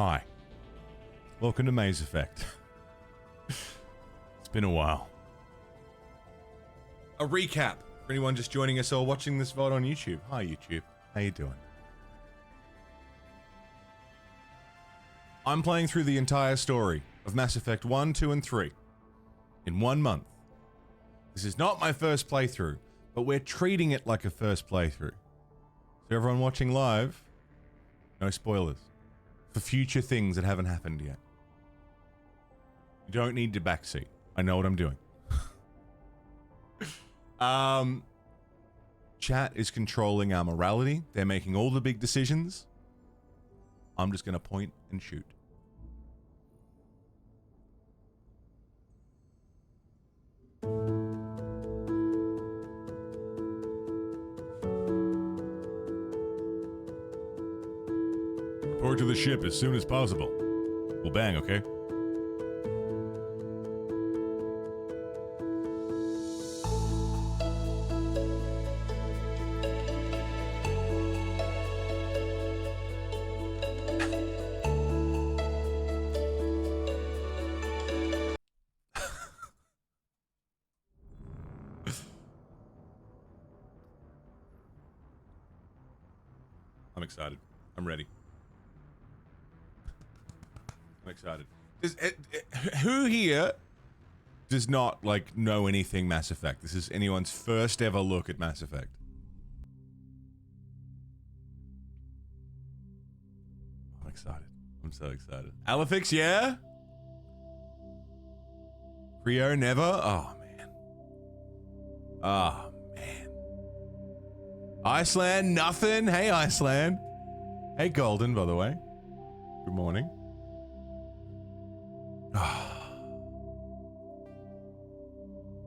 Hi. Welcome to Maze Effect. It's been a while. A recap for anyone just joining us or watching this VOD on YouTube. Hi YouTube. How you doing? I'm playing through the entire story of Mass Effect 1, 2, and 3 in 1 month. This is not my first playthrough, but we're treating it like a first playthrough. So everyone watching live, no spoilers for future things that haven't happened yet. You don't need to backseat. I know what I'm doing. Chat is controlling our morality. They're making all the big decisions. I'm just gonna point and shoot. Report to the ship as soon as possible. We'll bang, okay? I'm excited. I'm ready. I'm excited. Who here does not, like, know anything Mass Effect? This is anyone's first ever look at Mass Effect. I'm excited. I'm so excited. Alifix, yeah? Rio, never? Oh, man. Oh, man. Iceland, nothing? Hey, Iceland. Hey, Golden, by the way. Good morning.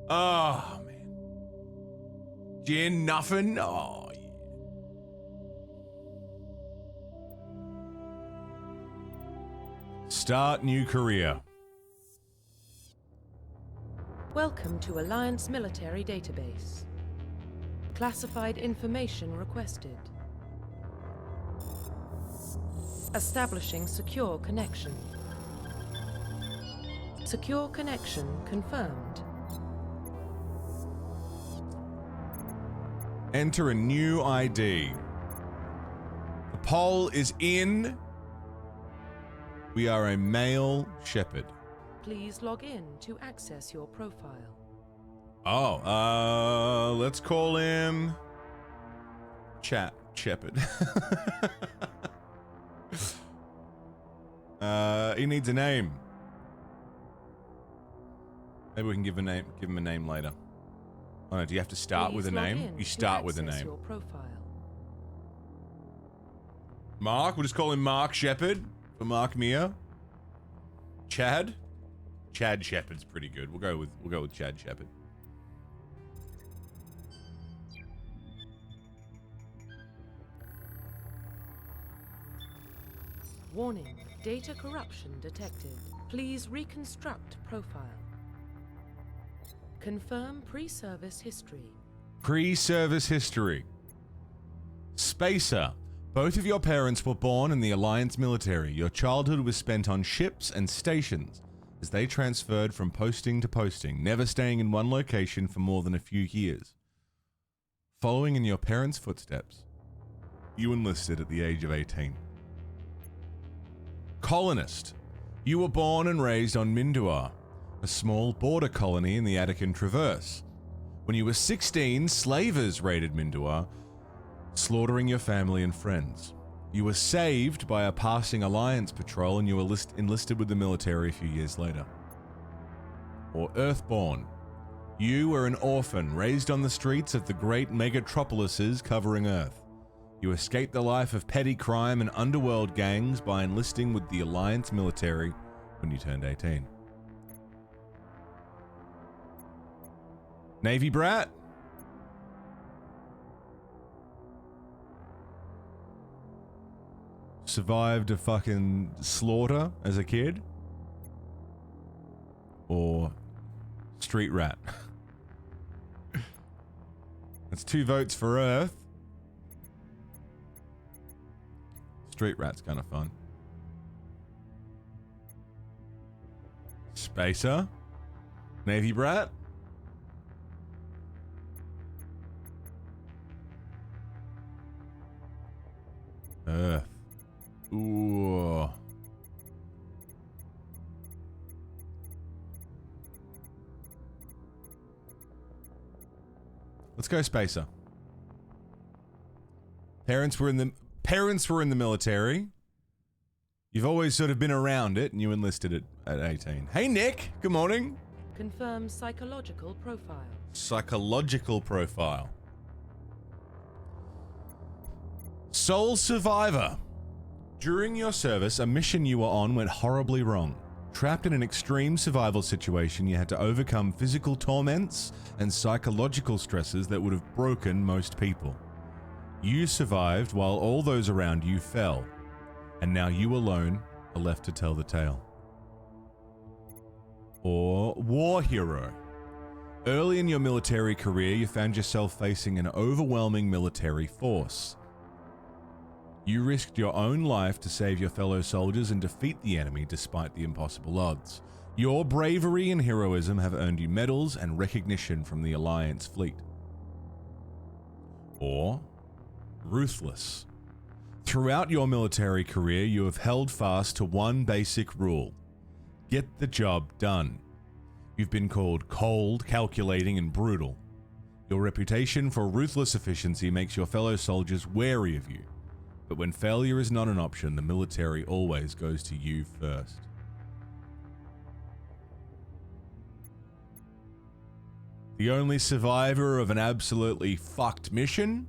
Oh, man. Jin, nothing? Oh, yeah. Start new career. Welcome to Alliance Military Database. Classified information requested. Establishing secure connection. Secure connection confirmed. Enter a new ID. The poll is in. We are a male shepherd. Please log in to access your profile. Oh, let's call him Chat Shepherd. He needs a name. Maybe we can give him a name later. Oh no, do you have to start with a name? You start with a name. Your profile. Mark, we'll just call him Mark Shepherd for Mark Mia. Chad? Chad Shepherd's pretty good. We'll go with Chad Shepherd. Warning, data corruption detected. Please reconstruct profile. Confirm pre-service history. Pre-service history. Spacer. Both of your parents were born in the Alliance military. Your childhood was spent on ships and stations as they transferred from posting to posting, never staying in one location for more than a few years. Following in your parents' footsteps, you enlisted at the age of 18. Colonist. You were born and raised on Minduar, a small border colony in the Attican Traverse. When you were 16, slavers raided Minduar, slaughtering your family and friends. You were saved by a passing Alliance patrol and you were enlisted with the military a few years later. Or Earthborn. You were an orphan raised on the streets of the great megatropolises covering Earth. You escaped the life of petty crime and underworld gangs by enlisting with the Alliance military when you turned 18. Navy brat? Survived a fucking slaughter as a kid? Or street rat? That's 2 votes for Earth. Street rat's kind of fun. Spacer. Navy brat. Earth. Ooh. Let's go Spacer. Parents were in the military. You've always sort of been around it, and you enlisted it at 18. Hey, Nick. Good morning. Confirm psychological profile. Psychological profile. Sole survivor. During your service, a mission you were on went horribly wrong. Trapped in an extreme survival situation, you had to overcome physical torments and psychological stresses that would have broken most people. You survived while all those around you fell, and now you alone are left to tell the tale. Or war hero. Early in your military career, you found yourself facing an overwhelming military force. You risked your own life to save your fellow soldiers and defeat the enemy despite the impossible odds. Your bravery and heroism have earned you medals and recognition from the Alliance fleet. Or ruthless. Throughout your military career, you have held fast to one basic rule: get the job done. You've been called cold, calculating, and brutal. Your reputation for ruthless efficiency makes your fellow soldiers wary of you. But when failure is not an option, the military always goes to you first. The only survivor of an absolutely fucked mission?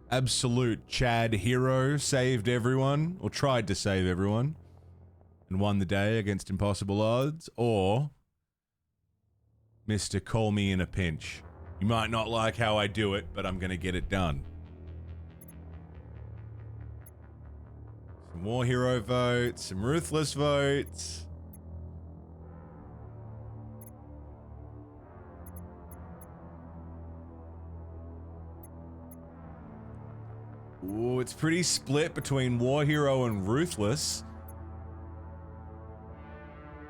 Absolute Chad hero, saved everyone, or tried to save everyone, and won the day against impossible odds? Or Mr. Call Me in a Pinch. You might not like how I do it, but I'm going to get it done. Some war hero votes, some ruthless votes. Ooh, it's pretty split between war hero and ruthless.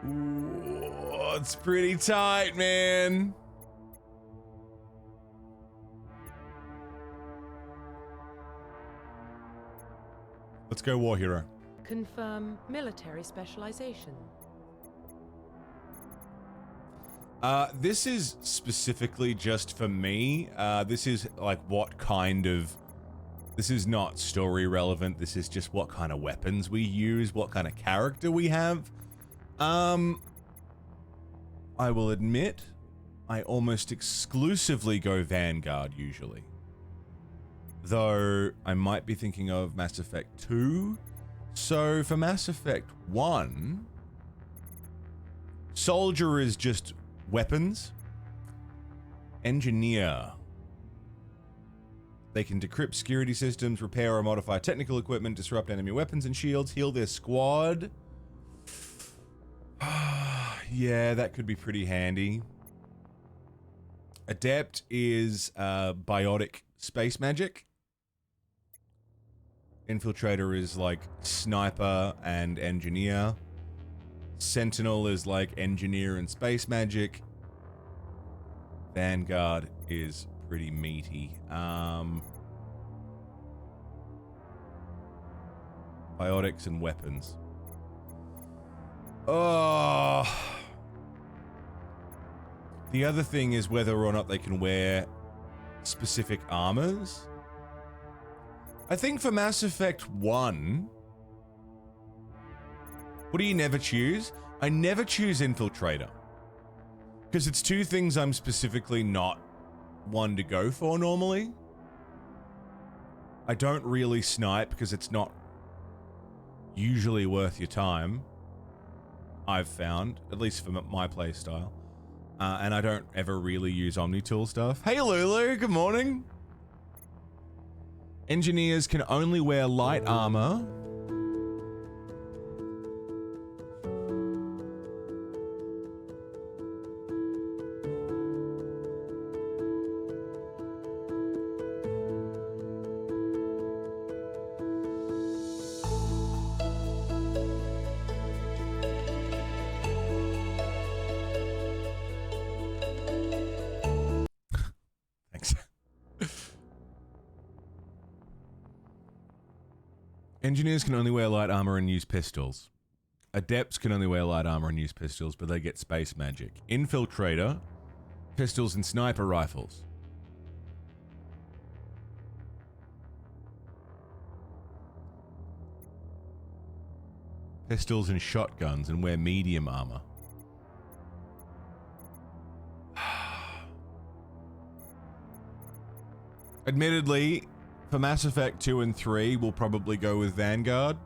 Ooh, it's pretty tight, man. Let's go war hero. Confirm military specialization. This is specifically just for me. This is like what kind of... This is not story relevant. This is just what kind of weapons we use, what kind of character we have. I will admit, I almost exclusively go Vanguard usually. Though I might be thinking of Mass Effect 2. So for Mass Effect 1, Soldier is just weapons. Engineer. They can decrypt security systems, repair or modify technical equipment, disrupt enemy weapons and shields, heal their squad. Yeah, that could be pretty handy. Adept is biotic space magic. Infiltrator is like sniper and engineer. Sentinel is like engineer and space magic. Vanguard is pretty meaty. Biotics and weapons. Oh. The other thing is whether or not they can wear specific armors. I think for Mass Effect 1, what do you never choose? I never choose Infiltrator. Because it's two things I'm specifically not one to go for normally. I don't really snipe because it's not usually worth your time, I've found, at least for my playstyle. And I don't ever really use Omni-Tool stuff. Hey Lulu, good morning. Engineers can only wear light armor. Engineers can only wear light armor and use pistols. Adepts can only wear light armor and use pistols, but they get space magic. Infiltrator, pistols and sniper rifles. Pistols and shotguns and wear medium armor. Admittedly, for Mass Effect 2 and 3, we'll probably go with Vanguard.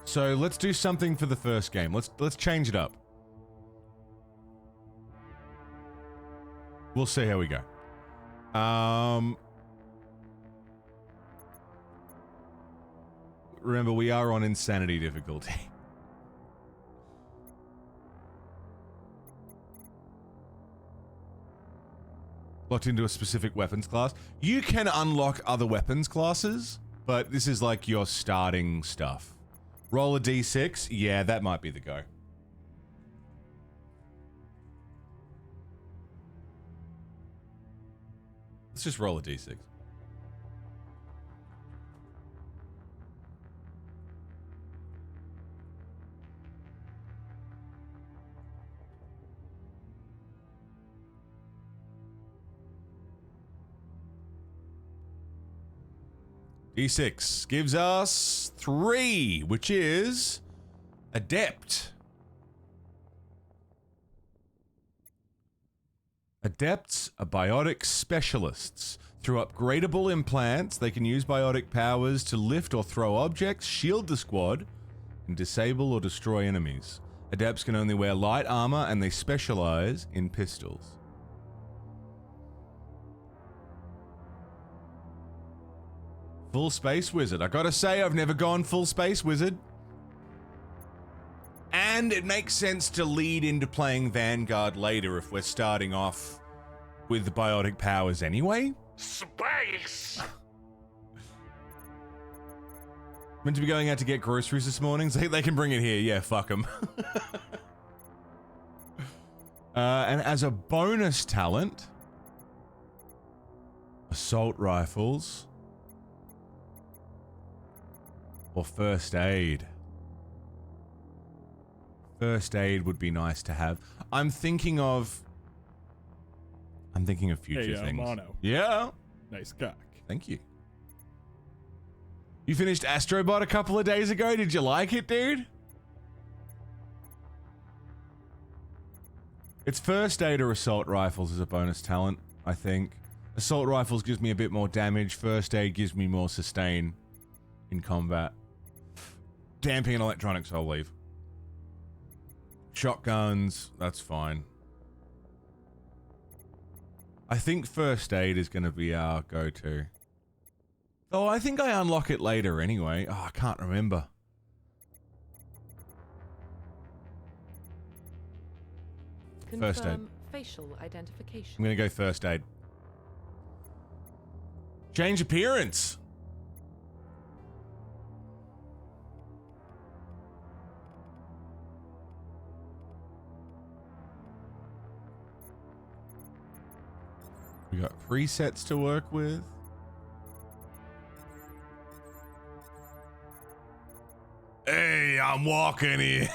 So let's do something for the first game. Let's change it up. We'll see how we go. Remember, we are on insanity difficulty. Locked into a specific weapons class. You can unlock other weapons classes, but this is like your starting stuff. Roll a d6. Yeah, that might be the go. Let's just roll a d6. D6 gives us 3, which is Adept. Adepts are biotic specialists. Through upgradable implants, they can use biotic powers to lift or throw objects, shield the squad, and disable or destroy enemies. Adepts can only wear light armor, and they specialize in pistols. Full Space Wizard. I gotta say, I've never gone Full Space Wizard. And it makes sense to lead into playing Vanguard later if we're starting off with the biotic powers anyway. Space! Meant to be going out to get groceries this morning, so they can bring it here. Yeah, fuck them. And as a bonus talent, assault rifles or first aid. First aid would be nice to have. I'm thinking of future things. Mono. Yeah. Nice cock. Thank you. You finished Astrobot a couple of days ago. Did you like it, dude? It's first aid or assault rifles as a bonus talent, I think. Assault rifles gives me a bit more damage. First aid gives me more sustain in combat. Damping and electronics, I'll leave. Shotguns, that's fine. I think first aid is going to be our go-to. Oh, I think I unlock it later anyway. Oh, I can't remember. First aid. Facial identification. I'm going to go first aid. Change appearance. We got presets to work with. Hey, I'm walking here.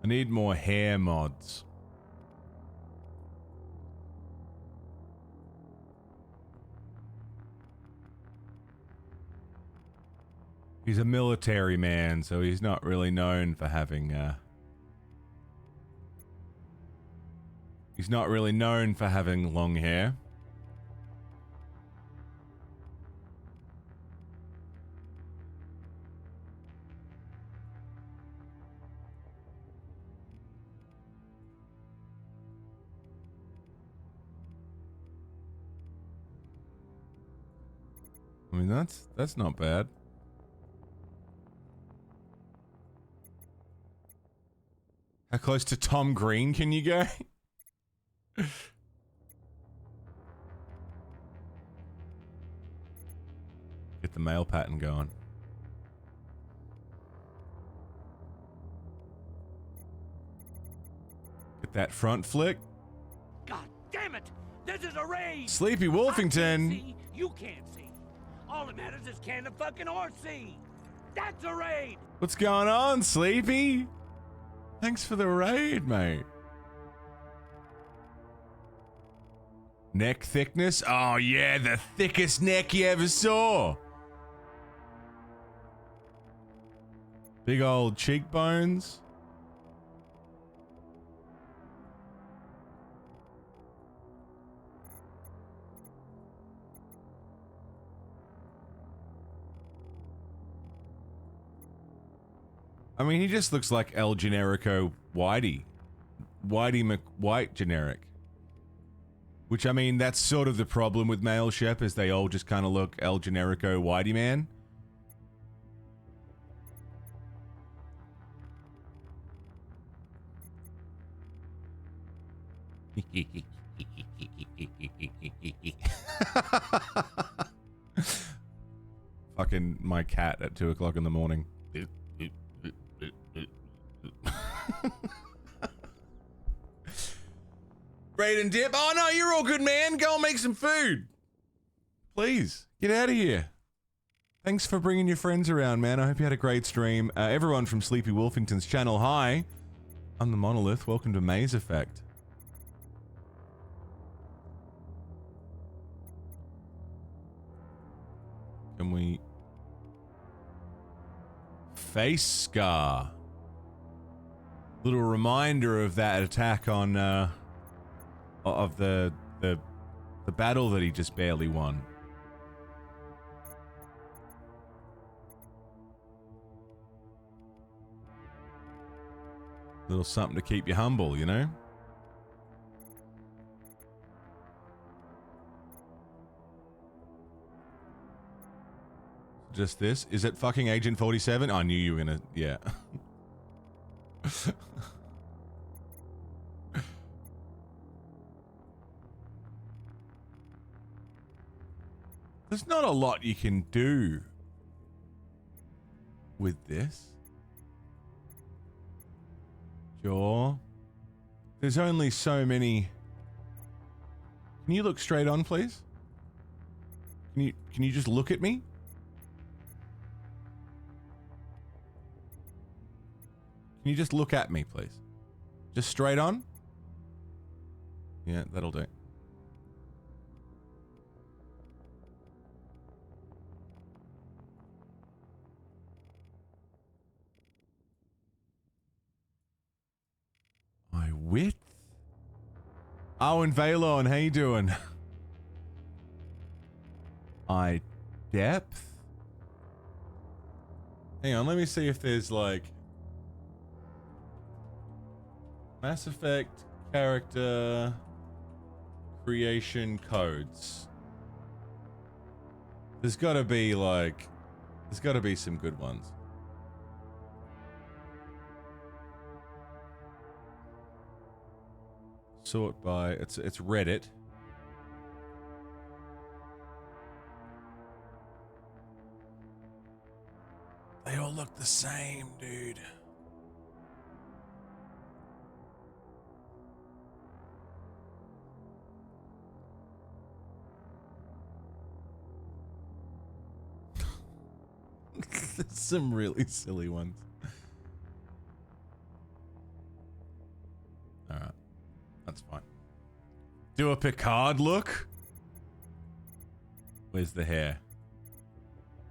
I need more hair mods. He's a military man, so he's not really known for having, he's not really known for having long hair. I mean, that's not bad. How close to Tom Green can you go? Get the male pattern going. Get that front flick. God damn it! This is a raid! Sleepy I can't Wolfington. see, you can't see. All that matters is can the fucking horse see? That's a raid! What's going on, Sleepy? Thanks for the raid, mate. Neck thickness? Oh yeah, the thickest neck you ever saw. Big old cheekbones. I mean, he just looks like El Generico Whitey. Whitey McWhite generic. Which, I mean, that's sort of the problem with male Shep, is they all just kind of look El Generico Whitey man. Fucking my cat at 2 o'clock in the morning. Raid and dip. Oh no, you're all good, man. Go and make some food. Please, get out of here. Thanks for bringing your friends around, man. I hope you had a great stream. Everyone from Sleepy Wolfington's channel, hi. I'm the Monolith. Welcome to Maze Effect. Can we... Face scar. Little reminder of that attack on, of the battle that he just barely won. Little something to keep you humble, you know? Just this? Is it fucking Agent 47? I knew you were gonna... Yeah. There's not a lot you can do with this. Sure. There's only so many... Can you look straight on, please? Can you just look at me? Can you just look at me, please? Just straight on? Yeah, that'll do. My width? Oh, and Valon, how you doing? Eye depth? Hang on, let me see if there's like... Mass Effect character creation codes. There's gotta be like... There's gotta be some good ones. Sort by... It's Reddit. They all look the same, dude. There's some really silly ones. Alright. That's fine. Do a Picard look? Where's the hair?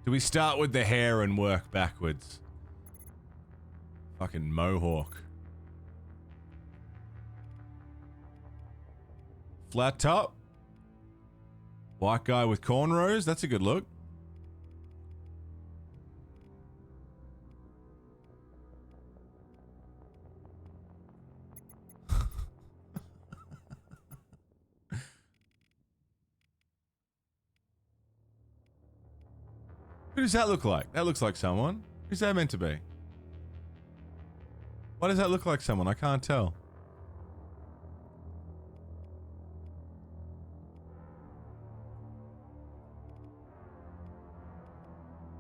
Do we start with the hair and work backwards? Fucking mohawk. Flat top? White guy with cornrows? That's a good look. Who does that look like? That looks like someone. Who's that meant to be? Why does that look like someone? I can't tell.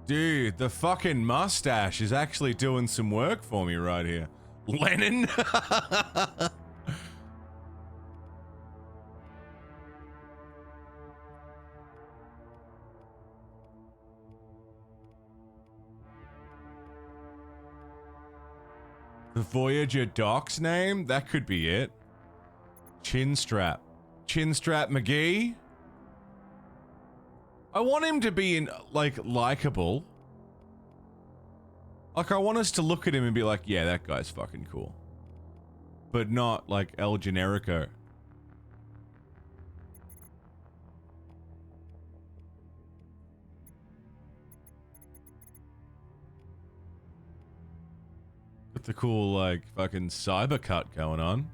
Dude, the fucking mustache is actually doing some work for me right here. Lennon? The Voyager Doc's name? That could be it. Chinstrap. Chinstrap McGee? I want him to be in, like, likable. Like, I want us to look at him and be like, yeah, that guy's fucking cool. But not, like, El Generico. Got the cool, like, fucking cyber cut going on.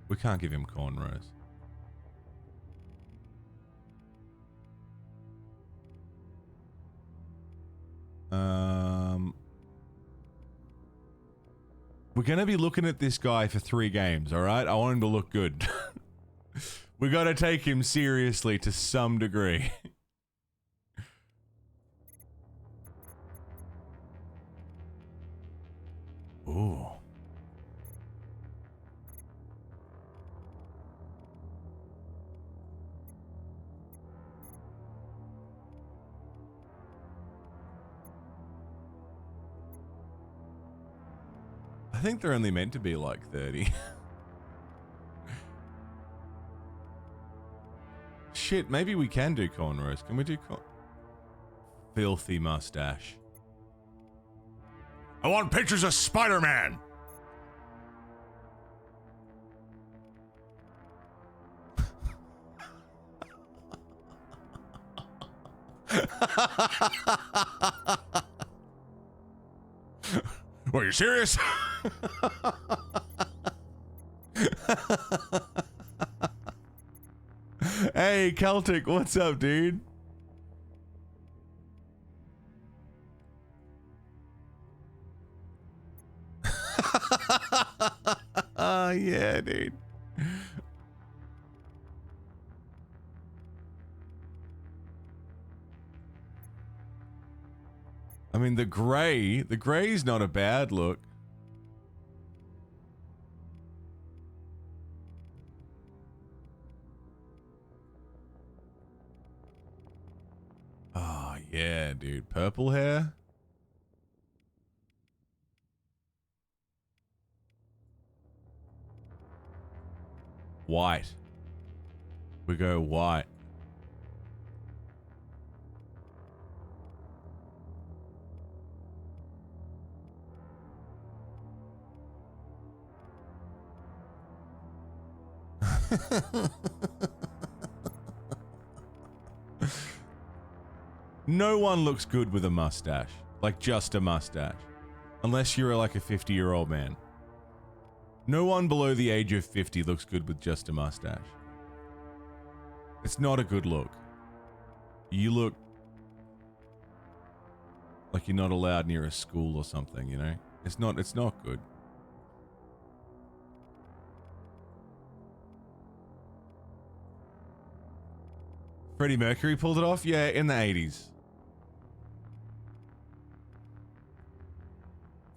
We can't give him cornrows. We're gonna be looking at this guy for 3 games, alright? I want him to look good. We gotta take him seriously to some degree. Ooh. I think they're only meant to be like 30. Shit, maybe we can do cornrows. Can we do filthy mustache? I want pictures of Spider-Man! Are you serious? Hey, Celtic, what's up, dude? Yeah, dude. I mean, the gray's not a bad look. Oh, yeah, dude. Purple hair? White. We go white. No one looks good with a mustache. Like, just a mustache. Unless you're like a 50-year-old man. No one below the age of 50 looks good with just a mustache. It's not a good look. You look like you're not allowed near a school or something, you know? It's not good. Freddie Mercury pulled it off? Yeah, in the 80s.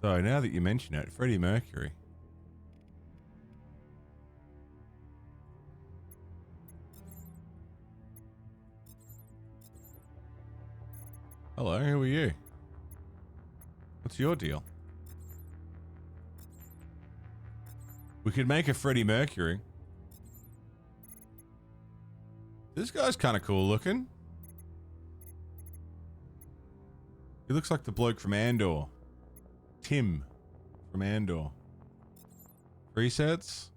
So now that you mention it, Freddie Mercury. Hello, who are you? What's your deal? We could make a Freddie Mercury. This guy's kind of cool looking. He looks like the bloke from Andor. Tim from Andor. Presets.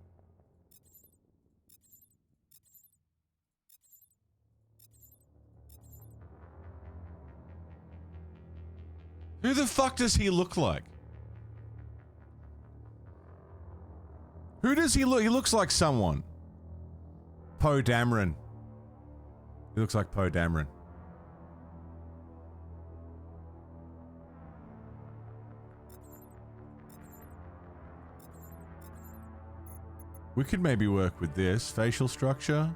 Who the fuck does he look like? Who does he look? He looks like someone. Poe Dameron. He looks like Poe Dameron. We could maybe work with this facial structure.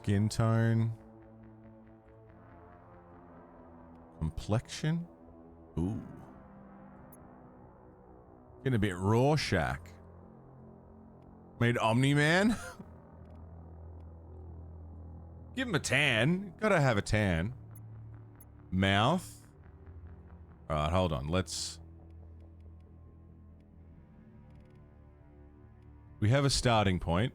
Skin tone. Complexion. Ooh. Getting a bit Rorschach. Made Omni-Man. Give him a tan. Gotta have a tan. Mouth. Alright, hold on. Let's... We have a starting point.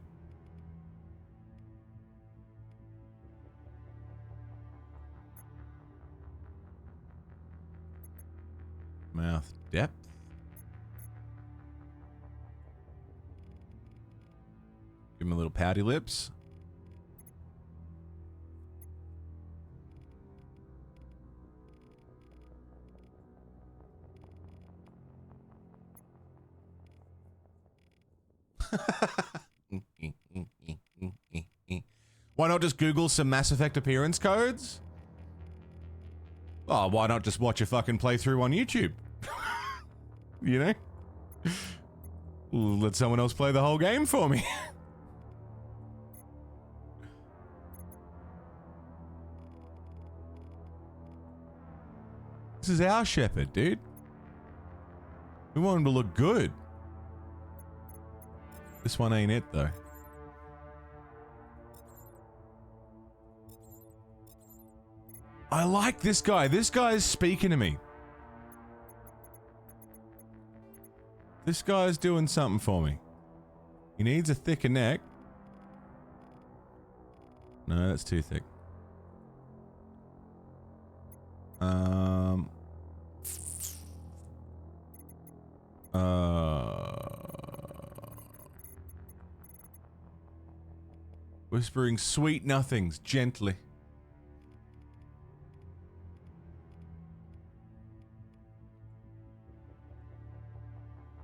Mouth depth. Give him a little pouty lips. Why not just Google some Mass Effect appearance codes? Oh, why not just watch a fucking playthrough on YouTube? You know? Let someone else play the whole game for me. This is our Shepherd, dude. We want him to look good. This one ain't it, though. I like this guy. This guy is speaking to me. This guy's doing something for me. He needs a thicker neck. No, that's too thick. Whispering sweet nothings gently.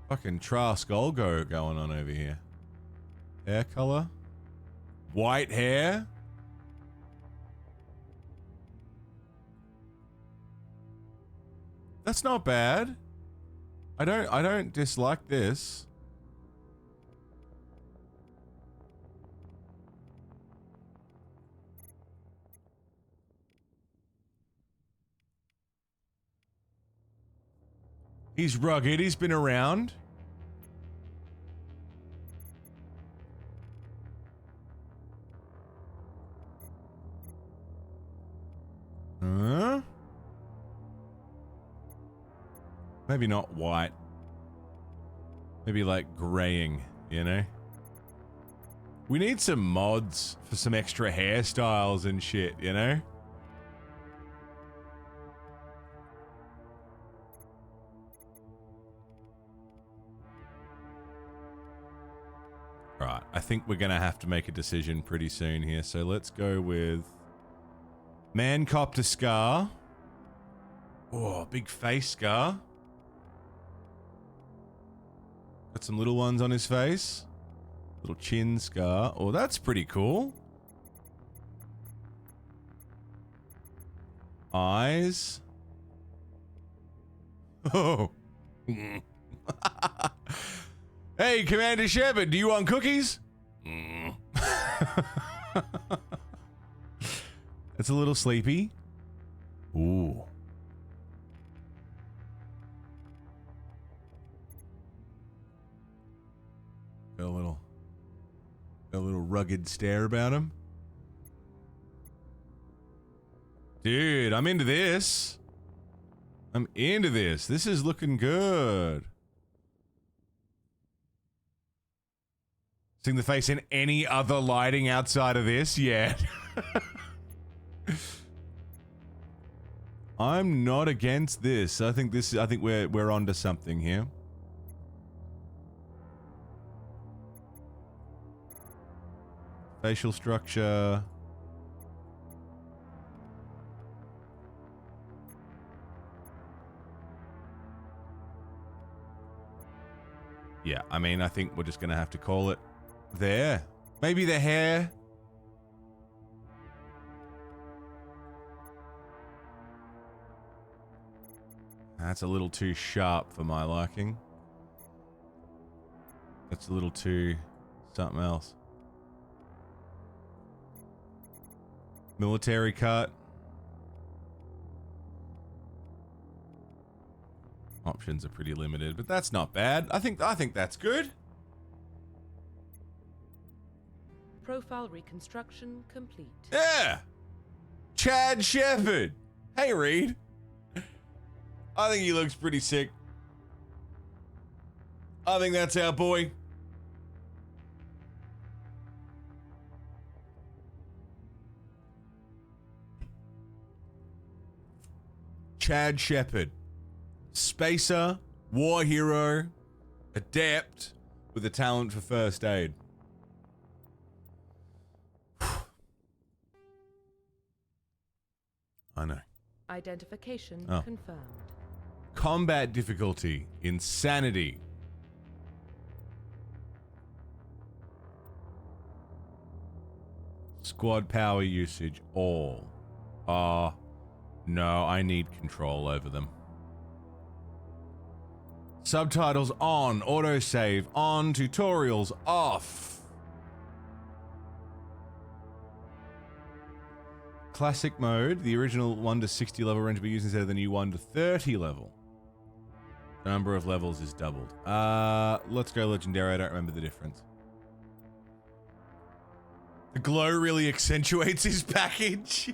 Fucking Trask Olgo going on over here. Hair color. White hair. That's not bad. I don't dislike this. He's rugged, he's been around. Huh? Maybe not white. Maybe like graying, you know? We need some mods for some extra hairstyles and shit, you know? Right, I think we're gonna have to make a decision pretty soon here, so let's go with man cop to scar. Oh, big face scar. Got some little ones on his face. Little chin scar. Oh, that's pretty cool. Eyes. Oh. Hey, Commander Shepard, do you want cookies? It's a little sleepy. Ooh. Got a little rugged stare about him. Dude, I'm into this. I'm into this. This is looking good. Seeing the face in any other lighting outside of this? Yeah. I'm not against this. I think we're onto something here. Facial structure. Yeah, I mean, I think we're just gonna have to call it there. Maybe the hair. That's a little too sharp for my liking. That's a little too something else. Military cut. Options are pretty limited, but that's not bad. I think that's good. Profile reconstruction complete. Yeah. Chad Shepard. Hey, Reed. I think he looks pretty sick. I think that's our boy. Chad Shepard. Spacer, war hero, adept with a talent for first aid. I know. Identification Oh. confirmed. Combat difficulty, insanity. Squad power usage, all. No, I need control over them. Subtitles on, autosave on, tutorials off. Classic mode, the original 1 to 60 level range will be used instead of the new 1 to 30 level. The number of levels is doubled. Let's go legendary, I don't remember the difference. The glow really accentuates his package.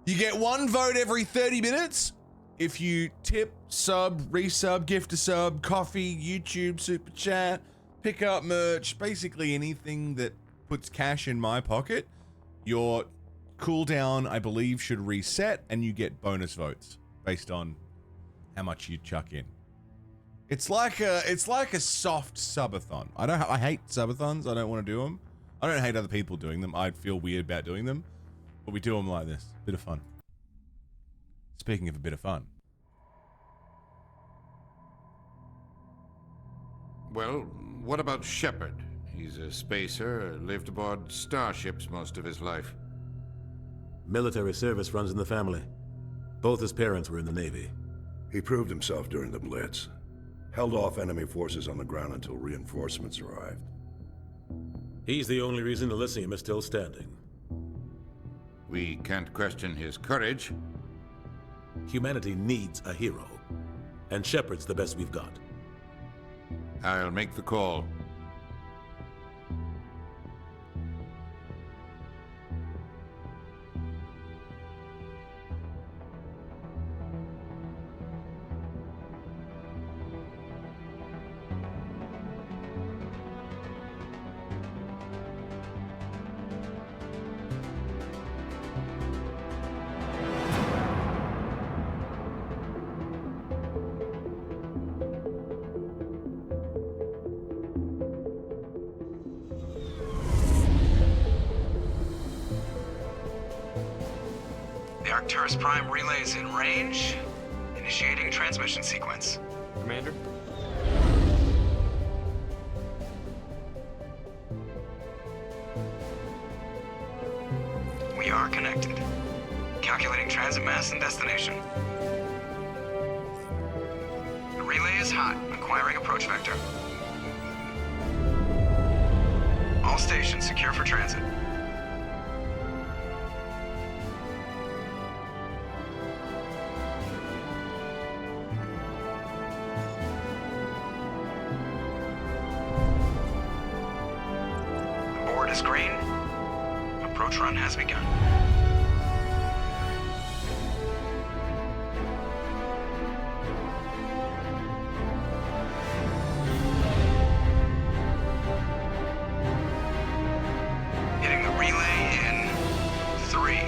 You get 1 vote every 30 minutes. If you tip, sub, resub, gift a sub, coffee, YouTube, super chat, pick up merch, basically anything that puts cash in my pocket, your cooldown, I believe, should reset and you get bonus votes based on how much you chuck in. It's like a soft subathon. I hate subathons. I don't want to do them. I don't hate other people doing them. I'd feel weird about doing them, but we do them like this. Bit of fun. Speaking of a bit of fun. Well, what about Shepard? He's a spacer, lived aboard starships most of his life. Military service runs in the family. Both his parents were in the Navy. He proved himself during the Blitz. Held off enemy forces on the ground until reinforcements arrived. He's the only reason Elysium is still standing. We can't question his courage. Humanity needs a hero, and Shepard's the best we've got. I'll make the call. The Arcturus Prime relay is in range. Initiating transmission sequence. Commander? We are connected. Calculating transit mass and destination. The relay is hot, acquiring approach vector. All stations secure for transit. The board is green. Approach run has begun. Hitting the relay in 3,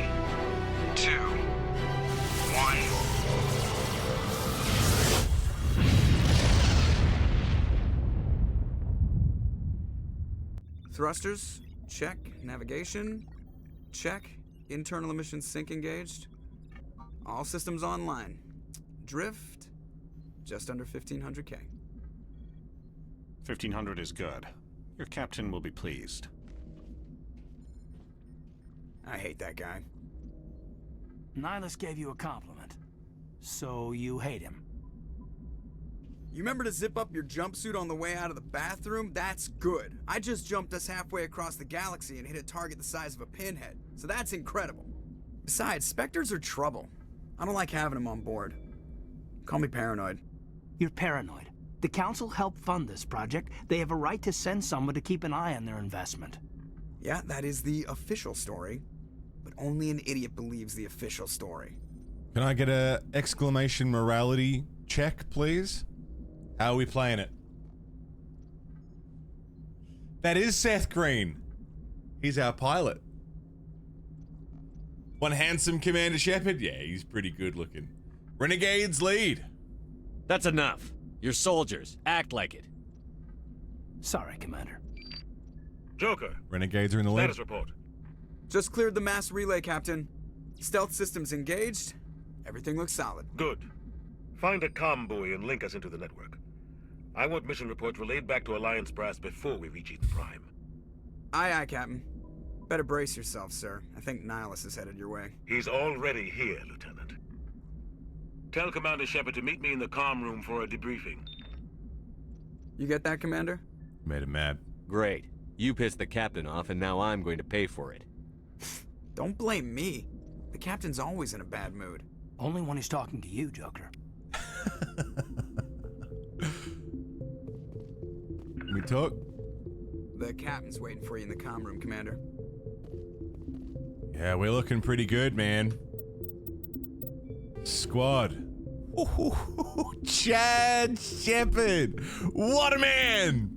2, 1. Thrusters, check. Navigation, check. Internal emissions sync engaged. All systems online. Drift, just under 1500K. 1500 is good. Your captain will be pleased. I hate that guy. Nihilus gave you a compliment. So you hate him. You remember to zip up your jumpsuit on the way out of the bathroom? That's good. I just jumped us halfway across the galaxy and hit a target the size of a pinhead, so that's incredible. Besides, Spectres are trouble. I don't like having them on board. Call me paranoid. You're paranoid. The Council helped fund this project. They have a right to send someone to keep an eye on their investment. Yeah, that is the official story. But only an idiot believes the official story. Can I get a exclamation morality check, please? How are we playing it? That is Seth Green. He's our pilot. One handsome Commander Shepard? Yeah, he's pretty good looking. Renegades lead. That's enough. You're soldiers. Act like it. Sorry, Commander. Joker. Renegades are in the lead. Status report. Just cleared the mass relay, Captain. Stealth systems engaged. Everything looks solid. Good. Find a comm buoy and link us into the network. I want mission reports relayed back to Alliance brass before we reach Eden Prime. Aye, aye, Captain. Better brace yourself, sir. I think Nihilus is headed your way. He's already here, Lieutenant. Tell Commander Shepard to meet me in the comm room for a debriefing. You get that, Commander? Made him mad. Great. You pissed the captain off, and now I'm going to pay for it. Don't blame me. The captain's always in a bad mood. Only when he's talking to you, Joker. Can we talk? The captain's waiting for you in the comm room, Commander. Yeah, we're looking pretty good, man. Squad. Ooh, Chad Shepard. What a man!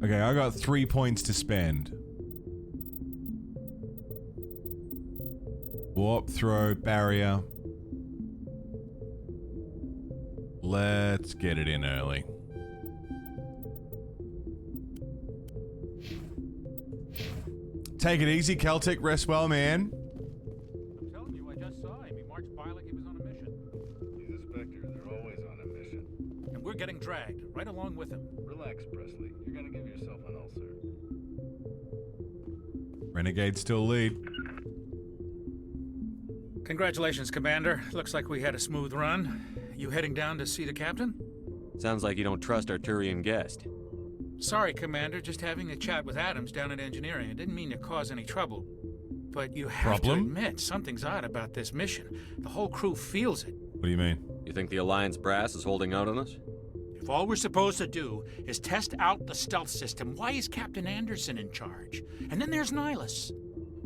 Okay, I got 3 points to spend. Warp, throw, barrier. Let's get it in early. Take it easy, Caltech. Rest well, man. I'm telling you, I just saw him. He marched by like he was on a mission. He's a Spectre. They're always on a mission. And we're getting dragged right along with him. Relax, Presley. You're gonna give yourself an ulcer. Renegade still lead. Congratulations, Commander. Looks like we had a smooth run. You heading down to see the captain? Sounds like you don't trust our Turian guest. Sorry, Commander. Just having a chat with Adams down at engineering. I didn't mean to cause any trouble. But you have to admit, something's odd about this mission. The whole crew feels it. What do you mean? You think the Alliance brass is holding out on us? If all we're supposed to do is test out the stealth system, why is Captain Anderson in charge? And then there's Nihilus.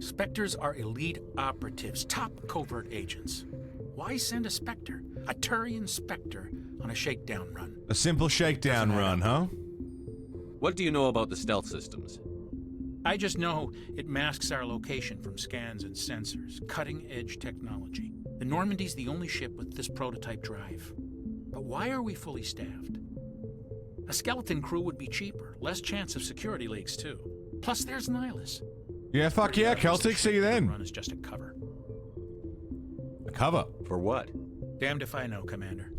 Spectres are elite operatives, top covert agents. Why send a Spectre, a Turian Spectre, on a shakedown run? A simple shakedown run, huh? What do you know about the stealth systems? I just know it masks our location from scans and sensors. Cutting-edge technology. The Normandy's the only ship with this prototype drive. But why are we fully staffed? A skeleton crew would be cheaper, less chance of security leaks too. Plus there's Nihilus. Yeah, fuck yeah, Celtic, see you then. Run is just a cover. A cover? For what? Damned if I know, Commander.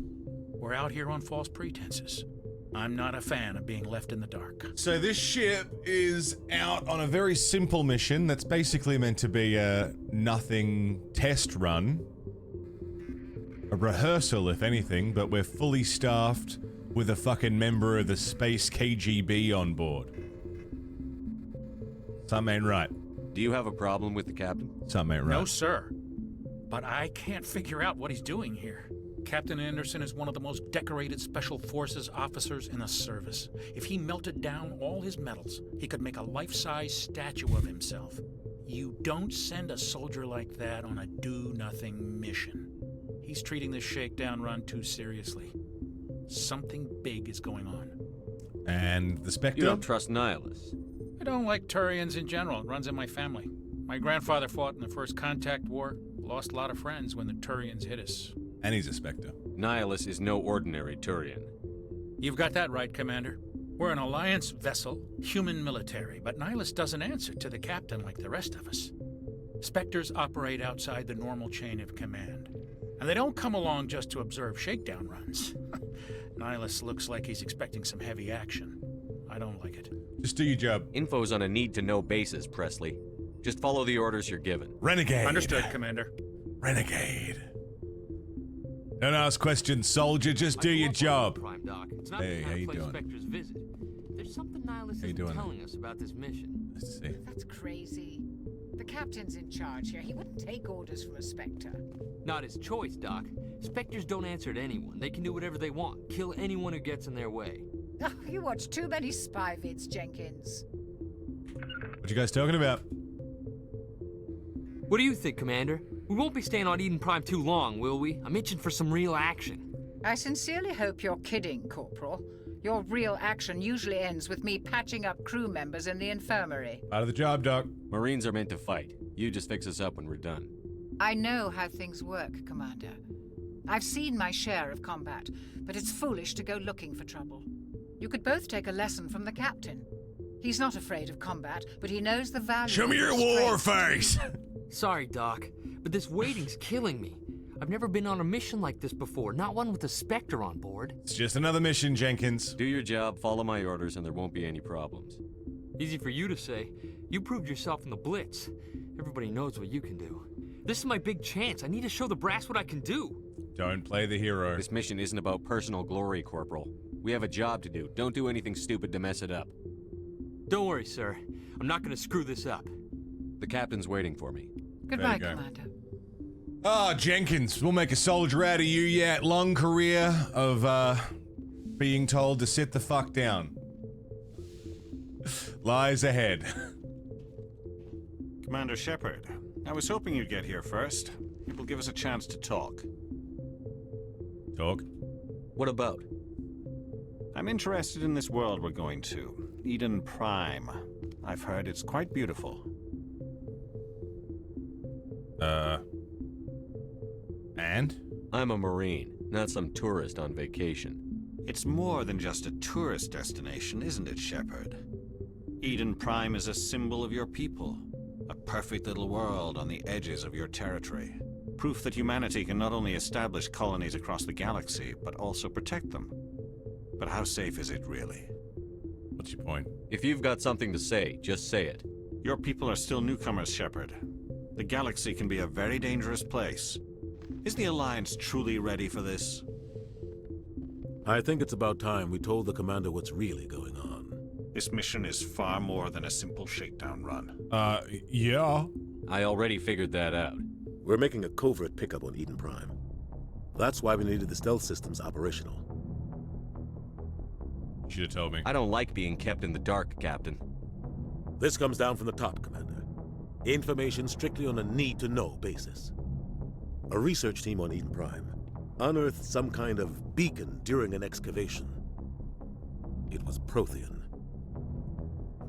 We're out here on false pretenses. I'm not a fan of being left in the dark. So this ship is out on a very simple mission that's basically meant to be a nothing test run. A rehearsal, if anything, but we're fully staffed with a fucking member of the Space KGB on board. Something ain't right. Do you have a problem with the captain? Something ain't right. No, sir. But I can't figure out what he's doing here. Captain Anderson is one of the most decorated Special Forces officers in the service. If he melted down all his medals, he could make a life-size statue of himself. You don't send a soldier like that on a do-nothing mission. He's treating this shakedown run too seriously. Something big is going on. And the Spectre? You don't trust Nihilus? I don't like Turians in general. It runs in my family. My grandfather fought in the First Contact War, lost a lot of friends when the Turians hit us. And he's a Spectre. Nihilus is no ordinary Turian. You've got that right, Commander. We're an Alliance vessel, human military, but Nihilus doesn't answer to the captain like the rest of us. Spectres operate outside the normal chain of command. And they don't come along just to observe shakedown runs. Nihilus looks like he's expecting some heavy action. I don't like it. Just do your job. Info's on a need-to-know basis, Presley. Just follow the orders you're given. Renegade. Understood, Commander. Renegade. Don't ask questions, soldier. Just do your job. Prime Doc. It's not Hey, the how kind you of place doing? Spectres visit. There's something Nihilus How you isn't doing? telling us about this mission. Let's see. That's crazy. The captain's in charge here. He wouldn't take orders from a Spectre. Not his choice, Doc. Spectres don't answer to anyone. They can do whatever they want. Kill anyone who gets in their way. Oh, you watch too many spy vids, Jenkins. What you guys talking about? What do you think, Commander? We won't be staying on Eden Prime too long, will we? I'm itching for some real action. I sincerely hope you're kidding, Corporal. Your real action usually ends with me patching up crew members in the infirmary. Out of the job, Doc. Marines are meant to fight. You just fix us up when we're done. I know how things work, Commander. I've seen my share of combat, but it's foolish to go looking for trouble. You could both take a lesson from the captain. He's not afraid of combat, but he knows the value. Show me of your restraint. war face! Sorry, Doc, but this waiting's killing me. I've never been on a mission like this before, not one with a Spectre on board. It's just another mission, Jenkins. Do your job, follow my orders, and there won't be any problems. Easy for you to say. You proved yourself in the Blitz. Everybody knows what you can do. This is my big chance. I need to show the brass what I can do. Don't play the hero. This mission isn't about personal glory, Corporal. We have a job to do. Don't do anything stupid to mess it up. Don't worry, sir. I'm not gonna screw this up. The captain's waiting for me. Goodbye, There you go. Commander. Ah, Jenkins, we'll make a soldier out of you yet. Long career of, being told to sit the fuck down. Lies ahead. Commander Shepard, I was hoping you'd get here first. It will give us a chance to talk. Talk? What about? I'm interested in this world we're going to. Eden Prime. I've heard it's quite beautiful. And? I'm a Marine, not some tourist on vacation. It's more than just a tourist destination, isn't it, Shepard? Eden Prime is a symbol of your people. A perfect little world on the edges of your territory. Proof that humanity can not only establish colonies across the galaxy, but also protect them. But how safe is it, really? What's your point? If you've got something to say, just say it. Your people are still newcomers, Shepard. The galaxy can be a very dangerous place. Is the Alliance truly ready for this? I think it's about time we told the commander what's really going on. This mission is far more than a simple shakedown run. Yeah. I already figured that out. We're making a covert pickup on Eden Prime. That's why we needed the stealth systems operational. You should have told me. I don't like being kept in the dark, Captain. This comes down from the top, Commander. Information strictly on a need-to-know basis. A research team on Eden Prime unearthed some kind of beacon during an excavation. It was Prothean.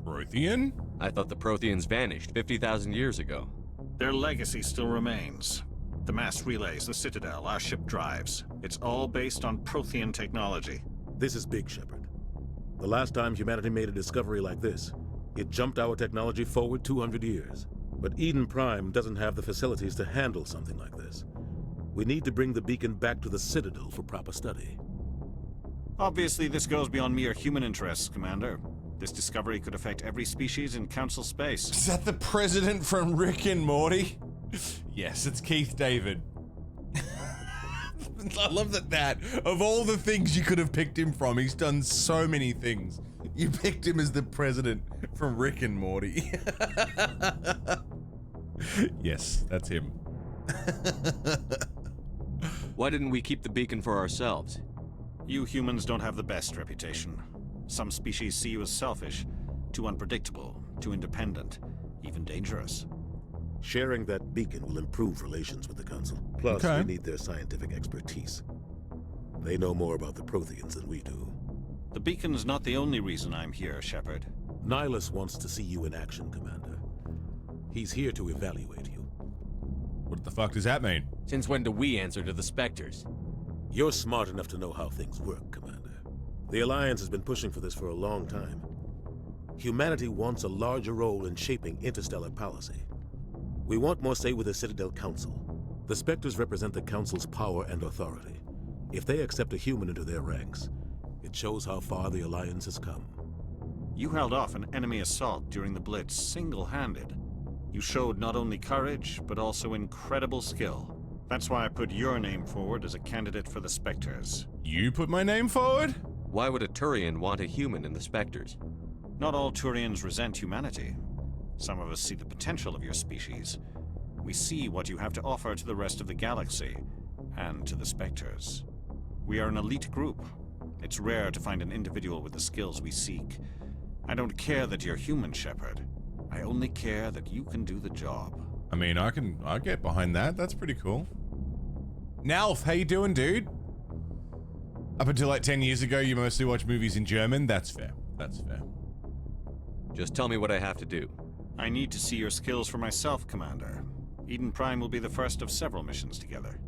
Prothean? I thought the Protheans vanished 50,000 years ago. Their legacy still remains. The mass relays, the Citadel, our ship drives. It's all based on Prothean technology. This is big, Shepard. The last time humanity made a discovery like this, it jumped our technology forward 200 years. But Eden Prime doesn't have the facilities to handle something like this. We need to bring the beacon back to the Citadel for proper study. Obviously, this goes beyond mere human interests, Commander. This discovery could affect every species in Council space. Is that the president from Rick and Morty? Yes, it's Keith David. I love that of all the things you could have picked him from, he's done so many things. You picked him as the president from Rick and Morty. Yes, that's him. Why didn't we keep the beacon for ourselves? You humans don't have the best reputation. Some species see you as selfish, too unpredictable, too independent, even dangerous. Sharing that beacon will improve relations with the Council. Plus, we need their scientific expertise. They know more about the Protheans than we do. The beacon's not the only reason I'm here, Shepard. Nihilus wants to see you in action, Commander. He's here to evaluate you. What the fuck does that mean? Since when do we answer to the Spectres? You're smart enough to know how things work, Commander. The Alliance has been pushing for this for a long time. Humanity wants a larger role in shaping interstellar policy. We want more say with the Citadel Council. The Spectres represent the Council's power and authority. If they accept a human into their ranks, it shows how far the Alliance has come. You held off an enemy assault during the Blitz single-handed. You showed not only courage, but also incredible skill. That's why I put your name forward as a candidate for the Spectres. You put my name forward? Why would a Turian want a human in the Spectres? Not all Turians resent humanity. Some of us see the potential of your species. We see what you have to offer to the rest of the galaxy, and to the Spectres. We are an elite group. It's rare to find an individual with the skills we seek. I don't care that you're human, Shepard. I only care that you can do the job. I mean, I get behind that. That's pretty cool. Nalf, how you doing, dude? Up until like 10 years ago, you mostly watch movies in German. That's fair. That's fair. Just tell me what I have to do. I need to see your skills for myself, Commander. Eden Prime will be the first of several missions together.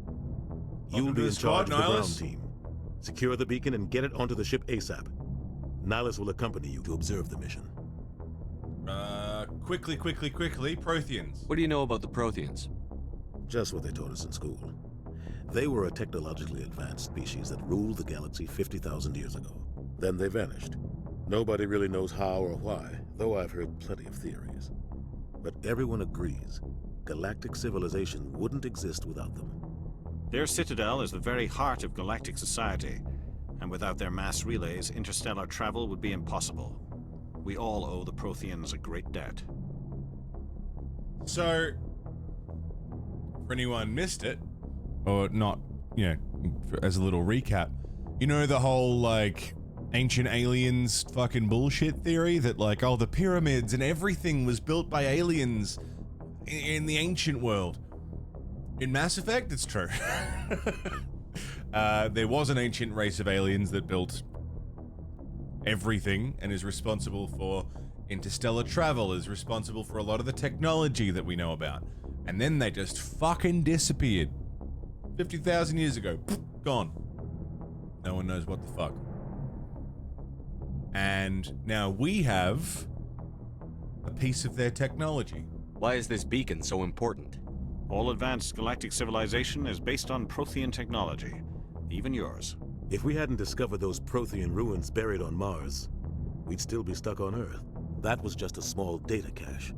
You'll be in charge of the ground team. Secure the beacon and get it onto the ship ASAP. Nihilus will accompany you to observe the mission. Quickly, Protheans. What do you know about the Protheans? Just what they taught us in school. They were a technologically advanced species that ruled the galaxy 50,000 years ago. Then they vanished. Nobody really knows how or why, though I've heard plenty of theories. But everyone agrees, galactic civilization wouldn't exist without them. Their citadel is the very heart of galactic society, and without their mass relays, interstellar travel would be impossible. We all owe the Protheans a great debt. So, for anyone missed it, or not, you know, as a little recap, you know the whole, like, ancient aliens fucking bullshit theory that, like, oh, the pyramids and everything was built by aliens in the ancient world. In Mass Effect, it's true. There was an ancient race of aliens that built everything and is responsible for interstellar travel, is responsible for a lot of the technology that we know about. And then they just fucking disappeared. 50,000 years ago. Gone. No one knows what the fuck. And now we have a piece of their technology. Why is this beacon so important? All advanced galactic civilization is based on Prothean technology, even yours. If we hadn't discovered those Prothean ruins buried on Mars, we'd still be stuck on Earth. That was just a small data cache.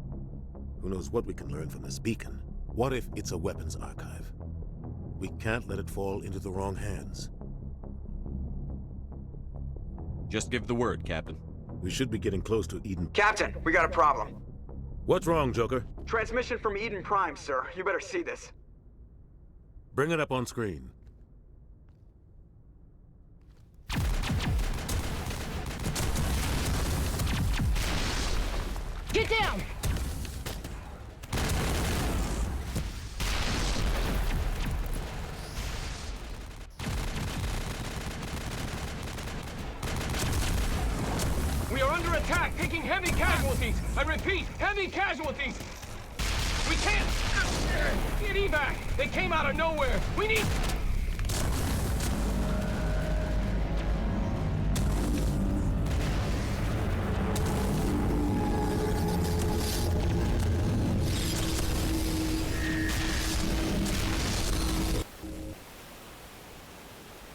Who knows what we can learn from this beacon? What if it's a weapons archive? We can't let it fall into the wrong hands. Just give the word, Captain. We should be getting close to Eden. Captain, we got a problem. What's wrong, Joker? Transmission from Eden Prime, sir. You better see this. Bring it up on screen. Get down! We are under attack, taking heavy casualties. I repeat, heavy casualties. We can't get evac. They came out of nowhere. We need...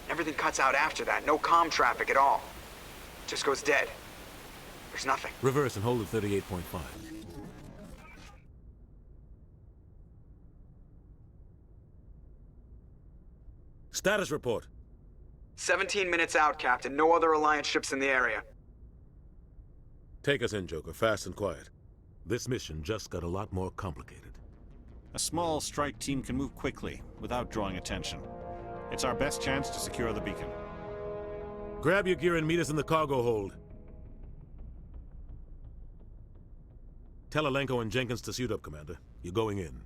Everything cuts out after that. No comm traffic at all. Just goes dead. There's nothing. Reverse and hold at 38.5. Status report. 17 minutes out, Captain. No other Alliance ships in the area. Take us in, Joker, fast and quiet. This mission just got a lot more complicated. A small strike team can move quickly, without drawing attention. It's our best chance to secure the beacon. Grab your gear and meet us in the cargo hold. Tell Alenko and Jenkins to suit up, Commander. You're going in.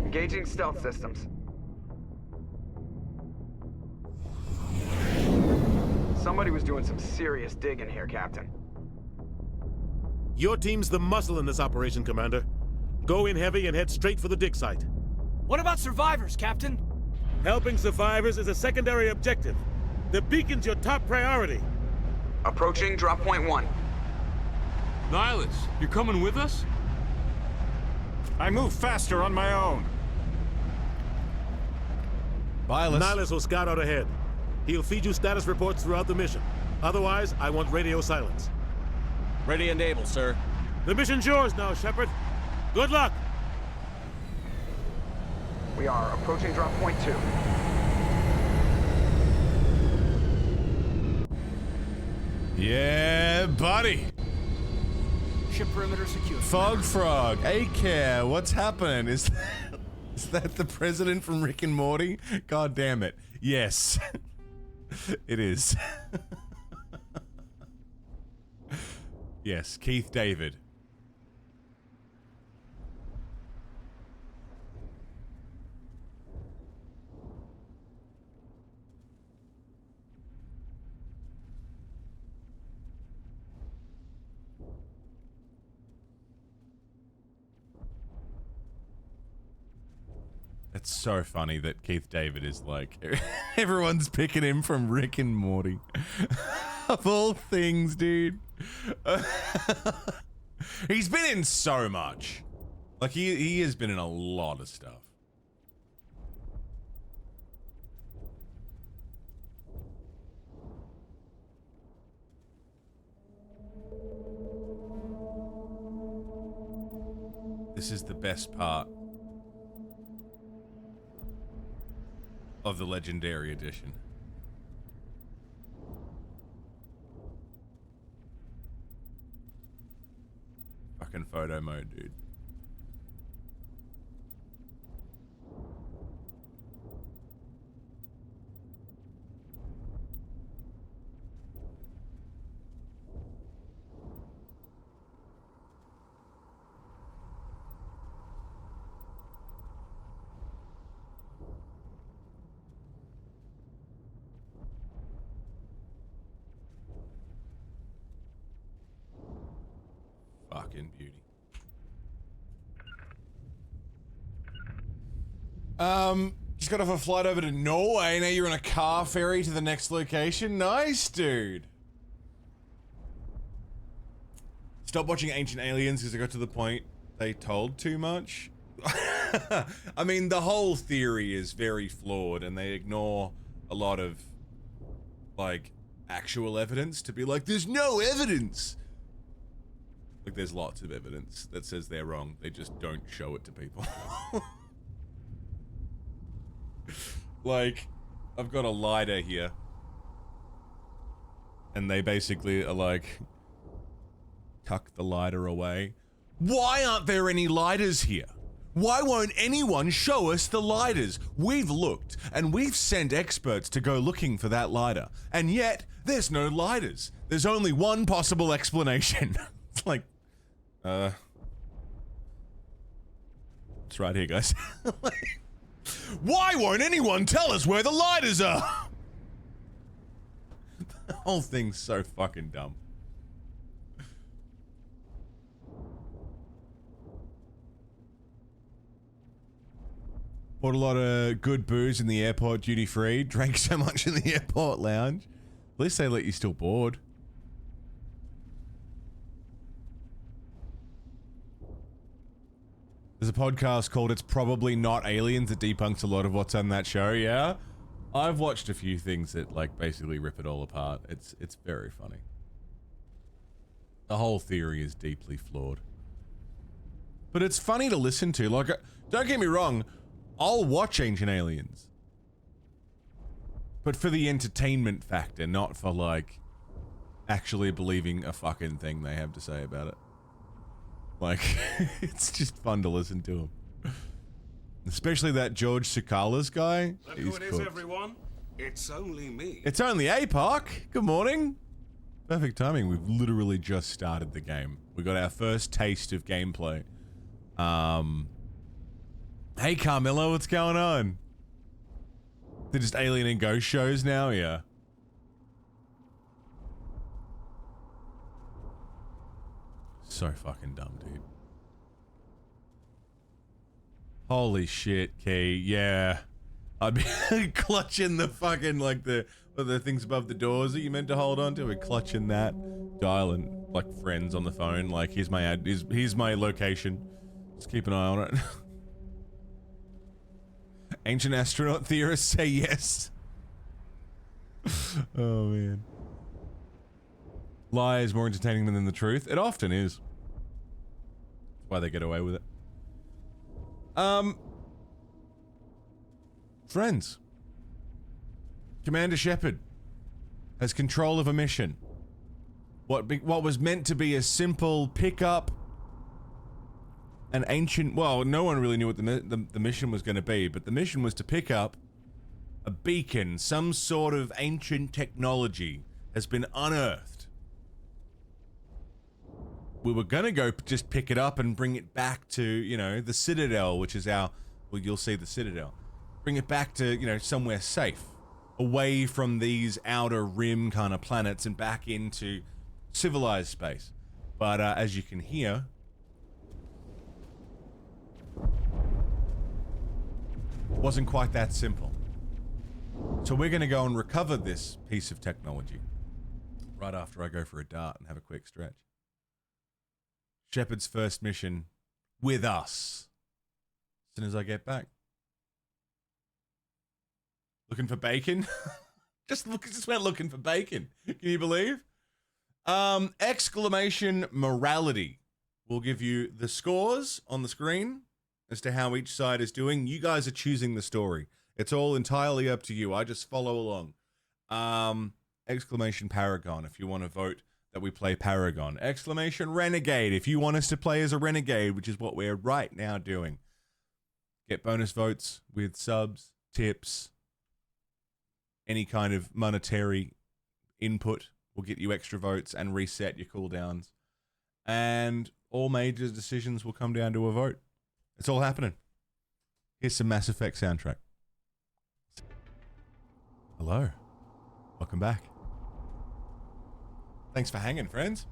Engaging stealth systems. Somebody was doing some serious digging here, Captain. Your team's the muscle in this operation, Commander. Go in heavy and head straight for the dig site. What about survivors, Captain? Helping survivors is a secondary objective. The beacon's your top priority. Approaching drop point 1. Nihilus, you're coming with us? I move faster on my own. Nihilus will scout out ahead. He'll feed you status reports throughout the mission. Otherwise, I want radio silence. Ready and able, sir. The mission's yours now, Shepard. Good luck. We are approaching drop point 2. Yeah, buddy. Ship perimeter secure. Fog Frog, A-Care, what's happening? Is that the president from Rick and Morty? God damn it. Yes. It is. Yes, Keith David. It's so funny that Keith David is like, everyone's picking him from Rick and Morty. Of all things, dude. He's been in so much. Like, he has been in a lot of stuff. This is the best part of the Legendary Edition. Fucking photo mode, dude. Fucking beauty. Just got off a flight over to Norway. Now you're on a car ferry to the next location. Nice, dude. Stop watching Ancient Aliens because I got to the point they told too much. I mean, the whole theory is very flawed and they ignore a lot of, like, actual evidence to be like, there's no evidence. Like, there's lots of evidence that says they're wrong. They just don't show it to people. Like, I've got a lighter here. And they basically are like, tuck the lighter away. Why aren't there any lighters here? Why won't anyone show us the lighters? We've looked, and we've sent experts to go looking for that lighter. And yet, there's no lighters. There's only one possible explanation. It's like, it's right here, guys. Why won't anyone tell us where the lighters are? The whole thing's so fucking dumb. Bought a lot of good booze in the airport duty free. Drank so much in the airport lounge. At least they let you still board. There's a podcast called It's Probably Not Aliens that debunks a lot of what's on that show, yeah? I've watched a few things that, like, basically rip it all apart. It's very funny. The whole theory is deeply flawed. But it's funny to listen to. Like, don't get me wrong, I'll watch Ancient Aliens. But for the entertainment factor, not for, like, actually believing a fucking thing they have to say about it. Like, it's just fun to listen to him. Especially that George Tsoukalos guy. Look who it is, everyone. It's only me. It's only APOC. Good morning. Perfect timing. We've literally just started the game. We got our first taste of gameplay. Hey, Carmelo, what's going on? They're just Alien and Ghost shows now? Yeah. So fucking dumb, dude. Holy shit, Key. Yeah. I'd be clutching the fucking, like, the things above the doors that you meant to hold on to. We're clutching that. Dialing, like, friends on the phone. Like, here's my here's my location. Just keep an eye on it. Ancient astronaut theorists say yes. Oh, man. lie is more entertaining than the truth. It often is. That's why they get away with it. Friends. Commander Shepard has control of a mission. What was meant to be a simple pickup an ancient... Well, no one really knew what the mission was going to be, but the mission was to pick up a beacon. Some sort of ancient technology has been unearthed. We were going to go just pick it up and bring it back to, you know, the Citadel, which is our... Well, you'll see the Citadel. Bring it back to, you know, somewhere safe. Away from these outer rim kind of planets and back into civilized space. But as you can hear... wasn't quite that simple. So we're going to go and recover this piece of technology right after I go for a dart and have a quick stretch. Shepard's first mission with us as soon as I get back. Looking for bacon? just went looking for bacon. Can you believe? Exclamation morality. We'll give you the scores on the screen as to how each side is doing. You guys are choosing the story. It's all entirely up to you. I just follow along. Exclamation Paragon if you want to vote that we play Paragon. Exclamation Renegade if you want us to play as a Renegade, which is what we're right now doing. Get bonus votes with subs, tips, any kind of monetary input will get you extra votes and reset your cooldowns. And all major decisions will come down to a vote. It's all happening. Here's some Mass Effect soundtrack. Hello. Welcome back. Thanks for hanging, friends.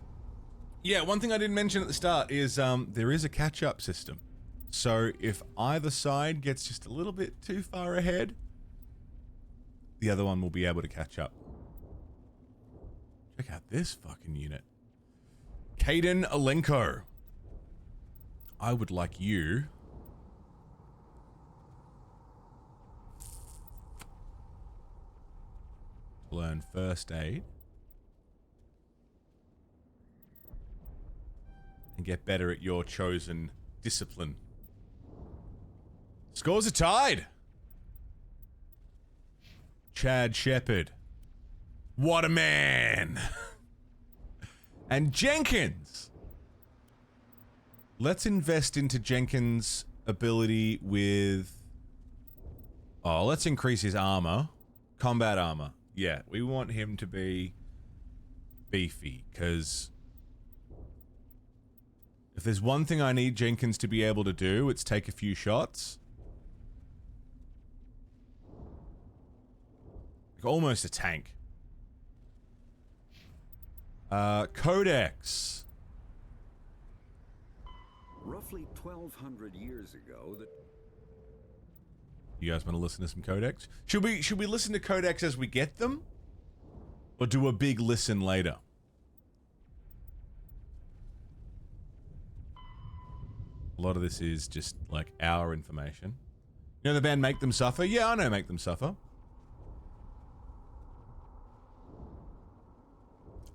Yeah, one thing I didn't mention at the start is there is a catch-up system. So if either side gets just a little bit too far ahead, the other one will be able to catch up. Check out this fucking unit. Kaden Alenko. I would like you to learn first aid and get better at your chosen discipline. Scores are tied. Chad Shepard. What a man. And Jenkins. Let's invest into Jenkins' ability with... Oh, let's increase his armor. Combat armor. Yeah, we want him to be beefy, because if there's one thing I need Jenkins to be able to do, it's take a few shots. Like almost a tank. Codex. Roughly 1,200 years ago, You guys want to listen to some Codex? Should we listen to Codex as we get them? Or do a big listen later? A lot of this is just like our information. You know the band Make Them Suffer? Yeah, I know Make Them Suffer.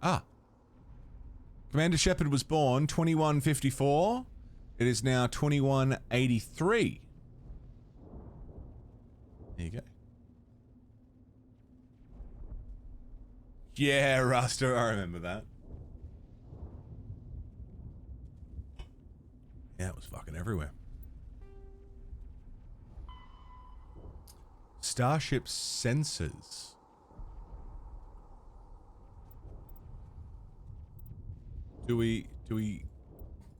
Ah. Commander Shepard was born 2154. It is now 2183. There you go. Yeah, Rasta, I remember that. Yeah, it was fucking everywhere. Starship sensors.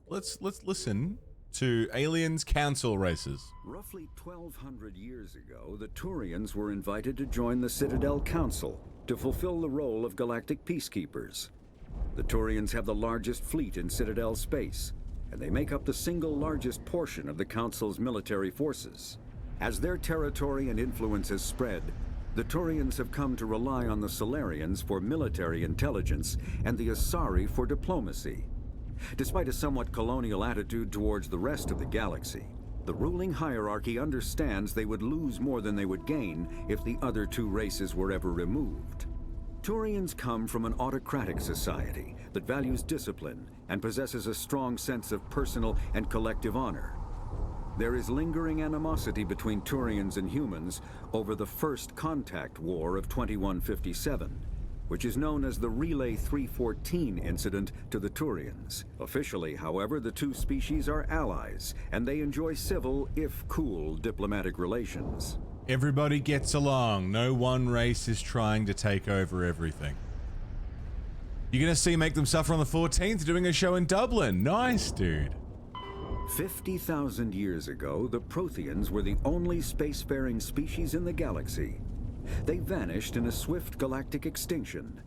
Let's listen to Aliens Council races. Roughly 1,200 years ago, the Turians were invited to join the Citadel Council to fulfill the role of galactic peacekeepers. The Turians have the largest fleet in Citadel space, and they make up the single largest portion of the Council's military forces. As their territory and influence has spread, the Turians have come to rely on the Solarians for military intelligence and the Asari for diplomacy. Despite a somewhat colonial attitude towards the rest of the galaxy, the ruling hierarchy understands they would lose more than they would gain if the other two races were ever removed. Turians come from an autocratic society that values discipline and possesses a strong sense of personal and collective honor. There is lingering animosity between Turians and humans over the First Contact War of 2157, which is known as the Relay 314 incident to the Turians. Officially, however, the two species are allies, and they enjoy civil, if cool, diplomatic relations. Everybody gets along. No one race is trying to take over everything. You're gonna see Make Them Suffer on the 14th doing a show in Dublin. Nice, dude. 50,000 years ago, the Protheans were the only spacefaring species in the galaxy. They vanished in a swift galactic extinction.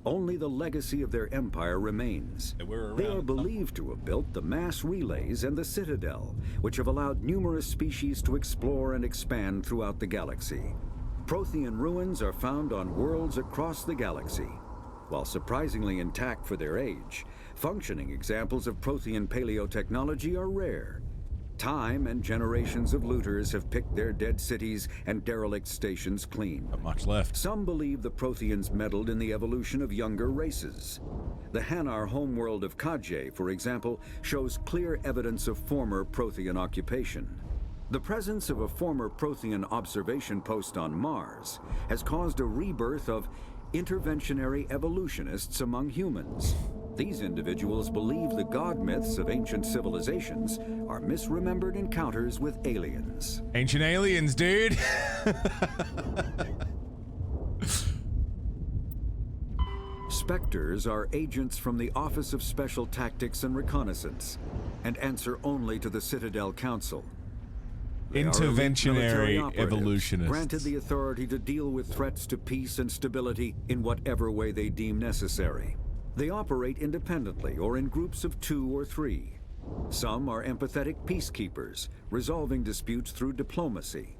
Only the legacy of their empire remains. They are believed to have built the mass relays and the Citadel, which have allowed numerous species to explore and expand throughout the galaxy. Prothean ruins are found on worlds across the galaxy. While surprisingly intact for their age, functioning examples of Prothean paleotechnology are rare. Time and generations of looters have picked their dead cities and derelict stations clean. Not much left. Some believe the Protheans meddled in the evolution of younger races. The Hanar homeworld of Kaje, for example, shows clear evidence of former Prothean occupation. The presence of a former Prothean observation post on Mars has caused a rebirth of interventionary evolutionists among humans. These individuals believe the god myths of ancient civilizations are misremembered encounters with aliens. Ancient aliens, dude! Spectres are agents from the Office of Special Tactics and Reconnaissance, and answer only to the Citadel Council. They are elite military Interventionary operatives, evolutionists. granted the authority to deal with threats to peace and stability in whatever way they deem necessary. They operate independently or in groups of 2 or 3. Some are empathetic peacekeepers, resolving disputes through diplomacy.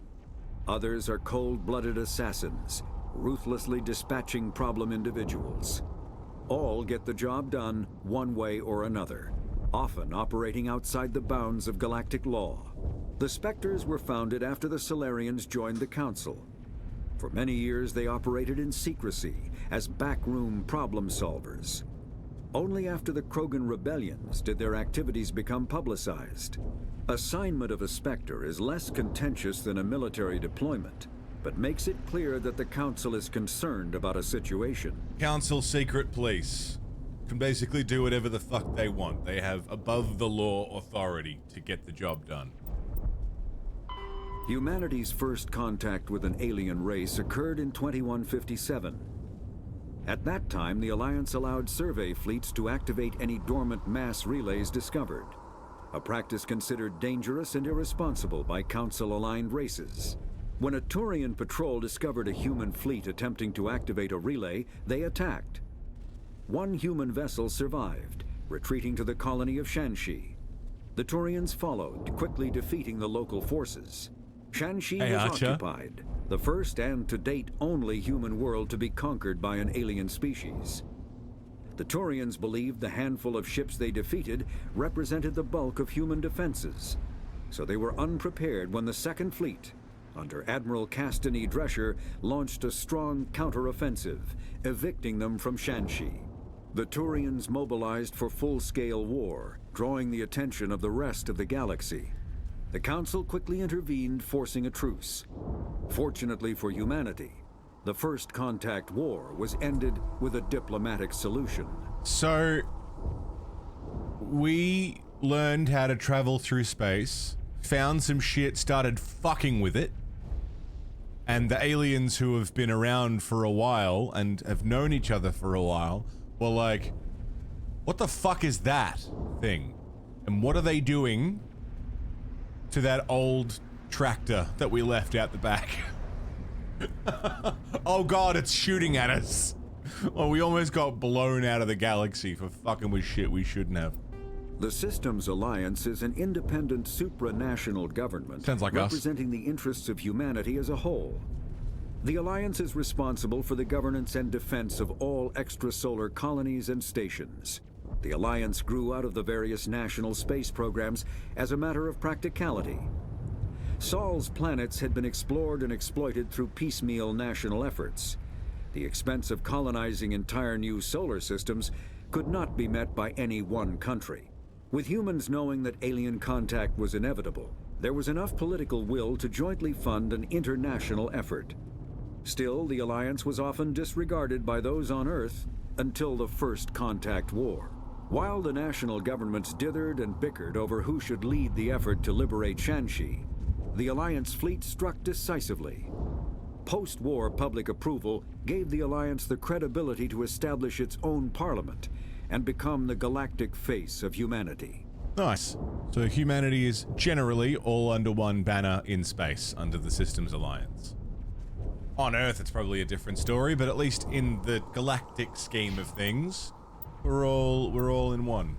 Others are cold-blooded assassins, ruthlessly dispatching problem individuals. All get the job done one way or another, often operating outside the bounds of galactic law. The Spectres were founded after the Solarians joined the Council. For many years, they operated in secrecy as backroom problem solvers. Only after the Krogan rebellions did their activities become publicized. Assignment of a Spectre is less contentious than a military deployment, but makes it clear that the Council is concerned about a situation. Council secret police can basically do whatever the fuck they want. They have above the law authority to get the job done. Humanity's first contact with an alien race occurred in 2157. At that time, the Alliance allowed survey fleets to activate any dormant mass relays discovered, a practice considered dangerous and irresponsible by Council-aligned races. When a Turian patrol discovered a human fleet attempting to activate a relay, they attacked. One human vessel survived, retreating to the colony of Shanxi. The Turians followed, quickly defeating the local forces. Shanxi was occupied, the first and to date only human world to be conquered by an alien species. The Turians believed the handful of ships they defeated represented the bulk of human defenses, so they were unprepared when the Second Fleet, under Admiral Castany Drescher, launched a strong counteroffensive, evicting them from Shanxi. The Turians mobilized for full-scale war, drawing the attention of the rest of the galaxy. The Council quickly intervened, forcing a truce. Fortunately for humanity, the First Contact War was ended with a diplomatic solution. So, we learned how to travel through space, found some shit, started fucking with it, and the aliens who have been around for a while and have known each other for a while were like, what the fuck is that thing? And what are they doing to that old tractor that we left out the back? Oh god, it's shooting at us. Oh, we almost got blown out of the galaxy for fucking with shit we shouldn't have. The Systems Alliance is an independent supranational government representing the interests of humanity as a whole. The Alliance is responsible for the governance and defense of all extrasolar colonies and stations. The Alliance grew out of the various national space programs as a matter of practicality. Sol's planets had been explored and exploited through piecemeal national efforts, The expense of colonizing entire new solar systems could not be met by any one country. With humans knowing that alien contact was inevitable, there was enough political will to jointly fund an international effort. Still, the alliance was often disregarded by those on Earth until the First Contact War. While the national governments dithered and bickered over who should lead the effort to liberate Shanxi, the Alliance fleet struck decisively. Post-war public approval gave the Alliance the credibility to establish its own parliament and become the galactic face of humanity. Nice. So humanity is generally all under one banner in space, under the Systems Alliance. On Earth, it's probably a different story, but at least in the galactic scheme of things, we're all in one.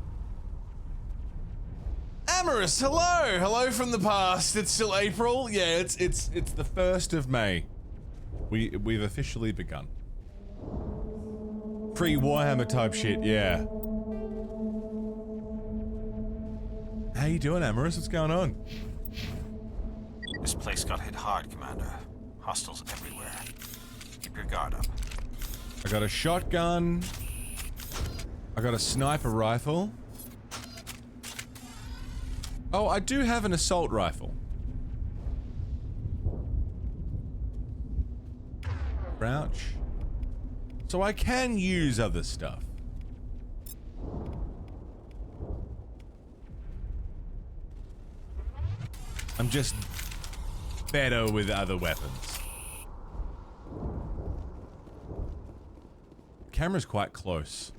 Amorous, hello! Hello from the past. It's still April. Yeah, it's the 1st of May. We've officially begun. Pre-Warhammer type shit, yeah. How you doing, Amorous? What's going on? This place got hit hard, Commander. Hostiles everywhere. Keep your guard up. I got a shotgun. I got a sniper rifle. Oh, I do have an assault rifle. Crouch. So I can use other stuff. I'm just better with other weapons. Camera's quite close.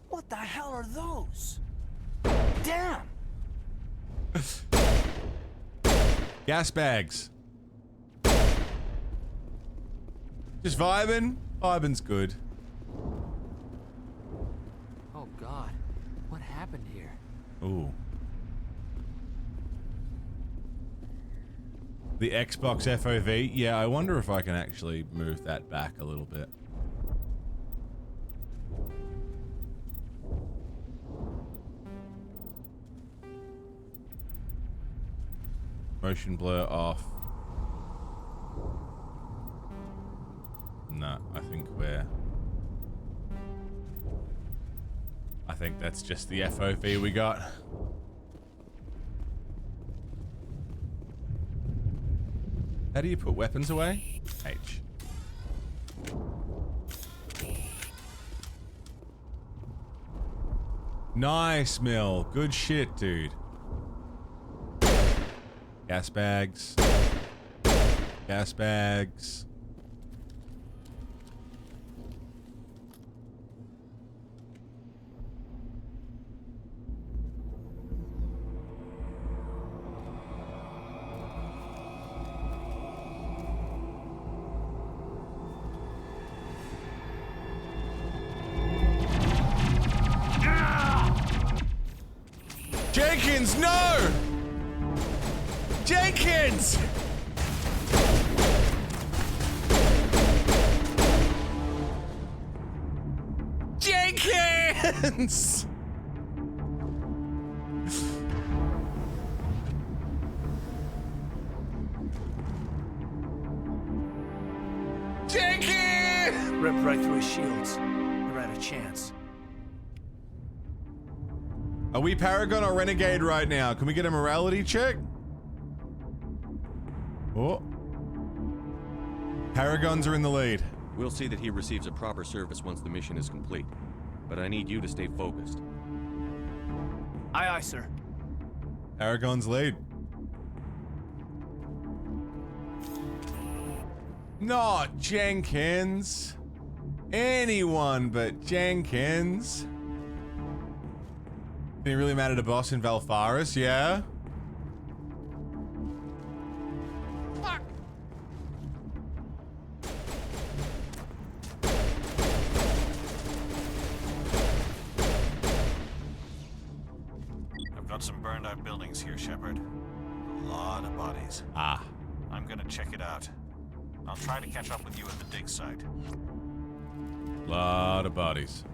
What the hell are those? Damn! Gas bags. Just vibing. Vibing's good. Oh God, what happened here? Ooh. The Xbox FOV? Yeah, I wonder if I can actually move that back a little bit. Motion blur off. No, I think that's just the FOV we got. How do you put weapons away? H. Nice, Mill. Good shit, dude. Gas bags. Gas bags. Jenkins, no! Jenkins! Jenkins! Jenkins! Ripped right through his shields. Never had a chance. Are we Paragon or Renegade right now? Can we get a morality check? Oh. Paragons are in the lead. We'll see that he receives a proper service once the mission is complete. But I need you to stay focused. Aye, aye, sir. Paragon's lead. Not Jenkins. Anyone but Jenkins. Did it really matter to boss in Valfaris? Yeah. Fuck! I've got some burned out buildings here, Shepard. A lot of bodies. Ah. I'm gonna check it out. I'll try to catch up with you at the dig site. Lot of bodies.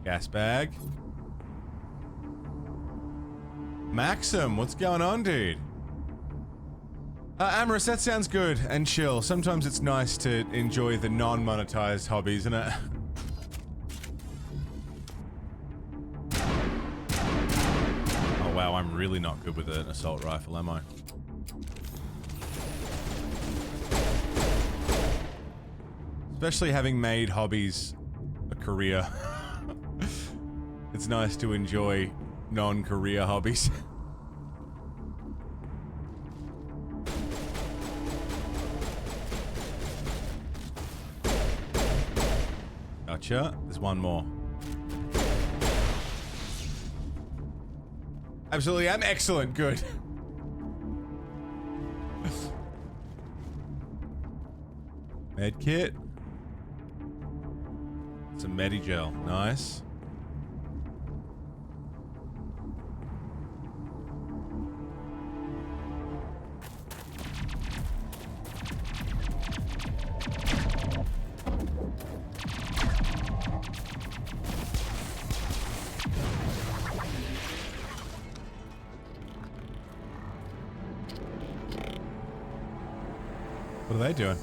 Gas bag. Maxim, what's going on, dude? Amorous, that sounds good and chill. Sometimes it's nice to enjoy the non-monetized hobbies, isn't it? Oh wow, I'm really not good with an assault rifle, am I? Especially having made hobbies a career. It's nice to enjoy non-career hobbies. Gotcha. There's one more. Absolutely, I'm excellent. Good. Med kit. Some Medigel. Nice. What are they doing?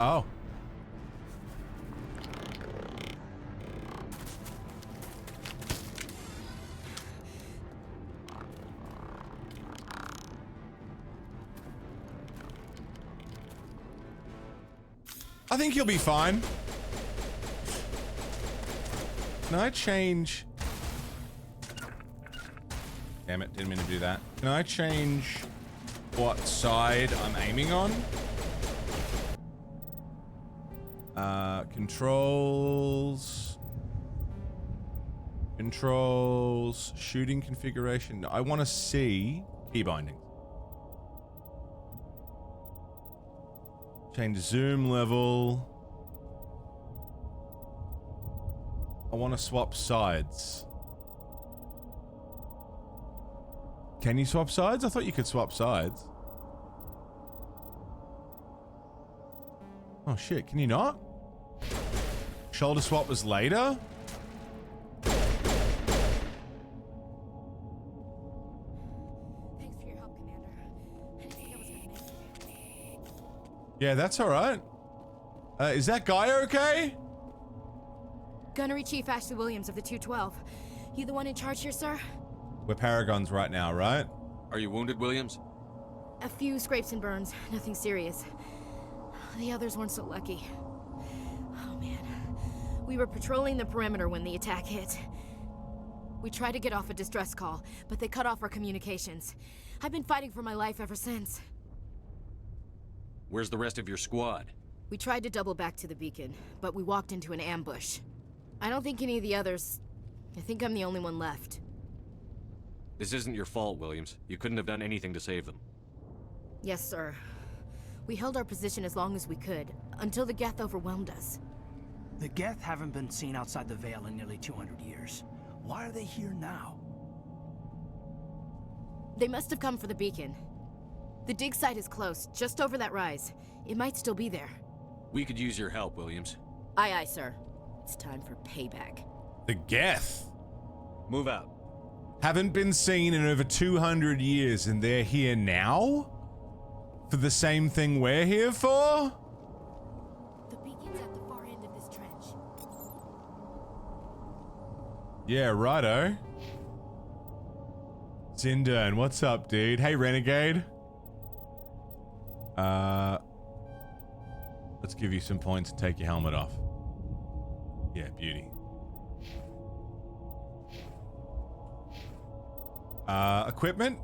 Oh. I think he'll be fine. Can I change? Damn it, didn't mean to do that. Can I change what side I'm aiming on? Controls, shooting configuration. I want to see key bindings. Change zoom level. I want to swap sides. Can you swap sides? I thought you could swap sides. Oh shit, can you not? Shoulder swap was later? Thanks for your help, Commander. I didn't think I was gonna make it. Yeah, that's alright. Is that guy okay? Gunnery Chief Ashley Williams of the 212. You the one in charge here, sir? We're Paragons right now, right? Are you wounded, Williams? A few scrapes and burns, nothing serious. The others weren't so lucky. Oh man. We were patrolling the perimeter when the attack hit. We tried to get off a distress call, but they cut off our communications. I've been fighting for my life ever since. Where's the rest of your squad? We tried to double back to the beacon, but we walked into an ambush. I don't think any of the others... I think I'm the only one left. This isn't your fault, Williams. You couldn't have done anything to save them. Yes, sir. We held our position as long as we could, until the Geth overwhelmed us. The Geth haven't been seen outside the Veil in nearly 200 years. Why are they here now? They must have come for the beacon. The dig site is close, just over that rise. It might still be there. We could use your help, Williams. Aye, aye, sir. It's time for payback. The Geth. Move out. Haven't been seen in over 200 years and they're here now? For the same thing we're here for? The beacon's at the far end of this trench. Yeah, righto. Zindern, what's up, dude? Hey, Renegade. Let's give you some points and take your helmet off. Yeah, beauty. Equipment?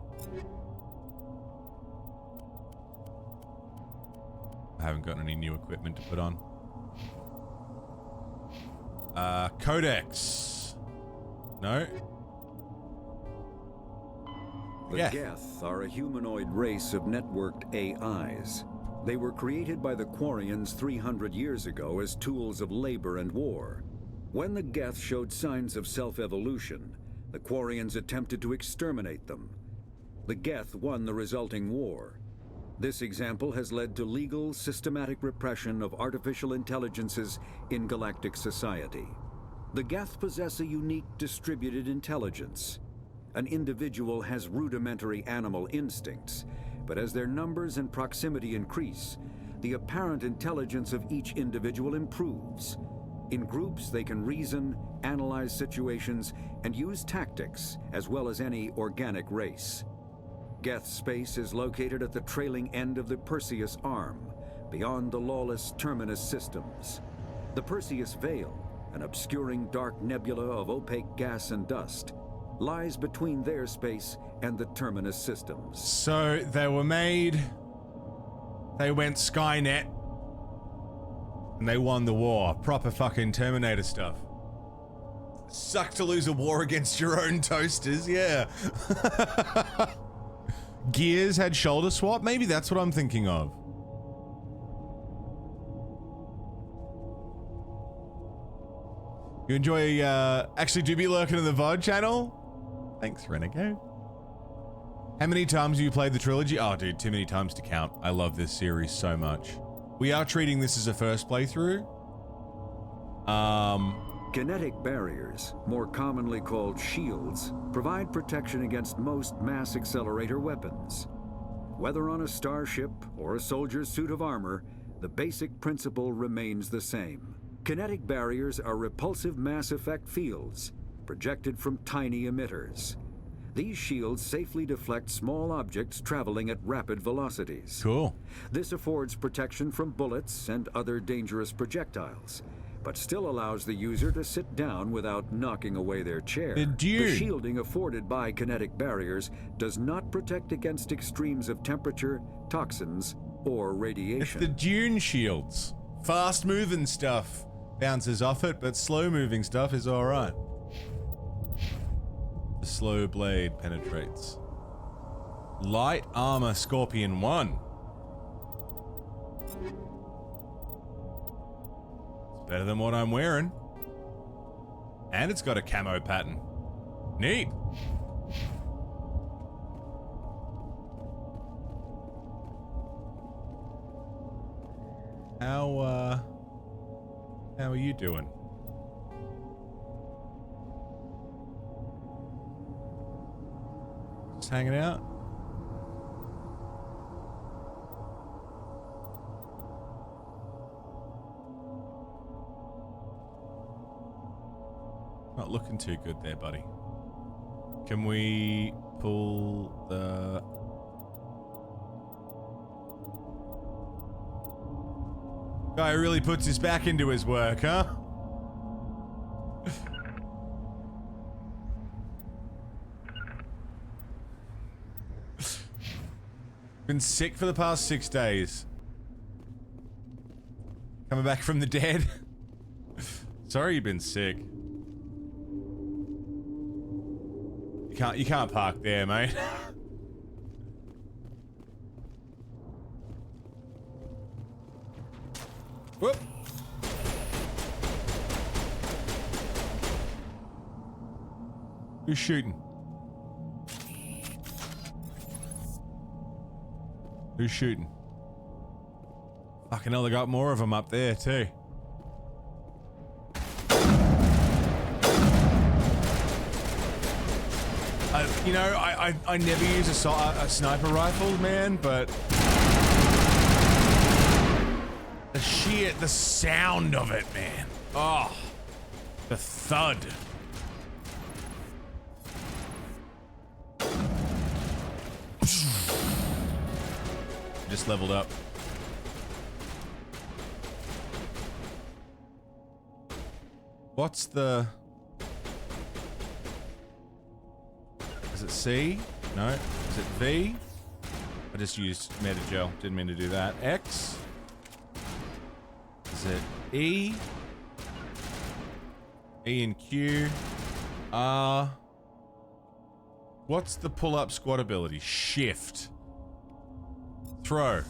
I haven't gotten any new equipment to put on. Codex. No. The Geth are a humanoid race of networked AIs. They were created by the Quarians 300 years ago as tools of labor and war. When the Geth showed signs of self-evolution, the Quarians attempted to exterminate them. The Geth won the resulting war. This example has led to legal, systematic repression of artificial intelligences in galactic society. The Geth possess a unique distributed intelligence. An individual has rudimentary animal instincts, but as their numbers and proximity increase, the apparent intelligence of each individual improves. In groups, they can reason, analyze situations, and use tactics, as well as any organic race. Geth space is located at the trailing end of the Perseus Arm, beyond the lawless Terminus systems. The Perseus Veil, an obscuring dark nebula of opaque gas and dust, lies between their space and the Terminus systems. So they were made, they went Skynet, and they won the war. Proper fucking Terminator stuff. Suck to lose a war against your own toasters, yeah. Gears had shoulder swap? Maybe that's what I'm thinking of. You enjoy, actually do be lurking in the VOD channel? Thanks, Renegade. How many times have you played the trilogy? Oh, dude, too many times to count. I love this series so much. We are treating this as a first playthrough. Kinetic barriers, more commonly called shields, provide protection against most mass accelerator weapons. Whether on a starship or a soldier's suit of armor, the basic principle remains the same. Kinetic barriers are repulsive mass effect fields, projected from tiny emitters. These shields safely deflect small objects traveling at rapid velocities. Cool. This affords protection from bullets and other dangerous projectiles, but still allows the user to sit down without knocking away their chair. The shielding afforded by kinetic barriers does not protect against extremes of temperature, toxins, or radiation. It's the Dune shields. Fast-moving stuff bounces off it, but slow-moving stuff is alright. The slow blade penetrates. Light armor Scorpion 1. Better than what I'm wearing. And it's got a camo pattern. Neat. How are you doing? Just hanging out? Not looking too good there, buddy. Can we pull the... Guy really puts his back into his work, huh? Been sick for the past 6 days. Coming back from the dead. Sorry you've been sick. You can't park there, mate. Whoop. Who's shooting? Who's shooting? Fucking hell, they got more of them up there too. You know, I never use a sniper rifle, man, but the sound of it, man. Oh, the thud. Just leveled up. What's the... Is it C? No. Is it V? I just used Metagel. Didn't mean to do that. X? Is it E? E and Q. R. What's the pull-up squat ability? Shift. Throw.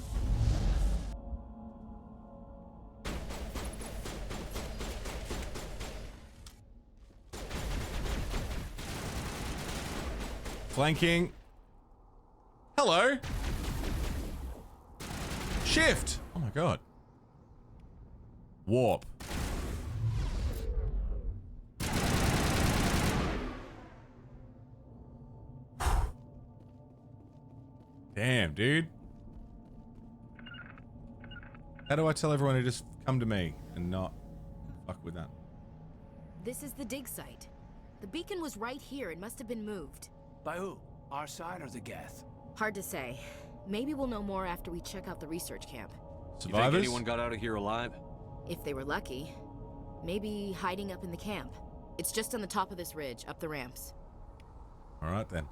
Flanking. Hello. Shift! Oh my god. Warp. Damn, dude. How do I tell everyone to just come to me and not fuck with that? This is the dig site. The beacon was right here. It must have been moved. By who? Our side or the Geth? Hard to say. Maybe we'll know more after we check out the research camp. You think anyone got out of here alive? If they were lucky. Maybe hiding up in the camp. It's just on the top of this ridge, up the ramps. Alright then.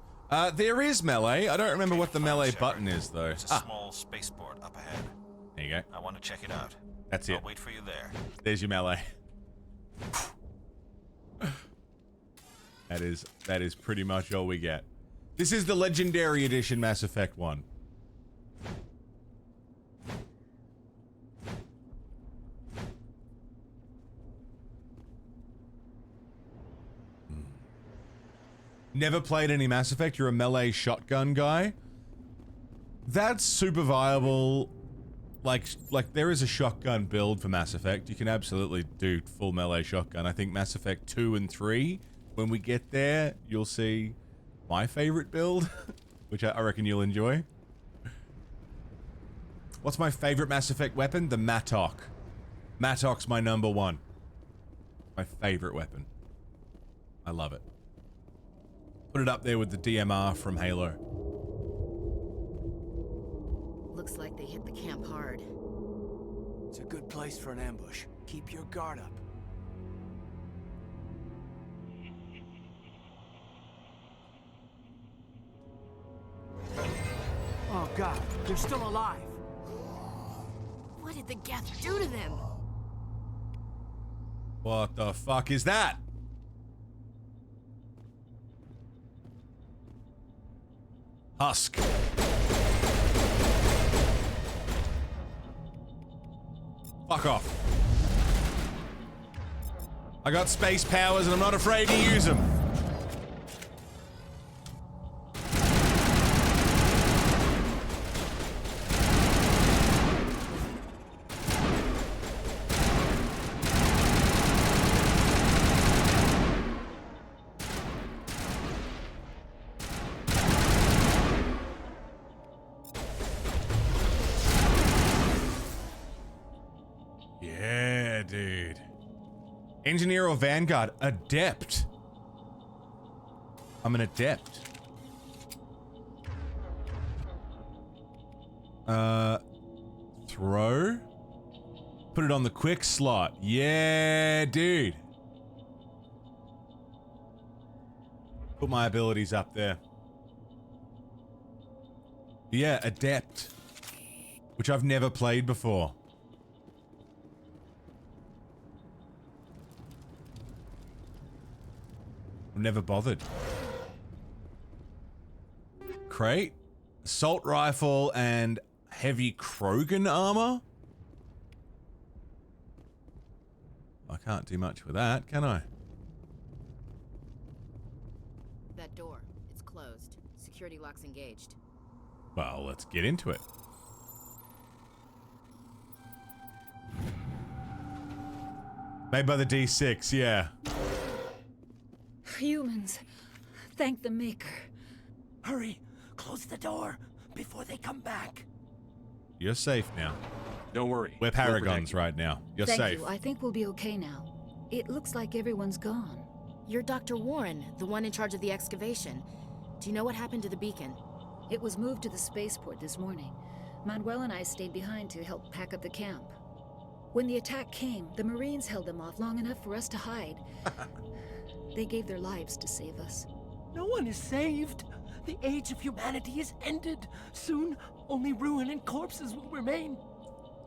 There is melee. I don't remember what the melee button is, though. There's a small spaceport up ahead. There you go. I want to check it out. That's it. I'll wait for you there. There's your melee. That is pretty much all we get. This is the Legendary Edition Mass Effect 1. Never played any Mass Effect, you're a melee shotgun guy? That's super viable. Like there is a shotgun build for Mass Effect. You can absolutely do full melee shotgun. I think Mass Effect 2 and 3, when we get there, you'll see my favorite build, which I reckon you'll enjoy. What's my favorite Mass Effect weapon? The Mattock. Mattock's my #1. My favorite weapon. I love it. Put it up there with the DMR from Halo. Looks like they hit the camp hard. It's a good place for an ambush. Keep your guard up. Oh god, they're still alive. What did the Geth do to them? What the fuck is that? Husk. Fuck off. I got space powers and I'm not afraid to use them. Yeah, dude. Engineer or Vanguard? Adept. I'm an adept. Throw? Put it on the quick slot. Yeah, dude. Put my abilities up there. Yeah, adept. Which I've never played before. I've never bothered. Crate, assault rifle, and heavy Krogan armor? I can't do much with that, can I? That door, it's closed. Security lock's engaged. Well, let's get into it. Made by the D6, yeah. Humans, thank the Maker. Hurry, close the door before they come back. You're safe now. Don't worry. We're paragons right now. You're Thank safe. you. I think we'll be okay now. It looks like everyone's gone. You're Dr. Warren, the one in charge of the excavation. Do you know what happened to the beacon? It was moved to the spaceport this morning. Manuel and I stayed behind to help pack up the camp. When the attack came, the Marines held them off long enough for us to hide. They gave their lives to save us. No one is saved. The age of humanity is ended. Soon, only ruin and corpses will remain.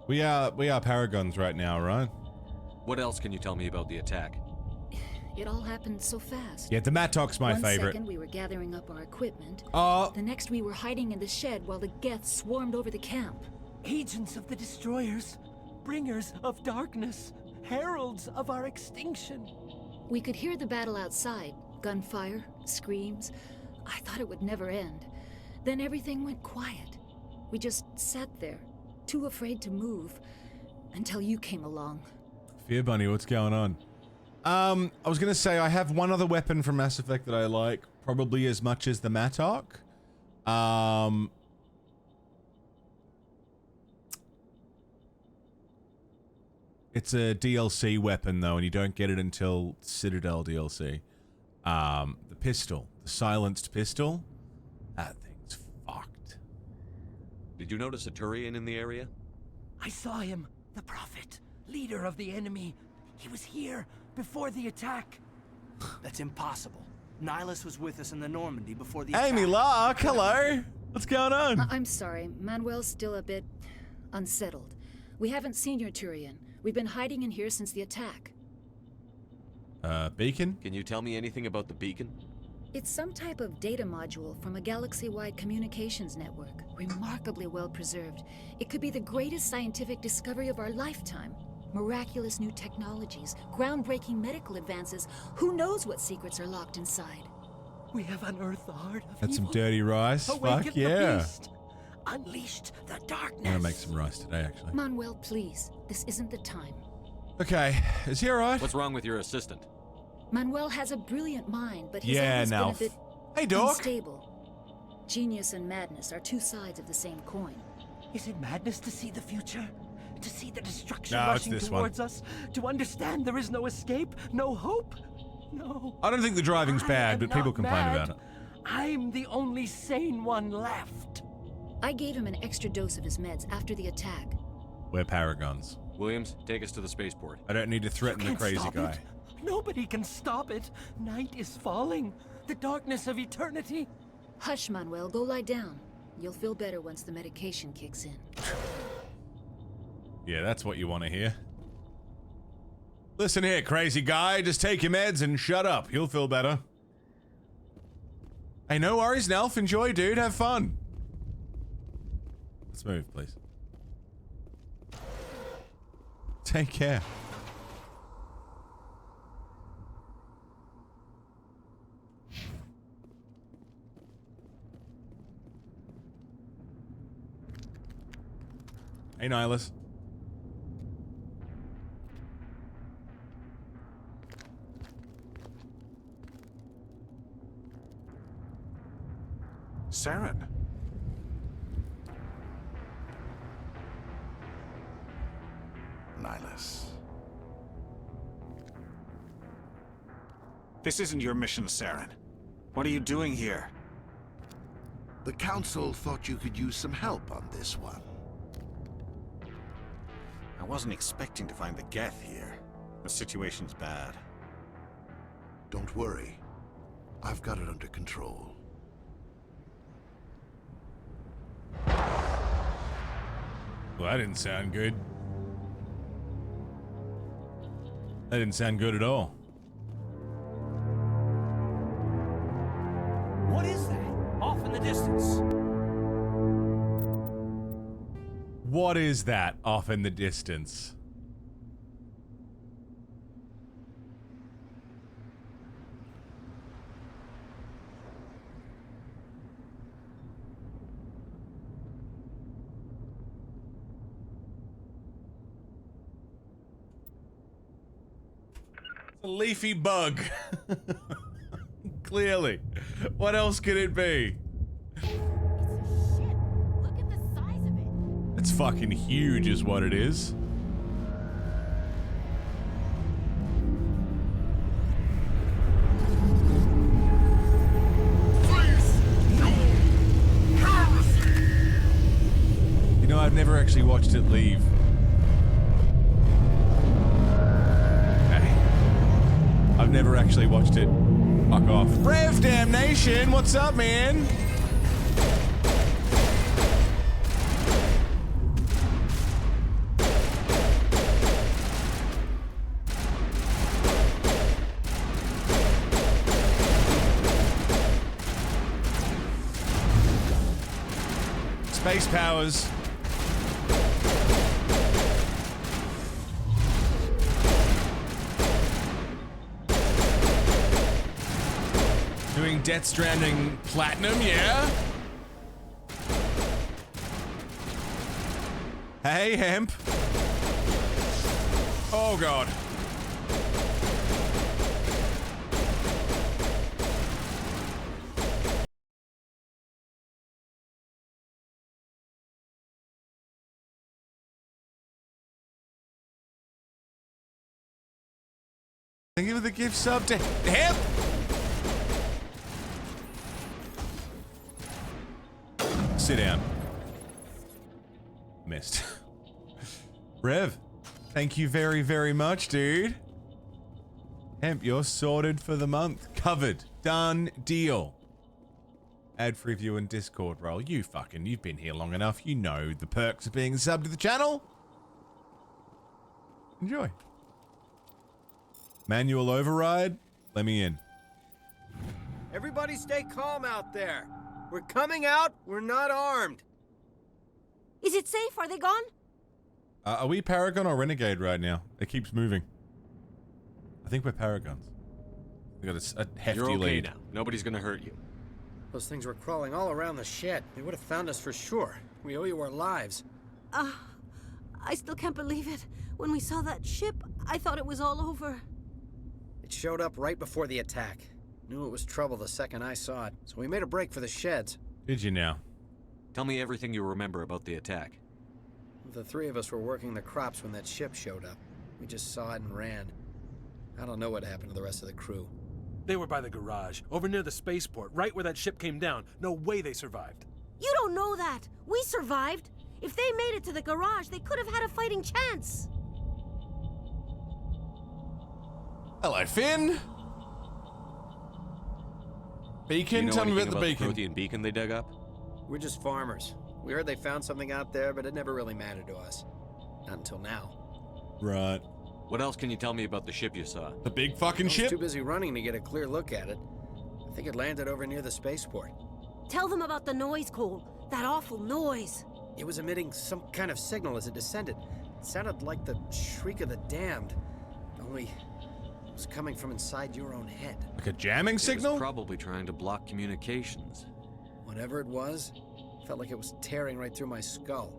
We are paragons right now, right? What else can you tell me about the attack? It all happened so fast. Yeah, the Mattock's my favorite. 1 second we were gathering up our equipment. Oh. The next we were hiding in the shed while the Geth swarmed over the camp. Agents of the destroyers, bringers of darkness, heralds of our extinction. We could hear the battle outside. Gunfire, screams. I thought it would never end. Then everything went quiet. We just sat there, too afraid to move until you came along. Fear Bunny, what's going on? I was gonna say I have one other weapon from Mass Effect that I like, probably as much as the Mattock. It's a DLC weapon though, and you don't get it until Citadel DLC. The pistol, the silenced pistol, that thing's fucked. Did you notice a Turian in the area? I saw him, the Prophet, leader of the enemy. He was here before the attack. That's impossible. Nihilus was with us in the Normandy before the attack. Amy Lark, hello! What's going on? I'm sorry, Manuel's still a bit unsettled. We haven't seen your Turian. We've been hiding in here since the attack. Beacon? Can you tell me anything about the beacon? It's some type of data module from a galaxy-wide communications network. Remarkably well preserved. It could be the greatest scientific discovery of our lifetime. Miraculous new technologies, groundbreaking medical advances. Who knows what secrets are locked inside? We have unearthed the heart of That's some evil. dirty rice. Awakened Fuck the yeah. beast. Unleashed the I'm darkness. gonna make some rice today, actually. Manuel, please. This isn't the time. Okay, is he alright? What's wrong with your assistant? Manuel has a brilliant mind, but he's Yeah, always now. been a bit Hey, Doc. unstable. Genius and madness are two sides of the same coin. Is it madness to see the future? To see the destruction No, it's rushing this one. towards us? To understand there is no escape? No hope? No. I don't think the driving's I bad, am but people not complain mad. about it. I'm the only sane one left. I gave him an extra dose of his meds after the attack. We're paragons. Williams, take us to the spaceport. I don't need to threaten the Can't crazy stop guy. it. Nobody can stop it. Night is falling. The darkness of eternity. Hush, Manuel. Go lie down. You'll feel better once the medication kicks in. Yeah, that's what you want to hear. Listen here, crazy guy. Just take your meds and shut up. You'll feel better. Hey, no worries, Nelf. Enjoy, dude. Have fun. Let's move, please. Take care. Hey, Nihilus. Saren. Nihilus. This isn't your mission, Saren. What are you doing here? The Council thought you could use some help on this one. I wasn't expecting to find the Geth here. The situation's bad. Don't worry. I've got it under control. Well, that didn't sound good. That didn't sound good at all. What is that? Off in the distance. What is that off in the distance? A leafy bug. Clearly. What else could it be? It's fucking huge is what it is. You know, I've never actually watched it leave. I've never actually watched it. Fuck off. Rev Damnation, what's up, man? Space powers. Doing Death Stranding Platinum, yeah? Hey, Hemp. Oh, God. Thank you for the gift sub to Hemp. Sit down. Missed. Rev, thank you very, very much, dude. Hemp, you're sorted for the month. Covered. Done deal. Ad-free view and Discord role. You've been here long enough. You know the perks of being a sub to the channel. Enjoy. Manual override. Let me in. Everybody stay calm out there. We're coming out. We're not armed. Is it safe? Are they gone? Are we Paragon or Renegade right now? It keeps moving. I think we're Paragons. We got a hefty You're okay lead. now. Nobody's gonna hurt you. Those things were crawling all around the shed. They would have found us for sure. We owe you our lives. I still can't believe it. When we saw that ship, I thought it was all over. It showed up right before the attack. Knew it was trouble the second I saw it, so we made a break for the sheds. Did you now? Tell me everything you remember about the attack. The three of us were working the crops when that ship showed up. We just saw it and ran. I don't know what happened to the rest of the crew. They were by the garage, over near the spaceport, right where that ship came down. No way they survived. You don't know that. We survived. If they made it to the garage, they could have had a fighting chance. Hello, Finn. Beacon, tell me about the beacon. The Prothean beacon they dug up? We're just farmers. We heard they found something out there, but it never really mattered to us. Not until now. Right. What else can you tell me about the ship you saw? The big fucking I was ship? too busy running to get a clear look at it. I think it landed over near the spaceport. Tell them about the noise, Cole. That awful noise. It was emitting some kind of signal as it descended. It sounded like the shriek of the damned. Only it was coming from inside your own head. Like a jamming signal? It was probably trying to block communications. Whatever it was, felt like it was tearing right through my skull.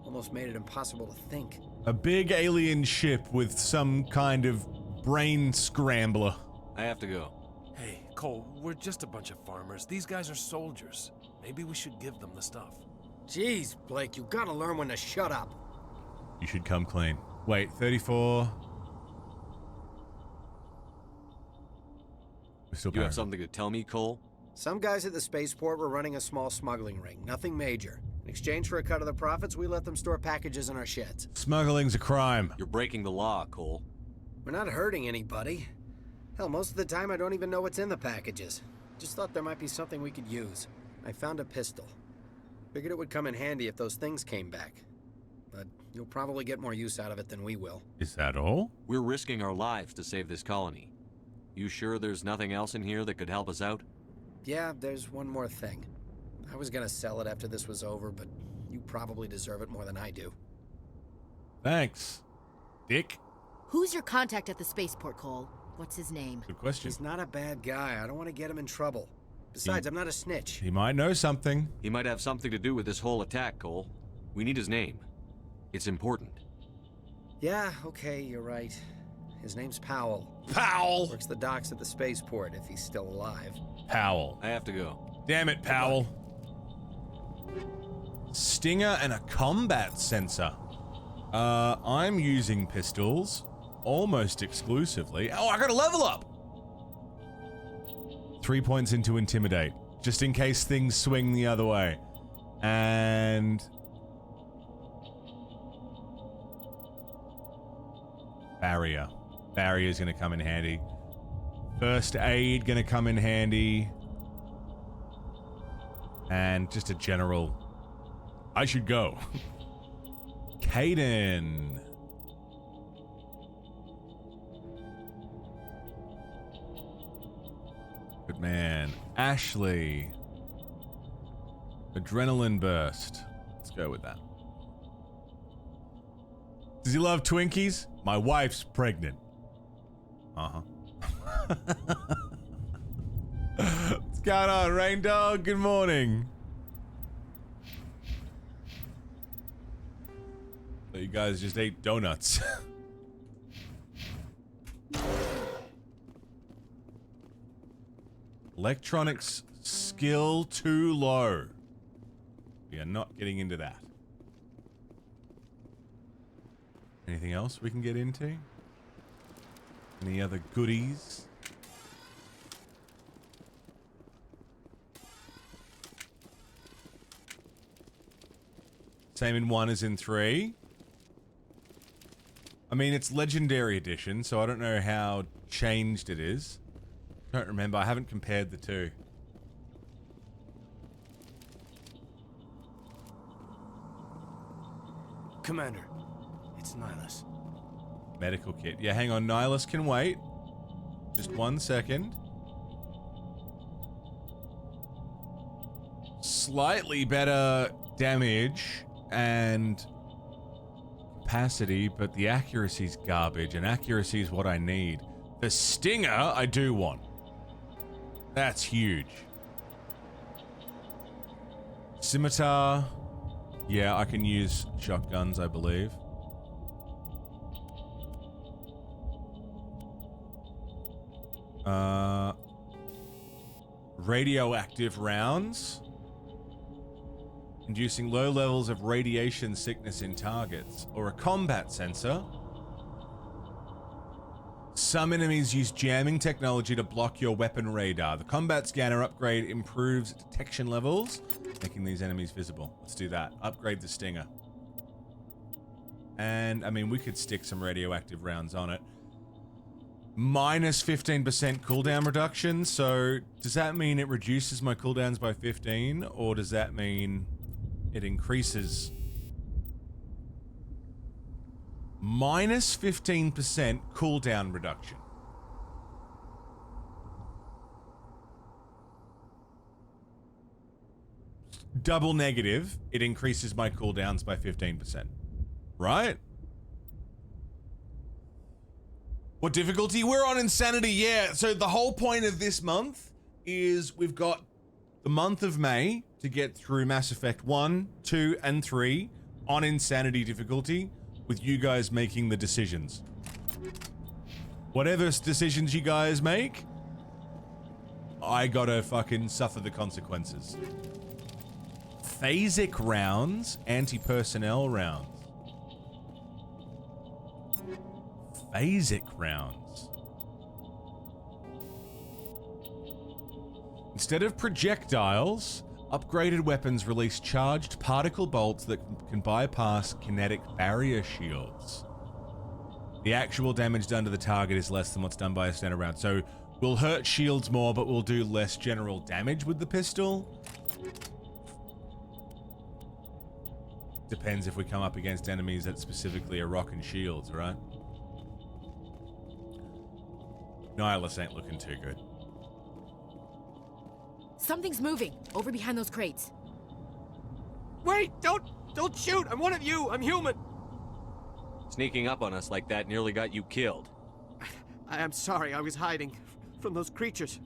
Almost made it impossible to think. A big alien ship with some kind of brain scrambler. I have to go. Hey, Cole, we're just a bunch of farmers. These guys are soldiers. Maybe we should give them the stuff. Jeez, Blake, you gotta learn when to shut up. You should come clean. Wait, 34. We're still You have something to tell me, Cole? Some guys at the spaceport were running a small smuggling ring, nothing major. In exchange for a cut of the profits, we let them store packages in our sheds. Smuggling's a crime. You're breaking the law, Cole. We're not hurting anybody. Hell, most of the time I don't even know what's in the packages. Just thought there might be something we could use. I found a pistol. Figured it would come in handy if those things came back. But you'll probably get more use out of it than we will. Is that all? We're risking our lives to save this colony. You sure there's nothing else in here that could help us out? Yeah, there's one more thing. I was gonna sell it after this was over, but you probably deserve it more than I do. Thanks, Dick. Who's your contact at the spaceport, Cole? What's his name? Good question. He's not a bad guy. I don't want to get him in trouble. Besides, I'm not a snitch. He might know something. He might have something to do with this whole attack, Cole. We need his name. It's important. Yeah, okay, you're right. His name's Powell. Powell! Works the docks at the spaceport if he's still alive. Powell. I have to go. Damn it, Powell. Stinger and a combat sensor. I'm using pistols almost exclusively. Oh, I got a level up! 3 points into Intimidate, just in case things swing the other way. And... Barrier. Barrier's gonna come in handy. First aid gonna come in handy. And just a general... I should go. Caden. Good man. Ashley. Adrenaline burst. Let's go with that. Does he love Twinkies? My wife's pregnant. Uh-huh. What's going on, Rain Dog? Good morning. You guys just ate donuts. Electronics skill too low. We are not getting into that. Anything else we can get into? Any other goodies? Same in 1 as in 3. I mean, it's Legendary Edition, so I don't know how changed it is. Don't remember. I haven't compared the two. Commander, it's Nihilus. Medical kit. Yeah, hang on. Nihilus can wait. Just 1 second. Slightly better damage and capacity, but the accuracy's garbage, and accuracy is what I need. The Stinger I do want. That's huge. Scimitar. Yeah, I can use shotguns, I believe. Radioactive rounds. Inducing low levels of radiation sickness in targets. Or a combat sensor. Some enemies use jamming technology to block your weapon radar. The combat scanner upgrade improves detection levels, making these enemies visible. Let's do that. Upgrade the Stinger. And, I mean, we could stick some radioactive rounds on it. Minus 15% cooldown reduction, so does that mean it reduces my cooldowns by 15, or does that mean it increases? Minus 15% cooldown reduction. Double negative, it increases my cooldowns by 15%. Right? What difficulty? We're on Insanity, yeah. So the whole point of this month is we've got the month of May to get through Mass Effect 1, 2, and 3 on Insanity difficulty, with you guys making the decisions. Whatever decisions you guys make, I gotta fucking suffer the consequences. Phasic rounds, anti-personnel rounds. Phasic rounds. Instead of projectiles, upgraded weapons release charged particle bolts that can bypass kinetic barrier shields. The actual damage done to the target is less than what's done by a standard round. So we'll hurt shields more, but we'll do less general damage with the pistol. Depends if we come up against enemies that specifically are rocking shields, right? Nihilus ain't looking too good. Something's moving over behind those crates. Wait, don't shoot. I'm one of you. I'm human. Sneaking up on us like that nearly got you killed. I'm sorry. I was hiding from those creatures.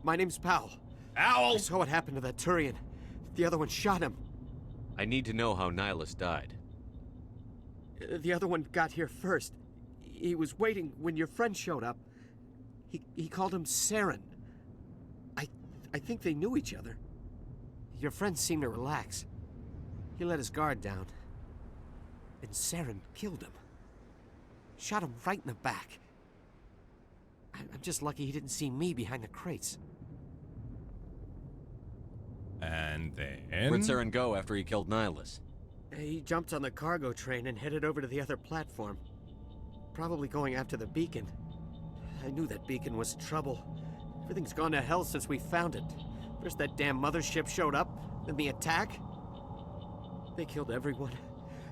My name's Powell. Owl! I saw what happened to that Turian. The other one shot him. I need to know how Nihilus died. The other one got here first. He was waiting when your friend showed up. He called him Saren. I think they knew each other. Your friend seemed to relax. He let his guard down. And Saren killed him. Shot him right in the back. I'm just lucky he didn't see me behind the crates. And then... Where'd Saren go after he killed Nihilus? He jumped on the cargo train and headed over to the other platform. Probably going after the beacon. I knew that beacon was trouble. Everything's gone to hell since we found it. First that damn mothership showed up, then the attack. They killed everyone.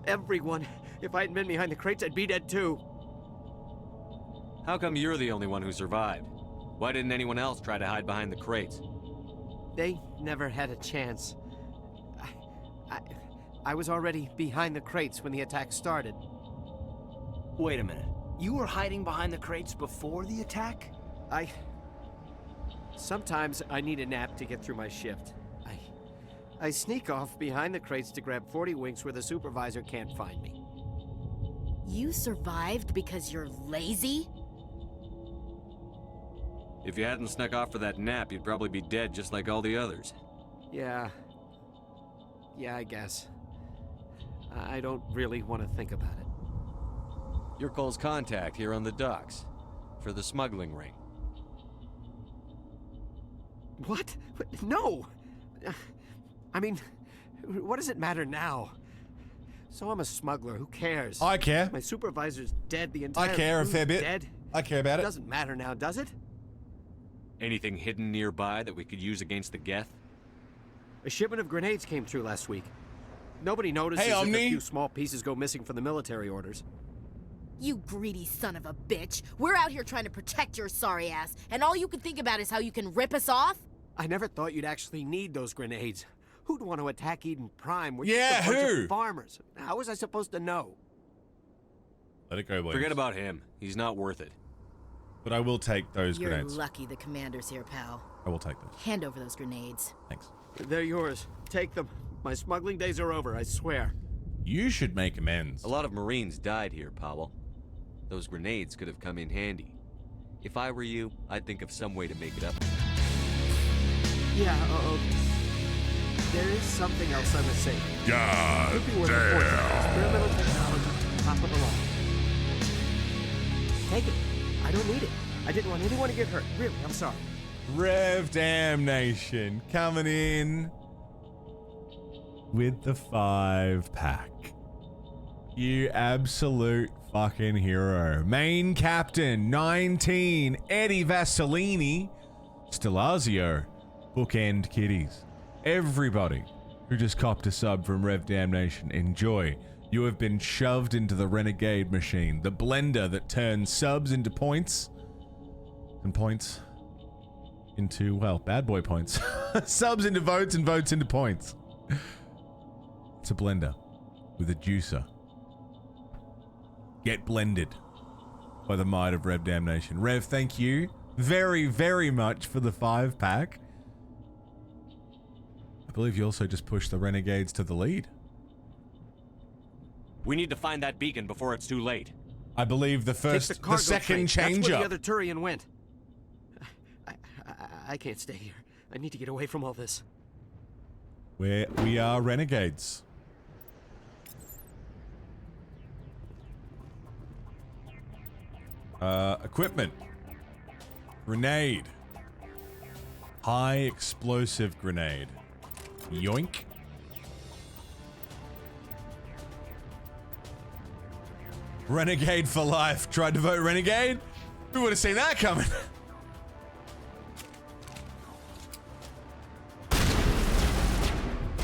Everyone. If I hadn't been behind the crates, I'd be dead too. How come you're the only one who survived? Why didn't anyone else try to hide behind the crates? They never had a chance. I was already behind the crates when the attack started. Wait a minute. You were hiding behind the crates before the attack? Sometimes I need a nap to get through my shift. I sneak off behind the crates to grab 40 winks where the supervisor can't find me. You survived because you're lazy? If you hadn't snuck off for that nap, you'd probably be dead just like all the others. Yeah. Yeah, I guess. I don't really want to think about it. You're Cole's contact here on the docks for the smuggling ring. What? No! I mean, what does it matter now? So I'm a smuggler, who cares? I care. My supervisor's dead, the entire I care a fair bit. dead. I care about it. Doesn't matter now, does it? Anything hidden nearby that we could use against the Geth? A shipment of grenades came through last week. Nobody notices Hey, if Omni. a few small pieces go missing from the military orders. You greedy son of a bitch. We're out here trying to protect your sorry ass, and all you can think about is how you can rip us off? I never thought you'd actually need those grenades. Who'd want to attack Eden Prime? We're Yeah, just a bunch who? of farmers. How was I supposed to know? Let it go, boys. Forget about him. He's not worth it. But I will take those You're grenades. lucky the commander's here, pal. I will take those. Hand over those grenades. Thanks. They're yours. Take them. My smuggling days are over, I swear. You should make amends. A lot of Marines died here, Powell. Those grenades could have come in handy. If I were you, I'd think of some way to make it up. Yeah, okay. There is something else I must say. God Could be worth a fortune. Experimental technology, top of the line. Take it. I don't need it. I didn't want anyone to get hurt. Really, I'm sorry. Rev Damnation coming in with the 5-pack. You absolute fucking hero. Main Captain 19, Eddie Vasilini, Stelazio, Bookend Kitties. Everybody who just copped a sub from Rev Damnation, enjoy. You have been shoved into the Renegade machine, the blender that turns subs into points and points into, well, bad boy points. Subs into votes and votes into points. It's a blender with a juicer. Get blended by the might of Rev Damnation. Rev, thank you very, very much for the 5-pack. I believe you also just pushed the Renegades to the lead. We need to find that beacon before it's too late. I believe the second change That's where up. the other Turian went. I can't stay here. I need to get away from all this. We are renegades. Equipment. Grenade. High explosive grenade. Yoink. Renegade for life. Tried to vote renegade? We would have seen that coming.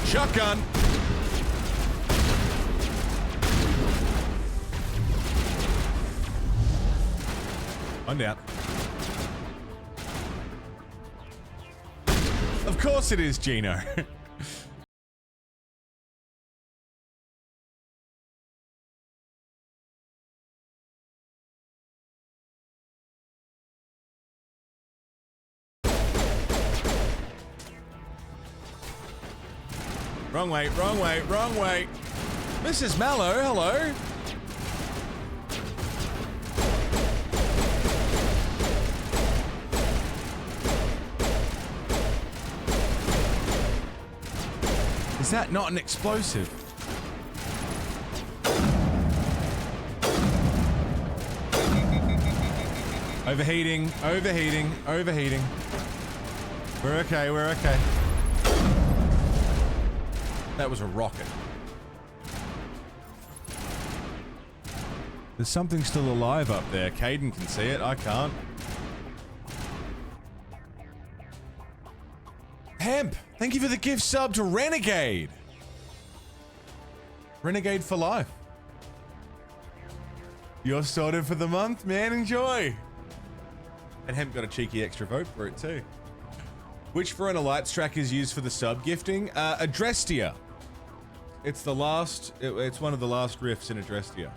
Shotgun. One down. Of course it is, Gino. Wrong way, wrong way, wrong way. Mrs. Mallow, hello. Is that not an explosive? Overheating, overheating, overheating. We're okay, we're okay. That was a rocket. There's something still alive up there. Caden can see it, I can't. Hemp, thank you for the gift sub to Renegade. Renegade for life. You're sorted for the month, man. Enjoy. And Hemp got a cheeky extra vote for it too. Which Verona Lights track is used for the sub gifting? Adrestia. It's the last. It's one of the last riffs in Adrestia.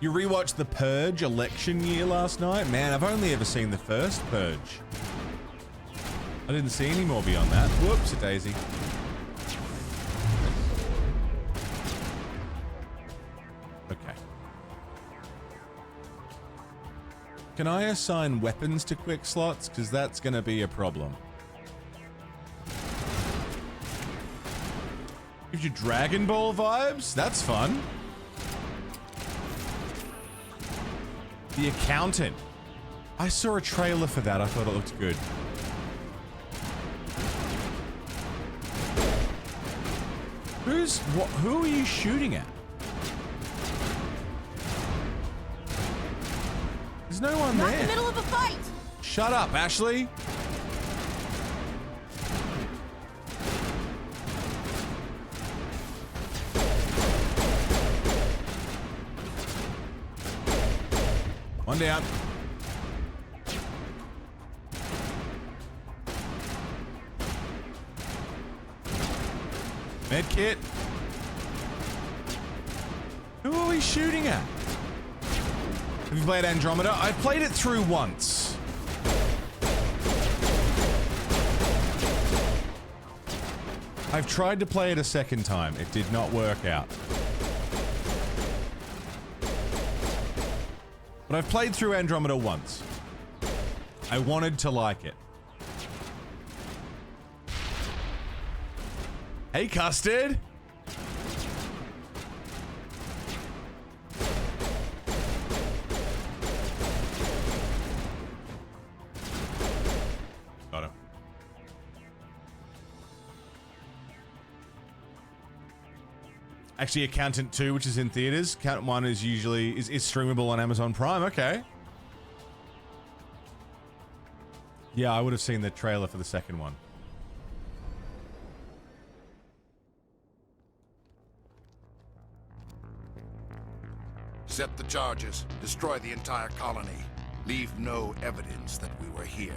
You rewatched the Purge election year last night? Man, I've only ever seen the first Purge. I didn't see any more beyond that. Whoops, a daisy. Can I assign weapons to quick slots? Because that's going to be a problem. Gives you Dragon Ball vibes? That's fun. The Accountant. I saw a trailer for that. I thought it looked good. Who are you shooting at? There's no one there. Not in the middle of a fight. Shut up, Ashley. One down. Med kit. Who are we shooting at? Have you played Andromeda? I've played it through once. I've tried to play it a second time. It did not work out. But I've played through Andromeda once. I wanted to like it. Hey, Custard! Got him. Actually, Accountant 2, which is in theaters. Accountant 1 is usually is streamable on Amazon Prime. Okay. Yeah, I would have seen the trailer for the second one. Set the charges. Destroy the entire colony. Leave no evidence that we were here.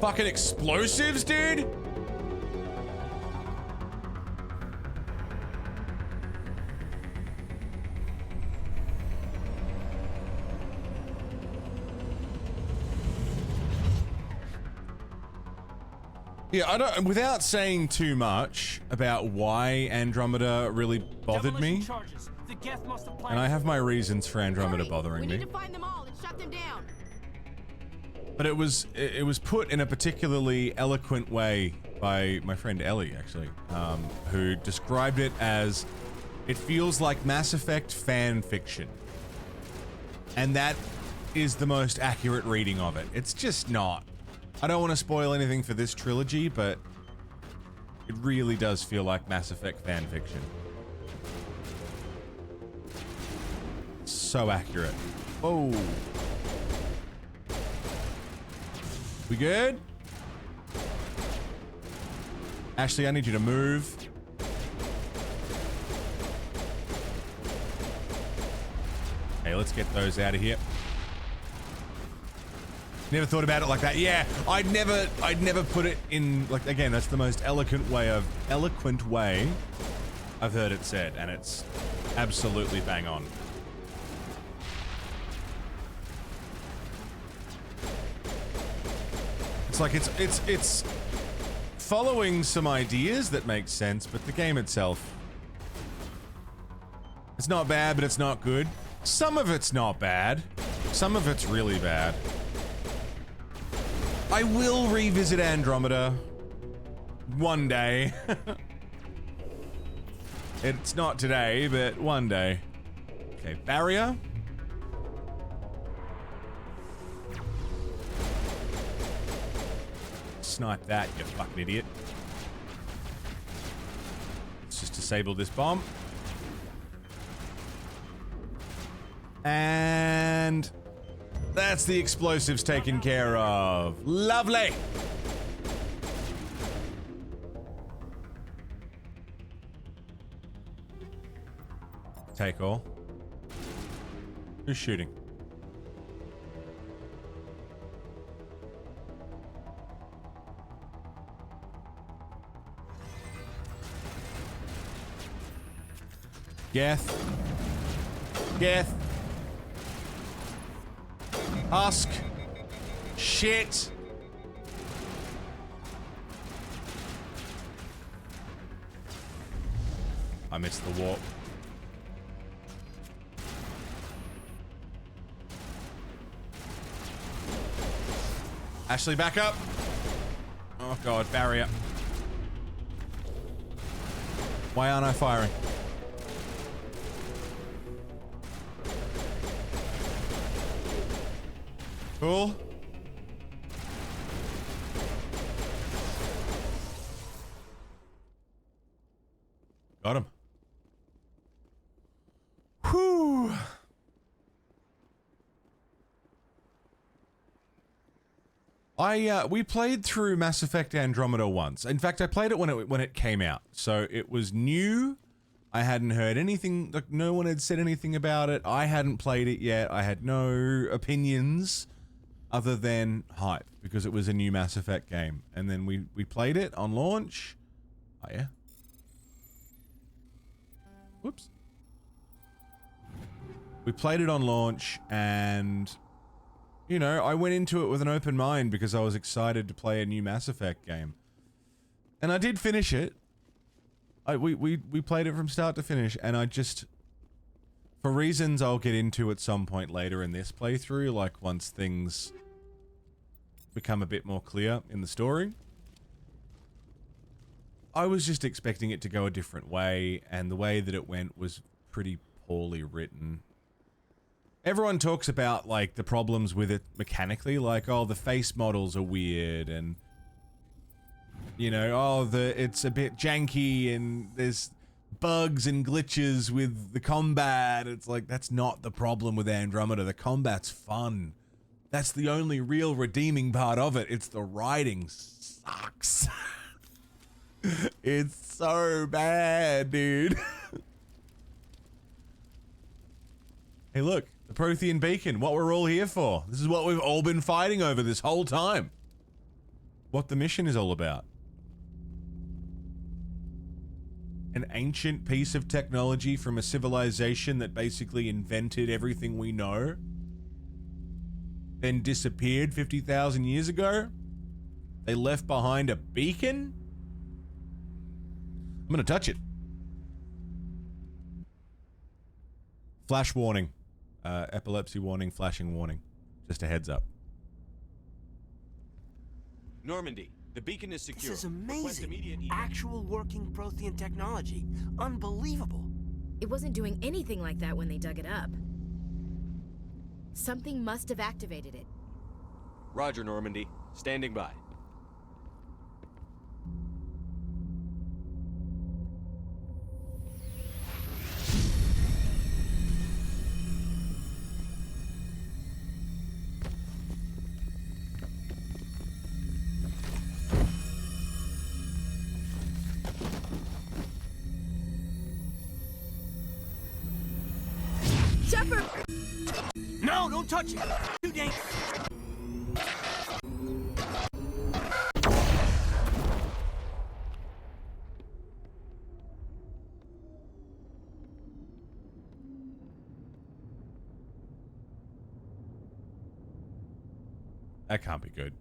Fucking explosives, dude? Yeah, I don't, without saying too much about why Andromeda really bothered me, and I have my reasons for Andromeda bothering me. We need to find them all and shut them down. But it was put in a particularly eloquent way by my friend Ellie, actually, who described it as, it feels like Mass Effect fan fiction. And that is the most accurate reading of it. It's just not. I don't want to spoil anything for this trilogy, but it really does feel like Mass Effect fan fiction. So accurate. Whoa. We good? Ashley, I need you to move. Hey, let's get those out of here. Never thought about it like that. Yeah, I'd never put it in, like, again, that's the most eloquent way I've heard it said, and it's absolutely bang on. It's like it's following some ideas that make sense, but the game itself, it's not bad, but it's not good. Some of it's not bad. Some of it's really bad. I will revisit Andromeda one day. It's not today, but one day. Okay, barrier. Snipe that, you fucking idiot. Let's just disable this bomb. And that's the explosives taken care of. Lovely. Take all. Who's shooting? Geth. Geth. Husk. Shit. I missed the warp. Ashley, back up. Oh god, barrier. Why aren't I firing? Cool. Got him. Whew. We played through Mass Effect Andromeda once. In fact, I played it when it came out. So it was new. I hadn't heard anything, like no one had said anything about it. I hadn't played it yet. I had no opinions other than hype because it was a new Mass Effect game. And then we played it on launch. Oh yeah. Whoops. We played it on launch and, you know, I went into it with an open mind because I was excited to play a new Mass Effect game. And I did finish it. We played it from start to finish, and I just, for reasons I'll get into at some point later in this playthrough, like once things become a bit more clear in the story, I was just expecting it to go a different way, and the way that it went was pretty poorly written. Everyone talks about, like, the problems with it mechanically, like, oh, the face models are weird, and, you know, oh, it's a bit janky, and there's bugs and glitches with the combat. It's like, that's not the problem with Andromeda. The combat's fun. That's the only real redeeming part of it. It's the writing sucks. It's so bad, dude. Hey, look. The Prothean Beacon. What we're all here for. This is what we've all been fighting over this whole time. What the mission is all about. An ancient piece of technology from a civilization that basically invented everything we know. Then disappeared 50,000 years ago. They left behind a beacon. I'm gonna touch it. Flash warning. Epilepsy warning, flashing warning. Just a heads up. Normandy, the beacon is secure. This is amazing. Actual working Prothean technology. Unbelievable. It wasn't doing anything like that when they dug it up. Something must have activated it. Roger, Normandy. Standing by. Shepard! No, don't touch it. Too dangerous. That can't be good.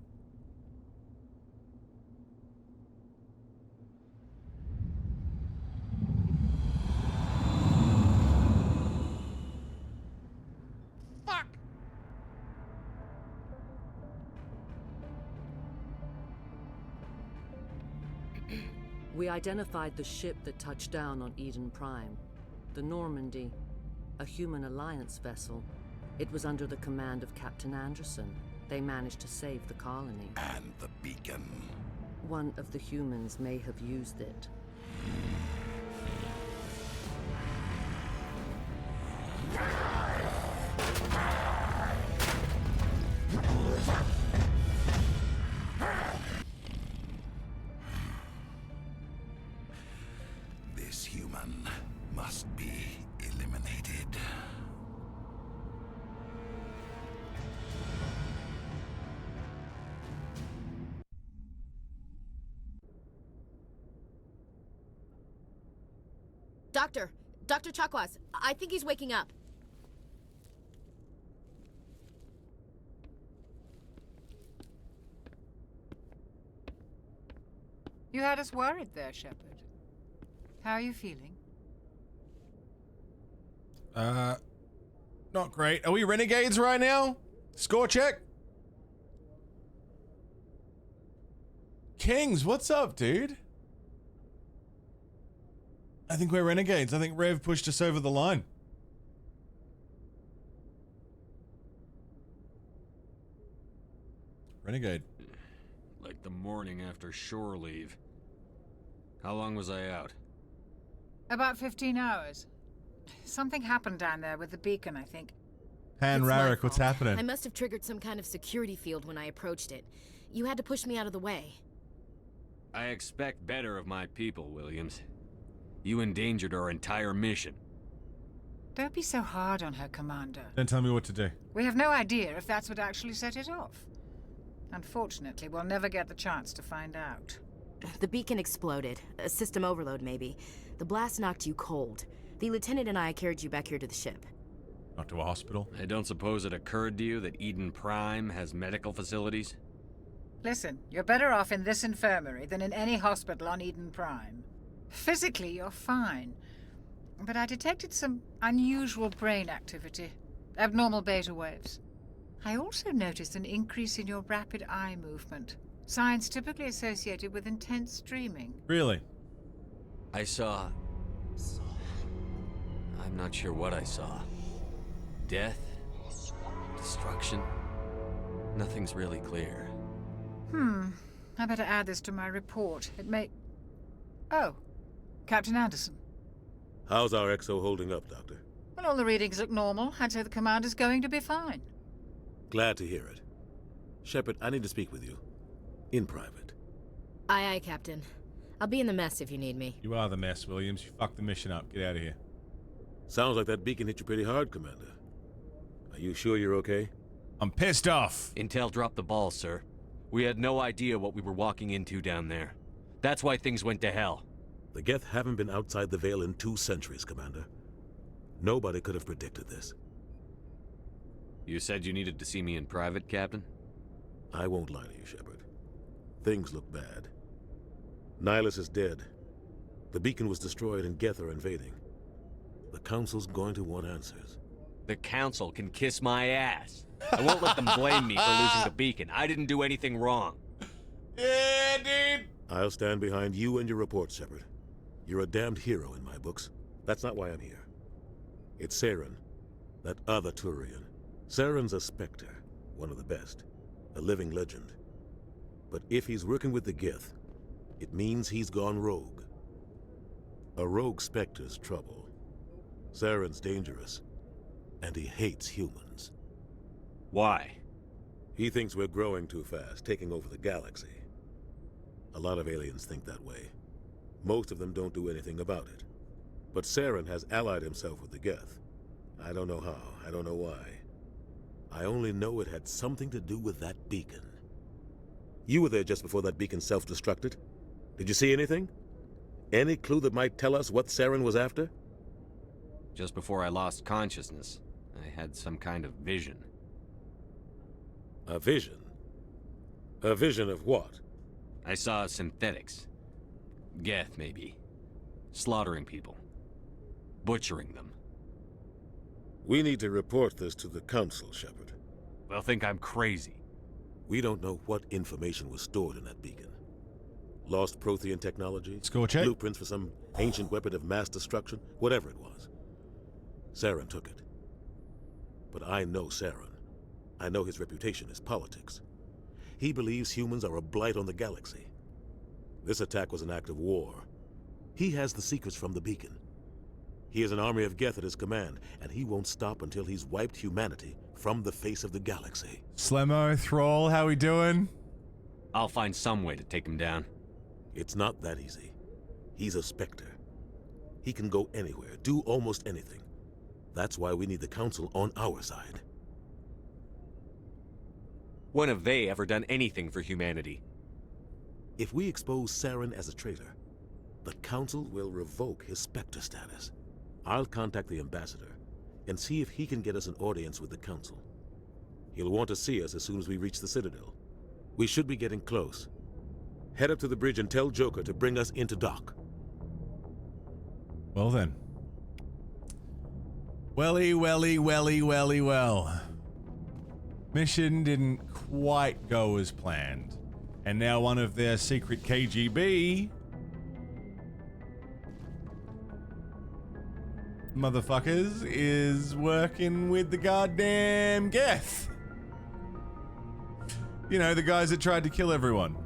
We identified the ship that touched down on Eden Prime. The Normandy, a human alliance vessel. It was under the command of Captain Anderson. They managed to save the colony. And the beacon. One of the humans may have used it. This human must be eliminated. Dr. Chakwas, I think he's waking up. You had us worried there, Shepard. How are you feeling? Not great. Are we renegades right now? Score check. Kings, what's up, dude? I think we're renegades. I think Rev pushed us over the line. Renegade. Like the morning after shore leave. How long was I out? About 15 hours. Something happened down there with the beacon, I think. Pan It's my Rarick, what's fault. happening? I must have triggered some kind of security field when I approached it. You had to push me out of the way. I expect better of my people, Williams. You endangered our entire mission. Don't be so hard on her, Commander. Don't tell me what to do. We have no idea if that's what actually set it off. Unfortunately, we'll never get the chance to find out. The beacon exploded. A system overload, maybe. The blast knocked you cold. The lieutenant and I carried you back here to the ship. Not to a hospital. I don't suppose it occurred to you that Eden Prime has medical facilities? Listen, you're better off in this infirmary than in any hospital on Eden Prime. Physically, you're fine. But I detected some unusual brain activity. Abnormal beta waves. I also noticed an increase in your rapid eye movement. Signs typically associated with intense dreaming. Really? I saw... I'm not sure what I saw. Death? Destruction? Nothing's really clear. I better add this to my report. It may... Oh, Captain Anderson. How's our XO holding up, Doctor? Well, all the readings look normal. I'd say the commander's going to be fine. Glad to hear it. Shepard, I need to speak with you. In private. Aye, aye, Captain. I'll be in the mess if you need me. You are the mess, Williams. You fucked the mission up. Get out of here. Sounds like that beacon hit you pretty hard, Commander. Are you sure you're okay? I'm pissed off. Intel dropped the ball, sir. We had no idea what we were walking into down there. That's why things went to hell. The Geth haven't been outside the Veil in 2 centuries, Commander. Nobody could have predicted this. You said you needed to see me in private, Captain? I won't lie to you, Shepard. Things look bad. Nihilus is dead. The beacon was destroyed and Geth are invading. The Council's going to want answers. The Council can kiss my ass. I won't let them blame me for losing the beacon. I didn't do anything wrong. Yeah, dude. I'll stand behind you and your report, Shepard. You're a damned hero in my books. That's not why I'm here. It's Saren, that other Turian. Saren's a Spectre, one of the best, a living legend. But if he's working with the Geth, it means he's gone rogue. A rogue Spectre's trouble. Saren's dangerous, and he hates humans. Why? He thinks we're growing too fast, taking over the galaxy. A lot of aliens think that way. Most of them don't do anything about it. But Saren has allied himself with the Geth. I don't know how, I don't know why. I only know it had something to do with that beacon. You were there just before that beacon self-destructed. Did you see anything? Any clue that might tell us what Saren was after? Just before I lost consciousness, I had some kind of vision. A vision? A vision of what? I saw synthetics. Geth, maybe. Slaughtering people. Butchering them. We need to report this to the Council, Shepard. They'll think I'm crazy. We don't know what information was stored in that beacon. Lost Prothean technology? Score check. Blueprints for some ancient weapon of mass destruction? Whatever it was. Saren took it. But I know Saren. I know his reputation is politics. He believes humans are a blight on the galaxy. This attack was an act of war. He has the secrets from the beacon. He has an army of Geth at his command, and he won't stop until he's wiped humanity from the face of the galaxy. Slemmo, Thrall, how we doing? I'll find some way to take him down. It's not that easy. He's a Spectre. He can go anywhere, do almost anything. That's why we need the Council on our side. When have they ever done anything for humanity? If we expose Saren as a traitor, the Council will revoke his Spectre status. I'll contact the Ambassador and see if he can get us an audience with the Council. He'll want to see us as soon as we reach the Citadel. We should be getting close. Head up to the bridge and tell Joker to bring us into dock. Well then. Welly, welly, welly, welly, well. Mission didn't quite go as planned. And now one of their secret KGB motherfuckers is working with the goddamn Geth. You know, the guys that tried to kill everyone.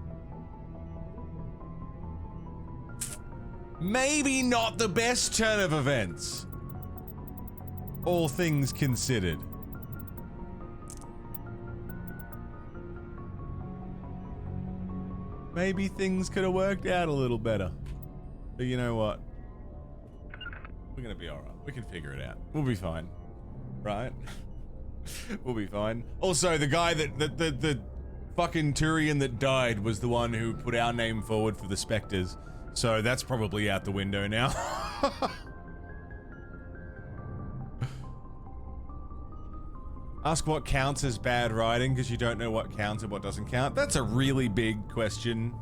Maybe not the best turn of events, all things considered. Maybe things could have worked out a little better. But you know what? We're gonna be alright. We can figure it out. We'll be fine. Right? We'll be fine. Also, the guy the fucking Turian that died was the one who put our name forward for the Spectres. So that's probably out the window now. Ask what counts as bad writing because you don't know what counts and what doesn't count. That's a really big question.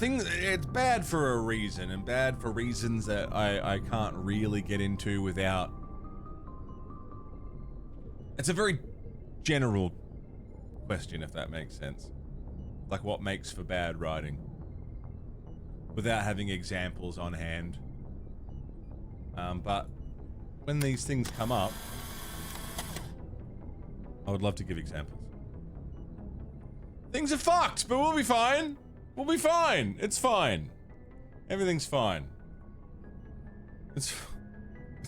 It's bad for a reason, and bad for reasons that I can't really get into without... It's a very general question, if that makes sense. Like what makes for bad writing. Without having examples on hand. But when these things come up, I would love to give examples. Things are fucked, but we'll be fine. We'll be fine. It's fine. Everything's fine. It's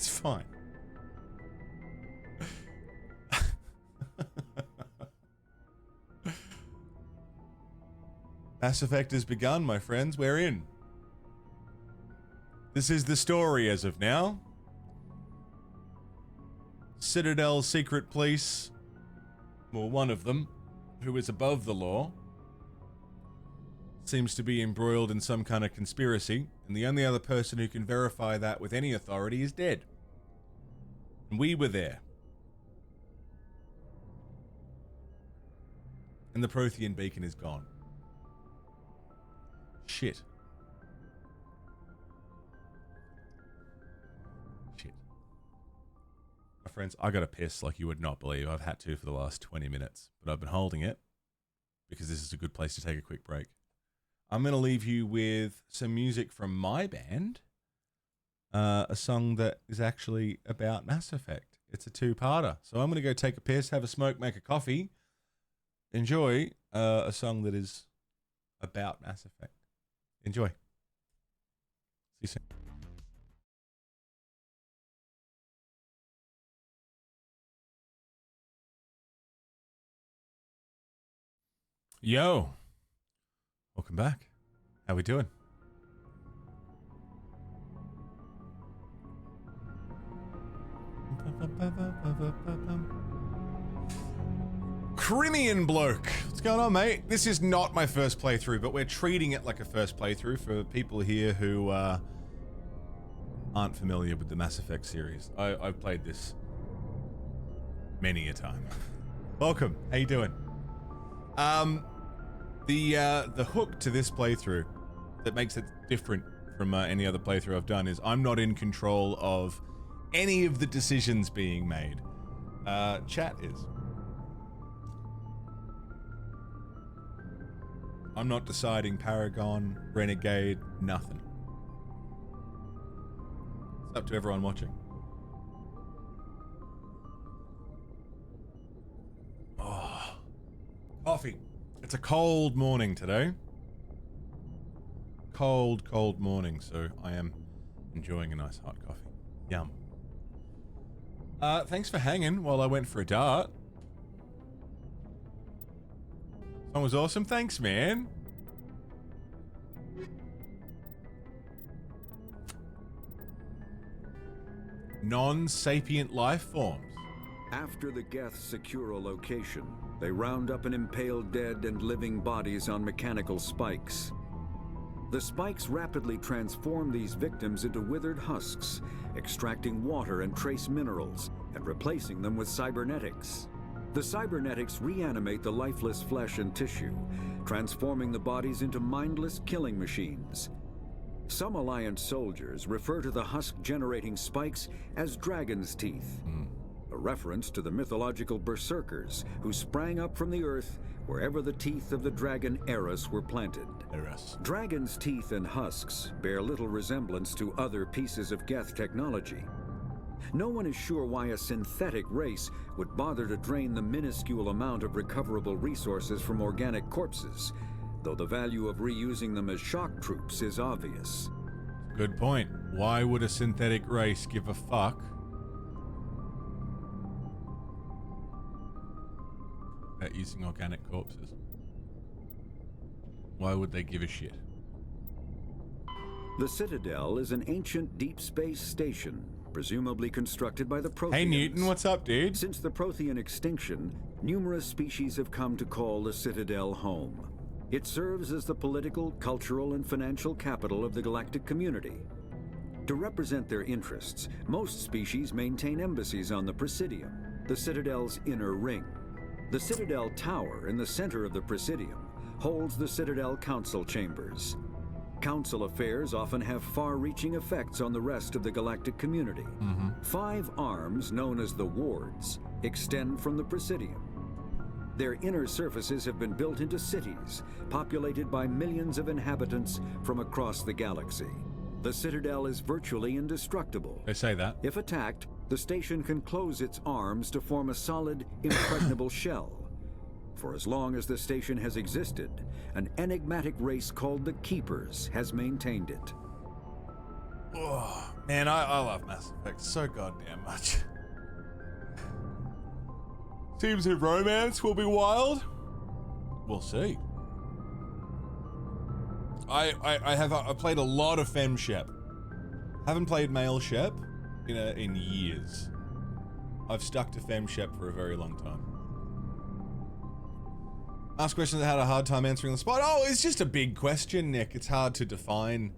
fine. Mass Effect has begun, my friends. We're in. This is the story as of now. Citadel secret police, well, one of them, who is above the law, seems to be embroiled in some kind of conspiracy, and the only other person who can verify that with any authority is dead. And we were there. And the Prothean beacon is gone. Shit. Shit. My friends, I got to piss like you would not believe. I've had to for the last 20 minutes, but I've been holding it because this is a good place to take a quick break. I'm going to leave you with some music from my band, a song that is actually about Mass Effect. It's a two-parter. So I'm going to go take a piss, have a smoke, make a coffee, enjoy a song that is about Mass Effect. Enjoy. See you soon. Yo. Welcome back. How we doing? Crimean bloke. What's going on, mate? This is not my first playthrough, but we're treating it like a first playthrough for people here who aren't familiar with the Mass Effect series. I've played this many a time. Welcome. How you doing? The hook to this playthrough that makes it different from any other playthrough I've done is I'm not in control of any of the decisions being made. Chat is. I'm not deciding Paragon, Renegade, nothing. It's up to everyone watching. Oh, coffee. It's a cold morning today. Cold morning, so I am enjoying a nice hot coffee. Yum. Thanks for hanging while I went for a dart. Song was awesome. Thanks, man. Non-sapient life forms. After the Geth secure a location, they round up and impale dead and living bodies on mechanical spikes. The spikes rapidly transform these victims into withered husks, extracting water and trace minerals, and replacing them with cybernetics. The cybernetics reanimate the lifeless flesh and tissue, transforming the bodies into mindless killing machines. Some Alliance soldiers refer to the husk-generating spikes as dragon's teeth, a reference to the mythological berserkers who sprang up from the earth wherever the teeth of the dragon Eris were planted. Dragon's teeth and husks bear little resemblance to other pieces of Geth technology. No one is sure why a synthetic race would bother to drain the minuscule amount of recoverable resources from organic corpses, though the value of reusing them as shock troops is obvious. Good point. Why would a synthetic race give a fuck about using organic corpses? Why would they give a shit? The Citadel is an ancient deep space station, presumably constructed by the Protheans. Hey Newton, what's up, dude? Since the Prothean extinction, numerous species have come to call the Citadel home. It serves as the political, cultural, and financial capital of the galactic community. To represent their interests, most species maintain embassies on the Presidium, the Citadel's inner ring. The Citadel Tower in the center of the Presidium holds the Citadel Council Chambers. Council affairs often have far-reaching effects on the rest of the galactic community. 5 arms, known as the Wards, extend from the Presidium. Their inner surfaces have been built into cities, populated by millions of inhabitants from across the galaxy. The Citadel is virtually indestructible. They say that. If attacked, the station can close its arms to form a solid, impregnable shell. For as long as the station has existed, an enigmatic race called the Keepers has maintained it. Oh, man, I love Mass Effect so goddamn much. Seems the romance will be wild. We'll see. I played a lot of Fem Shep. Haven't played Male Shep in years. I've stuck to Fem Shep for a very long time. Ask questions that had a hard time answering on the spot. Oh, it's just a big question, Nick. It's hard to define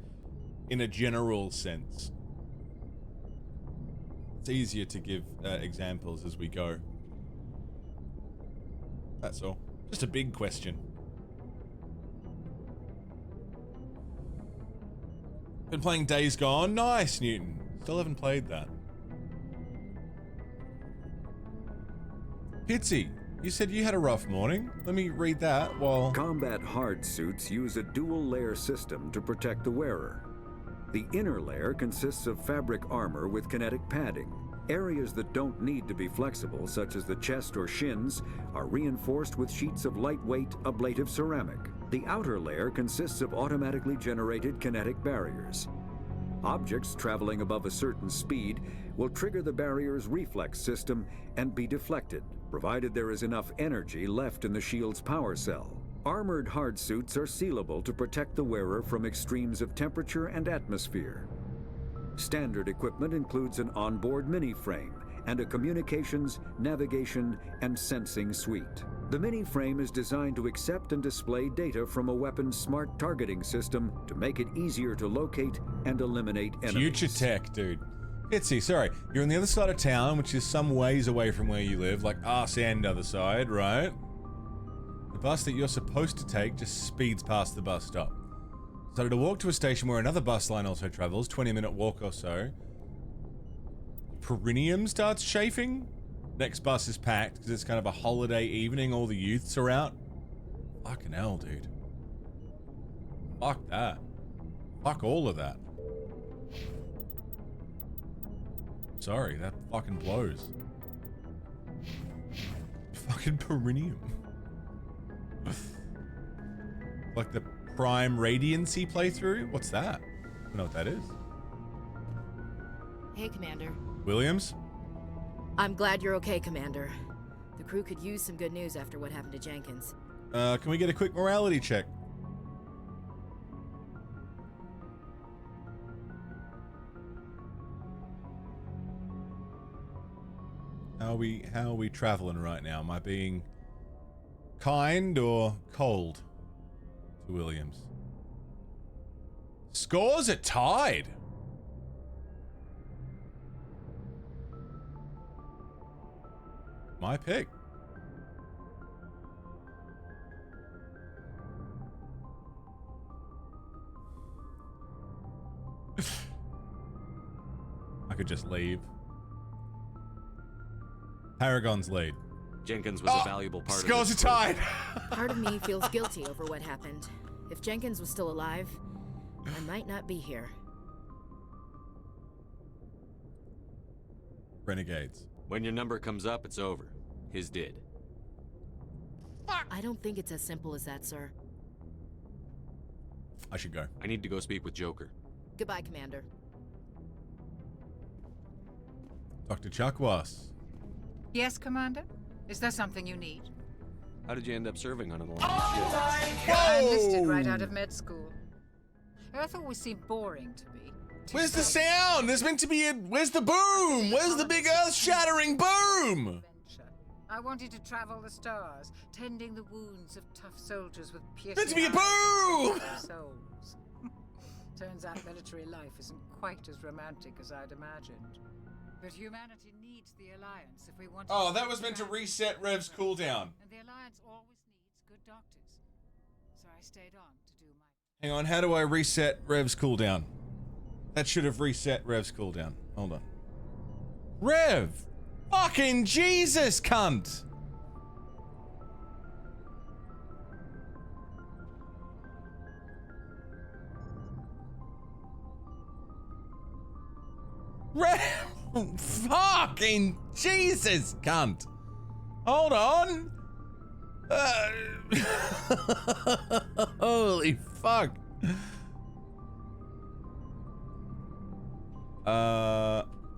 in a general sense. It's easier to give examples as we go. That's all. Just a big question. Been playing Days Gone. Nice, Newton. Still haven't played that. Pitsy, you said you had a rough morning. Let me read that while... Combat hard suits use a dual-layer system to protect the wearer. The inner layer consists of fabric armor with kinetic padding. Areas that don't need to be flexible, such as the chest or shins, are reinforced with sheets of lightweight, ablative ceramic. The outer layer consists of automatically generated kinetic barriers. Objects traveling above a certain speed will trigger the barrier's reflex system and be deflected, provided there is enough energy left in the shield's power cell. Armored hardsuits are sealable to protect the wearer from extremes of temperature and atmosphere. Standard equipment includes an onboard mini-frame and a communications, navigation, and sensing suite. The mini-frame is designed to accept and display data from a weapon's smart targeting system to make it easier to locate and eliminate enemies. Future tech, dude. Pitsy, sorry. You're on the other side of town, which is some ways away from where you live, like arse end other side, right? The bus that you're supposed to take just speeds past the bus stop. Started to walk to a station where another bus line also travels, 20-minute walk or so. Perineum starts chafing. Next bus is packed because it's kind of a holiday evening. All the youths are out. Fucking hell, dude. Fuck that. Fuck all of that. Sorry, that fucking blows. Fucking perineum. Like the Prime Radiancy playthrough? What's that? I don't know what that is. Hey, Commander. Williams? I'm glad you're okay, Commander. The crew could use some good news after what happened to Jenkins. Can we get a quick morality check? How are we traveling right now? Am I being kind or cold to Williams? Scores are tied. My pick. could just leave. Paragon's lead. Jenkins was a valuable part of Scores are tied! Part of me feels guilty over what happened. If Jenkins was still alive, I might not be here. Renegades. When your number comes up, it's over. His did. I don't think it's as simple as that, sir. I should go. I need to go speak with Joker. Goodbye, Commander. Dr. Chakwas. Yes, Commander? Is there something you need? How did you end up serving on an alliance I enlisted right out of med school. Earth always seemed boring to me. Where's the sound? There's meant to be a... Where's the boom? Where's the big earth-shattering boom? I wanted to travel the stars, tending the wounds of tough soldiers with piercing Meant to be a eyes boom! and souls. Turns out military life isn't quite as romantic as I'd imagined. But humanity needs the Alliance if we want to... Oh, that was meant to reset Rev's cooldown. And the Alliance always needs good doctors. So I stayed on to do my... Hang on, how do I reset Rev's cooldown? That should have reset Rev's cooldown. Hold on. Rev! Fucking Jesus, cunt! Rev! Fucking Jesus, cunt! Hold on! Holy fuck!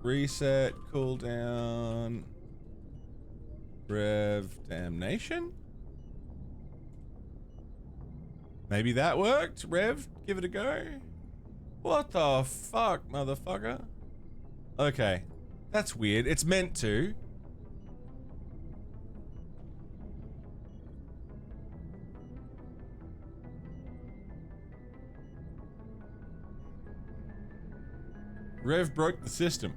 Reset, cooldown, Rev, damnation? Maybe that worked? Rev, give it a go? What the fuck, motherfucker? Okay, that's weird. It's meant to. Rev broke the system.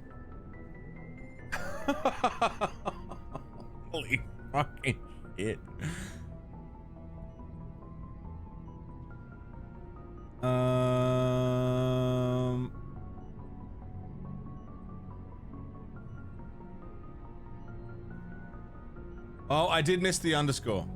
Holy fucking shit. Oh, I did miss the underscore.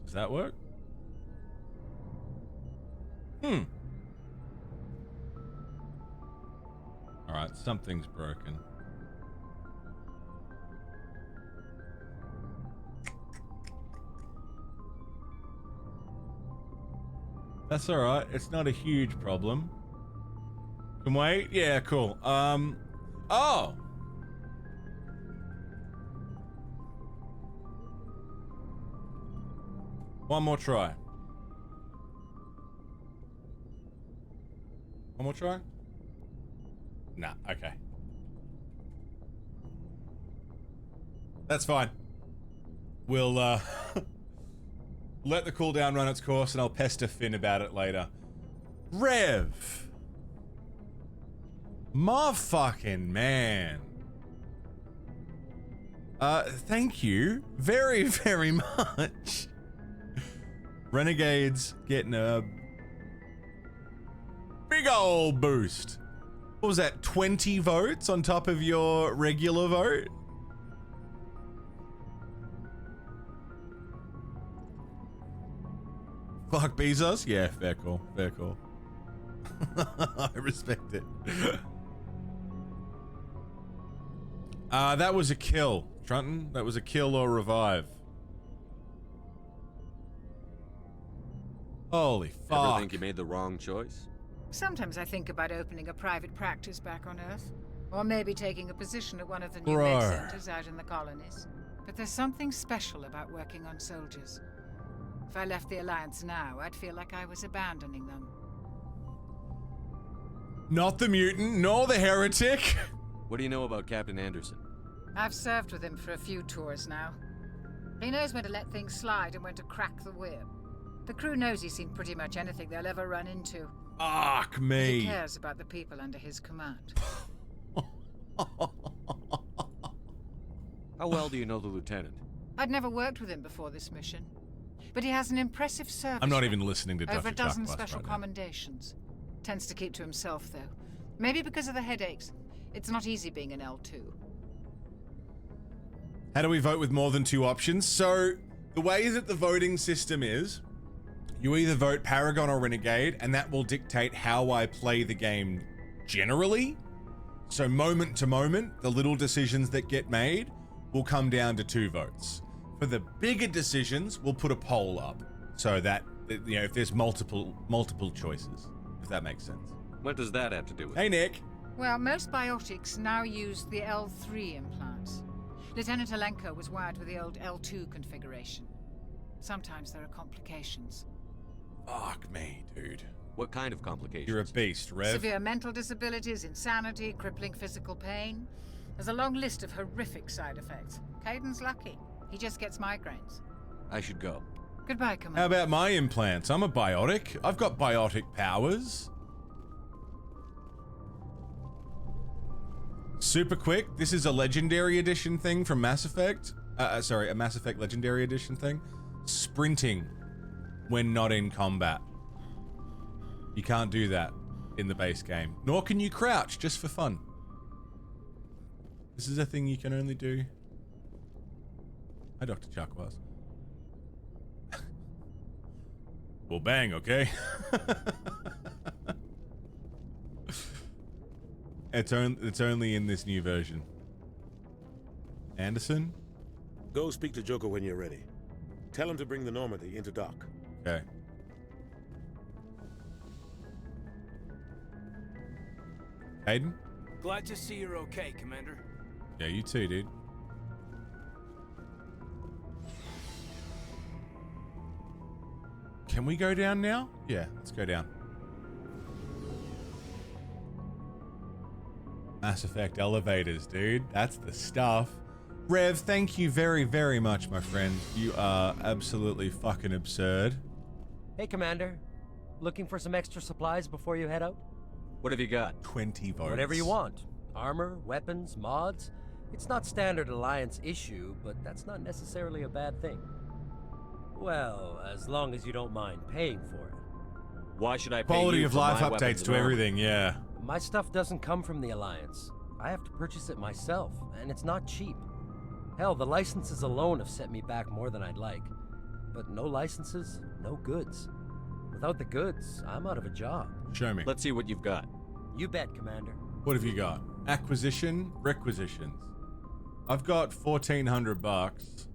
Does that work? Alright, something's broken. That's alright, it's not a huge problem. Can wait? Yeah, cool. Oh! One more try. One more try? Nah, okay. That's fine. We'll, let the cooldown run its course and I'll pester Finn about it later. Rev! My fucking man. Thank you very, very much. Renegades getting a big old boost. What was that, 20 votes on top of your regular vote? Fuck Bezos? Yeah, fair call, fair call. I respect it. That was a kill, Trunton. That was a kill or revive. Holy fuck. Ever think you made the wrong choice? Sometimes I think about opening a private practice back on Earth. Or maybe taking a position at one of the new med centers out in the colonies. But there's something special about working on soldiers. If I left the Alliance now, I'd feel like I was abandoning them. Not the mutant, nor the heretic. What do you know about Captain Anderson? I've served with him for a few tours now. He knows when to let things slide and when to crack the whip. The crew knows he's seen pretty much anything they'll ever run into. Fuck me. He cares about the people under his command. How well do you know the lieutenant? I'd never worked with him before this mission, but he has an impressive service. I'm not even listening to Dr. Over a dozen Chuckwass special right now. commendations. Tends to keep to himself, though. Maybe because of the headaches. It's not easy being an L2. How do we vote with more than 2 options? So, the way that the voting system is, you either vote Paragon or Renegade, and that will dictate how I play the game generally. So moment to moment, the little decisions that get made will come down to 2 votes. For the bigger decisions, we'll put a poll up so that, you know, if there's multiple choices, if that makes sense. What does that have to do with Hey, Nick. Well, most biotics now use the L3 implants. Lieutenant Alenko was wired with the old L2 configuration. Sometimes there are complications. Fuck me, dude. What kind of complications? You're a beast, Rev. Severe mental disabilities, insanity, crippling physical pain. There's a long list of horrific side effects. Caden's lucky. He just gets migraines. I should go. Goodbye, Commander. How about my implants? I'm a biotic. I've got biotic powers. Super quick. This is a Legendary Edition thing from Mass Effect. Sorry, a Mass Effect Legendary Edition thing. Sprinting when not in combat. You can't do that in the base game. Nor can you crouch, just for fun. This is a thing you can only do. Hi, Dr. Chuckwass. Well, bang, okay? It's only in this new version. Anderson? Go speak to Joker when you're ready. Tell him to bring the Normandy into dock. Okay. Hayden? Glad to see you're okay, Commander. Yeah, you too, dude. Can we go down now? Yeah, let's go down. Mass Effect elevators, dude. That's the stuff. Rev, thank you very, very much, my friend. You are absolutely fucking absurd. Hey, Commander. Looking for some extra supplies before you head out? What have you got? 20 votes. Whatever you want. Armor, weapons, mods. It's not standard Alliance issue, but that's not necessarily a bad thing. Well, as long as you don't mind paying for it. Why should I pay Quality you of for life my updates weapons to and armor? everything, yeah. My stuff doesn't come from the Alliance. I have to purchase it myself, and it's not cheap. Hell, the licenses alone have set me back more than I'd like. But no licenses, no goods. Without the goods, I'm out of a job. Show me. Let's see what you've got. You bet, Commander. What have you got? Acquisition, requisitions. I've got 1,400 bucks.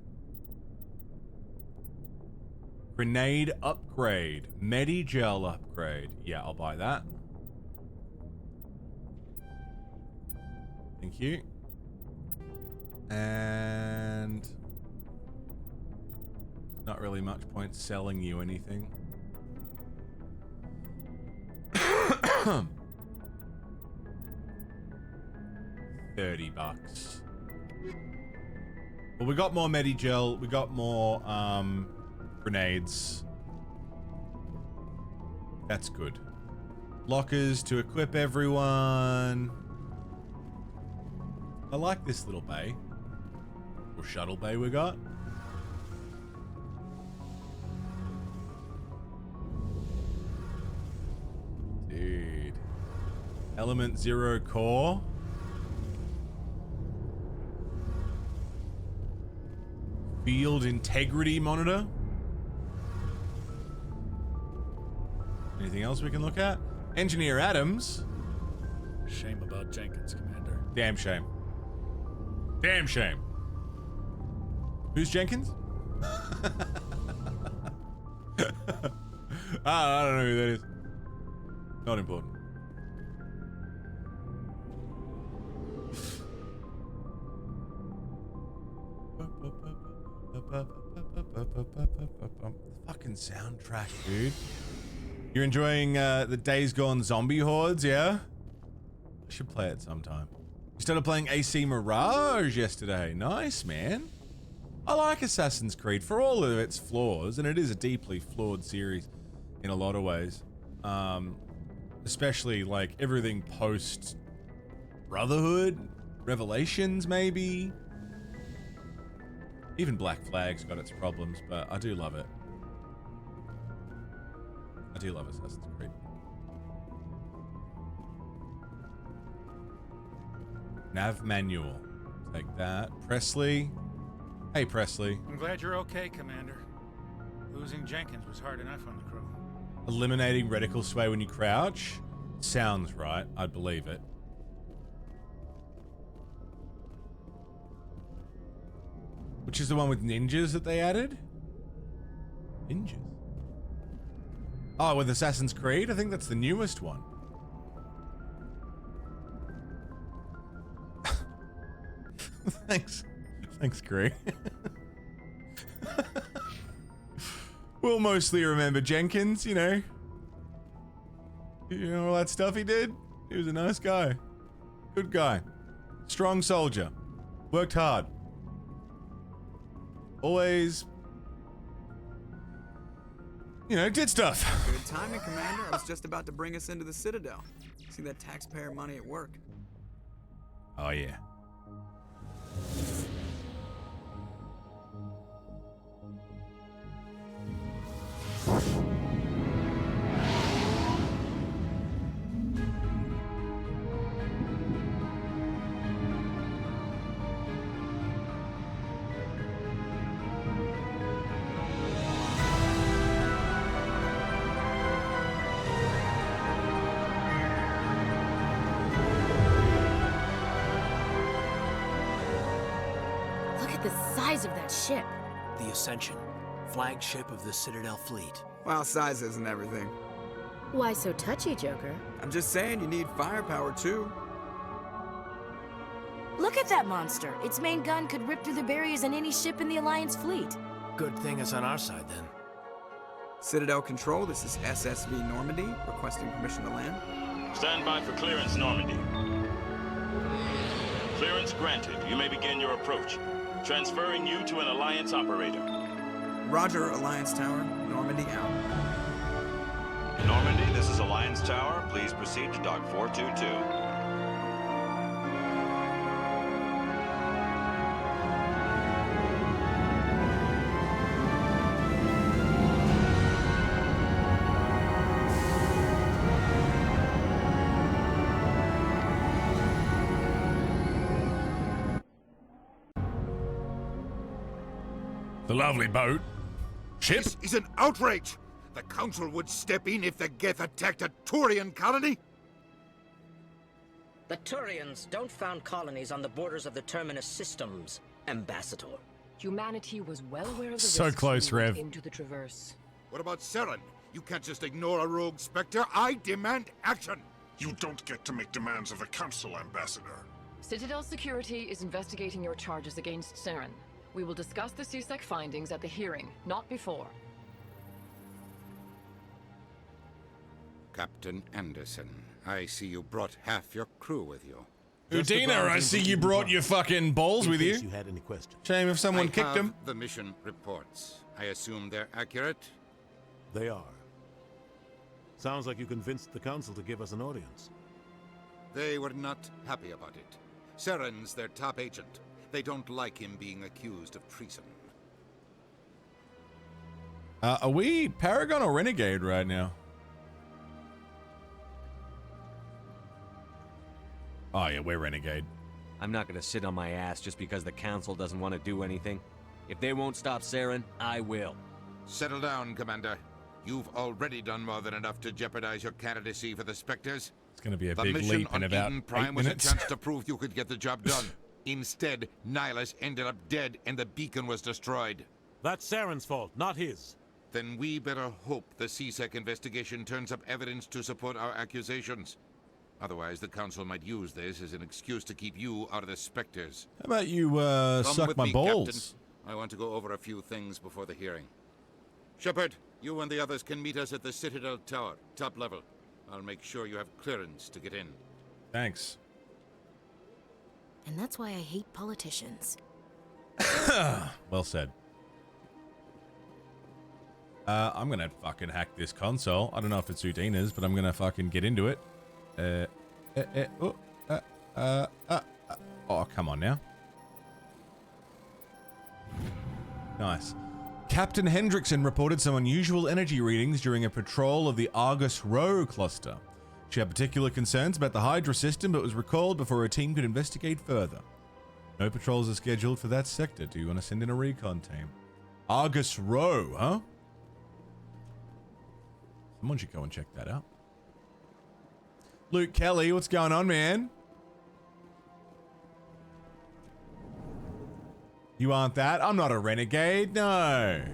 Grenade upgrade. Medigel upgrade. Yeah, I'll buy that. Thank you. And not really much point selling you anything. $30. Well, we got more Medigel. We got more grenades. That's good. Lockers to equip everyone. I like this little bay. Or shuttle bay we got. Dude. Element 0 core. Field integrity monitor. Anything else we can look at? Engineer Adams. Shame about Jenkins, Commander. Damn shame. Damn shame. Who's Jenkins? I don't know who that is. Not important. Fucking soundtrack, dude. You're enjoying the Days Gone zombie hordes, yeah? I should play it sometime. You started playing AC Mirage yesterday. Nice, man. I like Assassin's Creed for all of its flaws, and it is a deeply flawed series in a lot of ways. Especially like everything post Brotherhood, Revelations maybe. Even Black Flag's got its problems, but I do love it. I do love Assassin's Creed. Nav manual. Take that. Presley. Hey, Presley. I'm glad you're okay, Commander. Losing Jenkins was hard enough on the crew. Eliminating reticle sway when you crouch? Sounds right. I'd believe it. Which is the one with ninjas that they added? Ninjas? Oh, with Assassin's Creed? I think that's the newest one. Thanks. Thanks, Greg. We'll mostly remember Jenkins, you know. You know all that stuff he did? He was a nice guy. Good guy. Strong soldier. Worked hard. Always, you know, did stuff. Good timing, Commander. I was just about to bring us into the Citadel. See that taxpayer money at work. Oh, yeah. Of that ship. The Ascension, flagship of the Citadel fleet. Well, size isn't everything. Why so touchy, Joker? I'm just saying you need firepower too. Look at that monster. Its main gun could rip through the barriers in any ship in the Alliance fleet. Good thing it's on our side then. Citadel Control, this is SSV Normandy, requesting permission to land. Stand by for clearance, Normandy. Clearance granted. You may begin your approach. Transferring you to an Alliance operator. Roger, Alliance Tower. Normandy out. Normandy, this is Alliance Tower. Please proceed to Dock 422. The lovely boat. Ship? This is an outrage! The Council would step in if the Geth attacked a Turian colony? The Turians don't found colonies on the borders of the Terminus systems, Ambassador. Humanity was well aware of the So risks close, we went Rev. into the Traverse. What about Saren? You can't just ignore a rogue Spectre. I demand action! You don't get to make demands of the Council, Ambassador. Citadel Security is investigating your charges against Saren. We will discuss the CSEC findings at the hearing, not before. Captain Anderson, I see you brought half your crew with you. Udina, I see you brought your fucking balls with you. You had any questions? Shame if someone kicked I have him. the mission reports. I assume they're accurate? They are. Sounds like you convinced the Council to give us an audience. They were not happy about it. Saren's their top agent. They don't like him being accused of treason. Are we Paragon or Renegade right now? Oh yeah, we're Renegade. I'm not gonna sit on my ass just because the Council doesn't want to do anything. If they won't stop Saren, I will. Settle down, Commander. You've already done more than enough to jeopardize your candidacy for the Spectres. It's gonna be a the big mission leap on in about Eden 8 Prime was a minutes. chance to prove you could get the job done. Instead, Nihilus ended up dead and the beacon was destroyed. That's Saren's fault, not his. Then we better hope the CSEC investigation turns up evidence to support our accusations. Otherwise, the Council might use this as an excuse to keep you out of the Spectres. How about you Come suck with my me, balls? Captain. I want to go over a few things before the hearing. Shepard, you and the others can meet us at the Citadel Tower, top level. I'll make sure you have clearance to get in. Thanks. And that's why I hate politicians. Well said. I'm gonna fucking hack this console. I don't know if it's Udina's, but I'm gonna fucking get into it. Oh, come on now. Nice. Captain Hendrickson reported some unusual energy readings during a patrol of the Argus Row cluster. She had particular concerns about the Hydra system, but was recalled before her team could investigate further. No patrols are scheduled for that sector. Do you want to send in a recon team? Argus Row, huh? Someone should go and check that out. Luke Kelly, what's going on, man? You aren't that? I'm not a renegade, no. I understand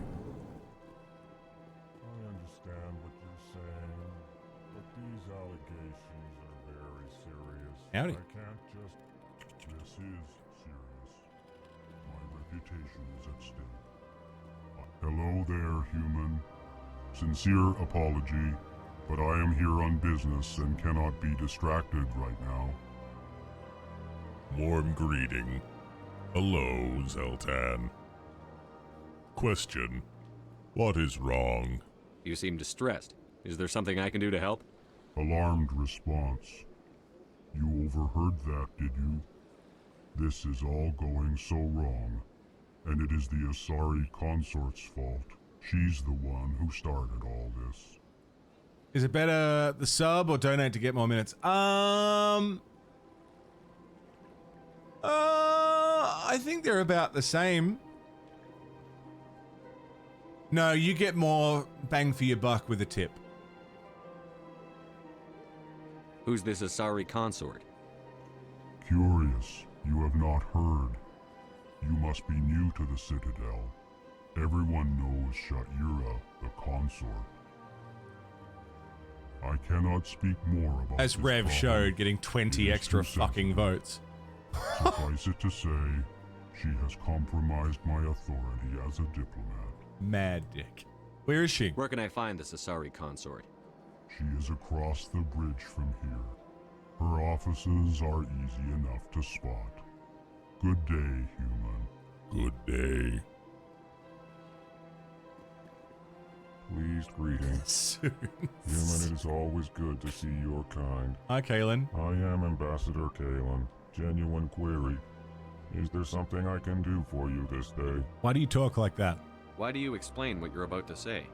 what you're saying, but these allegations are very serious. Howdy. I can't just... This is serious. My reputation is at stake. Hello there, human. Sincere apology, but I am here on business and cannot be distracted right now. Warm greeting. Hello, Zeltan. Question. What is wrong? You seem distressed. Is there something I can do to help? Alarmed response. You overheard that, did you? This is all going so wrong, and it is the Asari consort's fault. She's the one who started all this. Is it better the sub or donate to get more minutes? I think they're about the same. No, you get more bang for your buck with a tip. Who's this Asari consort? Curious, you have not heard. You must be new to the Citadel. Everyone knows Sha'ira, the consort. I cannot speak more about As this Rev problem. showed, getting 20 It is extra too fucking sensitive. votes. Suffice it to say, she has compromised my authority as a diplomat. Mad dick. Where is she? Where can I find this Asari consort? She is across the bridge from here. Her offices are easy enough to spot. Good day, human. Good day. Pleased greetings. Human, it is always good to see your kind. Hi, Kalen. I am Ambassador Kalen. Genuine query. Is there something I can do for you this day? Why do you talk like that? Why do you explain what you're about to say?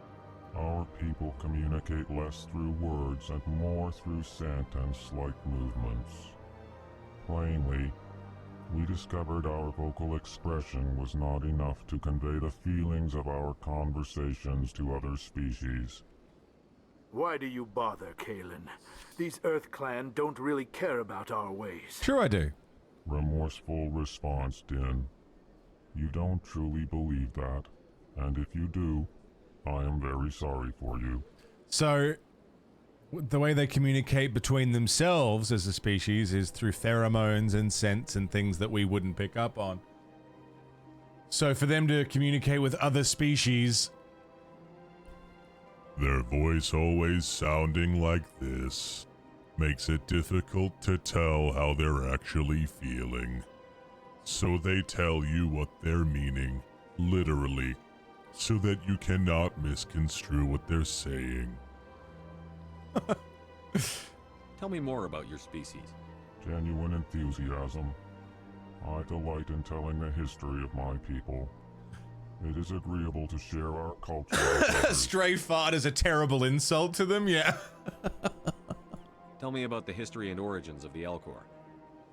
Our people communicate less through words and more through sentence-like movements. Plainly, we discovered our vocal expression was not enough to convey the feelings of our conversations to other species. Why do you bother, Kalen? These Earth Clan don't really care about our ways. Sure I do. Remorseful response, Din. You don't truly believe that, and if you do, I am very sorry for you. So, the way they communicate between themselves as a species is through pheromones and scents and things that we wouldn't pick up on. So for them to communicate with other species... Their voice always sounding like this makes it difficult to tell how they're actually feeling. So they tell you what they're meaning, literally, so that you cannot misconstrue what they're saying. Tell me more about your species. Genuine enthusiasm. I delight in telling the history of my people. It is agreeable to share our culture. Stray fart is a terrible insult to them, yeah. Tell me about the history and origins of the Elcor.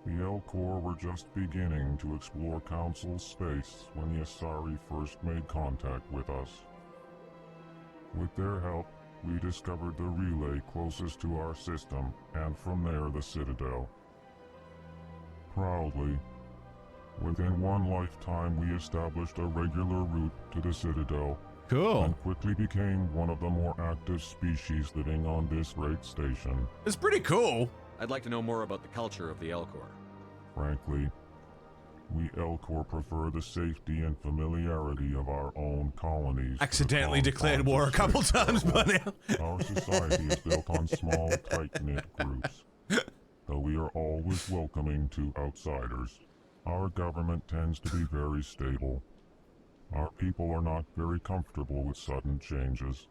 The Elcor were just beginning to explore Council space when the Asari first made contact with us. With their help, we discovered the relay closest to our system, and from there the Citadel. Proudly, within one lifetime we established a regular route to the Citadel. Cool. And quickly became one of the more active species living on this great station. It's pretty cool. I'd like to know more about the culture of the Elcor. Frankly, we Elcor prefer the safety and familiarity of our own colonies. Accidentally declared war a couple times by now. Our society is built on small, tight-knit groups. Though we are always welcoming to outsiders, our government tends to be very stable. Our people are not very comfortable with sudden changes.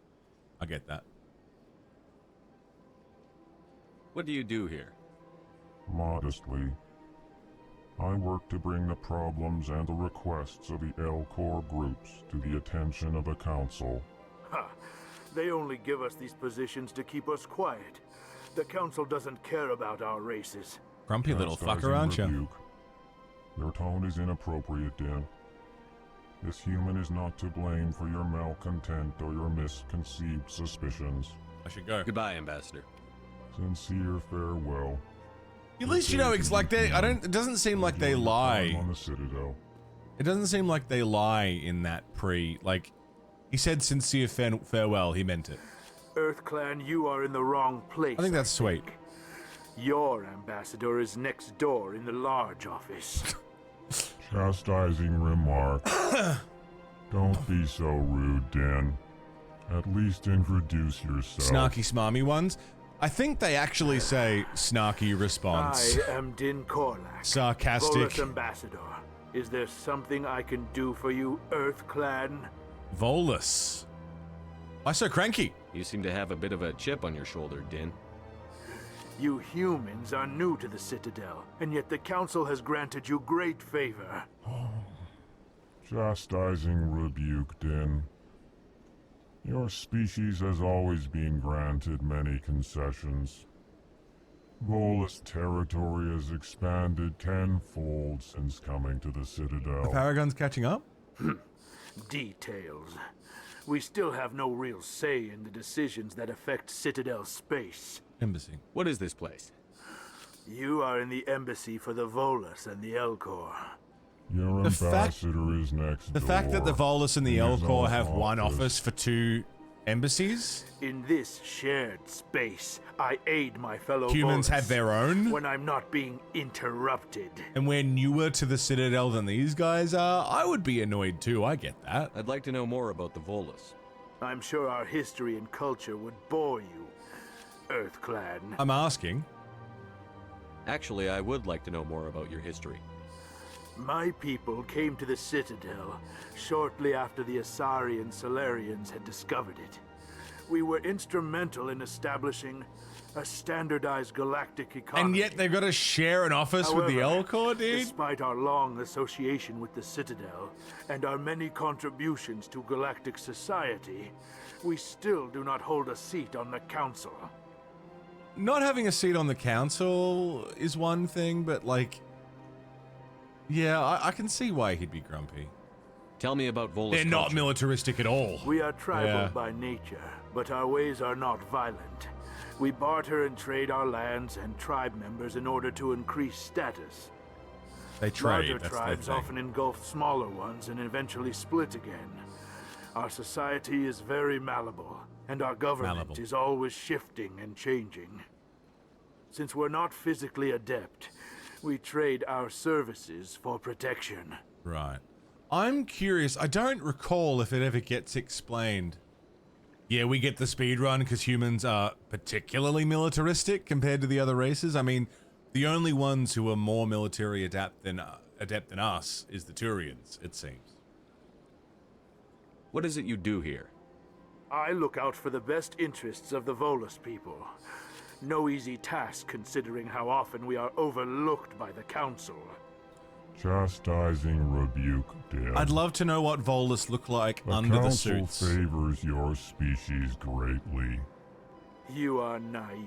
I get that. What do you do here? Modestly, I work to bring the problems and the requests of the L-Corps groups to the attention of the Council. Ha! They only give us these positions to keep us quiet. The Council doesn't care about our races. Grumpy little fucker, aren't you? Rebuke. Your tone is inappropriate, Dan. This human is not to blame for your malcontent or your misconceived suspicions. I should go. Goodbye, Ambassador. Sincere farewell. At least you know it's like they. It doesn't seem like they lie. On the Citadel. It doesn't seem like they lie in that like, he said sincere farewell. He meant it. EarthClan, you are in the wrong place. I think that's sweet. Your ambassador is next door in the large office. Chastising remark. Don't be so rude, Dan. At least introduce yourself. Snarky smarmy ones. I think they actually say snarky response. I am Din Korlak, Sarcastic. Volus ambassador. Is there something I can do for you, EarthClan? Volus. Why so cranky? You seem to have a bit of a chip on your shoulder, Din. You humans are new to the Citadel, and yet the Council has granted you great favor. Chastising rebuke, Din. Your species has always been granted many concessions. Volus territory has expanded tenfold since coming to the Citadel. The Paragon's catching up? Details. We still have no real say in the decisions that affect Citadel space. Embassy. What is this place? You are in the embassy for the Volus and the L-Corps. Your ambassador is next door. The fact that the Volus and the In his L-Corps own have one office for two embassies? In this shared space, I aid my fellow Humans Volus have their own? when I'm not being interrupted. And we're newer to the Citadel than these guys are? I would be annoyed too, I get that. I'd like to know more about the Volus. I'm sure our history and culture would bore you, EarthClan. I'm asking. Actually, I would like to know more about your history. My people came to the Citadel shortly after the Asari Solarians had discovered it. We were instrumental in establishing a standardized galactic economy. And yet they've got to share an office with the However, L-Corps, dude? Despite our long association with the Citadel and our many contributions to galactic society, we still do not hold a seat on the Council. Not having a seat on the council is one thing, but like... Yeah, I can see why he'd be grumpy. Tell me about Volus They're not culture. militaristic at all. We are tribal Yeah. by nature, but our ways are not violent. We barter and trade our lands and tribe members in order to increase status. They trade, Larger that's their tribes thing. often engulf smaller ones and eventually split again. Our society is very malleable, and our government is always shifting and changing. Since we're not physically adept, we trade our services for protection. Right. I'm curious. I don't recall if it ever gets explained. Yeah, we get the speed run because humans are particularly militaristic compared to the other races. I mean, the only ones who are more military adept than us is the Turians, it seems. What is it you do here? I look out for the best interests of the Volus people. No easy task considering how often we are overlooked by the Council. Chastising rebuke, Dan. I'd love to know what Volus look like The under the Council suits. favors your species greatly. You are naive.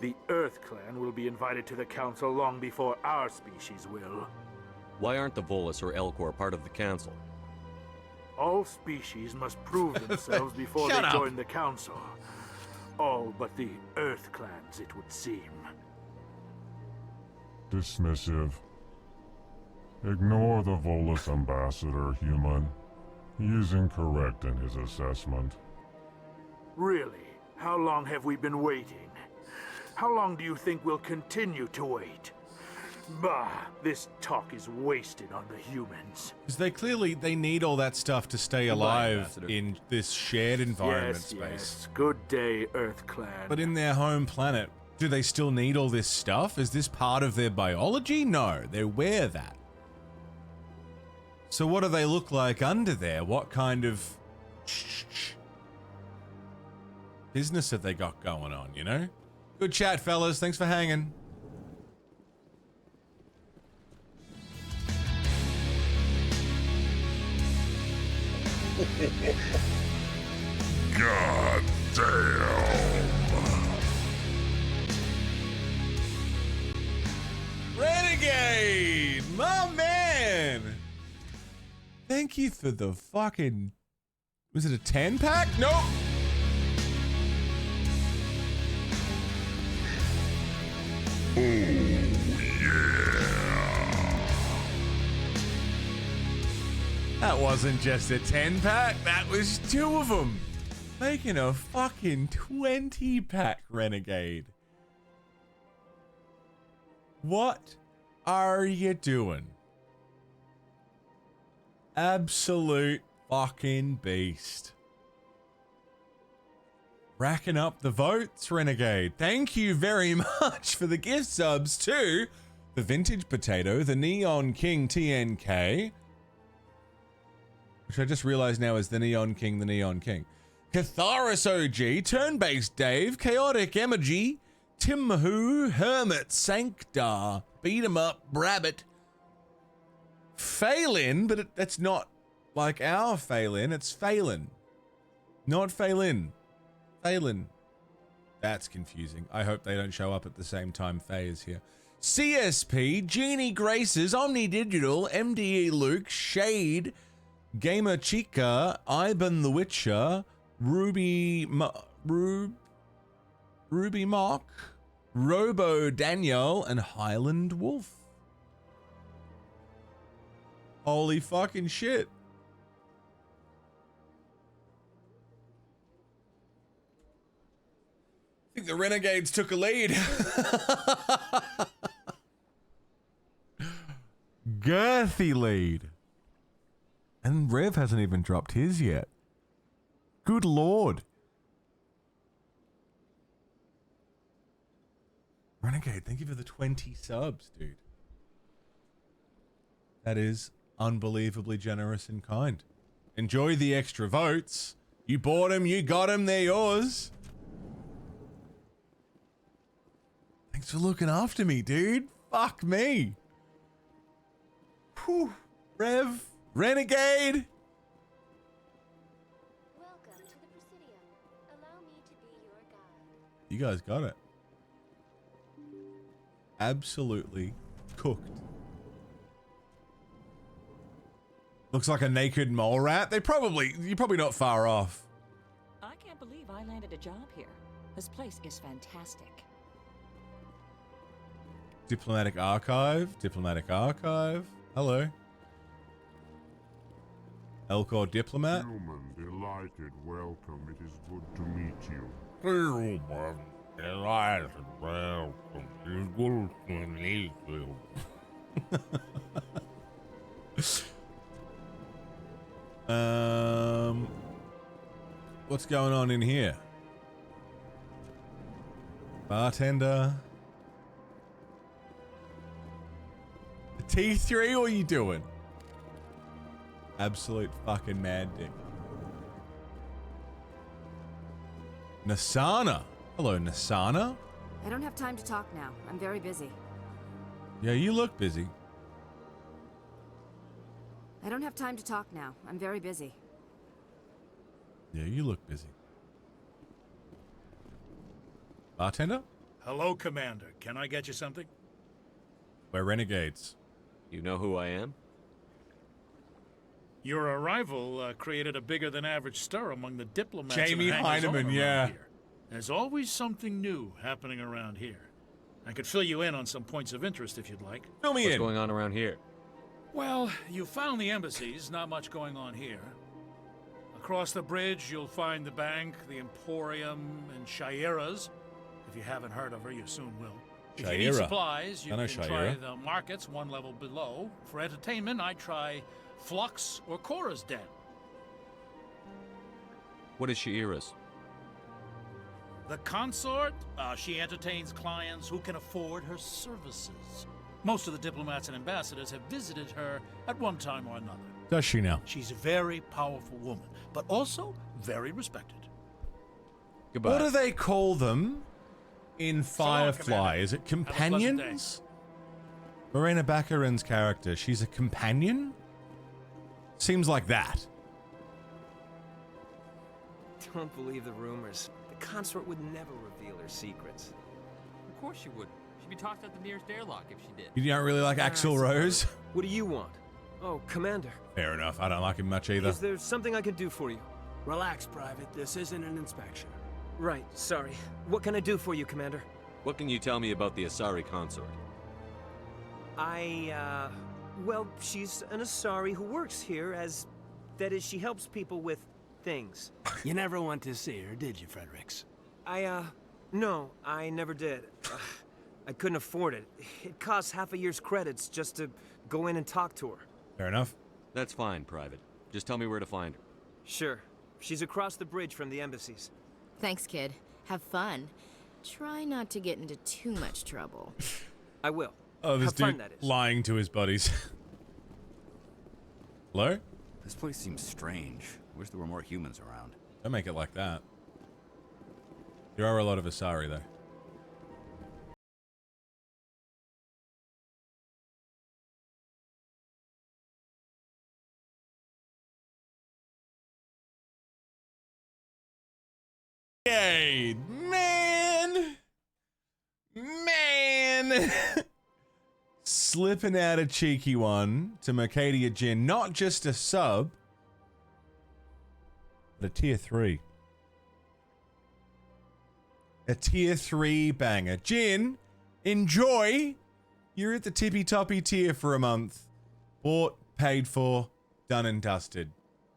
The EarthClan will be invited to the Council long before our species will. Why aren't the Volus or L-Corps part of the Council? All species must prove themselves before Shut they up. join the Council. All but the EarthClans, it would seem. Dismissive. Ignore the Volus ambassador, human. He is incorrect in his assessment. Really? How long have we been waiting? How long do you think we'll continue to wait? Bah, this talk is wasted on the humans. Because they need all that stuff to stay Goodbye, alive Ambassador. in this shared environment Yes, space. yes. Good day, EarthClan. But in their home planet, do they still need all this stuff? Is this part of their biology? No, they wear that. So what do they look like under there? What kind of business have they got going on, you know? Good chat, fellas. Thanks for hanging. God damn. Renegade, my man. Thank you for the fucking. Was it a 10-pack? Nope. Oh, yeah. That wasn't just a 10-pack, that was 2 of them. Making a fucking 20-pack, Renegade. What are you doing? Absolute fucking beast. Racking up the votes, Renegade. Thank you very much for the gift subs to the Vintage Potato, the Neon King TNK, which I just realized now is the Neon King, Catharis OG, Turn-Based Dave, Chaotic Emoji, Tim Mahoo, Hermit, Sanctar, Beat 'em Up, Brabbit, Phelan, but that's not like our Phelan, it's Phelan. Not Phelan. Phelan. That's confusing. I hope they don't show up at the same time Faye is here. CSP, Genie Graces, Omni Digital, MDE Luke, Shade, Gamer Chica, Ivan the Witcher, Ruby Mock, Robo Daniel, and Highland Wolf. Holy fucking shit. I think the Renegades took a lead. Girthy lead. And Rev hasn't even dropped his yet. Good lord. Renegade, thank you for the 20 subs, dude. That is unbelievably generous and kind. Enjoy the extra votes. You bought them, you got them, they're yours. Thanks for looking after me, dude. Fuck me. Whew. Rev, Renegade. Welcome to the Presidio. Allow me to be your guide. You guys got it. Absolutely cooked. Looks like a naked mole rat. You're probably not far off. I can't believe I landed a job here. This place is fantastic. Diplomatic Archive. Hello. Elcor Diplomat. Human, delighted, welcome. It is good to meet you. Human, delighted, welcome. It is good to meet you. What's going on in here? Bartender. T3, what are you doing? Absolute fucking mad dick. Nasana. Hello, Nasana. I don't have time to talk now. I'm very busy. Yeah, you look busy. I don't have time to talk now. I'm very busy. Yeah, you look busy. Bartender? Hello, Commander. Can I get you something? We're renegades. You know who I am? Your arrival created a bigger than average stir among the diplomats. Jamie and hangers-on Heineman, around yeah. here. There's always something new happening around here. I could fill you in on some points of interest if you'd like. Fill me in. What's going on around here? Well, you found the embassies, not much going on here. Across the bridge, you'll find the bank, the Emporium, and Shaira's. If you haven't heard of her, you soon will. If you need Shaira. supplies, you I know can try the markets one level below. For entertainment, I try Flux or Cora's Den. What is Shaira's? The consort, she entertains clients who can afford her services. Most of the diplomats and ambassadors have visited her at one time or another. Does she now? She's a very powerful woman, but also very respected. Goodbye. What do they call them in Firefly? Commander. Is it Have a pleasant companions? Morena Baccarin's character, she's a companion? Seems like that. Don't believe the rumors. The consort would never reveal her secrets. Of course she would. She'd be tossed out the nearest airlock if she did. You don't really like Axl Rose? What do you want? Oh, Commander. Fair enough. I don't like him much either. Is there something I can do for you? Relax, Private. This isn't an inspection. Right, sorry. What can I do for you, Commander? What can you tell me about the Asari consort? Well, she's an Asari who works here as... That is, she helps people with things. You never went to see her, did you, Fredericks? No, I never did. I couldn't afford it. It costs half a year's credits just to go in and talk to her. Fair enough. That's fine, Private. Just tell me where to find her. Sure. She's across the bridge from the embassies. Thanks, kid. Have fun. Try not to get into too much trouble. I will. Oh, this Have fun, dude that is. lying to his buddies. Hello? This place seems strange. Wish there were more humans around. Don't make it like that. There are a lot of Asari, though. Hey, man! Slipping out a cheeky one to Mercadia Jin. Not just a sub, but a tier 3. A tier 3 banger. Jin, enjoy. You're at the tippy toppy tier for a month. Bought, paid for, done and dusted.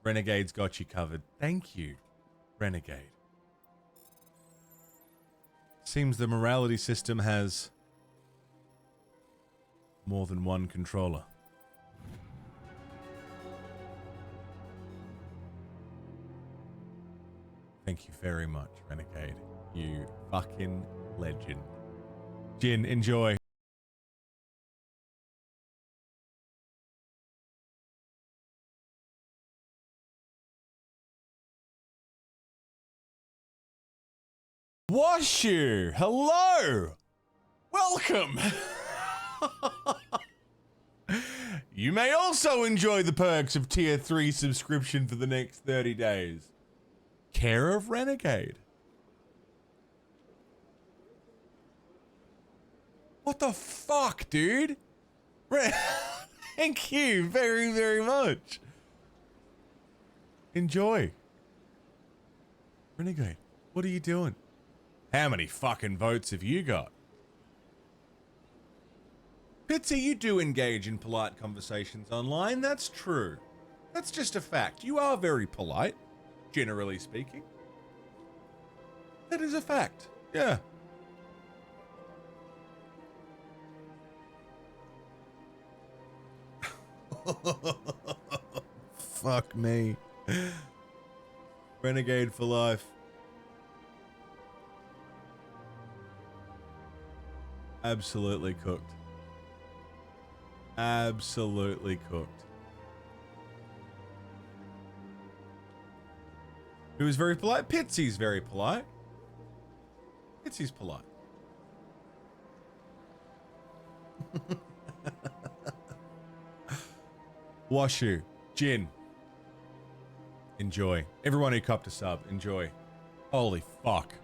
Renegade's got you covered. Thank you, Renegade. Seems the morality system has more than one controller. Thank you very much, Renegade. You fucking legend. Jin, enjoy. Washu, hello! Welcome! You may also enjoy the perks of tier 3 subscription for the next 30 days. Care of Renegade. What the fuck, dude? Thank you very, very much. Enjoy. Renegade, what are you doing? How many fucking votes have you got? Pitsy, you do engage in polite conversations online. That's true. That's just a fact. You are very polite, generally speaking. That is a fact. Yeah. Fuck me. Renegade for life. Absolutely cooked. Absolutely cooked. Who is very polite? Pitsy's very polite. Pitsy's polite. Washu, Jin. Enjoy. Everyone who copped a sub, enjoy. Holy fuck.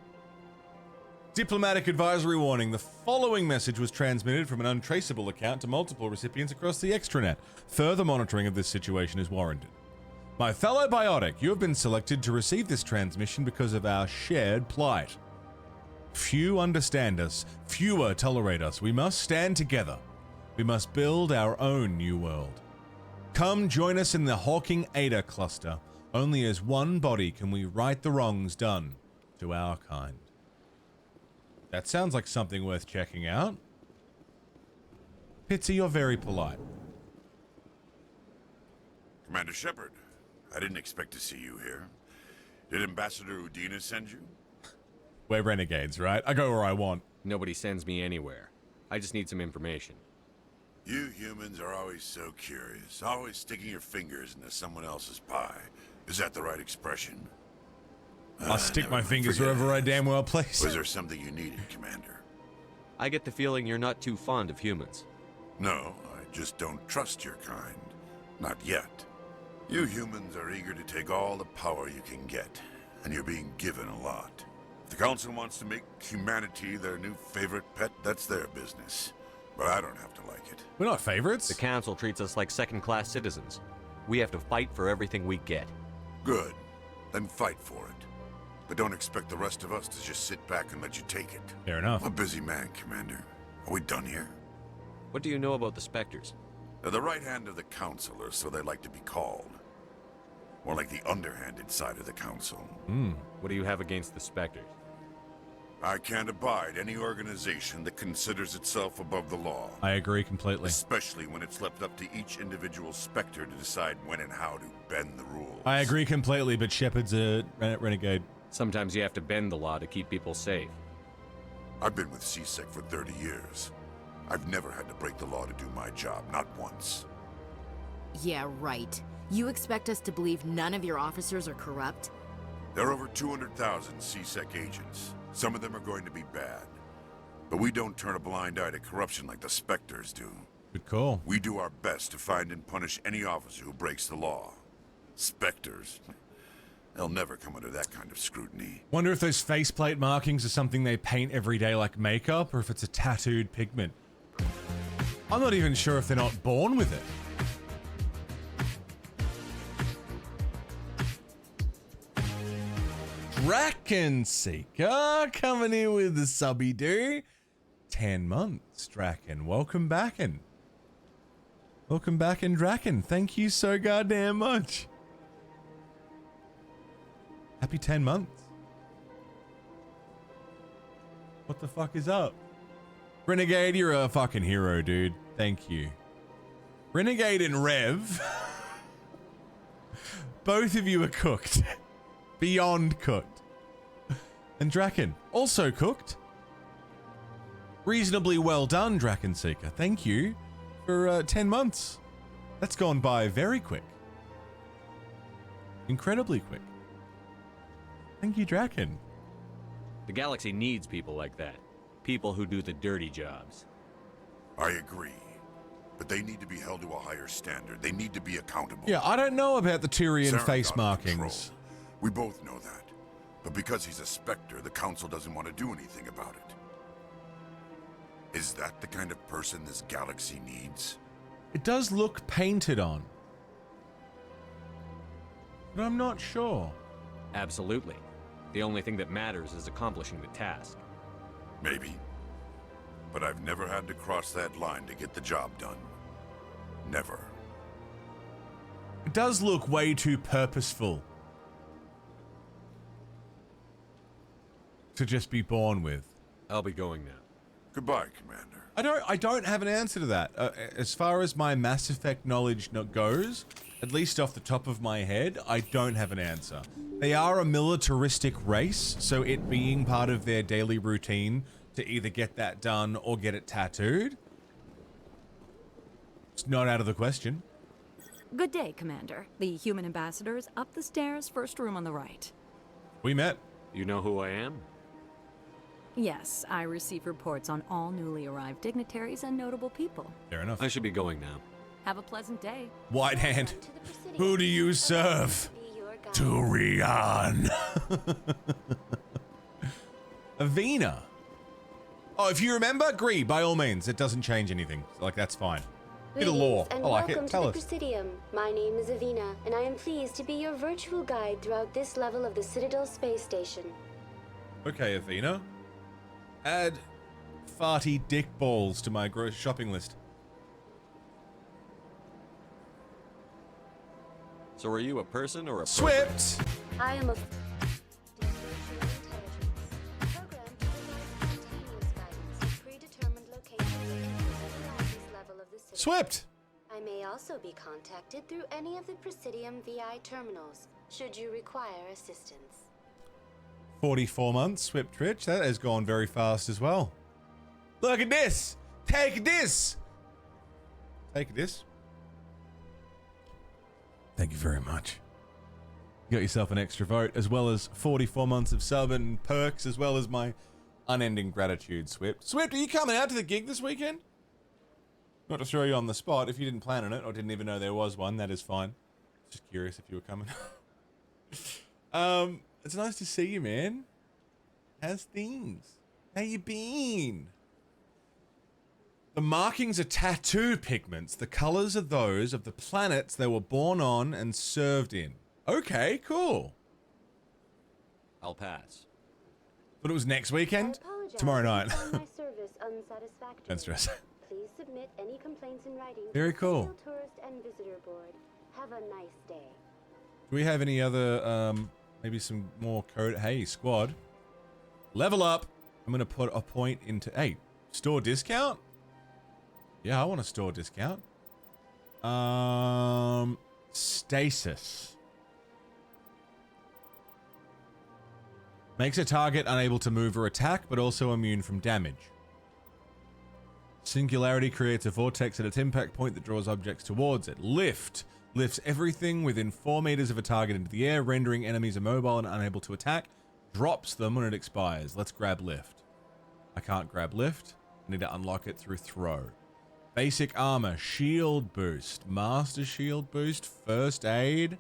Diplomatic advisory warning. The following message was transmitted from an untraceable account to multiple recipients across the extranet. Further monitoring of this situation is warranted. My fellow biotic, you have been selected to receive this transmission because of our shared plight. Few understand us. Fewer tolerate us. We must stand together. We must build our own new world. Come join us in the Hawking Ada cluster. Only as one body can we right the wrongs done to our kind. That sounds like something worth checking out. Pitsy, you're very polite. Commander Shepard, I didn't expect to see you here. Did Ambassador Udina send you? We're renegades, right? I go where I want. Nobody sends me anywhere. I just need some information. You humans are always so curious, always sticking your fingers into someone else's pie. Is that the right expression? I'll stick my fingers wherever I damn well place. Was there something you needed, Commander? I get the feeling you're not too fond of humans. No, I just don't trust your kind. Not yet. You humans are eager to take all the power you can get. and you're being given a lot. If the Council wants to make humanity their new favorite pet, that's their business. But I don't have to like it. We're not favorites. The Council treats us like second-class citizens. We have to fight for everything we get. Good. Then fight for it. But don't expect the rest of us to just sit back and let you take it. Fair enough. I'm a busy man, Commander. Are we done here? What do you know about the Spectres? They're the right hand of the Council, or so they like to be called. More like the underhanded side of the Council. What do you have against the Spectres? I can't abide any organization that considers itself above the law. I agree completely. Especially when it's left up to each individual Spectre to decide when and how to bend the rules. I agree completely, but Shepard's a renegade. Sometimes you have to bend the law to keep people safe. I've been with CSEC for 30 years. I've never had to break the law to do my job, not once. Yeah, right. You expect us to believe none of your officers are corrupt? There are over 200,000 CSEC agents. Some of them are going to be bad. But we don't turn a blind eye to corruption like the Spectres do. Good call. We do our best to find and punish any officer who breaks the law. Spectres, they'll never come under that kind of scrutiny. Wonder if those faceplate markings are something they paint every day like makeup, or if it's a tattooed pigment. I'm not even sure if they're not born with it. Draken Seeker coming in with the subby do. 10 months, Draken. Welcome back in. Welcome back in, Draken. Thank you so goddamn much. Happy 10 months. What the fuck is up? Renegade, you're a fucking hero, dude. Thank you. Renegade and Rev. Both of you are cooked. Beyond cooked. And Draken, also cooked. Reasonably well done, Draken Seeker. Thank you for 10 months. That's gone by very quick. Incredibly quick. Thank you, Draken. The galaxy needs people like that. People who do the dirty jobs. I agree. But they need to be held to a higher standard. They need to be accountable. Yeah, I don't know about the Tyrion Saren's face out of markings. control. We both know that. But because he's a Spectre, the Council doesn't want to do anything about it. Is that the kind of person this galaxy needs? It does look painted on. But I'm not sure. Absolutely. The only thing that matters is accomplishing the task. Maybe. But I've never had to cross that line to get the job done. Never. It does look way too purposeful to just be born with. I'll be going now. Goodbye, Commander. I don't have an answer to that. As far as my Mass Effect knowledge goes, at least off the top of my head, I don't have an answer. They are a militaristic race, so it being part of their daily routine to either get that done or get it tattooed, it's not out of the question. Good day, Commander. The human ambassador is up the stairs, first room on the right. We met. You know who I am? Yes, I receive reports on all newly arrived dignitaries and notable people. Fair enough. I should be going now. Have a pleasant day. White Hand, who do you serve? Tyrion. Avina. Oh, if you remember, agree, by all means. It doesn't change anything. Like, that's fine. Bit of lore. I like it. Tell us. Welcome to the Presidium. My name is Avina, and I am pleased to be your virtual guide throughout this level of the Citadel space station. Okay, Avina. Add farty dick balls to my gross shopping list. So are you a person or a Swift? I am a Swift! I may also be contacted through any of the Presidium VI terminals, should you require assistance. 44 months, Swift Rich. That has gone very fast as well. Look at this! Take this! Take this. Thank you very much. You got yourself an extra vote, as well as 44 months of sub and perks, as well as my unending gratitude, Swift. Swift, are you coming out to the gig this weekend? Not to throw you on the spot, if you didn't plan on it or didn't even know there was one, that is fine. Just curious if you were coming. It's nice to see you, man. How's things? How you been? The markings are tattoo pigments. The colors are those of the planets they were born on and served in. Okay, cool. I'll pass. But it was next weekend? Tomorrow night. My service unsatisfactory. Don't stress. Please submit any complaints in writing Very to cool. the Citadel Tourist and Visitor Board. Have a nice day. Do we have any other, maybe some more code? Hey, squad. Level up. I'm going to put a point into... Hey, store discount? Yeah, I want a store discount. Stasis. Makes a target unable to move or attack, but also immune from damage. Singularity creates a vortex at its impact point that draws objects towards it. Lift. Lifts everything within 4 meters of a target into the air, rendering enemies immobile and unable to attack. Drops them when it expires. Let's grab lift. I can't grab lift. I need to unlock it through throw. Basic armor. Shield boost. Master shield boost. First aid.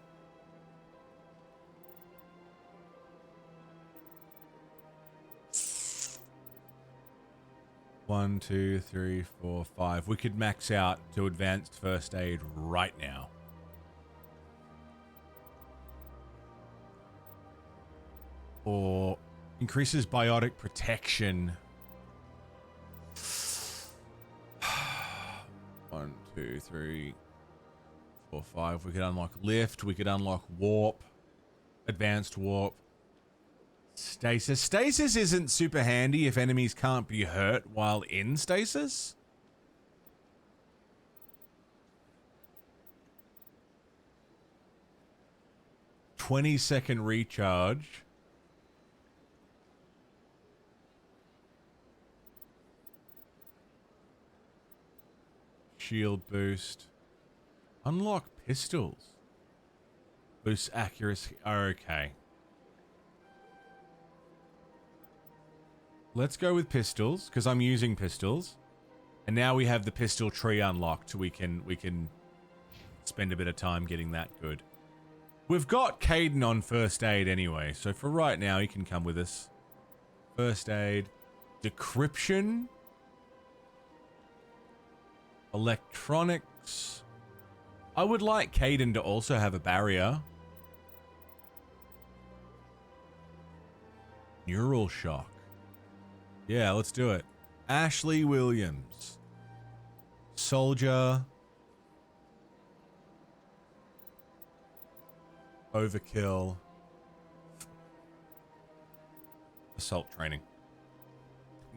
One, two, three, four, five. We could max out to advanced first aid right now. Or increases biotic protection. 1, 2, 3, 4, 5. We could unlock lift. We could unlock warp. Advanced warp. Stasis. Stasis isn't super handy if enemies can't be hurt while in stasis. "20-second recharge. Shield boost. Unlock pistols. Boost accuracy. Okay. Let's go with pistols, because I'm using pistols. And now we have the pistol tree unlocked. We can spend a bit of time getting that good. We've got Caden on first aid anyway, so for right now, he can come with us. First aid. Decryption. Electronics. I would like Caden to also have a barrier. Neural shock. Yeah, let's do it. Ashley Williams. Soldier. Overkill. Assault training.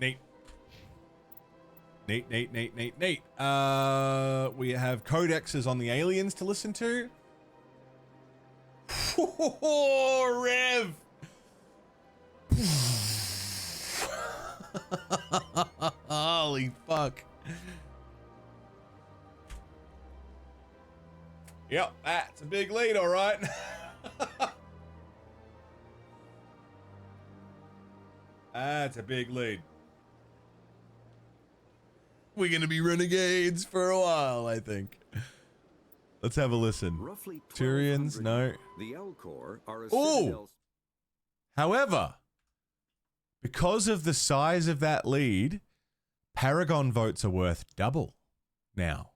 Neat. Neat. We have codexes on the aliens to listen to. Rev! Holy fuck. Yep, that's a big lead, all right. That's a big lead. We're gonna be renegades for a while, I think. Let's have a listen. Turians, no. The L-Corps are a Ooh! However, because of the size of that lead, Paragon votes are worth double now.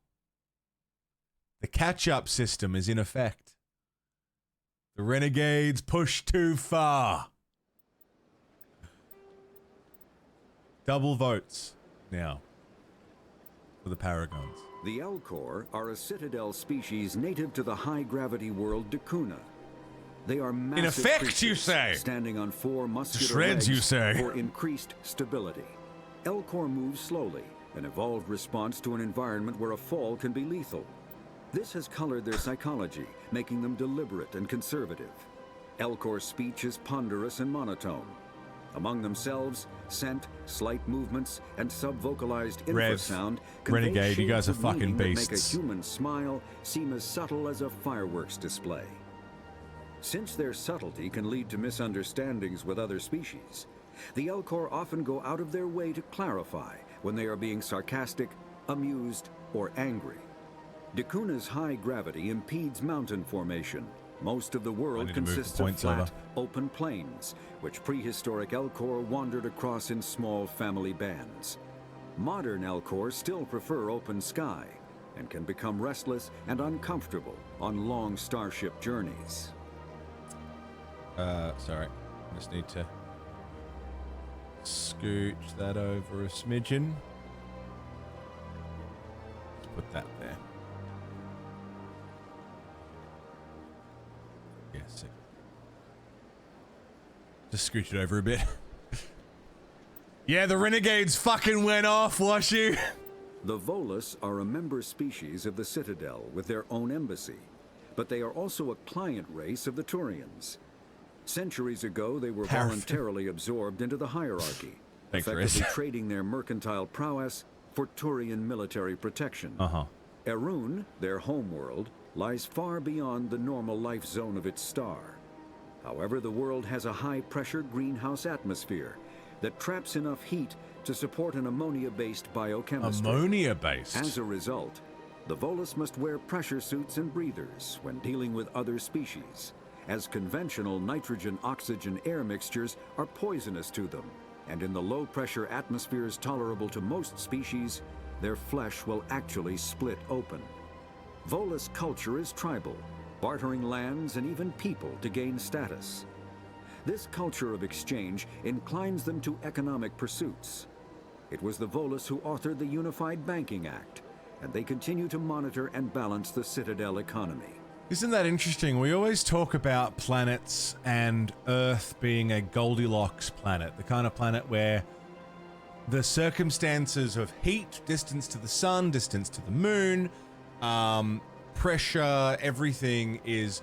The catch-up system is in effect. The Renegades push too far. Double votes now for the Paragons. The L-Corps are a Citadel species native to the high-gravity world Dakuna. They are massive in effect, creatures, you say? Standing on 4 muscular Shreds, legs you say? for increased stability. L-Corps moves slowly, an evolved response to an environment where a fall can be lethal. This has colored their psychology, making them deliberate and conservative. L-Corps speech is ponderous and monotone. Among themselves, scent, slight movements, and sub-vocalized infrasound convey Renegade, you guys shades are of fucking meaning that make a beasts. human smile seem as subtle as a fireworks display. Since their subtlety can lead to misunderstandings with other species, the L-Corps often go out of their way to clarify when they are being sarcastic, amused, or angry. Dakuna's high gravity impedes mountain formation, Most of the world consists of flat, open plains, which prehistoric Elcor wandered across in small family bands. Modern Elcor still prefer open sky and can become restless and uncomfortable on long starship journeys. Sorry. I just need to scooch that over a smidgen. Let's put that there. Yeah, sick. Just scooch it over a bit. Yeah, the renegades fucking went off, Washu. The Volus are a member species of the Citadel with their own embassy, but they are also a client race of the Turians. Centuries ago, they were voluntarily absorbed into the hierarchy, effectively trading their mercantile prowess for Turian military protection. Erun, their homeworld, lies far beyond the normal life zone of its star. However, the world has a high-pressure greenhouse atmosphere that traps enough heat to support an ammonia-based biochemistry. Ammonia-based? As a result, the Volus must wear pressure suits and breathers when dealing with other species, as conventional nitrogen-oxygen air mixtures are poisonous to them, and in the low-pressure atmospheres tolerable to most species, their flesh will actually split open. Volus culture is tribal, bartering lands and even people to gain status. This culture of exchange inclines them to economic pursuits. It was the Volus who authored the Unified Banking Act, and they continue to monitor and balance the Citadel economy. Isn't that interesting? We always talk about planets and Earth being a Goldilocks planet, the kind of planet where the circumstances of heat, distance to the sun, distance to the moon, pressure, everything is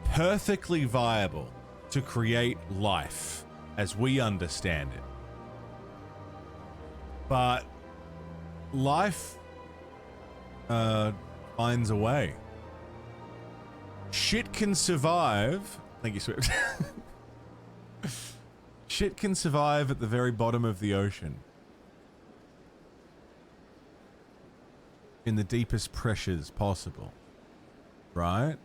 perfectly viable to create life as we understand it. But life finds a way. Shit can survive. Thank you, Swift. Shit can survive at the very bottom of the ocean. In the deepest pressures possible. Right?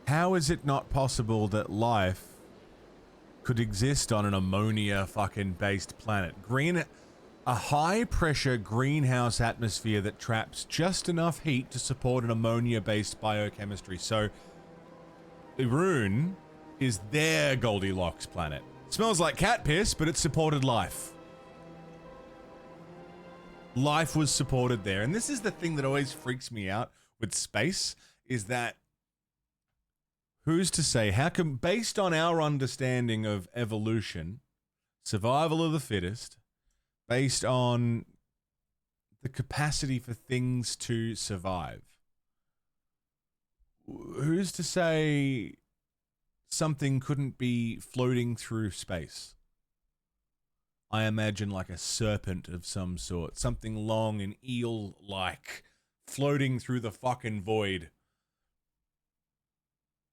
How is it not possible that life could exist on an ammonia fucking based planet? A high pressure greenhouse atmosphere that traps just enough heat to support an ammonia based biochemistry. So Erun is their Goldilocks planet. Smells like cat piss, but it supported life. Life was supported there. And this is the thing that always freaks me out with space, is that who's to say, how can, based on our understanding of evolution, survival of the fittest, based on the capacity for things to survive, who's to say something couldn't be floating through space? I imagine like a serpent of some sort, something long and eel-like, floating through the fucking void.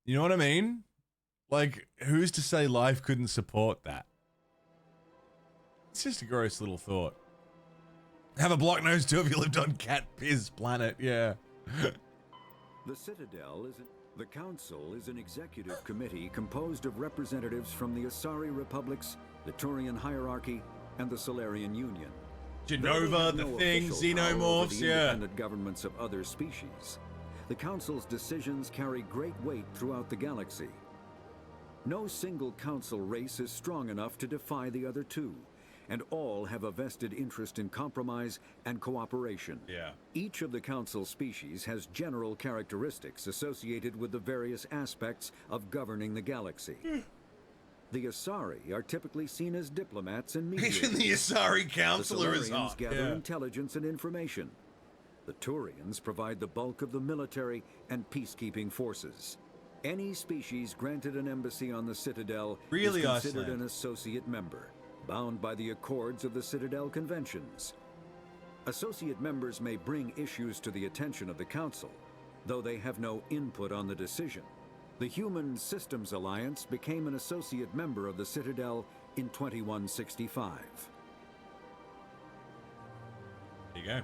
You know what I mean? Like, who's to say life couldn't support that? It's just a gross little thought. Have a block nose too if you lived on Cat Piz planet, yeah. The Citadel is the Council is an executive committee composed of representatives from the Asari Republics, the Turian Hierarchy, and the Solarian Union. Genova, the Thing, Xenomorphs, the yeah. independent governments of other species. The Council's decisions carry great weight throughout the galaxy. No single Council race is strong enough to defy the other two, and all have a vested interest in compromise and cooperation. Yeah. Each of the Council species has general characteristics associated with the various aspects of governing the galaxy. The Asari are typically seen as diplomats and mediators. Even the Asari counselor is The hot. Solarians gather Yeah. intelligence and information. The Turians provide the bulk of the military and peacekeeping forces. Any species granted an embassy on the Citadel Really, is considered Iceland? an associate member, bound by the accords of the Citadel Conventions. Associate members may bring issues to the attention of the Council, though they have no input on the decision. The Human Systems Alliance became an associate member of the Citadel in 2165. There you go.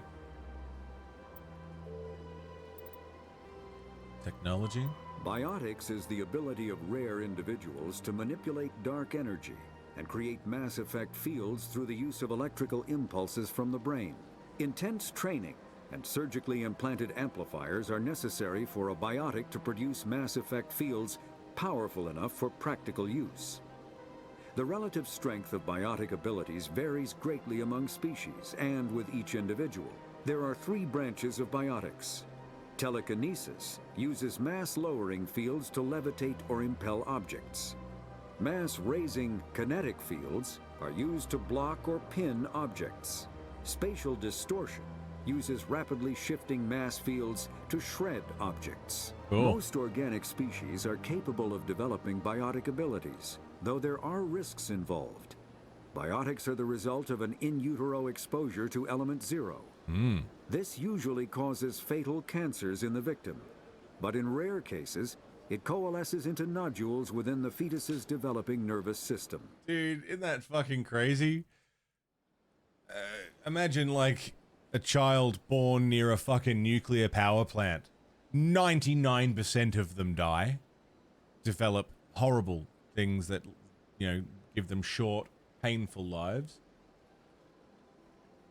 Technology. Biotics is the ability of rare individuals to manipulate dark energy and create mass effect fields through the use of electrical impulses from the brain. Intense training and surgically implanted amplifiers are necessary for a biotic to produce mass effect fields powerful enough for practical use. The relative strength of biotic abilities varies greatly among species and with each individual. There are 3 branches of biotics. Telekinesis uses mass-lowering fields to levitate or impel objects. Mass-raising kinetic fields are used to block or pin objects. Spatial distortion uses rapidly shifting mass fields to shred objects. Cool. Most organic species are capable of developing biotic abilities, though there are risks involved. Biotics are the result of an in utero exposure to element 0. This usually causes fatal cancers in the victim, but in rare cases, it coalesces into nodules within the fetus's developing nervous system. Dude, isn't that fucking crazy? Imagine like a child born near a fucking nuclear power plant. 99% of them die, develop horrible things that, you know, give them short, painful lives.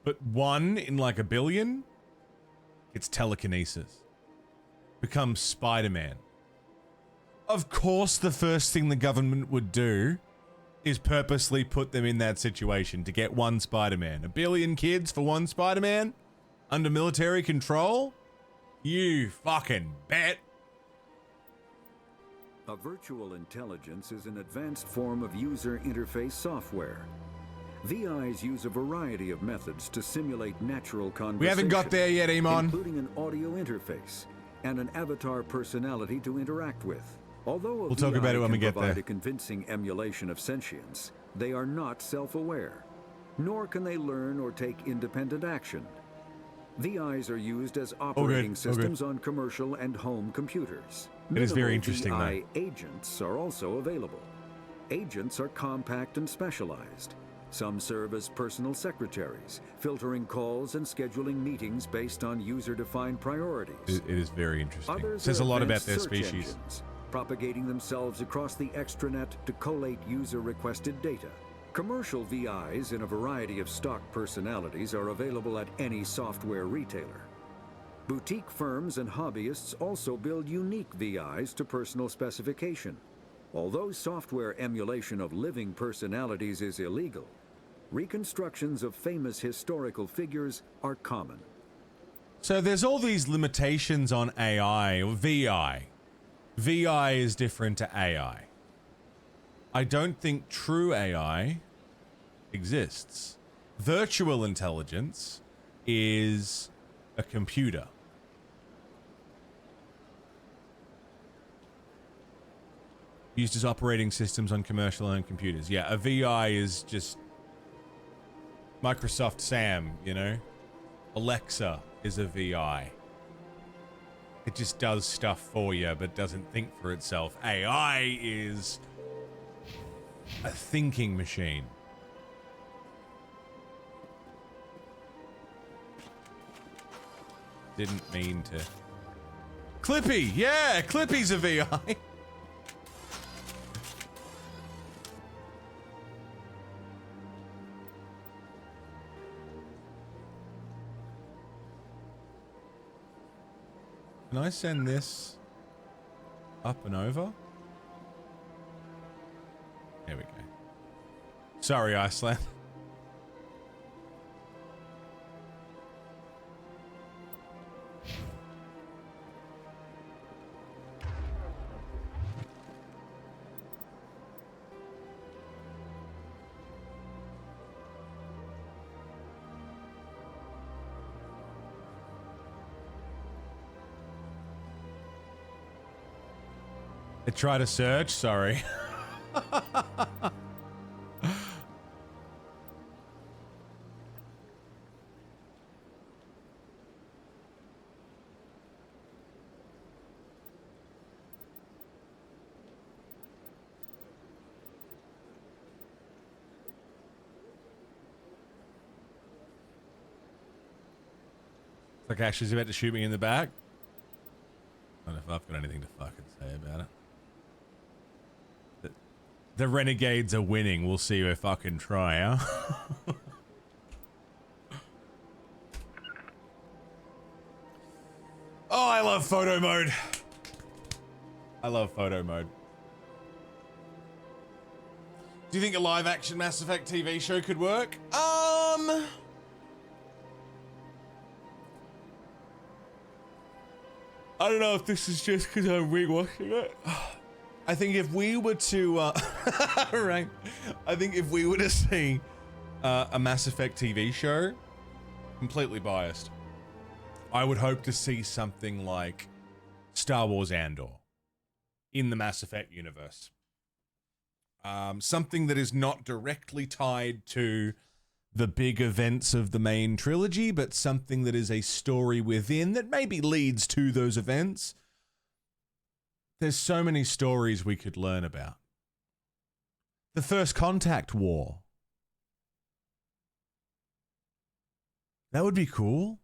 But 1 in like a billion gets telekinesis. Becomes Spider-Man. Of course, the first thing the government would do is purposely put them in that situation to get 1 Spider-Man. 1 billion kids for 1 Spider-Man? Under military control? You fucking bet. A virtual intelligence is an advanced form of user interface software. VIs use a variety of methods to simulate natural conversation. We haven't got there yet, Amon. Including an audio interface and an avatar personality to interact with. Although a we'll talk about it when we get there. A convincing emulation of sentience, they are not self-aware, nor can they learn or take independent action. VIs are used as operating systems on commercial and home computers. It is very interesting, VI agents are also available. Agents are compact and specialized. Some serve as personal secretaries, filtering calls and scheduling meetings based on user-defined priorities. It is very interesting. Others it says a lot about their search species. Engines, propagating themselves across the extranet to collate user-requested data. Commercial VIs in a variety of stock personalities are available at any software retailer. Boutique firms and hobbyists also build unique VIs to personal specification. Although software emulation of living personalities is illegal, reconstructions of famous historical figures are common. So there's all these limitations on AI or VI. VI is different to AI. I don't think true AI exists. Virtual intelligence is a computer. Used as operating systems on commercial owned computers. Yeah, a VI is just Microsoft Sam, you know? Alexa is a VI. It just does stuff for you, but doesn't think for itself. AI is a thinking machine. Didn't mean to. Clippy! Yeah, Clippy's a VI. Can I send this up and over? There we go. Sorry, Iceland. I try to search, sorry. Like Ashley's about to shoot me in the back. Not if if I've got anything to fucking say about it. The Renegades are winning. We'll see if I can try, huh? Oh, I love photo mode. I love photo mode. Do you think a live action Mass Effect TV show could work? I don't know if this is just because I'm rewatching it. I think if we were to, right, I think if we were to see a Mass Effect TV show, completely biased, I would hope to see something like Star Wars Andor in the Mass Effect universe. Something that is not directly tied to the big events of the main trilogy, but something that is a story within that maybe leads to those events. There's so many stories we could learn about. The First Contact War. That would be cool.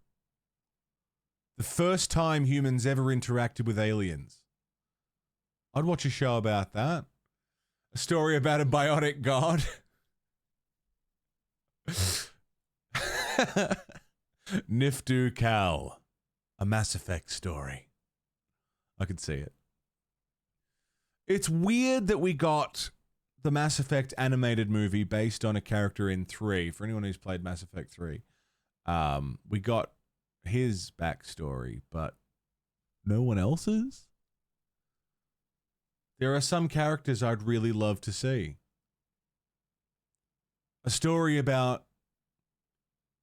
The first time humans ever interacted with aliens. I'd watch a show about that. A story about a biotic god. Niftu Cal. A Mass Effect story. I could see it. It's weird that we got the Mass Effect animated movie based on a character in 3. For anyone who's played Mass Effect 3, we got his backstory, but no one else's? There are some characters I'd really love to see. A story about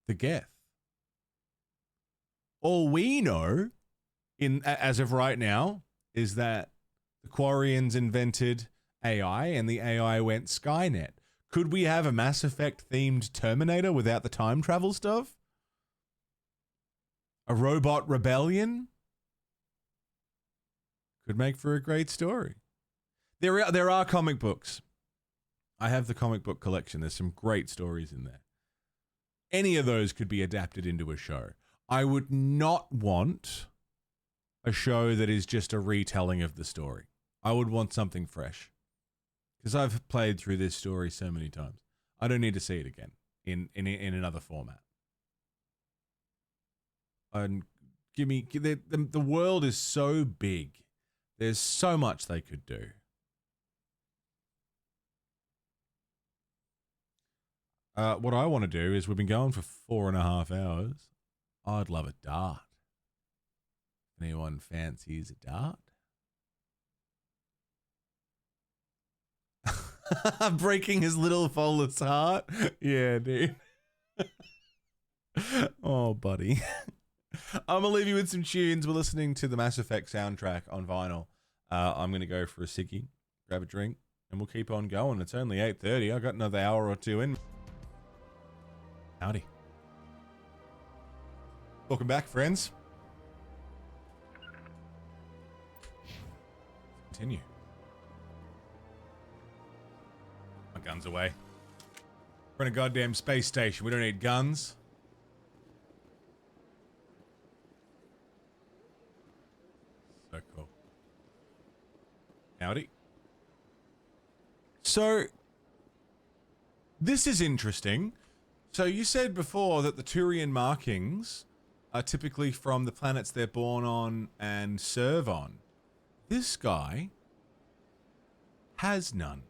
the Geth. All we know, as of right now, is that the Quarians invented AI and the AI went Skynet. Could we have a Mass Effect themed Terminator without the time travel stuff? A robot rebellion? Could make for a great story. There are comic books. I have the comic book collection. There's some great stories in there. Any of those could be adapted into a show. I would not want a show that is just a retelling of the story. I would want something fresh. Because I've played through this story so many times. I don't need to see it again in another format. And the world is so big. There's so much they could do. What I want to do is, we've been going for 4.5 hours. I'd love a dart. Anyone fancies a dart? Breaking his little Follis heart. Yeah, dude. Oh, buddy. I'm gonna leave you with some tunes. We're listening to the Mass Effect soundtrack on vinyl. I'm gonna go for a ciggy, grab a drink, and we'll keep on going. It's only 8:30. I got another hour or two in. Howdy. Welcome back, friends. Continue. My gun's away. We're in a goddamn space station. We don't need guns. So cool. Howdy. So, this is interesting. So you said before that the Turian markings are typically from the planets they're born on and serve on. This guy has none.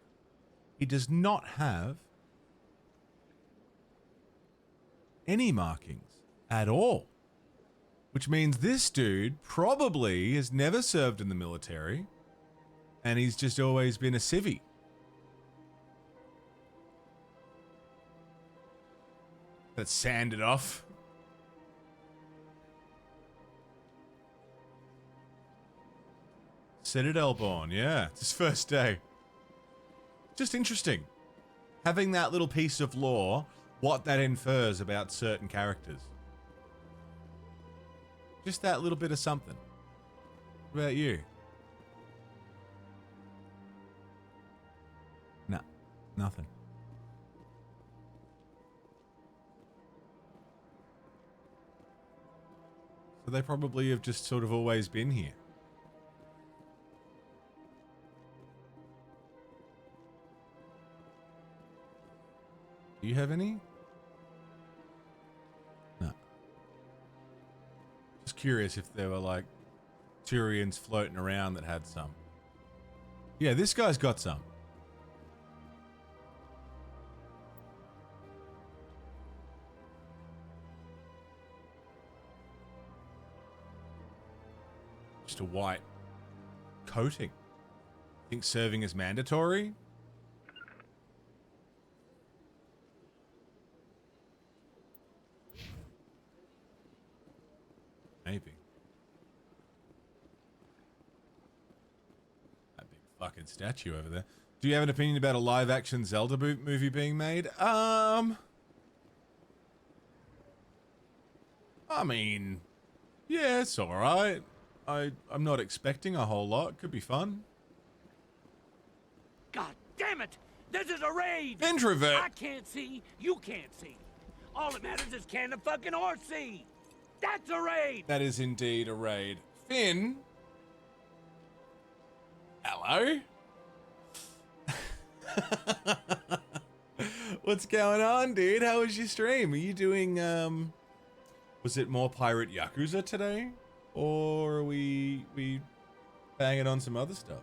He does not have any markings at all. Which means this dude probably has never served in the military and he's just always been a civvy. That's sanded off. Citadel born, yeah. It's his first day. Just interesting. Having that little piece of lore, what that infers about certain characters. Just that little bit of something. What about you? No, nothing. So they probably have just sort of always been here. you have any? No. Just curious if there were like Turians floating around that had some. Yeah, this guy's got some. Just a white coating. Think serving is mandatory? Maybe. That big fucking statue over there. Do you have an opinion about a live-action Zelda movie being made? I mean, yeah, it's alright. I'm not expecting a whole lot. Could be fun. God damn it! This is a raid! Introvert! I can't see, you can't see. All that matters is can the fucking horse see? That's a raid! That is indeed a raid. Finn? Hello? What's going on, dude? How was your stream? Are you doing, was it more Pirate Yakuza today? Or are we banging on some other stuff?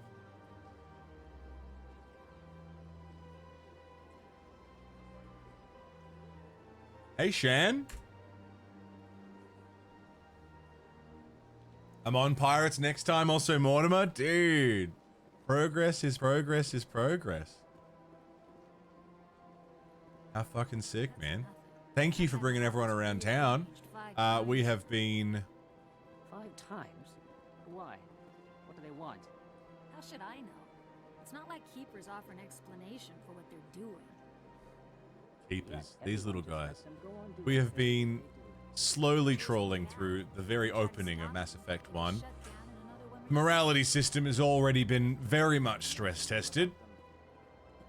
Hey, Shan. I'm on Pirates next time. Also, Mortimer. Dude. Progress is progress is progress. How fucking sick, man. Thank you for bringing everyone around town. We have been... 5 times? Why? What do they want? How should I know? It's not like Keepers offer an explanation for what they're doing. Keepers, these little guys. We have been slowly trolling through the very opening of Mass Effect 1. The morality system has already been very much stress tested.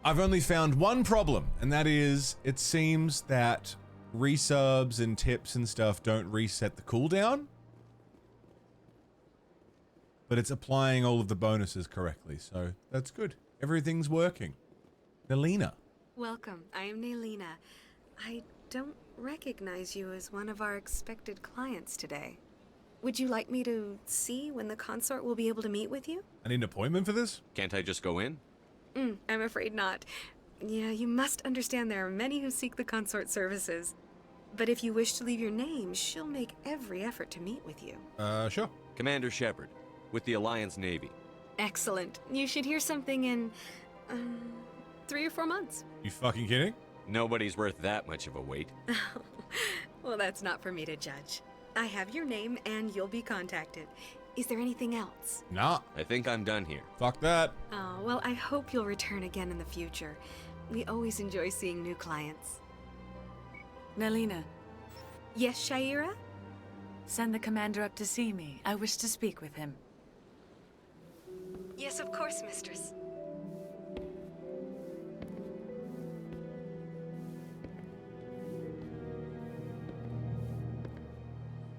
I've only found one problem, and that is it seems that resubs and tips and stuff don't reset the cooldown, but it's applying all of the bonuses correctly, so that's good. Everything's working. Nelina. Welcome. I am Nelina. I don't recognize you as one of our expected clients today. Would you like me to see when the consort will be able to meet with you? I need an appointment for this? Can't I just go in? I'm afraid not. Yeah, you must understand there are many who seek the consort services. But if you wish to leave your name, she'll make every effort to meet with you. Sure. Commander Shepard, with the Alliance Navy. Excellent. You should hear something in, 3 or 4 months. You fucking kidding? Nobody's worth that much of a wait. Well, that's not for me to judge. I have your name and you'll be contacted. Is there anything else? Nah. I think I'm done here. Fuck that. Oh, well, I hope you'll return again in the future. We always enjoy seeing new clients. Nelina. Yes, Shaira? Send the commander up to see me. I wish to speak with him. Yes, of course, mistress.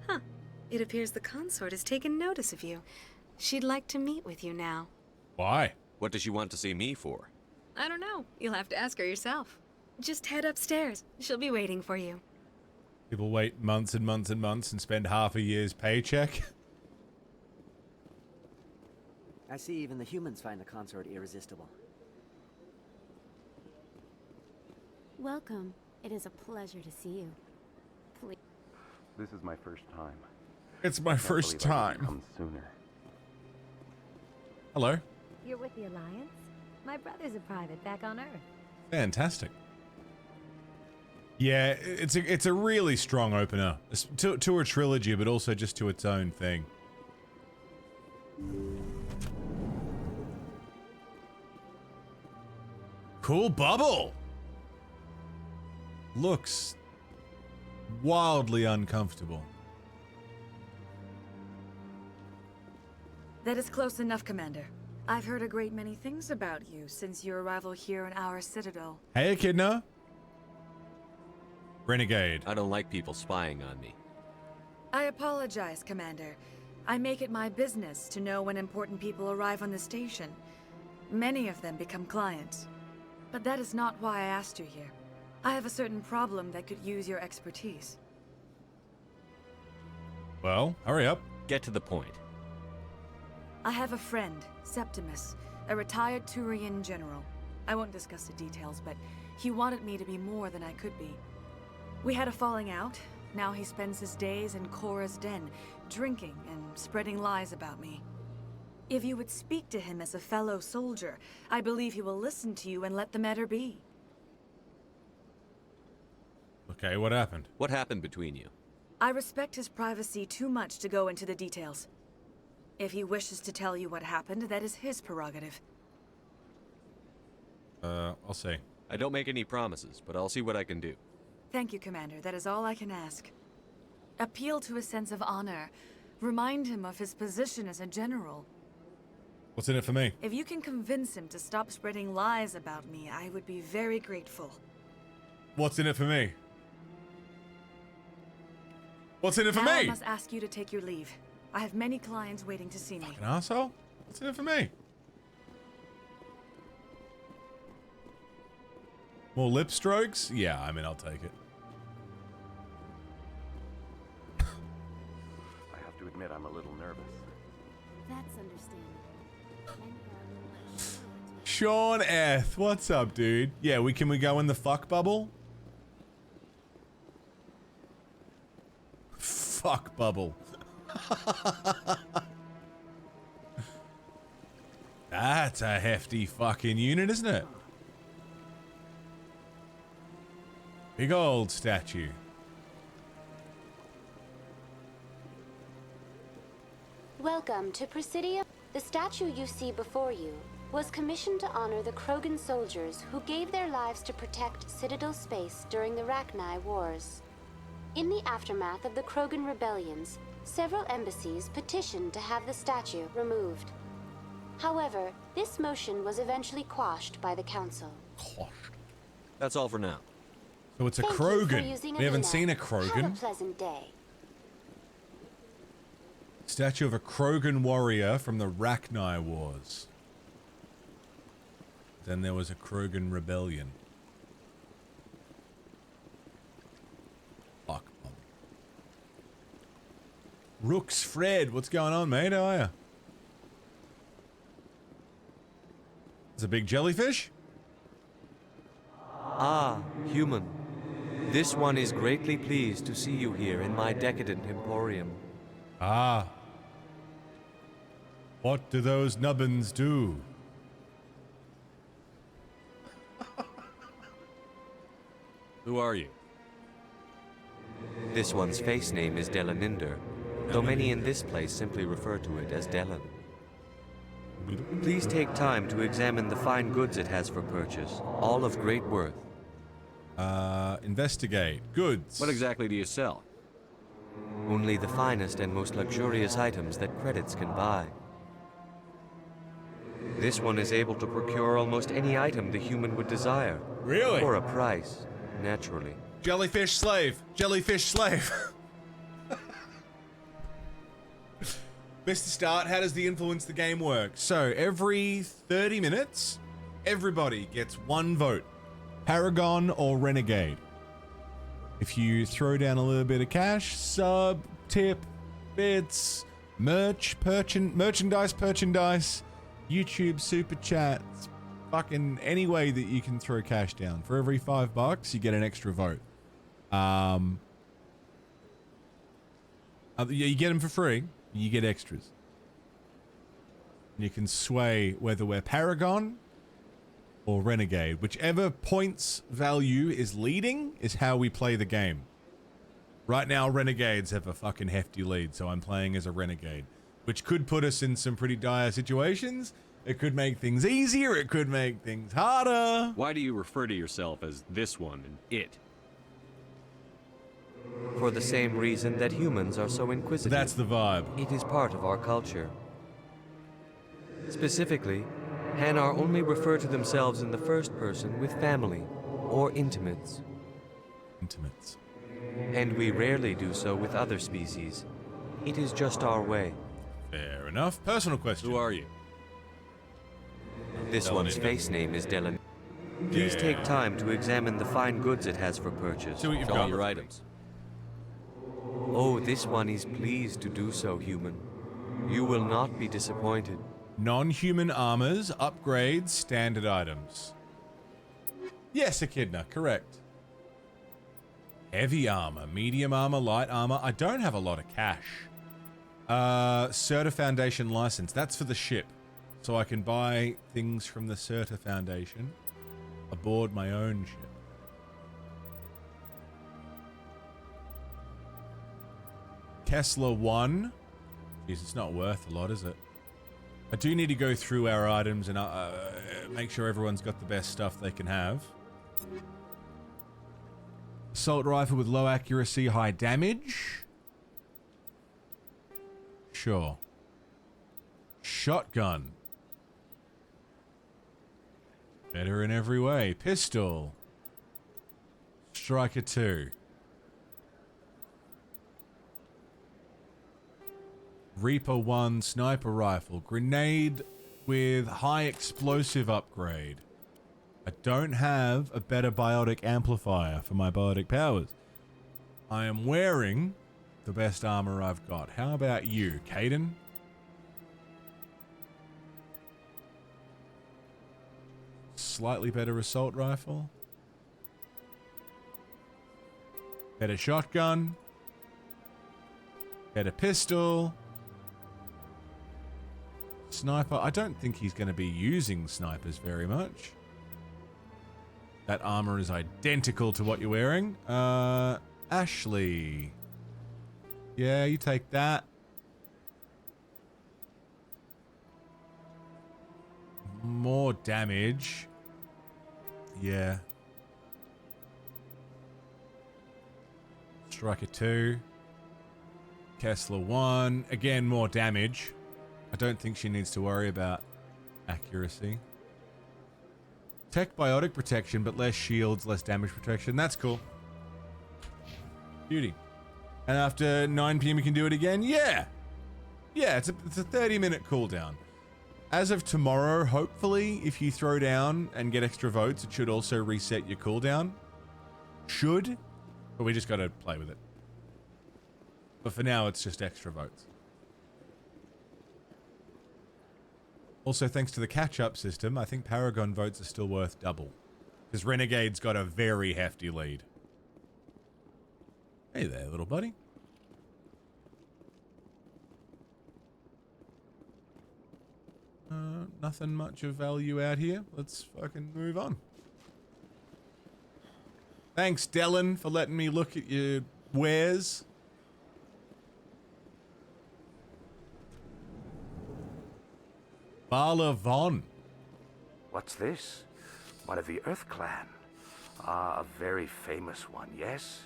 Huh. It appears the consort has taken notice of you. She'd like to meet with you now. Why? What does she want to see me for? I don't know. You'll have to ask her yourself. Just head upstairs. She'll be waiting for you. People wait months and months and months and spend half a year's paycheck. I see even the humans find the consort irresistible. Welcome. It is a pleasure to see you. Please. This is my first time. It's my first time. Come sooner. Hello. You're with the Alliance? My brother's a private back on Earth. Fantastic. Yeah, it's a really strong opener to a trilogy, but also just to its own thing. Cool bubble. Looks wildly uncomfortable. That is close enough, Commander. I've heard a great many things about you since your arrival here in our citadel. Hey, Echidna. Renegade. I don't like people spying on me. I apologize, Commander. I make it my business to know when important people arrive on the station. Many of them become clients. But that is not why I asked you here. I have a certain problem that could use your expertise. Well, hurry up. Get to the point. I have a friend, Septimus, a retired Turian general. I won't discuss the details, but he wanted me to be more than I could be. We had a falling out. Now he spends his days in Cora's den, drinking and spreading lies about me. If you would speak to him as a fellow soldier, I believe he will listen to you and let the matter be. Okay, what happened? What happened between you? I respect his privacy too much to go into the details. If he wishes to tell you what happened, that is his prerogative. I'll see. I don't make any promises, but I'll see what I can do. Thank you, Commander. That is all I can ask. Appeal to his sense of honor. Remind him of his position as a general. What's in it for me? If you can convince him to stop spreading lies about me, I would be very grateful. What's in it for me? What's in it for Now me? I must ask you to take your leave. I have many clients waiting to see me. Fucking asshole. What's in it for me? More lip strokes? Yeah, I mean, I'll take it. I have to admit, I'm a little nervous. That's understandable. Sean Eth, what's up, dude? Yeah, can we go in the fuck bubble? Fuck bubble. That's a hefty fucking unit, isn't it? Big old statue. Welcome to Presidium. The statue you see before you was commissioned to honor the Krogan soldiers who gave their lives to protect Citadel space during the Rachni Wars. In the aftermath of the Krogan rebellions, several embassies petitioned to have the statue removed. However, this motion was eventually quashed by the Council. Quashed. That's all for now. So it's a Thank you for Krogan. using We haven't Alina. seen a Have a Krogan. pleasant day. Statue of a Krogan warrior from the Rachni Wars. Then there was a Krogan rebellion. Fuck. Rooks Fred, what's going on, mate? How are ya? It's a big jellyfish? Ah, human. This one is greatly pleased to see you here in my decadent emporium. Ah. What do those nubbins do? Who are you? This one's face name is Delaninder, though many in this place simply refer to it as Delan. Please take time to examine the fine goods it has for purchase, all of great worth. Investigate. Goods. What exactly do you sell? Only the finest and most luxurious items that credits can buy. This one is able to procure almost any item the human would desire. Really? For a price, naturally. Jellyfish slave. Jellyfish slave. Mr. Start, how does the influence the game work? So every 30 minutes, everybody gets one vote. Paragon or Renegade. If you throw down a little bit of cash, sub, tip, bits, merchandise, YouTube super chats, fucking any way that you can throw cash down. For every $5, you get an extra vote. You get them for free. You get extras. You can sway whether we're Paragon or Renegade. Whichever points value is leading is how we play the game. Right now, Renegades have a fucking hefty lead, so I'm playing as a Renegade, which could put us in some pretty dire situations. It could make things easier. It could make things harder. Why do you refer to yourself as this one and it? For the same reason that humans are so inquisitive. That's the vibe. It is part of our culture. Specifically, Hanar only refer to themselves in the first person with family or intimates. Intimates. And we rarely do so with other species. It is just our way. Fair enough. Personal question. Who are you? This one's face name is Delan. Please take time to examine the fine goods it has for purchase. See what you've Show got. me your items. Oh, this one is pleased to do so, human. You will not be disappointed. Non-human armors, upgrades, standard items. Yes, Echidna, correct. Heavy armor, medium armor, light armor. I don't have a lot of cash. Certa Foundation license. That's for the ship. So I can buy things from the Certa Foundation aboard my own ship. Kessler 1. Jeez, it's not worth a lot, is it? I do need to go through our items and make sure everyone's got the best stuff they can have. Assault rifle with low accuracy, high damage. Sure. Shotgun. Better in every way. Pistol. Striker 2. Reaper 1 sniper rifle. Grenade with high explosive upgrade. I don't have a better biotic amplifier for my biotic powers. I am wearing the best armor I've got. How about you, Caden? Slightly better assault rifle. Better shotgun. Better pistol. Sniper. I don't think he's going to be using snipers very much. That armor is identical to what you're wearing. Ashley. Yeah, you take that. More damage. Yeah. Striker 2. Kessler 1. Again, more damage. I don't think she needs to worry about accuracy. Tech biotic protection, but less shields, less damage protection. That's cool. Beauty. And after 9 PM you can do it again? Yeah! Yeah, it's a 30-minute cooldown. As of tomorrow, hopefully, if you throw down and get extra votes, it should also reset your cooldown. Should. But we just gotta play with it. But for now, it's just extra votes. Also, thanks to the catch-up system, I think Paragon votes are still worth double. Because Renegade's got a very hefty lead. Hey there, little buddy. Nothing much of value out here. Let's fucking move on. Thanks, Dylan, for letting me look at your wares. Bala Von. What's this? One of the Earth Clan. Ah, a very famous one, yes?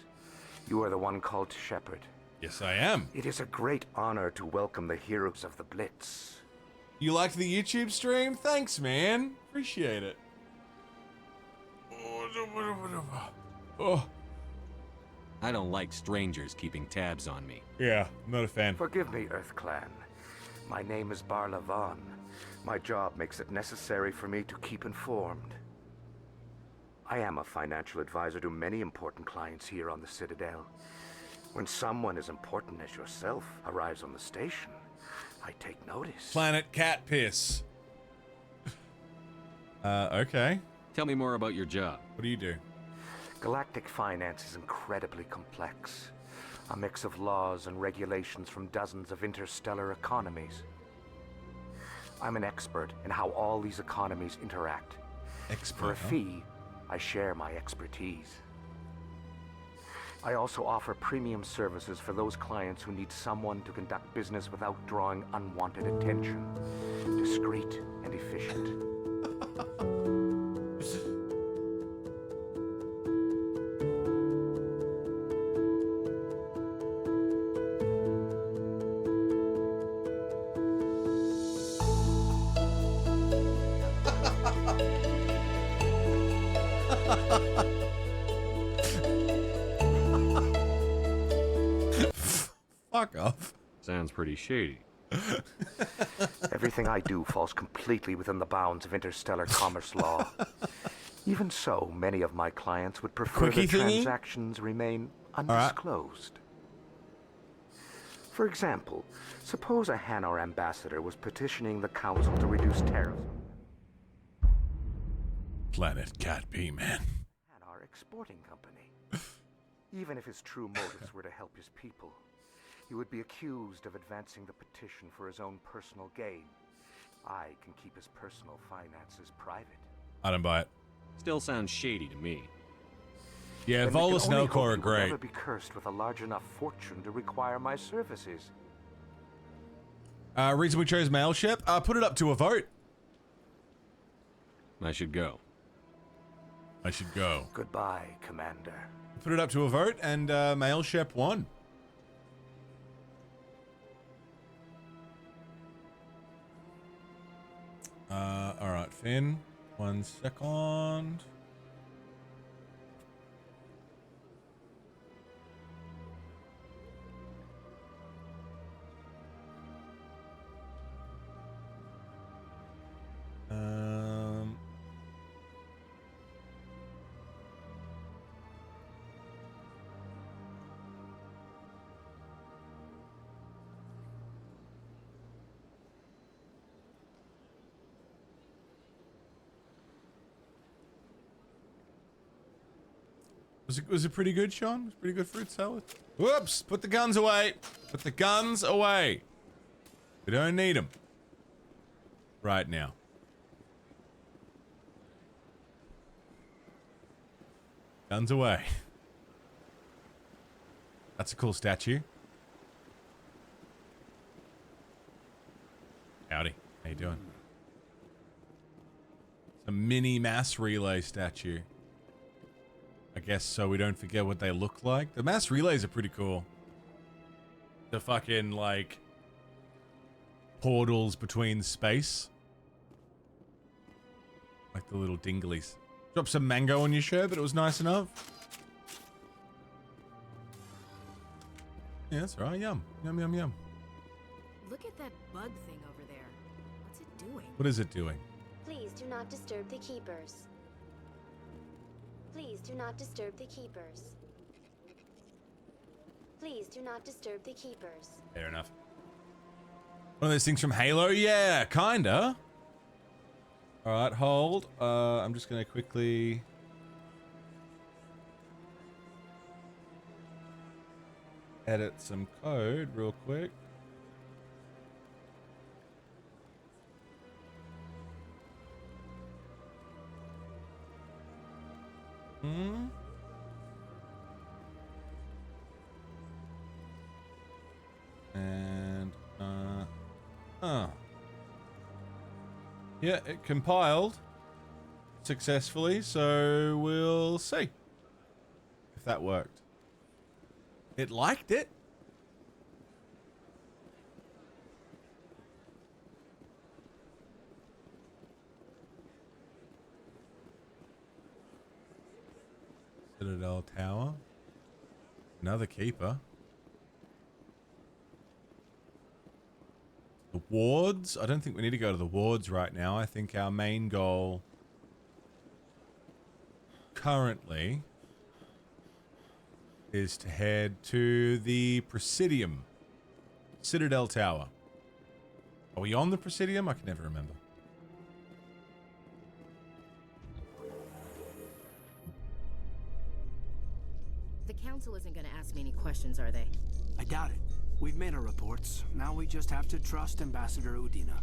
You are the one called Shepherd. Yes, I am. It is a great honor to welcome the heroes of the Blitz. You liked the YouTube stream? Thanks, man. Appreciate it. Oh. I don't like strangers keeping tabs on me. Yeah, I'm not a fan. Forgive me, Earth Clan. My name is Barla Von. My job makes it necessary for me to keep informed. I am a financial advisor to many important clients here on the Citadel. When someone as important as yourself arrives on the station, I take notice. Planet Cat Piss. Okay. Tell me more about your job. What do you do? Galactic finance is incredibly complex. A mix of laws and regulations from dozens of interstellar economies. I'm an expert in how all these economies interact. For a fee, I share my expertise. I also offer premium services for those clients who need someone to conduct business without drawing unwanted attention. Discreet and efficient. Fuck off. Sounds pretty shady. Everything I do falls completely within the bounds of interstellar commerce law. Even so, many of my clients would prefer Quickie the thingy? transactions remain right. undisclosed. For example, suppose a Hanar ambassador was petitioning the council to reduce tariffs. Planet Cat Bee Man. Hanar exporting company. Even if his true motives were to help his people, he would be accused of advancing the petition for his own personal gain. I can keep his personal finances private. I don't buy it. Still sounds shady to me. Yeah, Then we Volus can only Nelcor hope are he will great. never be cursed with a large enough fortune to require my services. Reason we chose Mailship? Put it up to a vote. I should go. I should go. Goodbye, Commander. Put it up to a vote, and Mailship won. Alright, Finn. 1 second. Was it pretty good, Sean? Was it pretty good fruit salad? Whoops! Put the guns away! Put the guns away! We don't need them. Right now. Guns away. That's a cool statue. Howdy. How you doing? It's a mini mass relay statue. I guess so we don't forget what they look like. The mass relays are pretty cool. The fucking, like, portals between space. Like the little dinglies. Drop some mango on your shirt, but it was nice enough. Yeah, that's right. Yum. Yum, yum, yum. Look at that bug thing over there. What's it doing? What is it doing? Please do not disturb the keepers. Please do not disturb the keepers. Please do not disturb the keepers. Fair enough. One of those things from Halo? Yeah, kinda. Alright, hold. I'm just gonna quickly... edit some code real quick. And, yeah, it compiled successfully, so we'll see if that worked. It liked it. Citadel Tower. Another keeper. The wards? I don't think we need to go to the wards right now. I think our main goal currently is to head to the Presidium. Citadel Tower. Are we on the Presidium? I can never remember. The council isn't going to ask me any questions, are they? I doubt it. We've made our reports. Now we just have to trust Ambassador Udina.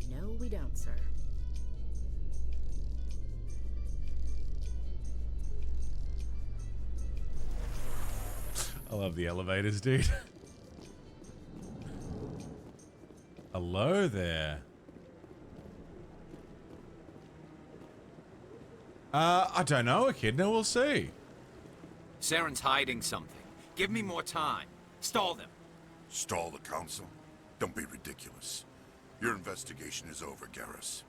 No, we don't, sir. I love the elevators, dude. Hello there. I don't know, Echidna. We'll see. Saren's hiding something. Give me more time. Stall them. Stall the council? Don't be ridiculous. Your investigation is over, Garrus.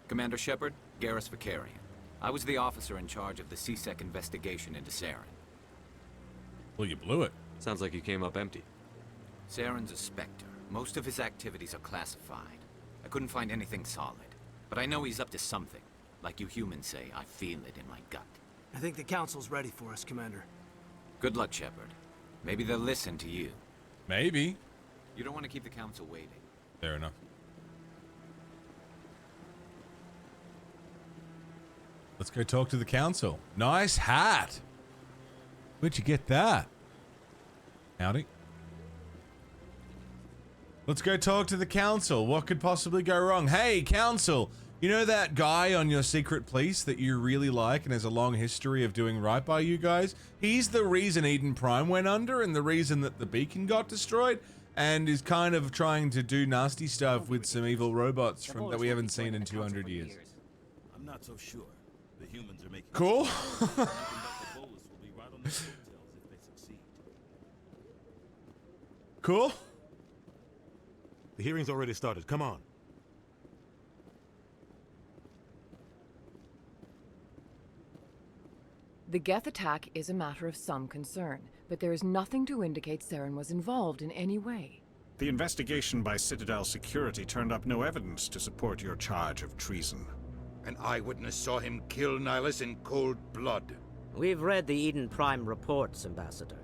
Commander Shepard, Garrus Vicarian. I was the officer in charge of the CSEC investigation into Saren. Well, you blew it. Sounds like you came up empty. Saren's a specter, Most of his activities are classified. I couldn't find anything solid. But I know he's up to something. Like you humans say, I feel it in my gut. I think the council's ready for us, Commander. Good luck, Shepard. Maybe they'll listen to you. Maybe. You don't want to keep the council waiting. Fair enough. Let's go talk to the council. Nice hat. Where'd you get that? Howdy. Let's go talk to the council. What could possibly go wrong? Hey, council. You know that guy on your secret police that you really like and has a long history of doing right by you guys? He's the reason Eden Prime went under and the reason that the beacon got destroyed and is kind of trying to do nasty stuff with some evil robots that we haven't seen in 200 years. I'm not so sure. The humans are making cool. Cool. The hearing's already started. Come on. The Geth attack is a matter of some concern, but there is nothing to indicate Saren was involved in any way. The investigation by Citadel Security turned up no evidence to support your charge of treason. An eyewitness saw him kill Nihilus in cold blood. We've read the Eden Prime reports, Ambassador.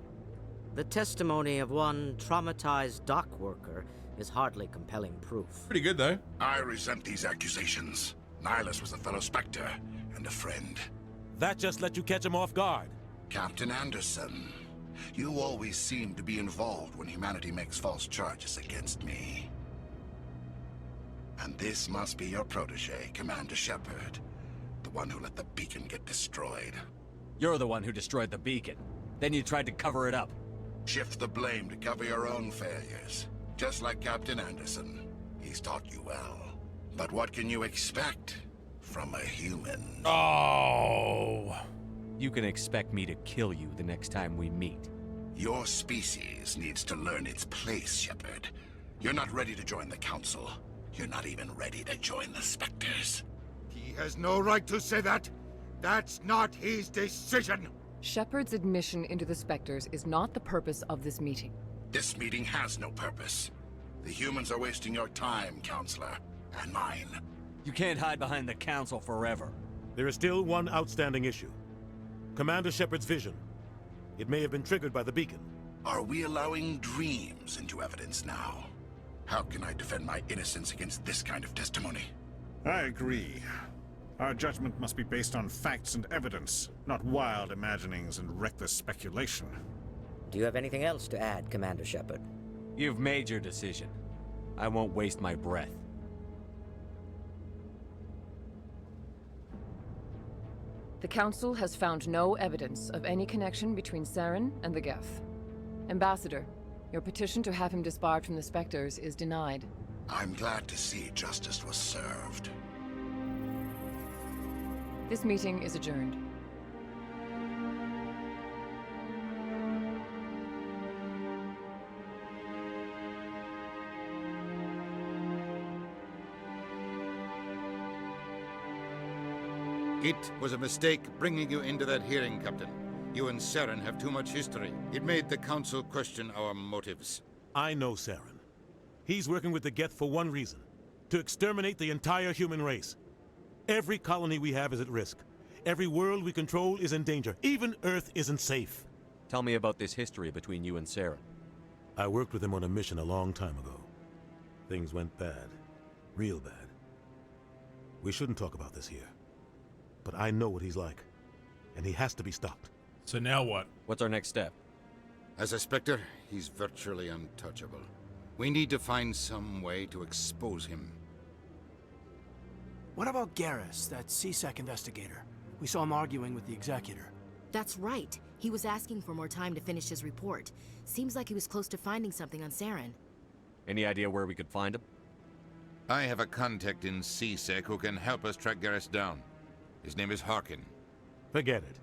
The testimony of one traumatized dock worker is hardly compelling proof. Pretty good, though. I resent these accusations. Nihilus was a fellow Spectre and a friend. That just let you catch him off guard. Captain Anderson, you always seem to be involved when humanity makes false charges against me. And this must be your protege, Commander Shepard. The one who let the beacon get destroyed. You're the one who destroyed the beacon. Then you tried to cover it up. Shift the blame to cover your own failures. Just like Captain Anderson. He's taught you well. But what can you expect from a human? Oh. You can expect me to kill you the next time we meet. Your species needs to learn its place, Shepard. You're not ready to join the Council. You're not even ready to join the Spectres. He has no right to say that. That's not his decision. Shepard's admission into the Spectres is not the purpose of this meeting. This meeting has no purpose. The humans are wasting your time, Counselor, and mine. You can't hide behind the Council forever. There is still one outstanding issue. Commander Shepard's vision. It may have been triggered by the beacon. Are we allowing dreams into evidence now? How can I defend my innocence against this kind of testimony? I agree. Our judgment must be based on facts and evidence, not wild imaginings and reckless speculation. Do you have anything else to add, Commander Shepard? You've made your decision. I won't waste my breath. The Council has found no evidence of any connection between Saren and the Geth. Ambassador, your petition to have him disbarred from the Spectres is denied. I'm glad to see justice was served. This meeting is adjourned. It was a mistake bringing you into that hearing, Captain. You and Saren have too much history. It made the Council question our motives. I know Saren. He's working with the Geth for one reason. To exterminate the entire human race. Every colony we have is at risk. Every world we control is in danger. Even Earth isn't safe. Tell me about this history between you and Saren. I worked with him on a mission a long time ago. Things went bad. Real bad. We shouldn't talk about this here. But I know what he's like. And he has to be stopped. So now what? What's our next step? As a Spectre, he's virtually untouchable. We need to find some way to expose him. What about Garrus, that CSEC investigator? We saw him arguing with the Executor. That's right. He was asking for more time to finish his report. Seems like he was close to finding something on Saren. Any idea where we could find him? I have a contact in CSEC who can help us track Garrus down. His name is Harkin. Forget it.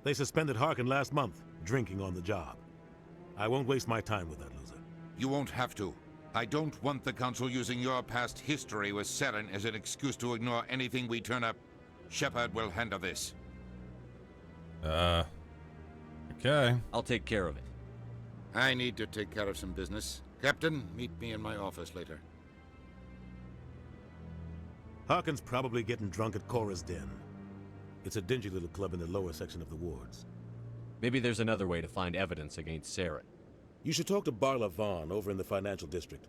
They suspended Harkin last month, drinking on the job. I won't waste my time with that loser. You won't have to. I don't want the Council using your past history with Saren as an excuse to ignore anything we turn up. Shepard will handle this. Okay. I'll take care of it. I need to take care of some business. Captain, meet me in my office later. Harkin's probably getting drunk at Cora's Den. It's a dingy little club in the lower section of the wards. Maybe there's another way to find evidence against Saren. You should talk to Barla Vaughn over in the financial district.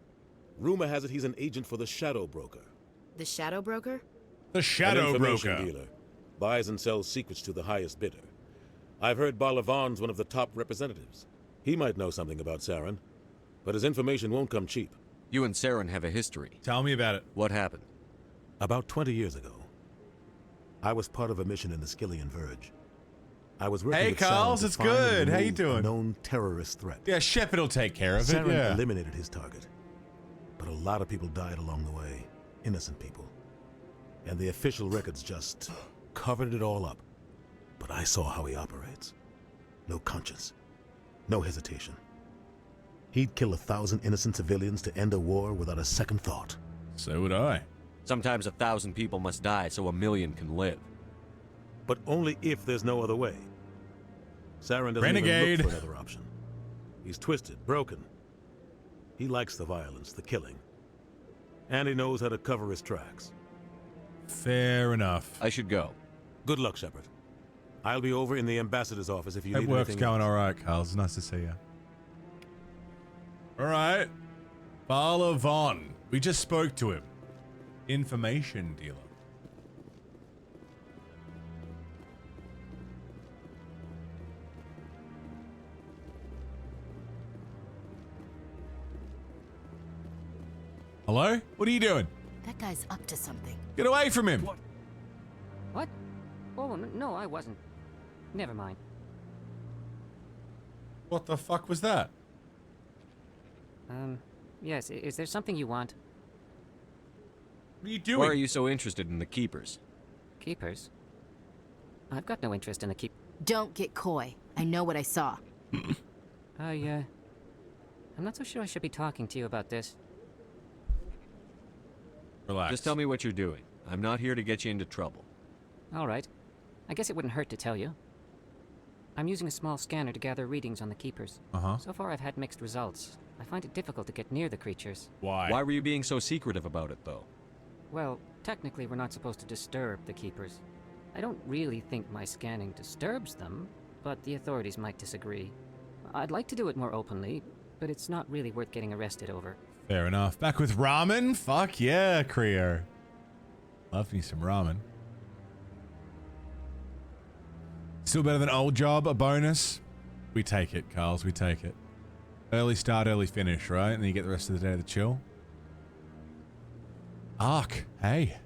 Rumor has it he's an agent for the Shadow Broker. The Shadow Broker? The Shadow An information Broker. dealer. Buys and sells secrets to the highest bidder. I've heard Barla Vaughn's one of the top representatives. He might know something about Saren, but his information won't come cheap. You and Saren have a history. Tell me about it. What happened? About 20 years ago, I was part of a mission in the Skillian Verge. I was working Hey, with Carls, Saren to it's find and good. How you remove doing? a known terrorist threat. Yeah, Shepard will take care of it. Saren Yeah. eliminated his target, but a lot of people died along the way. Innocent people. And the official records just covered it all up. But I saw how he operates. No conscience. No hesitation. He'd kill 1,000 innocent civilians to end a war without a second thought. So would I. Sometimes 1,000 people must die so 1,000,000 can live. But only if there's no other way. Saren doesn't Renegade. even look for another option. He's twisted, broken. He likes the violence, the killing. And he knows how to cover his tracks. Fair enough. I should go. Good luck, Shepard. I'll be over in the ambassador's office if you That need work's anything going else. all right, Carl. It's nice to see you. All right. Barla Vaughn. We just spoke to him. Information dealer. Hello? What are you doing? That guy's up to something. Get away from him. What? Oh, no, I wasn't. Never mind. What the fuck was that? Yes, is there something you want? What are you doing? Why are you so interested in the Keepers? Keepers? I've got no interest in the keep. Don't get coy. I know what I saw. I'm not so sure I should be talking to you about this. Relax. Just tell me what you're doing. I'm not here to get you into trouble. All right. I guess it wouldn't hurt to tell you. I'm using a small scanner to gather readings on the Keepers. Uh-huh. So far, I've had mixed results. I find it difficult to get near the creatures. Why? Why were you being so secretive about it, though? Well, technically, we're not supposed to disturb the Keepers. I don't really think my scanning disturbs them, but the authorities might disagree. I'd like to do it more openly, but it's not really worth getting arrested over. Fair enough. Back with ramen? Fuck yeah, Creo. Love me some ramen. Still better than old job, a bonus. We take it, Carls, we take it. Early start, early finish, right? And then you get the rest of the day to chill. Ark, hey.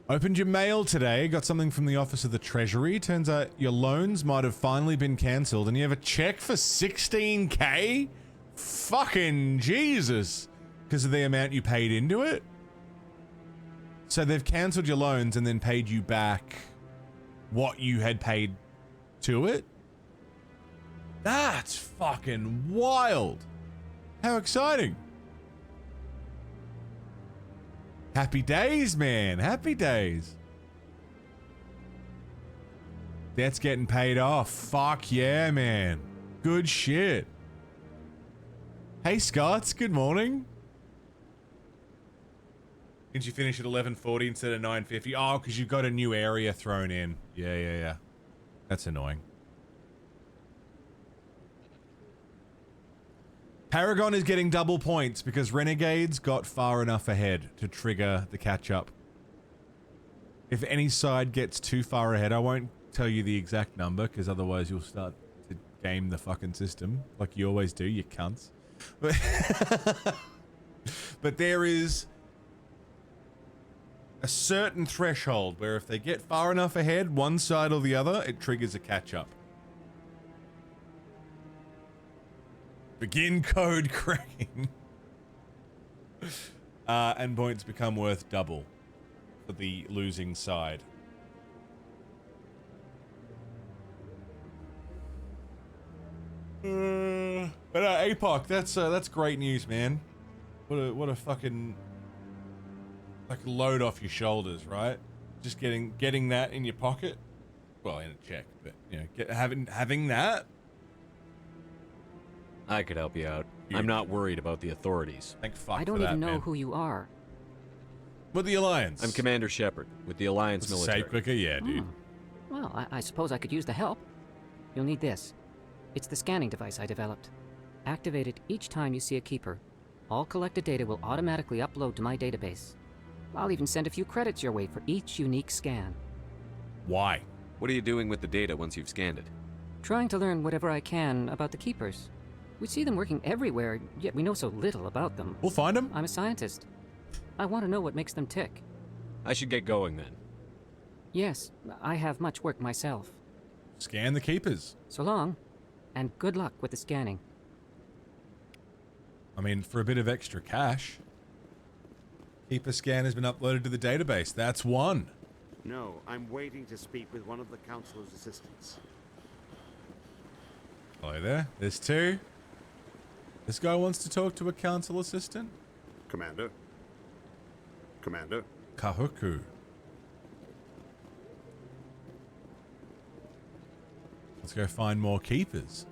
Opened your mail today, got something from the Office of the Treasury. Turns out your loans might have finally been cancelled and you have a check for 16K? Fucking Jesus. Because of the amount you paid into it? So they've cancelled your loans and then paid you back what you had paid to it? That's fucking wild. How exciting. Happy days, man. Happy days. Debt's getting paid off. Fuck yeah, man. Good shit. Hey, Scots. Good morning. Did you finish at 11:40 instead of 9:50? Oh, because you got a new area thrown in. Yeah. That's annoying. Paragon is getting double points because Renegades got far enough ahead to trigger the catch-up. If any side gets too far ahead, I won't tell you the exact number because otherwise you'll start to game the fucking system like you always do, you cunts. But there is a certain threshold where if they get far enough ahead, one side or the other, it triggers a catch-up. Begin code cracking. And points become worth double for the losing side. But APOC, that's great news, man. What a fucking like load off your shoulders, right? Just getting that in your pocket. Well, in a check, but you know, having that. I could help you out. I'm not worried about the authorities. Thank fuck I don't for that, even know man. who you are. With the Alliance. I'm Commander Shepard, with the Alliance military. Say quicker, yeah, dude. Well, I suppose I could use the help. You'll need this. It's the scanning device I developed. Activate it each time you see a keeper. All collected data will automatically upload to my database. I'll even send a few credits your way for each unique scan. Why? What are you doing with the data once you've scanned it? Trying to learn whatever I can about the keepers. We see them working everywhere, yet we know so little about them. We'll find them. I'm a scientist. I want to know what makes them tick. I should get going then. Yes, I have much work myself. Scan the keepers. So long, and good luck with the scanning. I mean, for a bit of extra cash. Keeper scan has been uploaded to the database. That's one. No, I'm waiting to speak with one of the Councilor's assistants. Hello there. There's two. This guy wants to talk to a council assistant. Commander? Commander? Kahuku. Let's go find more keepers.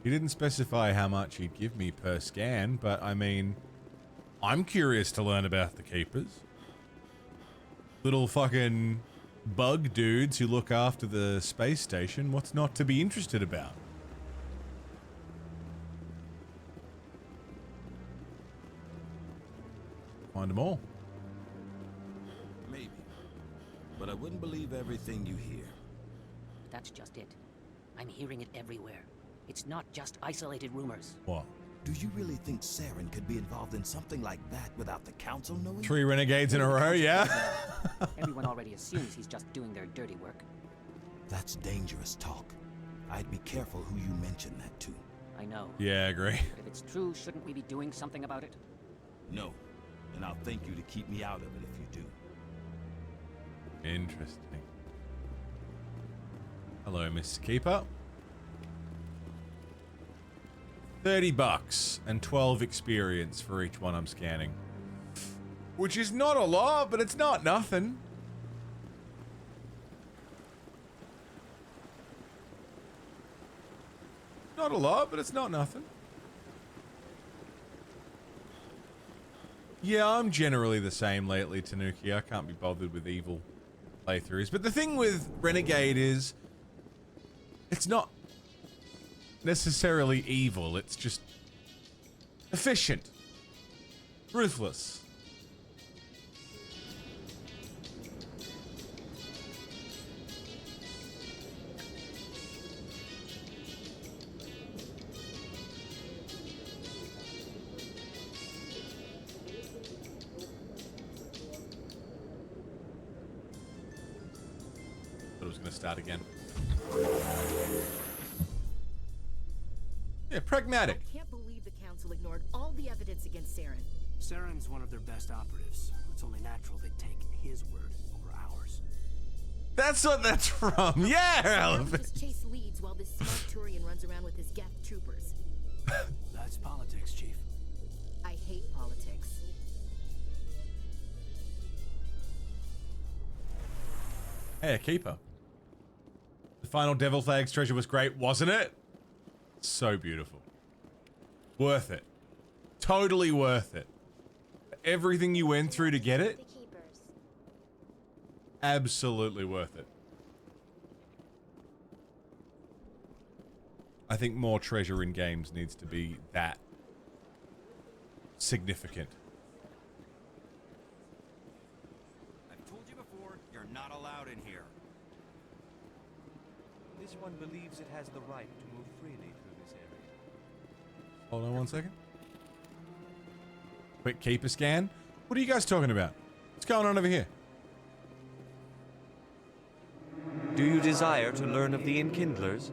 He didn't specify how much he'd give me per scan, but I mean, I'm curious to learn about the keepers. Little fucking bug dudes who look after the space station. What's not to be interested about? Find them all. Maybe. But I wouldn't believe everything you hear. That's just it. I'm hearing it everywhere. It's not just isolated rumors. What? Do you really think Saren could be involved in something like that without the Council knowing? 3 renegades in a row, yeah? Everyone already assumes he's just doing their dirty work. That's dangerous talk. I'd be careful who you mention that to. I know. Yeah, I agree. But if it's true, shouldn't we be doing something about it? No. And I'll thank you to keep me out of it if you do. Interesting. Hello, Mr. Keeper. $30 and 12 experience for each one I'm scanning. Which is not a lot, but it's not nothing. Not a lot, but it's not nothing. Yeah, I'm generally the same lately, Tanuki. I can't be bothered with evil playthroughs. But the thing with Renegade is, it's not necessarily evil, it's just efficient, ruthless. Thought it was going to start again. Yeah, pragmatic. I can't believe the Council ignored all the evidence against Saren. Saren's one of their best operatives. It's only natural they'd take his word over ours. That's what that's from. Yeah, Saren Elephant. just chase leads while this smart Turian runs around with his Geth troopers. That's politics, Chief. I hate politics. Hey, a keeper. The final Devil Flag's treasure was great, wasn't it? So beautiful. Worth it. Totally worth it. Everything you went through to get it? Absolutely worth it. I think more treasure in games needs to be that significant. I've told you before, you're not allowed in here. This one believes it has the right to move freely through this area. Hold on one second. Quick keeper scan. What are you guys talking about? What's going on over here? Do you desire to learn of the Enkindlers?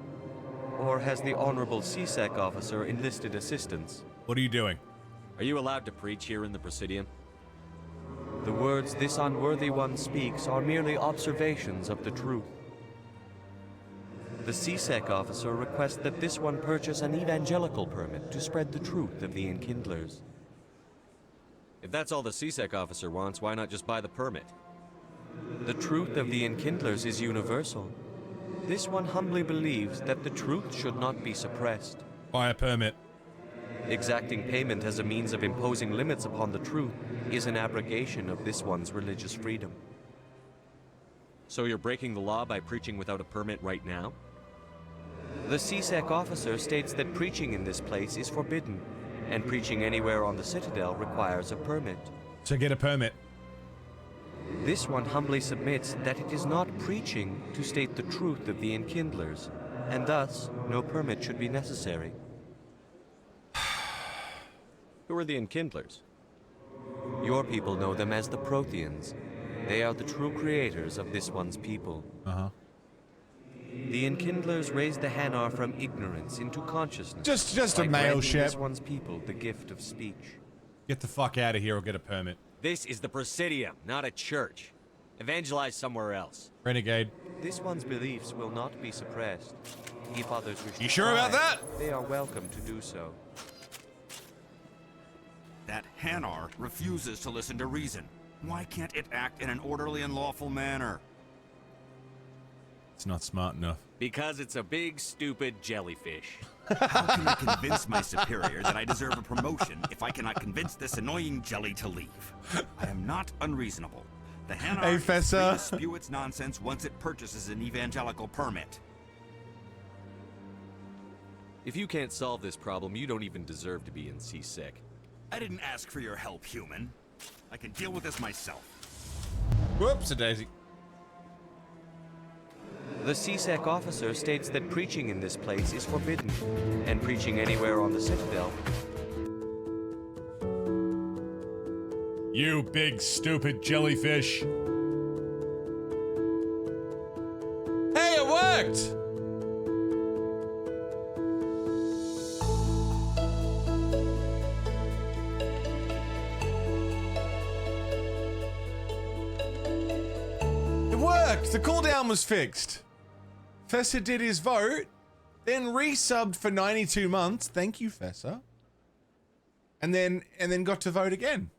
Or has the Honorable CSEC officer enlisted assistance? What are you doing? Are you allowed to preach here in the Presidium? The words this unworthy one speaks are merely observations of the truth. The CSEC officer requests that this one purchase an evangelical permit to spread the truth of the Enkindlers. If that's all the CSEC officer wants, why not just buy the permit? The truth of the Enkindlers is universal. This one humbly believes that the truth should not be suppressed. Buy a permit. Exacting payment as a means of imposing limits upon the truth is an abrogation of this one's religious freedom. So you're breaking the law by preaching without a permit right now? The CSEC officer states that preaching in this place is forbidden, and preaching anywhere on the Citadel requires a permit. So get a permit. This one humbly submits that it is not preaching to state the truth of the Enkindlers, and thus no permit should be necessary. Who are the Enkindlers? Your people know them as the Protheans. They are the true creators of this one's people. Uh-huh. The Enkindlers raised the Hanar from ignorance into consciousness. Just a by mail granting ship. This one's people the gift of speech. Get the fuck out of here or get a permit. This is the Presidium, not a church. Evangelize somewhere else. Renegade. This one's beliefs will not be suppressed. If others wish to You sure about try, that? They are welcome to do so. That Hanar refuses to listen to reason. Why can't it act in an orderly and lawful manner? It's not smart enough. Because it's a big, stupid jellyfish. How can I convince my superior that I deserve a promotion if I cannot convince this annoying jelly to leave? I am not unreasonable. The Hanar Hey, is free Fessa. to spew its nonsense once it purchases an evangelical permit. If you can't solve this problem, you don't even deserve to be in CSEC. I didn't ask for your help, human. I can deal with this myself. Whoops-a-daisy. The CSEC officer states that preaching in this place is forbidden, and preaching anywhere on the Citadel. You big, stupid jellyfish. Hey, it worked! It worked! The cooldown was fixed. Fessa did his vote, then resubbed for 92 months. Thank you, Fessa. And then got to vote again.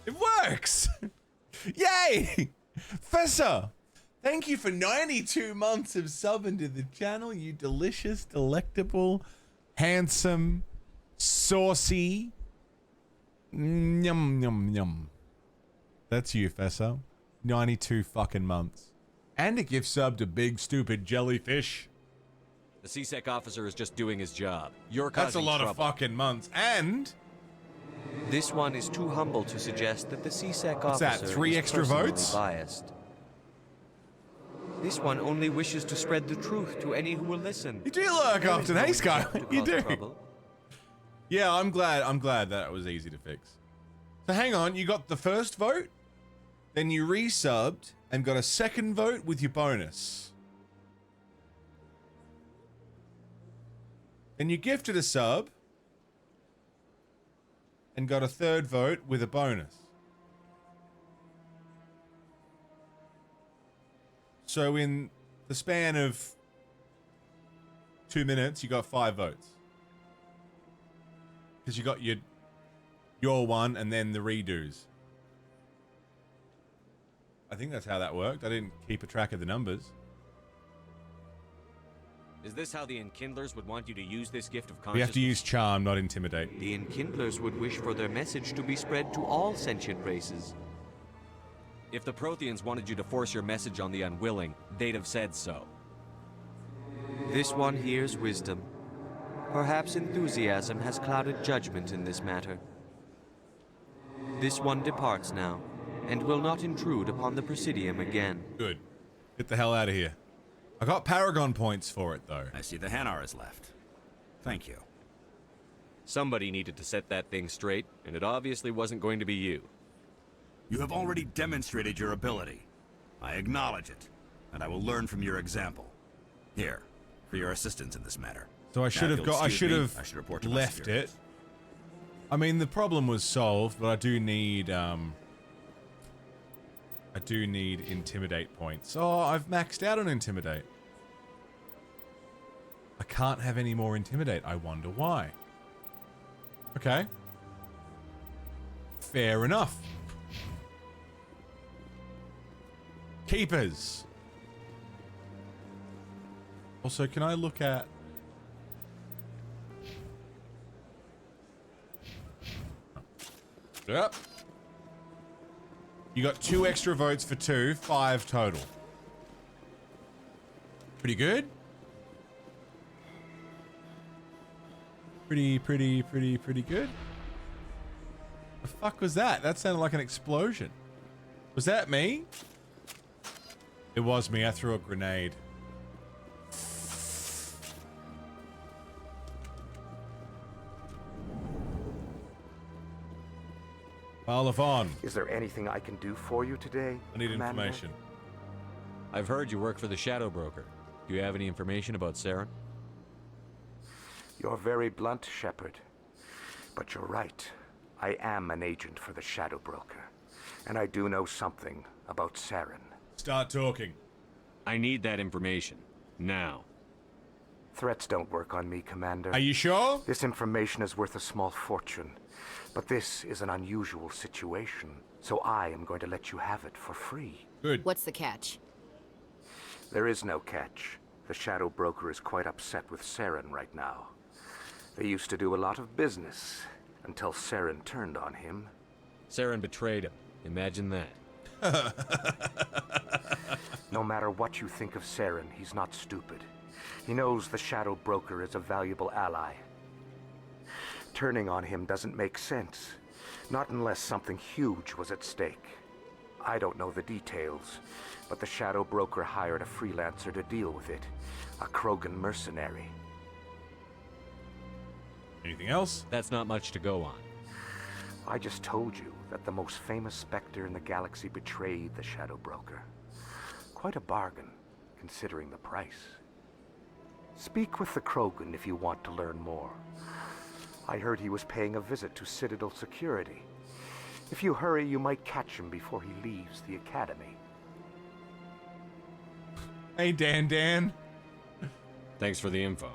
It works! Yay! Fessa, thank you for 92 months of subbing to the channel, you delicious, delectable, handsome, saucy. Yum, yum, yum. That's you, Fessa. 92 fucking months. And a gift sub to big, stupid jellyfish. The CSEC officer is just doing his job. You're causing That's a lot trouble. of fucking months. And This one is too humble to suggest that the CSEC what's officer that, 3 is extra personally votes? biased. This one only wishes to spread the truth to any who will listen. You do look There is often, no hey Sky. intent to You cause do. trouble. Yeah, I'm glad that was easy to fix. So hang on, you got the first vote, then you resubbed and got a second vote with your bonus. Then you gifted a sub and got a third vote with a bonus. So in the span of 2 minutes, you got 5 votes. Because you got your one and then the redos. I think that's how that worked. I didn't keep a track of the numbers. Is this how the Enkindlers would want you to use this gift of consciousness? We have to use charm, not intimidate. The Enkindlers would wish for their message to be spread to all sentient races. If the Protheans wanted you to force your message on the unwilling, they'd have said so. This one hears wisdom. Perhaps enthusiasm has clouded judgment in this matter. This one departs now, and will not intrude upon the Presidium again. Good. Get the hell out of here. I got Paragon points for it, though. I see the Hanar is left. Thank you. Somebody needed to set that thing straight, and it obviously wasn't going to be you. You have already demonstrated your ability. I acknowledge it, and I will learn from your example. Here, for your assistance in this matter. So I should have got. I should have report to my left superiors. it. I mean, the problem was solved, but I do need intimidate points. Oh, I've maxed out on intimidate. I can't have any more intimidate. I wonder why. Okay. Fair enough. Keepers. Also, can I look at... Yep. You got 2 extra votes for 2, 5 total. Pretty good. Pretty good. The fuck was that? That sounded like an explosion. Was that me? It was me. I threw a grenade. Parlavon. Is there anything I can do for you today, I need Commander? information. I've heard you work for the Shadow Broker. Do you have any information about Saren? You're very blunt, Shepard. But you're right. I am an agent for the Shadow Broker. And I do know something about Saren. Start talking. I need that information. Now. Threats don't work on me, Commander. Are you sure? This information is worth a small fortune. But this is an unusual situation, so I am going to let you have it for free. Good. What's the catch? There is no catch. The Shadow Broker is quite upset with Saren right now. They used to do a lot of business, until Saren turned on him. Saren betrayed him. Imagine that. No matter what you think of Saren, he's not stupid. He knows the Shadow Broker is a valuable ally. Turning on him doesn't make sense. Not unless something huge was at stake. I don't know the details, but the Shadow Broker hired a freelancer to deal with it. A Krogan mercenary. Anything else? That's not much to go on. I just told you that the most famous Spectre in the galaxy betrayed the Shadow Broker. Quite a bargain, considering the price. Speak with the Krogan if you want to learn more. I heard he was paying a visit to Citadel security. If you hurry, you might catch him before he leaves the Academy. Hey, Dan. Thanks for the info.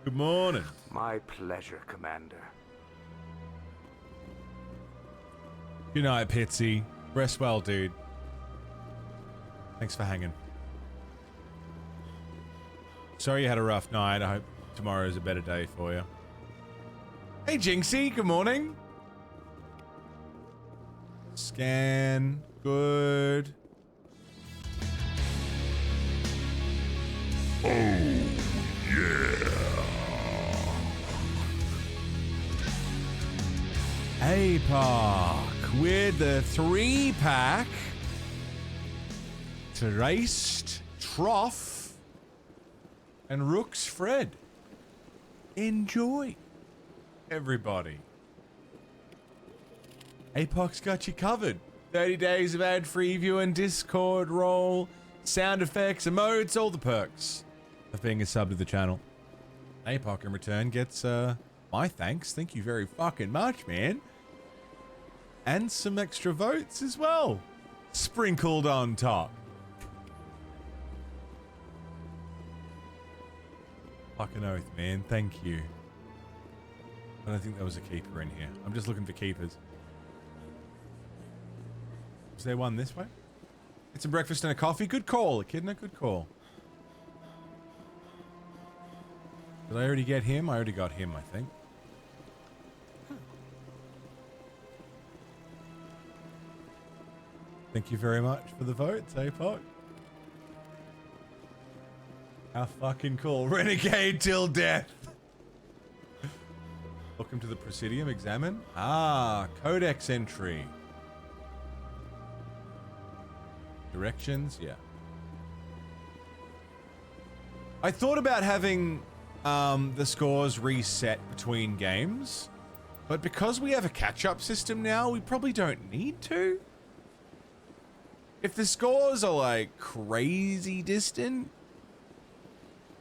Good morning. My pleasure, Commander. Good night, Pitsy. Rest well, dude. Thanks for hanging. Sorry you had a rough night. I hope tomorrow's a better day for you. Hey, Jinxie. Good morning. Scan. Good. Oh, yeah. Hey, Park. With the 3-pack. Traced Trough and Rook's Fred. Enjoy, everybody. APOC's got you covered. 30 days of ad-free view and Discord roll, sound effects, emotes, all the perks of being a sub to the channel. APOC in return gets my thanks. Thank you very fucking much, man. And some extra votes as well, sprinkled on top. Fucking oath, man. Thank you. I don't think there was a keeper in here. I'm just looking for keepers. Is there one this way? Get some breakfast and a coffee. Good call, Echidna. Good call. Did I already get him? I already got him, I think. Thank you very much for the votes, APOC. How fucking cool. Renegade till death. Welcome to the Presidium. Examine. Ah, codex entry. Directions, yeah. I thought about having the scores reset between games, but because we have a catch-up system now, we probably don't need to. If the scores are like crazy distant,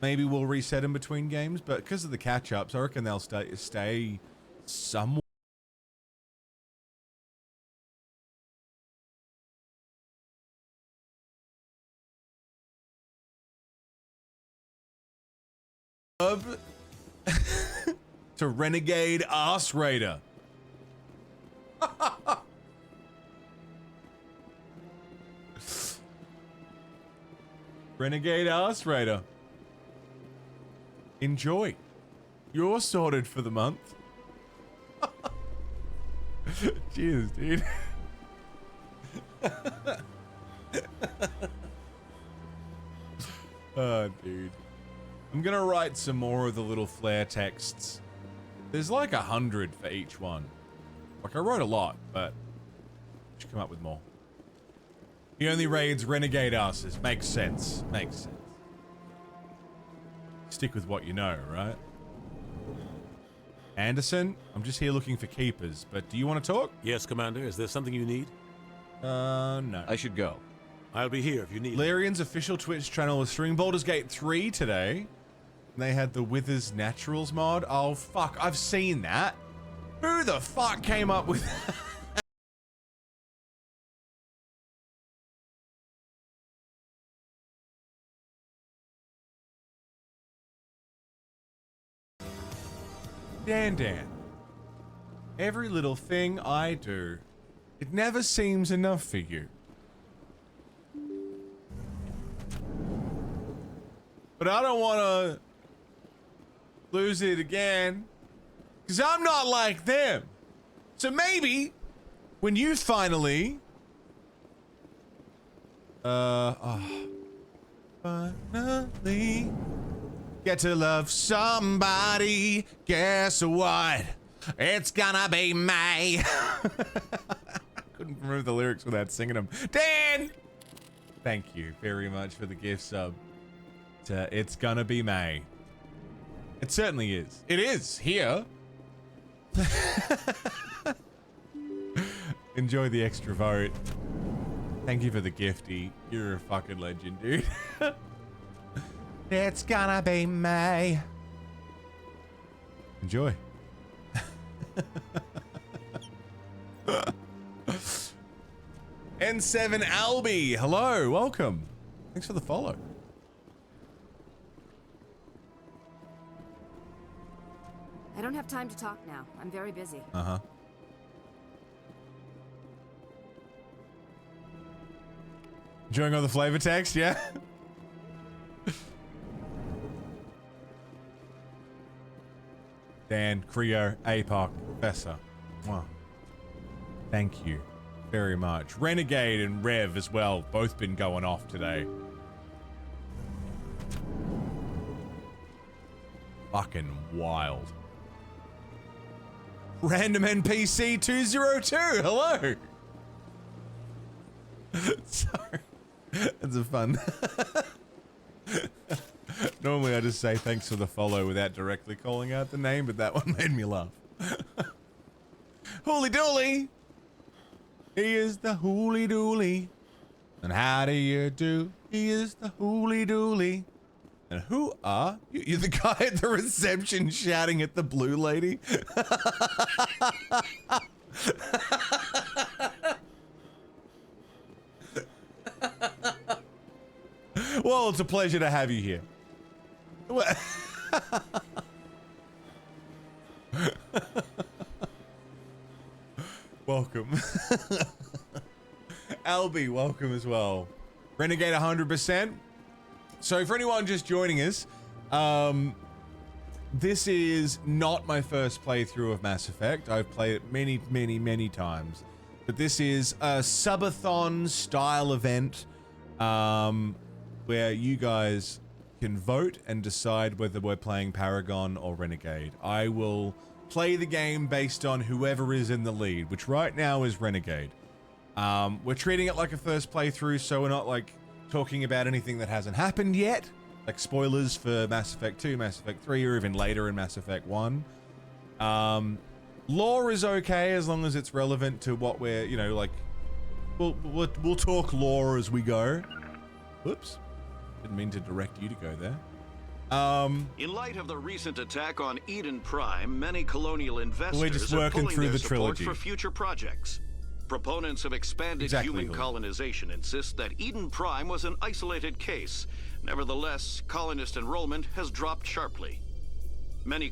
maybe we'll reset them between games, but because of the catch-ups, I reckon they'll stay somewhat to Renegade Arse Raider. Renegade Arse Raider. Enjoy. You're sorted for the month. Cheers, dude. Oh, dude. I'm gonna write some more of the little flare texts. There's like 100 for each one. Like, I wrote a lot, but I should come up with more. He only raids renegade asses. Makes sense. Makes sense. Stick with what you know, right? Anderson, I'm just here looking for keepers, but do you want to talk? Yes, Commander. Is there something you need? No. I should go. I'll be here if you need. Larian's official Twitch channel was streaming Baldur's Gate 3 today. And they had the Withers Naturals mod. Oh, fuck. I've seen that. Who the fuck came up with that? Dan. Every little thing I do, it never seems enough for you. But I don't want to lose it again, because I'm not like them. So maybe when you finally finally get to love somebody, guess what? It's gonna be May. Couldn't remember the lyrics without singing them. Dan! Thank you very much for the gift sub. It's gonna be May. It certainly is. It is here. Enjoy the extra vote. Thank you for the gifty. You're a fucking legend, dude. It's gonna be May. Enjoy. N7 Albie, hello, welcome. Thanks for the follow. I don't have time to talk now. I'm very busy. Uh-huh. Enjoying all the flavor text, yeah? Dan, Creo, APOC, Professor. Wow. Thank you very much. Renegade and Rev as well. Both been going off today. Fucking wild. Random NPC 202, hello! Sorry. That's a fun. Normally I just say thanks for the follow without directly calling out the name, but that one made me laugh. Hooly dooly! He is the hooly dooly. And how do you do? He is the hooly dooly. And who are you? You're the guy at the reception shouting at the blue lady? Well, it's a pleasure to have you here. Welcome. Albie, welcome as well. Renegade 100%. So for anyone just joining us, this is not my first playthrough of Mass Effect. I've played it many times. But this is a subathon style event where you guys can vote and decide whether we're playing Paragon or Renegade. I will play the game based on whoever is in the lead, which right now is Renegade. We're treating it like a first playthrough, so we're not like talking about anything that hasn't happened yet, like spoilers for Mass Effect 2, Mass Effect 3, or even later in Mass Effect 1. Lore is okay as long as it's relevant to what we're, you know, like, we'll talk lore as we go. Whoops. Didn't mean to direct you to go there. In light of the recent attack on Eden Prime, many colonial investors we're just are working pulling through their the support trilogy for future projects. Proponents of expanded human colonization insist that Eden Prime was an isolated case. Nevertheless, colonist enrollment has dropped sharply. Many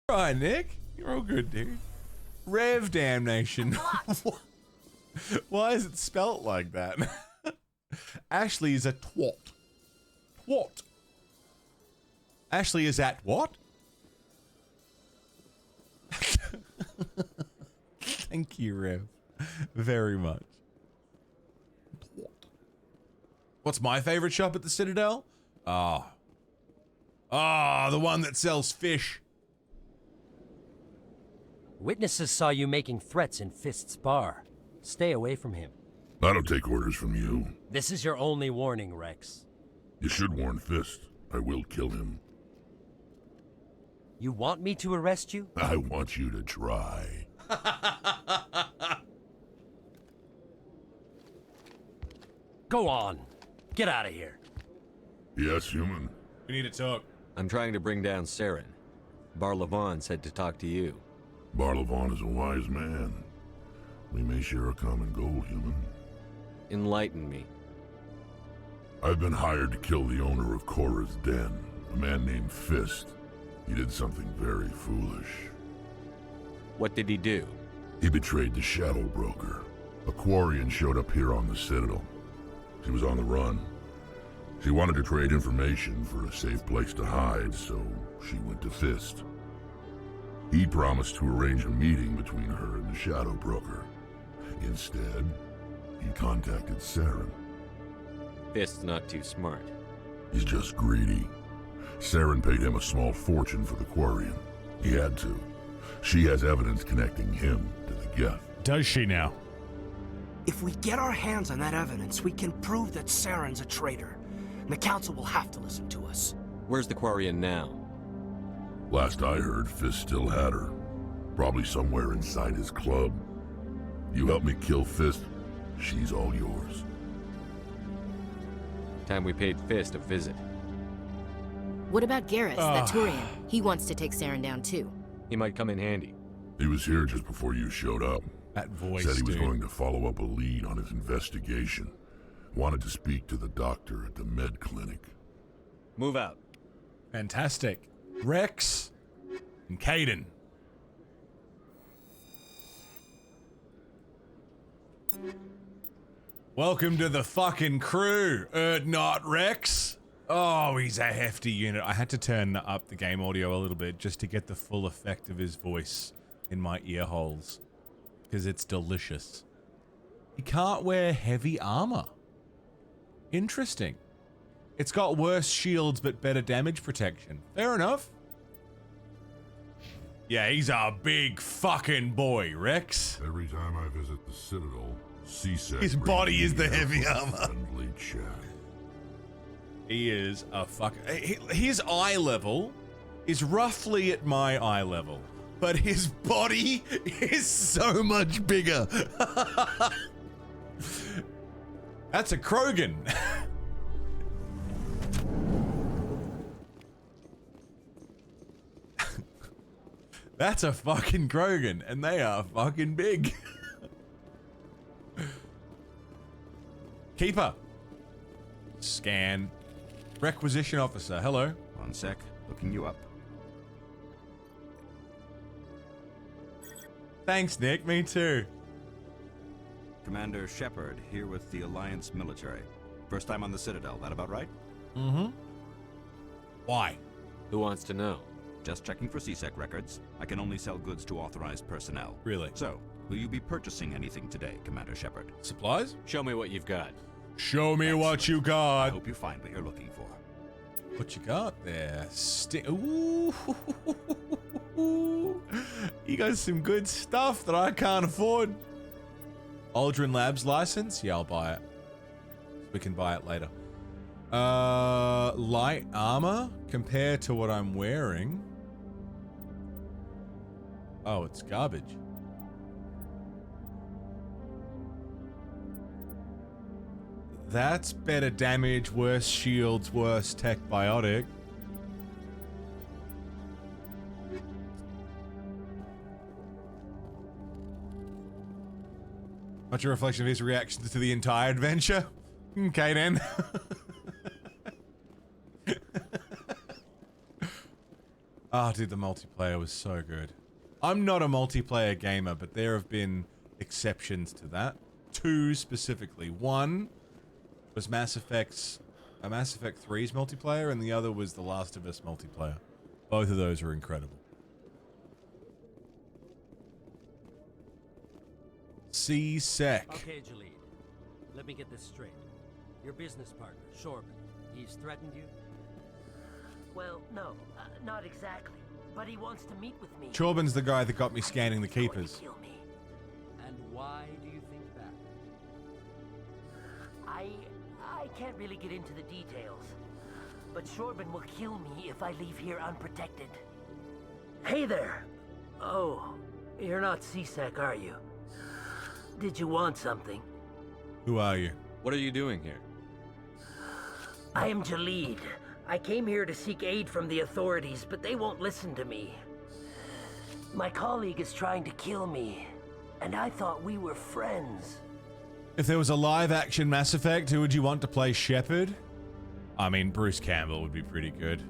Right, Nick. You're all good, dude. Rev damnation. Why is it spelt like that? Ashley is a twat. Twat. Ashley is at what? Thank you, Rev. Very much. What's my favorite shop at the Citadel? The one that sells fish. Witnesses saw you making threats in Fist's bar. Stay away from him. I don't take orders from you. This is your only warning, Rex. You should warn Fist. I will kill him. You want me to arrest you? I want you to try. Go on. Get out of here. Yes, human. We need to talk. I'm trying to bring down Saren. Barlavon said to talk to you. Barlavon is a wise man. We may share a common goal, human. Enlighten me. I've been hired to kill the owner of Korra's Den, a man named Fist. He did something very foolish. What did he do? He betrayed the Shadow Broker. A Quarian showed up here on the Citadel. She was on the run. She wanted to trade information for a safe place to hide, so she went to Fist. He promised to arrange a meeting between her and the Shadow Broker. Instead, he contacted Saren. Fist's not too smart. He's just greedy. Saren paid him a small fortune for the Quarian. He had to. She has evidence connecting him to the Geth. Does she now? If we get our hands on that evidence, we can prove that Saren's a traitor. And the Council will have to listen to us. Where's the Quarian now? Last I heard, Fist still had her. Probably somewhere inside his club. You help me kill Fist, she's all yours. Time we paid Fist a visit. What about Garrus, that Turian? He wants to take Saren down too. He might come in handy. He was here just before you showed up. That voice, said he was dude. going to follow up a lead on his investigation. Wanted to speak to the doctor at the med clinic. Move out. Fantastic. Rex and Caden. Welcome to the fucking crew, not Rex. Oh, he's a hefty unit. I had to turn up the game audio a little bit just to get the full effect of his voice in my ear holes. Because it's delicious. He can't wear heavy armor. Interesting. It's got worse shields but better damage protection. Fair enough. Yeah, he's a big fucking boy, Rex. Every time I visit the Citadel, CSEC His body is the heavy armor. Friendly chat. He is a his eye level is roughly at my eye level, but his body is so much bigger. That's a Krogan. That's a fucking Krogan, and they are fucking big. Keeper. Scan. Requisition officer, hello. One sec, looking you up. Thanks, Nick, me too. Commander Shepard, here with the Alliance military. First time on the Citadel, that about right? Mm-hmm. Why? Who wants to know? Just checking for CSEC records. I can only sell goods to authorized personnel. Really? So, will you be purchasing anything today, Commander Shepard? Supplies? Show me what you've got. Show me what you got. I hope you find what you're looking for. What you got there? Ooh. You got some good stuff that I can't afford. Aldrin Labs license? Yeah, I'll buy it. We can buy it later. Light armor compared to what I'm wearing. Oh, it's garbage. That's better damage, worse shields, worse tech biotic. Much a reflection of his reactions to the entire adventure. Okay then. Ah, dude, the multiplayer was so good. I'm not a multiplayer gamer, but there have been exceptions to that. 2 specifically. One was Mass Effect 3's multiplayer, and the other was The Last of Us multiplayer. Both of those are incredible. C-Sec. Okay, Jalid. Let me get this straight. Your business partner, Shorban, he's threatened you? Well, no, not exactly. But he wants to meet with me. Chorban's the guy that got me scanning the keepers. And why do you think that? I can't really get into the details. But Shorban will kill me if I leave here unprotected. Hey there! Oh, you're not C-Sec, are you? Did you want something? Who are you? What are you doing here? I am Jalid. I came here to seek aid from the authorities, but they won't listen to me. My colleague is trying to kill me, and I thought we were friends. If there was a live-action Mass Effect, who would you want to play Shepard? I mean, Bruce Campbell would be pretty good.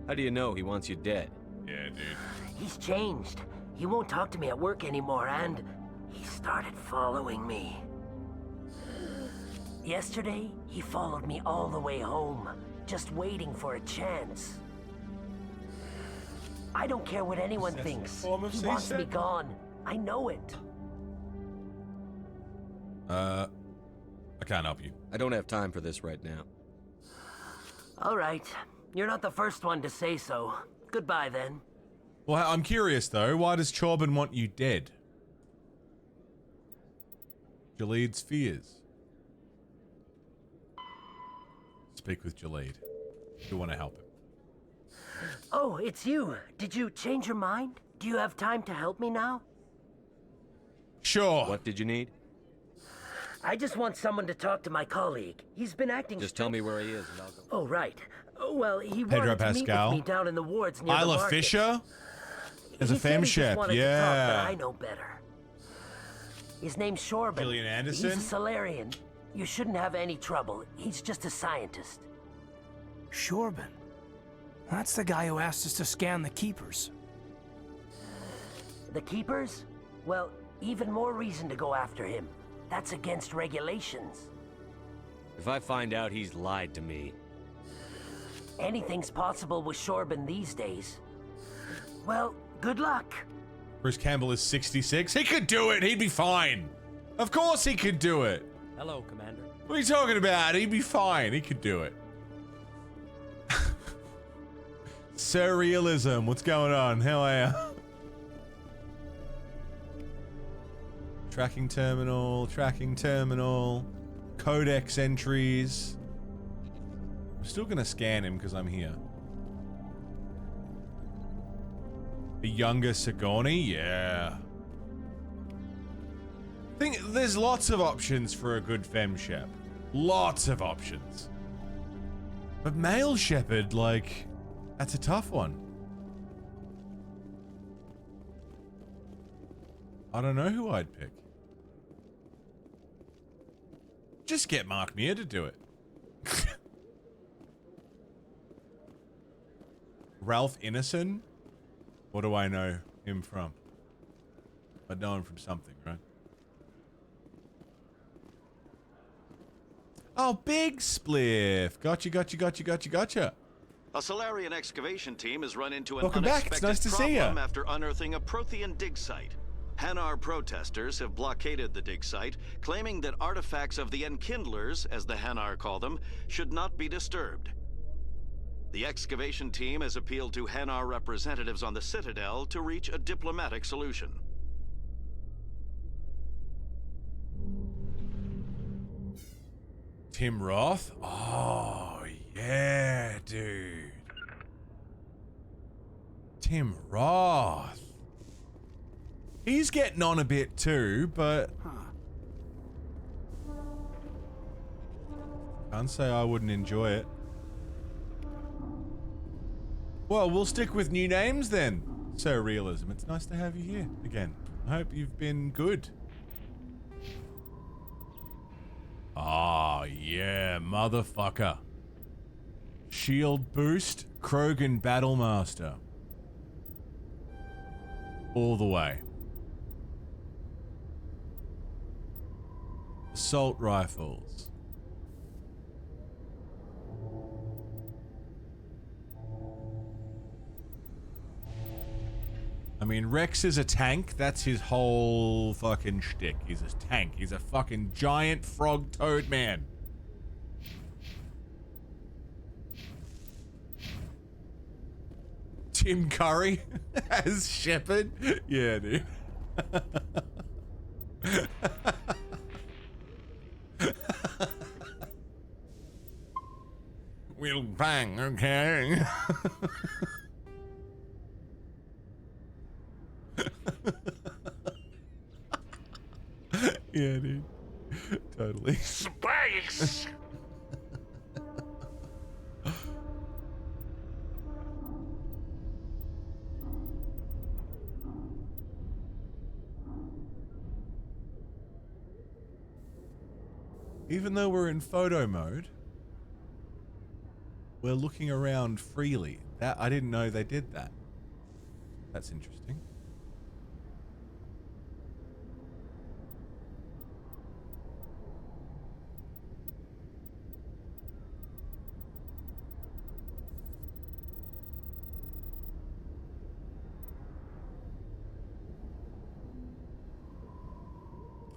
How do you know he wants you dead? Yeah, dude. He's changed. He won't talk to me at work anymore, and he started following me. Yesterday, he followed me all the way home, just waiting for a chance. I don't care what anyone thinks. He wants me gone. I know it. I can't help you. I don't have time for this right now. All right. You're not the first one to say so. Goodbye, then. Well, I'm curious, though. Why does Chorban want you dead? Jalid's fears. Speak with Jalid. You want to help him. Oh, it's you. Did you change your mind? Do you have time to help me now? Sure. What did you need? I just want someone to talk to my colleague. He's been acting... Just tell me where he is and I'll go. Oh, right. Well, he Pedro wanted to meet Pascal. with me down in the wards near the Isla market. Fisher? As a He said he just femshep, wanted to talk, but yeah. I know better. His name's Shorban. Gillian Anderson? He's a Solarian. You shouldn't have any trouble. He's just a scientist. Shorban? That's the guy who asked us to scan the Keepers. The Keepers? Well, even more reason to go after him. That's against regulations. If I find out he's lied to me... Anything's possible with Shorban these days. Well, good luck. Bruce Campbell is 66. He could do it. He'd be fine. Of course he could do it. Hello, Commander. What are you talking about? He'd be fine. He could do it. Surrealism. What's going on? How are you? Tracking terminal. Codex entries. I'm still gonna scan him because I'm here. A younger Sigourney? Yeah. There's lots of options for a good femshep. Lots of options. But male shepherd, like, that's a tough one. I don't know who I'd pick. Just get Mark Meir to do it. Ralph Ineson? What do I know him from? I know him from something, right? Oh, Big Spliff. Gotcha. A Solarian excavation team has run into an Welcome back. It's unexpected nice to see ya. problem after unearthing a Prothean dig site. Hanar protesters have blockaded the dig site, claiming that artifacts of the Enkindlers, as the Hanar call them, should not be disturbed. The excavation team has appealed to Hanar representatives on the Citadel to reach a diplomatic solution. Tim Roth? Oh, yeah, dude. Tim Roth. He's getting on a bit too, but... Can't say I wouldn't enjoy it. Well, we'll stick with new names then. Surrealism. It's nice to have you here again. I hope you've been good. Oh, yeah, motherfucker. Shield boost, Krogan Battlemaster. All the way. Assault rifles. I mean, Rex is a tank. That's his whole fucking shtick. He's a tank. He's a fucking giant frog toad man. Tim Curry as Shepard. Yeah, dude. We'll bang, okay? Yeah, dude. Totally. Space! Even though we're in photo mode, we're looking around freely. That I didn't know they did that. That's interesting.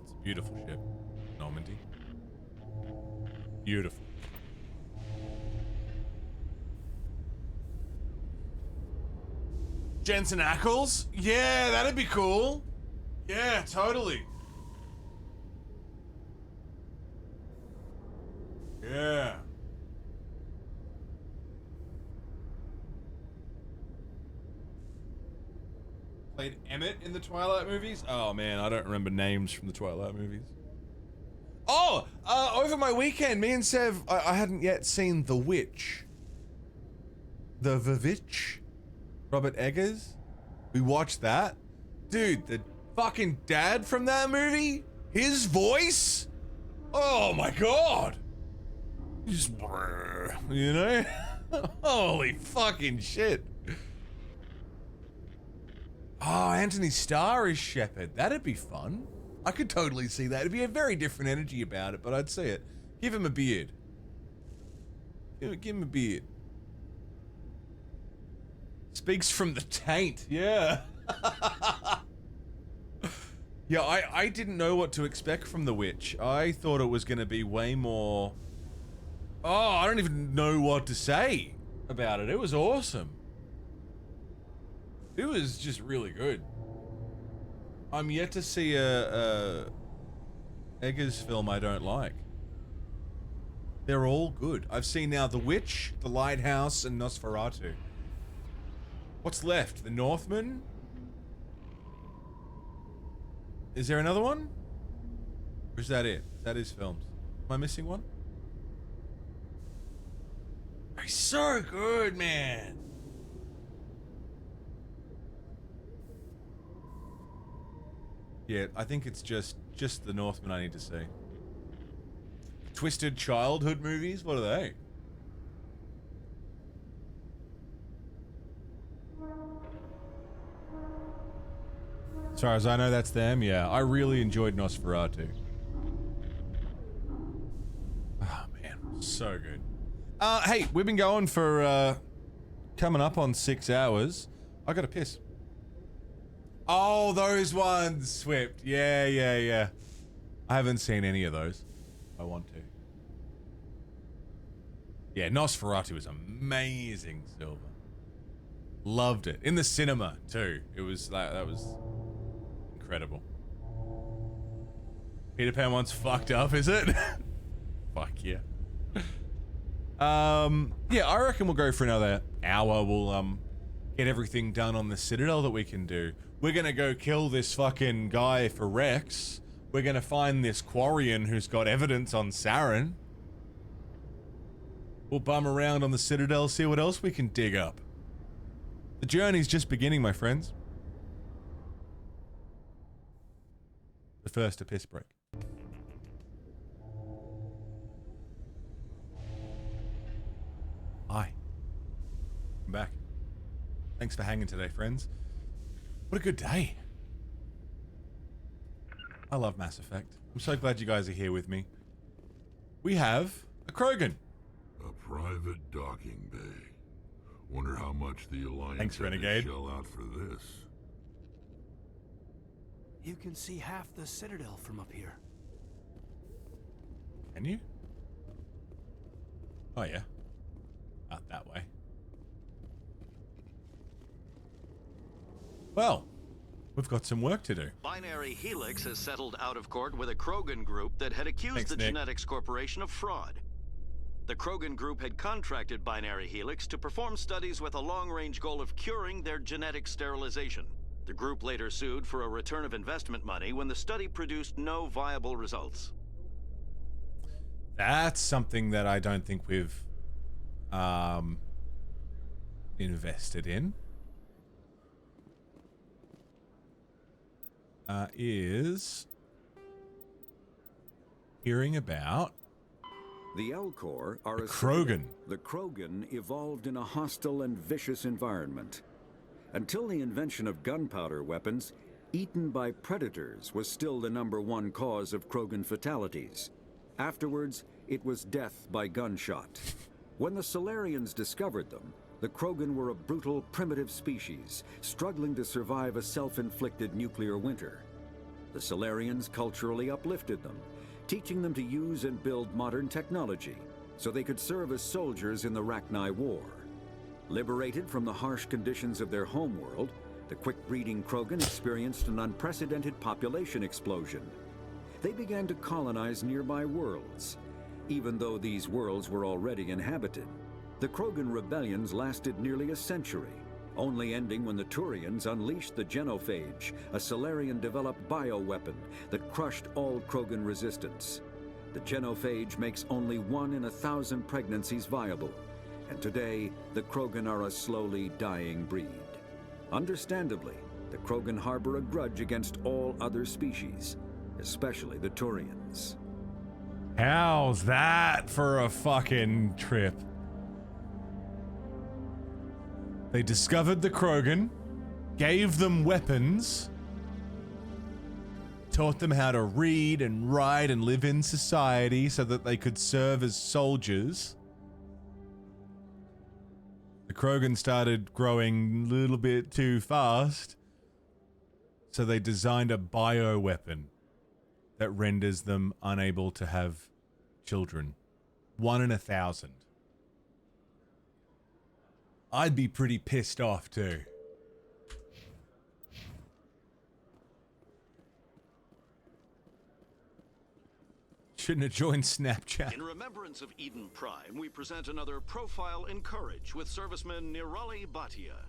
It's a beautiful ship. Normandy. Beautiful. Jensen Ackles? Yeah, that'd be cool. Yeah, totally. Yeah. Played Emmett in the Twilight movies? Oh man, I don't remember names from the Twilight movies. Oh, over my weekend, me and Sev, I hadn't yet seen The Witch. The Vivitch? Robert Eggers? We watched that. Dude, the fucking dad from that movie? His voice? Oh my god! Just, you know? Holy fucking shit. Oh, Anthony Starr is Shepard. That'd be fun. I could totally see that. It'd be a very different energy about it, but I'd see it. Give him a beard. Give him a beard. Speaks from the taint. Yeah. Yeah, I didn't know what to expect from The Witch. I thought it was going to be way more... Oh, I don't even know what to say about it. It was awesome. It was just really good. I'm yet to see a Eggers film I don't like. They're all good. I've seen now The Witch, The Lighthouse, and Nosferatu. What's left? The Northman? Is there another one? Or is that it? Is that his films? Am I missing one? He's so good, man. Yeah, I think it's just The Northman I need to see. Twisted childhood movies? What are they? As far as I know, that's them. Yeah, I really enjoyed Nosferatu. Oh, man. So good. Hey, we've been going for, coming up on 6 hours. I gotta piss. Oh, those ones, Swift. Yeah, yeah, yeah. I haven't seen any of those. I want to. Yeah, Nosferatu was amazing, Silver. Loved it. In the cinema, too. It was, that was incredible. Peter Pan one's fucked up, is it? Fuck yeah. Yeah, I reckon we'll go for another hour. We'll, get everything done on the Citadel that we can do. We're gonna go kill this fucking guy for Rex. We're gonna find this Quarian who's got evidence on Saren. We'll bum around on the Citadel, see what else we can dig up. The journey's just beginning, my friends. But first, a piss break. back. Thanks for hanging today, friends. What a good day. I love Mass Effect. I'm so glad you guys are here with me. We have a Krogan. A private docking bay. Wonder how much the Alliance Thanks, had to Renegade. shell out for this. You can see half the Citadel from up here. Can you? Oh, yeah. Out that way. Well, we've got some work to do. Binary Helix has settled out of court with a Krogan group that had accused Thanks, the Nick. Genetics Corporation of fraud. The Krogan group had contracted Binary Helix to perform studies with a long-range goal of curing their genetic sterilization. The group later sued for a return of investment money when the study produced no viable results. That's something that I don't think we've invested in. Is hearing about the Elcor are the a Krogan. The Krogan evolved in a hostile and vicious environment. Until the invention of gunpowder weapons, eaten by predators was still the #1 cause of Krogan fatalities. Afterwards, it was death by gunshot. When the Solarians discovered them, the Krogan were a brutal, primitive species, struggling to survive a self-inflicted nuclear winter. The Solarians culturally uplifted them, teaching them to use and build modern technology, so they could serve as soldiers in the Rachni War. Liberated from the harsh conditions of their homeworld, the quick-breeding Krogan experienced an unprecedented population explosion. They began to colonize nearby worlds. Even though these worlds were already inhabited, the Krogan rebellions lasted nearly a century, only ending when the Turians unleashed the Genophage, a Solarian-developed bioweapon that crushed all Krogan resistance. The Genophage makes only 1 in 1,000 pregnancies viable, and today the Krogan are a slowly dying breed. Understandably, the Krogan harbor a grudge against all other species, especially the Turians. How's that for a fucking trip? They discovered the Krogan, gave them weapons, taught them how to read and write and live in society so that they could serve as soldiers. The Krogan started growing a little bit too fast, so they designed a bioweapon that renders them unable to have children. 1 in 1,000. I'd be pretty pissed off too. Shouldn't have joined Snapchat. In remembrance of Eden Prime, we present another profile in courage with serviceman Nirali Bhatia.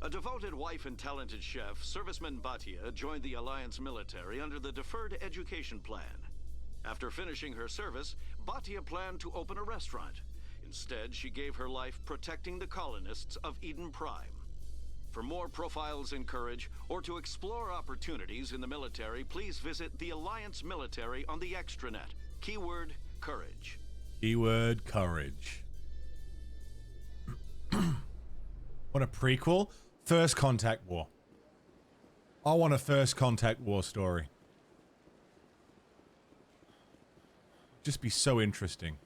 A devoted wife and talented chef, serviceman Bhatia joined the Alliance military under the Deferred Education Plan. After finishing her service, Bhatia planned to open a restaurant. Instead, she gave her life protecting the colonists of Eden Prime. For more profiles in courage, or to explore opportunities in the military, please visit the Alliance Military on the extranet. Keyword, courage. Keyword, courage. Want a prequel? First Contact War. I want a First Contact War story. Just be so interesting.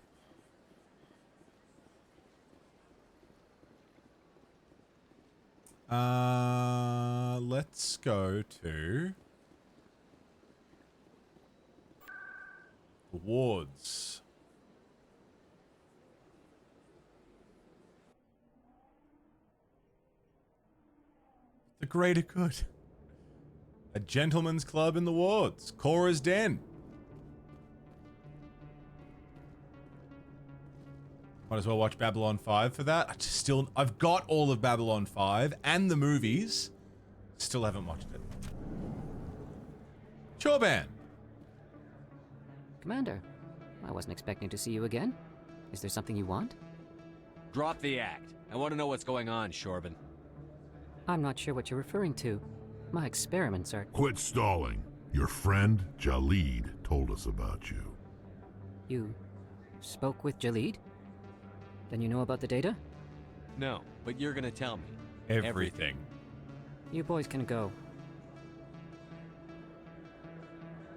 Let's go to awards. The greater good. A gentleman's club in the wards. Cora's Den. Might as well watch Babylon 5 for that. I've got all of Babylon 5 and the movies. Still haven't watched it. Chorban. Commander, I wasn't expecting to see you again. Is there something you want? Drop the act. I want to know what's going on, Shorban. I'm not sure what you're referring to. My experiments are... Quit stalling. Your friend, Jalid, told us about you. You spoke with Jalid? Then you know about the data? No, but you're gonna tell me. Everything. You boys can go.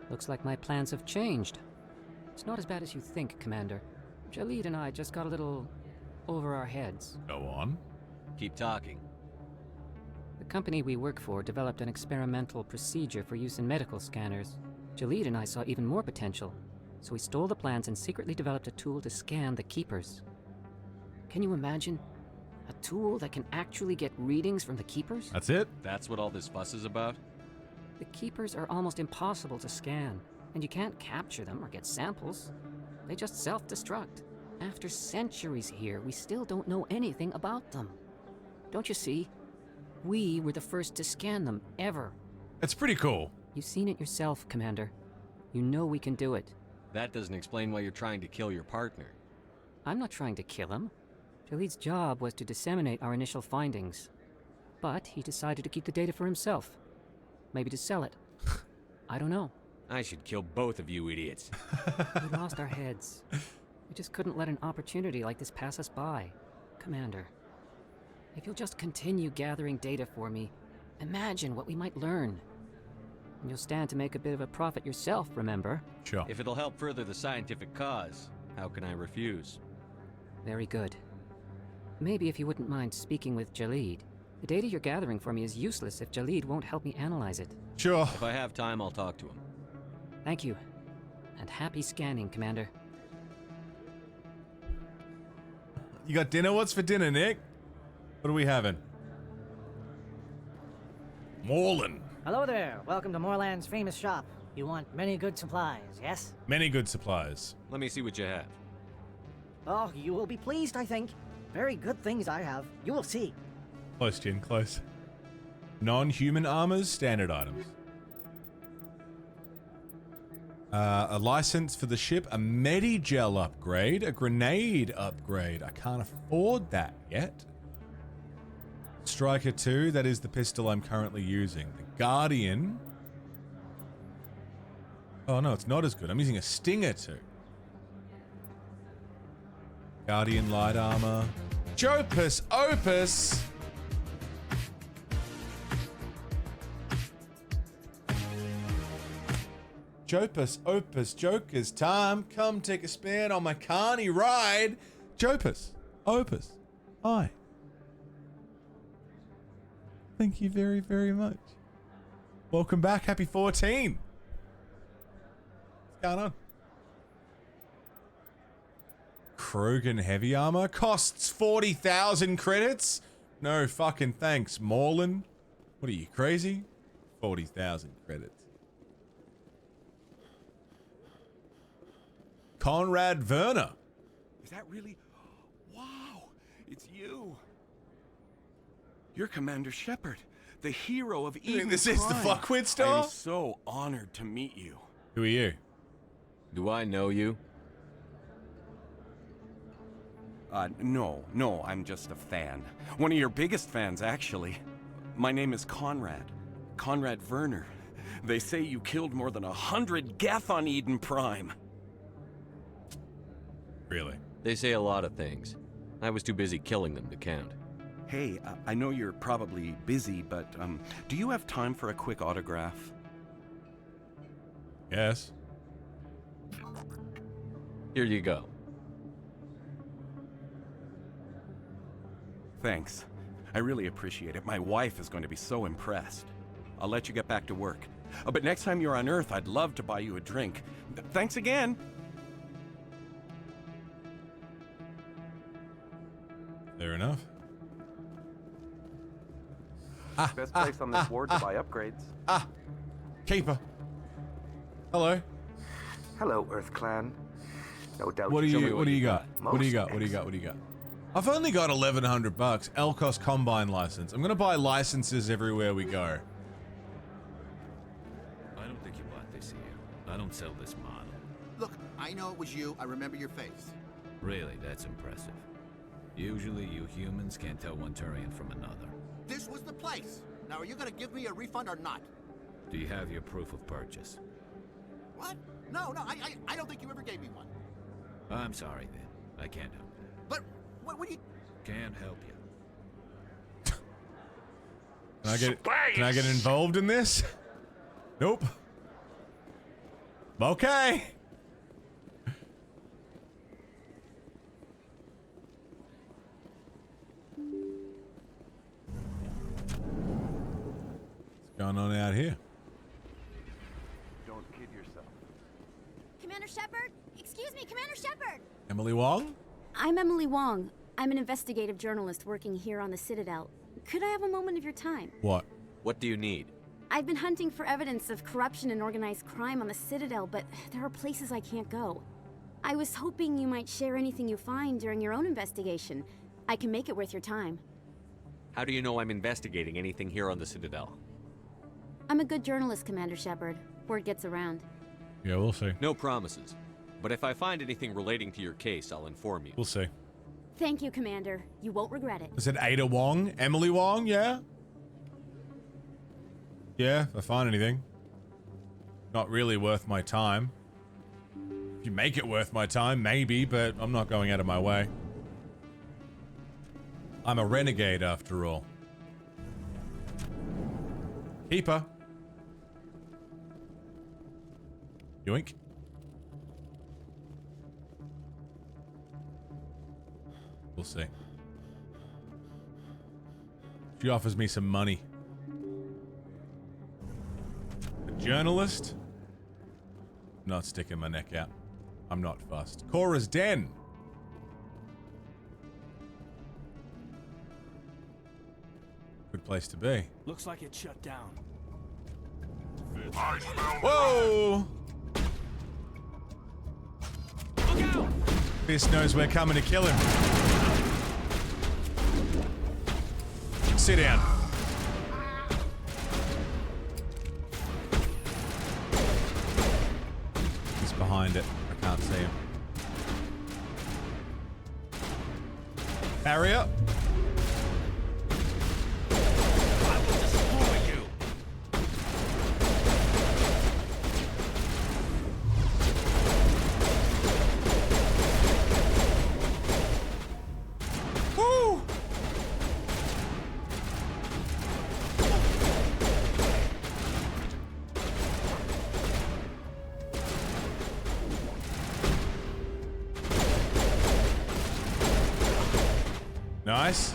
Looks like my plans have changed. It's not as bad as you think, Commander. Jalid and I just got a little over our heads. Go on. Keep talking. The company we work for developed an experimental procedure for use in medical scanners. Jalid and I saw even more potential, so we stole the plans and secretly developed a tool to scan the Keepers. Can you imagine? A tool that can actually get readings from the Keepers? That's it? That's what all this fuss is about? The Keepers are almost impossible to scan, and you can't capture them or get samples. They just self-destruct. After centuries here, we still don't know anything about them. Don't you see? We were the first to scan them, ever. That's pretty cool. You've seen it yourself, Commander. You know we can do it. That doesn't explain why you're trying to kill your partner. I'm not trying to kill him. Jalid's job was to disseminate our initial findings. But he decided to keep the data for himself. Maybe to sell it. I don't know. I should kill both of you idiots. We lost our heads. We just couldn't let an opportunity like this pass us by. Commander, if you'll just continue gathering data for me, imagine what we might learn. And you'll stand to make a bit of a profit yourself, remember? Sure. If it'll help further the scientific cause, how can I refuse? Very good. Maybe if you wouldn't mind speaking with Jalid. The data you're gathering for me is useless if Jalid won't help me analyze it. Sure. If I have time, I'll talk to him. Thank you. And happy scanning, Commander. You got dinner? What's for dinner, Nick? What are we having? Morland. Hello there. Welcome to Moorland's famous shop. You want many good supplies, yes? Many good supplies. Let me see what you have. Oh, you will be pleased, I think. Very good things I have. You will see. Close, Jin, close. Non-human armors, standard items. A license for the ship, a Medigel upgrade, a grenade upgrade. I can't afford that yet. Striker 2, that is the pistol I'm currently using. The Guardian. Oh no, it's not as good. I'm using a Stinger 2. Guardian light armor. Jopus Opus! Jopus Opus Joker's time. Come take a spin on my carny ride. Jopus Opus. Hi. Thank you very, very much. Welcome back. Happy 14. What's going on? Krogan heavy armor costs 40,000 credits. No fucking thanks, Morland. What are you, crazy? 40,000 credits. Conrad Werner. Is that really? Wow, it's you. You're Commander Shepard, the hero of Eden This is the Prime. fuckwit I store? am so honored to meet you. Who are you? Do I know you? No, I'm just a fan. One of your biggest fans, actually. My name is Conrad. Conrad Werner. They say you killed more than 100 Geth on Eden Prime. Really? They say a lot of things. I was too busy killing them to count. Hey, I know you're probably busy, but do you have time for a quick autograph? Yes. Here you go. Thanks. I really appreciate it. My wife is going to be so impressed. I'll let you get back to work. But next time you're on Earth, I'd love to buy you a drink. Thanks again. Fair enough. Best place on this ward to buy upgrades. Keeper. Hello. Hello, Earth Clan. No doubt. What do you got? Most What do you got? What do you got? excellent. What do you got? I've only got 1,100 bucks. Elcos Combine license. I'm gonna buy licenses everywhere we go. I don't think you bought this here. I don't sell this model. Look, I know it was you. I remember your face. Really, that's impressive. Usually you humans can't tell one Turian from another. This was the place. Now, are you gonna give me a refund or not? Do you have your proof of purchase? What? No, I don't think you ever gave me one. I'm sorry then. I can't help you. But what do you... Can't help you. Can I get involved in this? Nope. Okay. What's going on out here? Don't kid yourself. Commander Shepard? Excuse me, Commander Shepard! Emily Wong? I'm Emily Wong. I'm an investigative journalist working here on the Citadel. Could I have a moment of your time? What? What do you need? I've been hunting for evidence of corruption and organized crime on the Citadel, but there are places I can't go. I was hoping you might share anything you find during your own investigation. I can make it worth your time. How do you know I'm investigating anything here on the Citadel? I'm a good journalist, Commander Shepard. Word gets around. Yeah, we'll see. No promises. But if I find anything relating to your case, I'll inform you. We'll see. Thank you, Commander. You won't regret it. Is it Ada Wong? Emily Wong? Yeah? Yeah, if I find anything. Not really worth my time. If you make it worth my time, maybe, but I'm not going out of my way. I'm a renegade after all. Keeper. Yoink. We'll see. She offers me some money. A journalist? Not sticking my neck out. I'm not fussed. Cora's Den. Good place to be. Looks like it's shut down. Whoa! Look out! Fist knows we're coming to kill him. Sit down. He's behind it. I can't see him. Barrier. I will destroy you. Woo! Nice.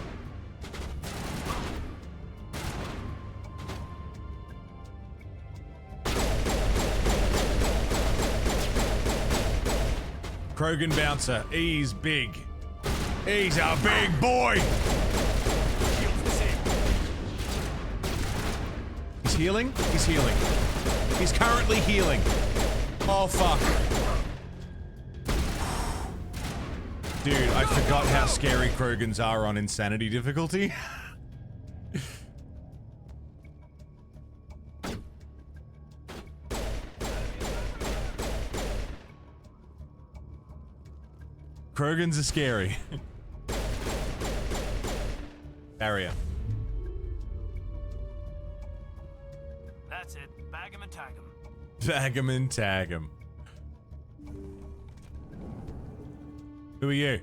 Krogan bouncer. He's big. He's a big boy. He's healing? He's healing. He's currently healing. Oh, fuck. Dude, I forgot how scary Krogans are on insanity difficulty. Krogans are scary. Barrier. That's it. Bag him and tag him. Bag him and tag him. Who are you?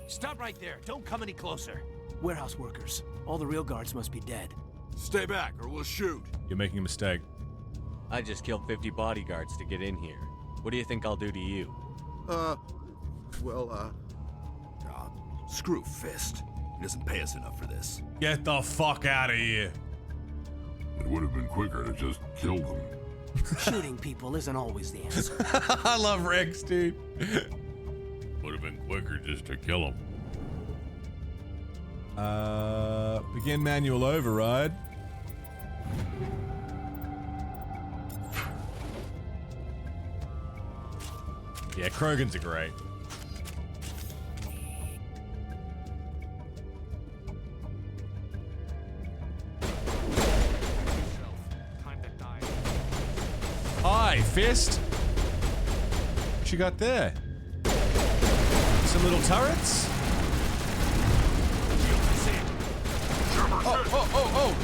Stop right there. Don't come any closer. Warehouse workers. All the real guards must be dead. Stay back or we'll shoot. You're making a mistake. I just killed 50 bodyguards to get in here. What do you think I'll do to you? Screw Fist. He doesn't pay us enough for this. Get the fuck out of here. It would have been quicker to just kill them. Shooting people isn't always the answer. I love Rex, dude. Would have been quicker just to kill them. Begin manual override. Yeah, Krogans are great. Hi, Fist. What you got there? Some little turrets?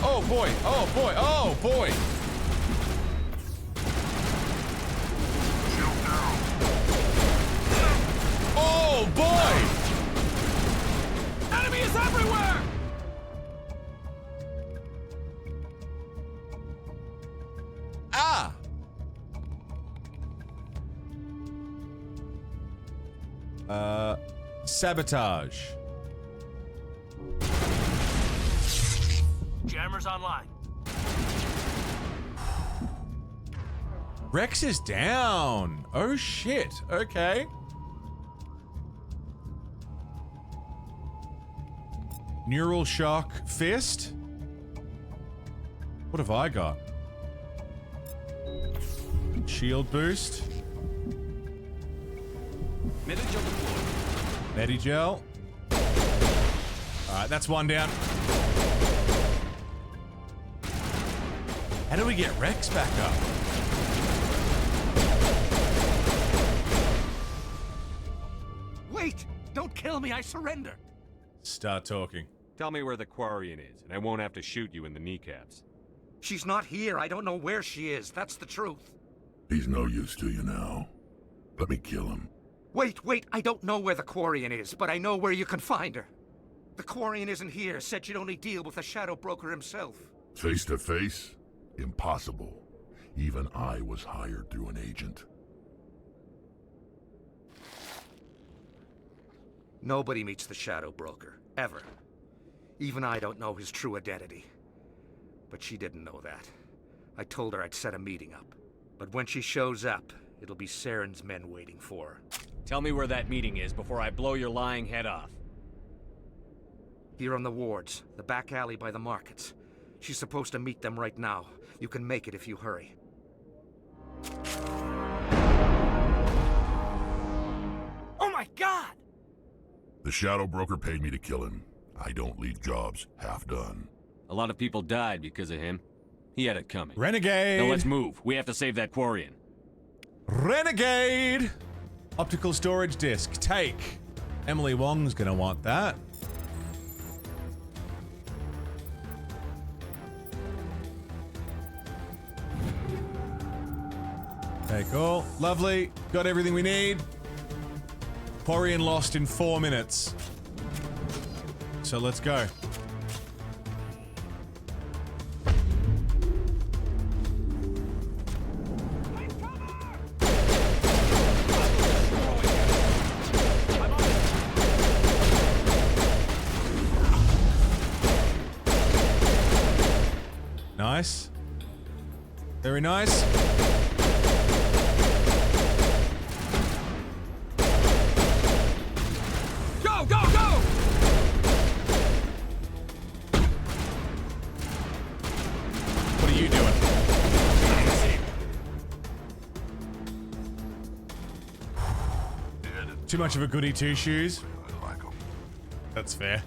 Oh boy, oh boy, oh boy. Oh boy! Enemy is everywhere! Sabotage. Jammer's online. Rex is down. Oh shit. Okay. Neural shock fist. What have I got? Shield boost. Medigel deployed. Medigel. Alright, that's one down. How do we get Rex back up? Wait! Don't kill me, I surrender! Start talking. Tell me where the Quarian is, and I won't have to shoot you in the kneecaps. She's not here. I don't know where she is. That's the truth. He's no use to you now. Let me kill him. Wait. I don't know where the Quarian is, but I know where you can find her. The Quarian isn't here. Said she'd only deal with the Shadow Broker himself. Face to face? Impossible. Even I was hired through an agent. Nobody meets the Shadow Broker. Ever. Even I don't know his true identity. But she didn't know that. I told her I'd set a meeting up. But when she shows up, it'll be Saren's men waiting for her. Tell me where that meeting is before I blow your lying head off. Here on the wards, the back alley by the markets. She's supposed to meet them right now. You can make it if you hurry. Oh my god! The Shadow Broker paid me to kill him. I don't leave jobs half done. A lot of people died because of him. He had it coming. Renegade! Now let's move. We have to save that Quarian. Renegade! Optical storage disk. Take. Emily Wong's gonna want that. Okay, cool. Lovely. Got everything we need. Quarian lost in 4 minutes. So let's go. Nice. Very nice. Go, go, go! What are you doing? Too much of a goody two shoes. That's fair.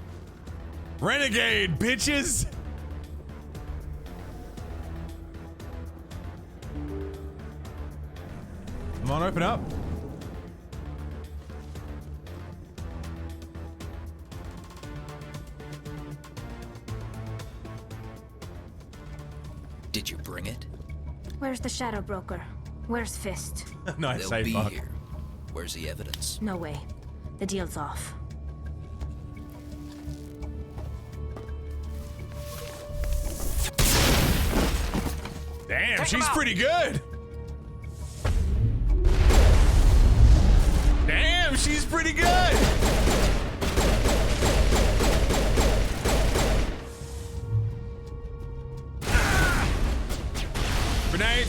Renegade, bitches! Come on, open up. Did you bring it? Where's the Shadow Broker? Where's Fist? Nice They'll save, be Buck. here. Where's the evidence? No way. The deal's off. Damn, she's pretty good. Damn, she's pretty good. Grenade.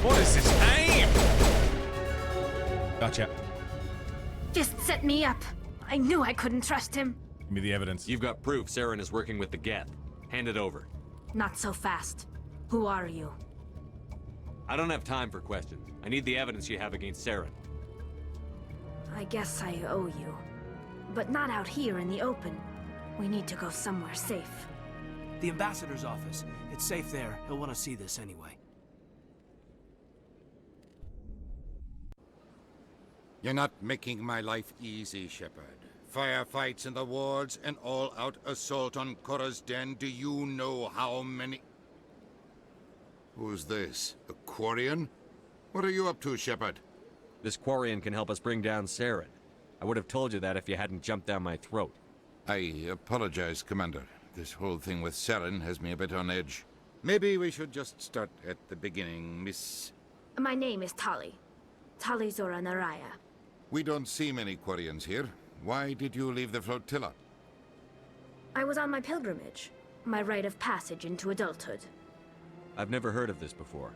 What is this aim? Gotcha. Just set me up. I knew I couldn't trust him. Give me the evidence. You've got proof Saren is working with the Geth. Hand it over. Not so fast. Who are you? I don't have time for questions. I need the evidence you have against Saren. I guess I owe you. But not out here in the open. We need to go somewhere safe. The ambassador's office. It's safe there. He'll want to see this anyway. You're not making my life easy, Shepard. Firefights in the wards, an all-out assault on Korra's den. Do you know how many... Who's this? A Quarian? What are you up to, Shepard? This Quarian can help us bring down Saren. I would have told you that if you hadn't jumped down my throat. I apologize, Commander. This whole thing with Saren has me a bit on edge. Maybe we should just start at the beginning, Miss... My name is Tali. Tali Zora Naraya. We don't see many Quarians here. Why did you leave the flotilla? I was on my pilgrimage. My rite of passage into adulthood. I've never heard of this before.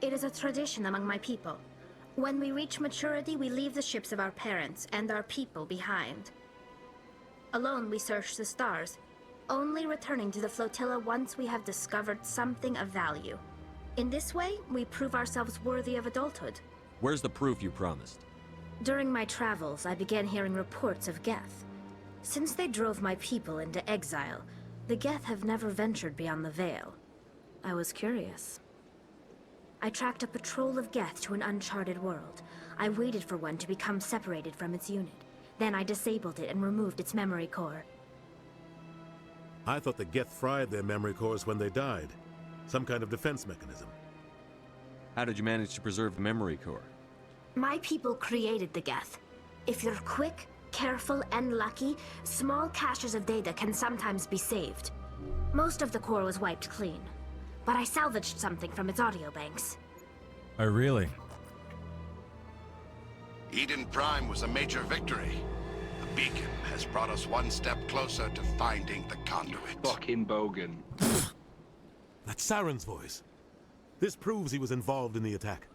It is a tradition among my people. When we reach maturity, we leave the ships of our parents and our people behind. Alone, we search the stars, only returning to the flotilla once we have discovered something of value. In this way, we prove ourselves worthy of adulthood. Where's the proof you promised? During my travels, I began hearing reports of Geth. Since they drove my people into exile, the Geth have never ventured beyond the Veil. I was curious. I tracked a patrol of Geth to an uncharted world. I waited for one to become separated from its unit. Then I disabled it and removed its memory core. I thought the Geth fried their memory cores when they died. Some kind of defense mechanism. How did you manage to preserve the memory core? My people created the Geth. If you're quick, careful, and lucky, small caches of data can sometimes be saved. Most of the core was wiped clean, but I salvaged something from its audio banks. Oh, really? Eden Prime was a major victory. The beacon has brought us one step closer to finding the conduit. Fucking Bogan. That's Saren's voice. This proves he was involved in the attack.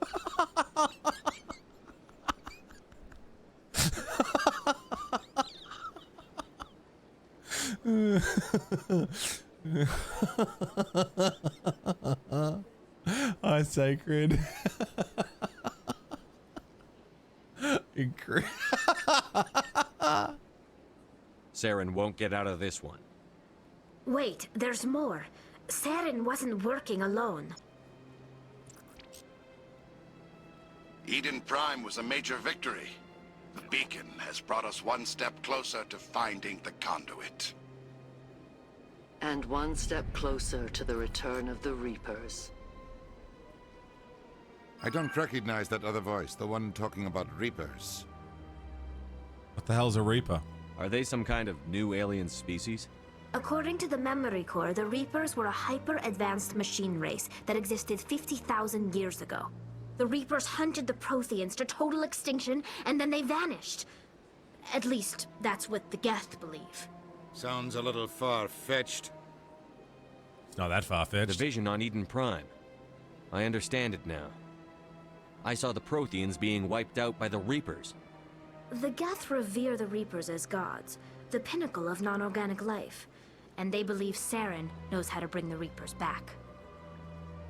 Oh, sacred. Saren won't get out of this one. Wait, there's more. Saren wasn't working alone. Eden Prime was a major victory. The beacon has brought us one step closer to finding the conduit. And one step closer to the return of the Reapers. I don't recognize that other voice, the one talking about Reapers. What the hell's a Reaper? Are they some kind of new alien species? According to the memory core, the Reapers were a hyper-advanced machine race that existed 50,000 years ago. The Reapers hunted the Protheans to total extinction, and then they vanished. At least, that's what the Geth believe. Sounds a little far-fetched. It's not that far-fetched. The vision on Eden Prime. I understand it now. I saw the Protheans being wiped out by the Reapers. The Geth revere the Reapers as gods, the pinnacle of non-organic life. And they believe Saren knows how to bring the Reapers back.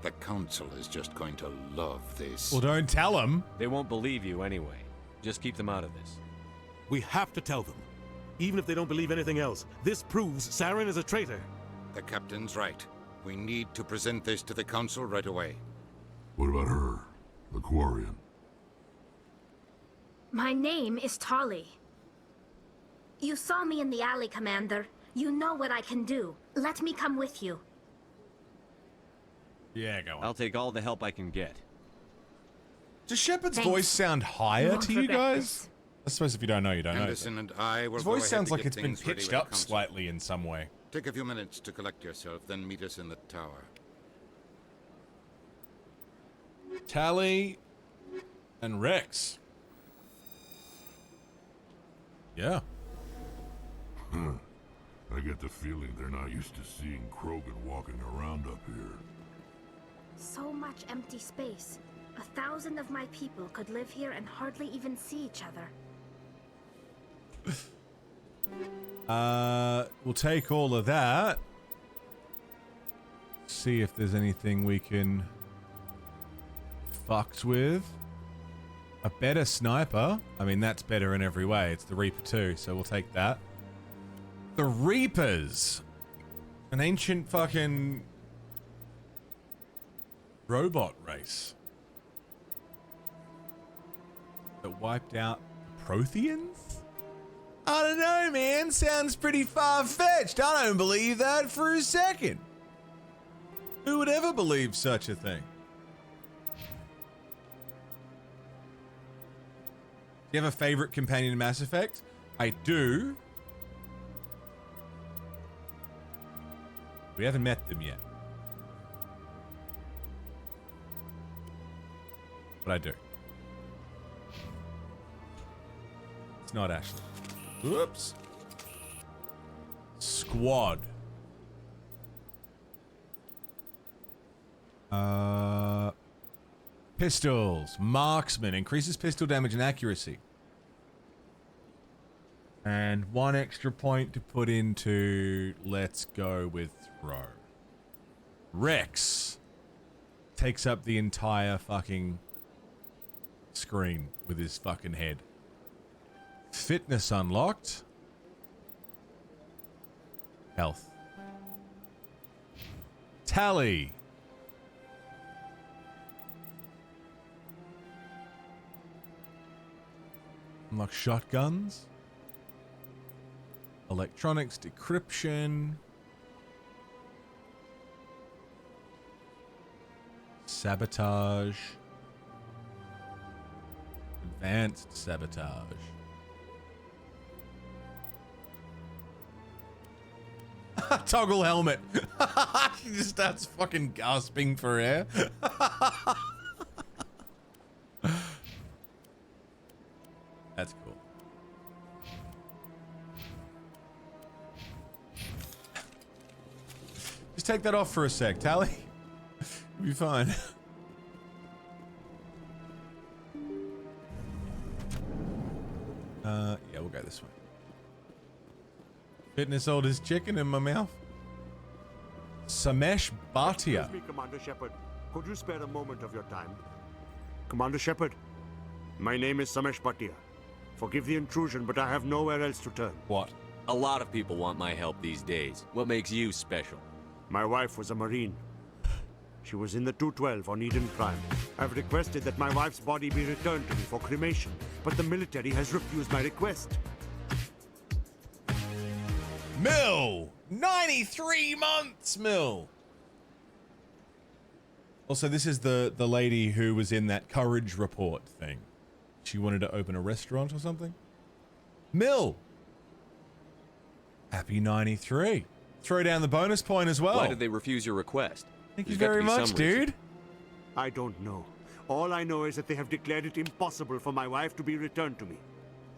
The Council is just going to love this. Well, don't tell them. They won't believe you anyway. Just keep them out of this. We have to tell them. Even if they don't believe anything else, this proves Saren is a traitor. The Captain's right. We need to present this to the Council right away. What about her? The Quarian? My name is Tali. You saw me in the alley, Commander. You know what I can do. Let me come with you. Yeah, go on. I'll take all the help I can get. Does Shepard's Thanks. voice sound higher Won't to you regret guys? this. I suppose if you don't know, you don't know. Anderson and I will His go voice ahead sounds to like get it's been things ready pitched with the up Council. slightly in some way. Take a few minutes to collect yourself, then meet us in the tower. Tali and Rex. Yeah. I get the feeling they're not used to seeing Krogan walking around up here. So much empty space. 1,000 of my people could live here and hardly even see each other. We'll take all of that. See if there's anything we can fucked with. A better sniper. I mean, that's better in every way. It's the Reaper too, so we'll take that. The Reapers. An ancient fucking robot race that wiped out Protheans? I don't know, man. Sounds pretty far-fetched. I don't believe that for a second. Who would ever believe such a thing? you have a favorite companion in Mass Effect? I do. We haven't met them yet. But I do. It's not Ashley. Whoops. Squad. Pistols. Marksman. Increases pistol damage and accuracy. And 1 extra point to put into... Let's go with throw. Rex. Takes up the entire fucking screen with his fucking head. Fitness unlocked. Health. Tally. Unlock shotguns. Electronics, decryption. Sabotage. Advanced sabotage. Toggle helmet. She just starts fucking gasping for air. That's cool. Just take that off for a sec, Tally. You'll be fine. Yeah, we'll go this way. Fitness old as chicken in my mouth. Samesh Bhatia. Excuse me, Commander Shepard. Could you spare a moment of your time? Commander Shepard, my name is Samesh Bhatia. Forgive the intrusion, but I have nowhere else to turn. What? A lot of people want my help these days. What makes you special? My wife was a Marine. She was in the 212 on Eden Prime. I've requested that my wife's body be returned to me for cremation, but the military has refused my request. Mill! 93 months, Mill! Also, this is the lady who was in that Courage Report thing. She wanted to open a restaurant or something. Mill! Happy 93. Throw down the bonus point as well. Why did they refuse your request? Thank you very much, dude. I don't know. All I know is that they have declared it impossible for my wife to be returned to me.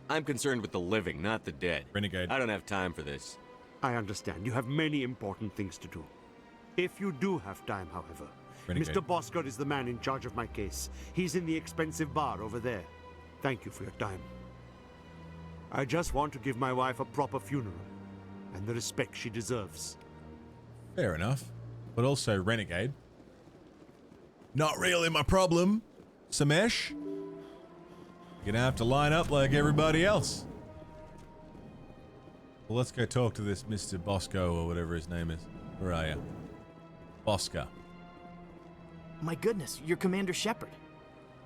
I'm concerned with the living, not the dead. Renegade. I don't have time for this. I understand. You have many important things to do. If you do have time, however, Renegade. Mr. Bosker is the man in charge of my case. He's in the expensive bar over there. Thank you for your time. I just want to give my wife a proper funeral and the respect she deserves. Fair enough. But also, Renegade. Not really my problem, Samesh. You're gonna have to line up like everybody else. Well, let's go talk to this Mr. Bosco or whatever his name is. Where are you? Bosco. My goodness, you're Commander Shepard.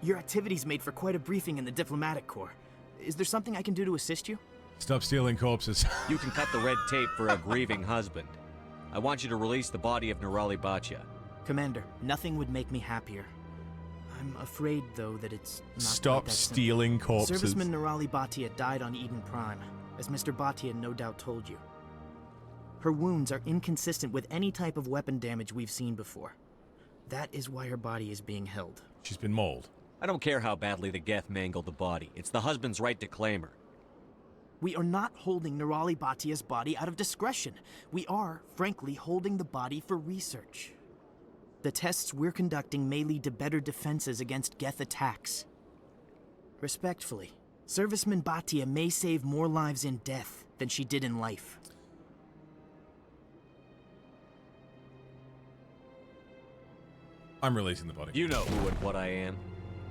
Your activities made for quite a briefing in the diplomatic corps. Is there something I can do to assist you? Stop stealing corpses. You can cut the red tape for a grieving husband. I want you to release the body of Nirali Bhatia. Commander, nothing would make me happier. I'm afraid, though, that it's not Stop quite that stealing simple. corpses. Serviceman Nirali Bhatia died on Eden Prime, as Mr. Bhatia no doubt told you. Her wounds are inconsistent with any type of weapon damage we've seen before. That is why her body is being held. She's been mauled. I don't care how badly the Geth mangled the body. It's the husband's right to claim her. We are not holding Nirali Bhatia's body out of discretion. We are, frankly, holding the body for research. The tests we're conducting may lead to better defenses against Geth attacks. Respectfully, Serviceman Bhatia may save more lives in death than she did in life. I'm releasing the body. You know who and what I am.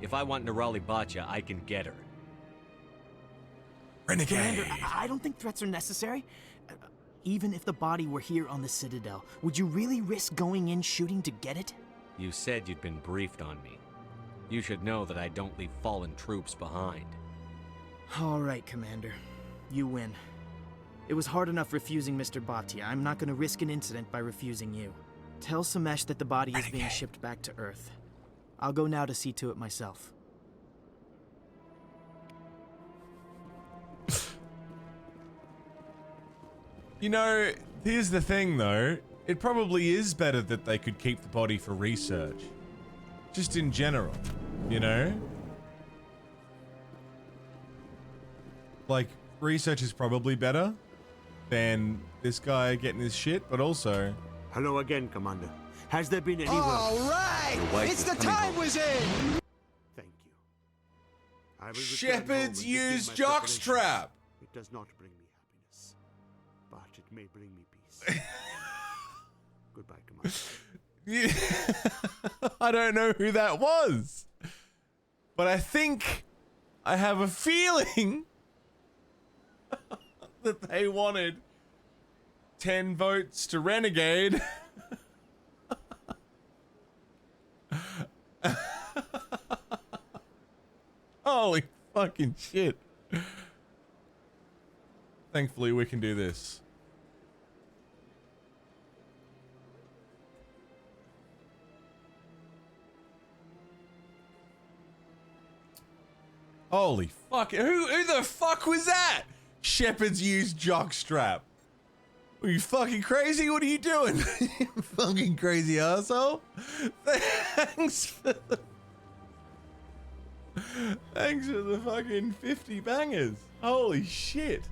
If I want Nirali Bhatia, I can get her. Renegade. Commander, I don't think threats are necessary. Even if the body were here on the Citadel, would you really risk going in shooting to get it? You said you'd been briefed on me. You should know that I don't leave fallen troops behind. All right, Commander. You win. It was hard enough refusing Mr. Bhatia. I'm not going to risk an incident by refusing you. Tell Samesh that the body is being shipped back to Earth. I'll go now to see to it myself. You know, here's the thing though. It probably is better that they could keep the body for research. Just in general, you know? Like, research is probably better than this guy getting his shit, but also... Hello again, Commander. Has there been any All right! It's the time wizard! Thank you. I will return home Shepherds and begin use my jockstrap! It does not bring me happiness, but it may bring me peace. Goodbye, Commander. I don't know who that was, but I think I have a feeling that they wanted 10 votes to Renegade. Holy fucking shit. Thankfully we can do this. Holy fuck. Who the fuck was that? Shepherds use jockstrap. Are you fucking crazy? What are you doing? You fucking crazy asshole. Thanks for the fucking 50 bangers. Holy shit.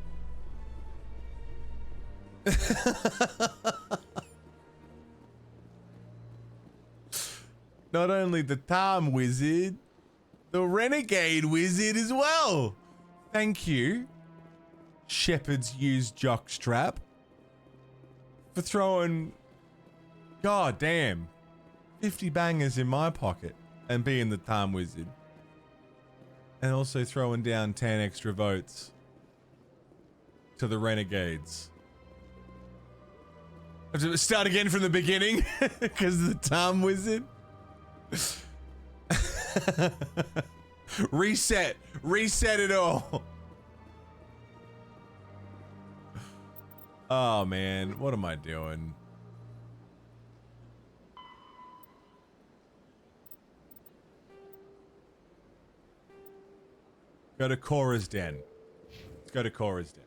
Not only the Time Wizard, the Renegade Wizard as well. Thank you, Shepherds use jockstrap, for throwing, god damn, 50 bangers in my pocket and being the Time Wizard. And also throwing down 10 extra votes to the Renegades. I have to start again from the beginning because of the Time Wizard. Reset it all. Oh man, what am I doing? Go to Cora's Den. Let's go to Cora's Den.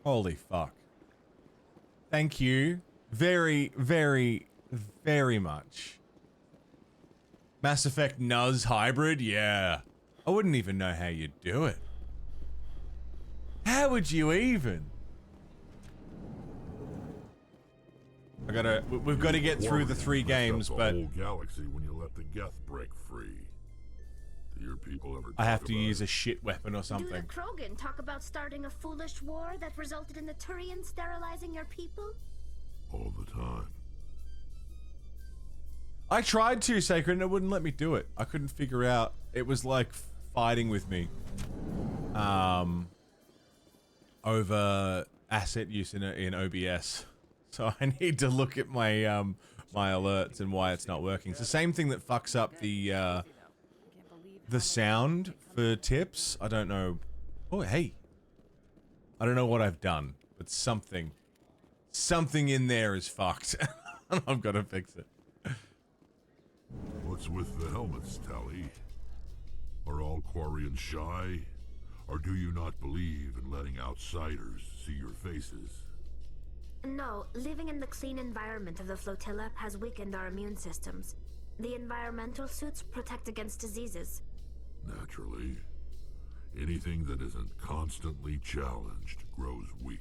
Holy fuck. Thank you very, very, very much. Mass Effect Nuz Hybrid? Yeah. I wouldn't even know how you'd do it. How would you even? We've got to get through the 3 games, but the whole galaxy when you let the Geth break free. Do your people ever I have to use a shit weapon or Do something. the Krogan talk about starting a foolish war that resulted in the Turians sterilizing your people? All the time. I tried to, Sacred, and it wouldn't let me do it. I couldn't figure out. It was like fighting with me. Over asset use in OBS. So I need to look at my my alerts and why it's not working. It's the same thing that fucks up the sound for tips. I don't know. Oh, hey. I don't know what I've done, but something in there is fucked. I've got to fix it. What's with the helmets, Tally? Are all Quarians shy? Or do you not believe in letting outsiders see your faces? No, living in the clean environment of the flotilla has weakened our immune systems. The environmental suits protect against diseases. Naturally. Anything that isn't constantly challenged grows weak.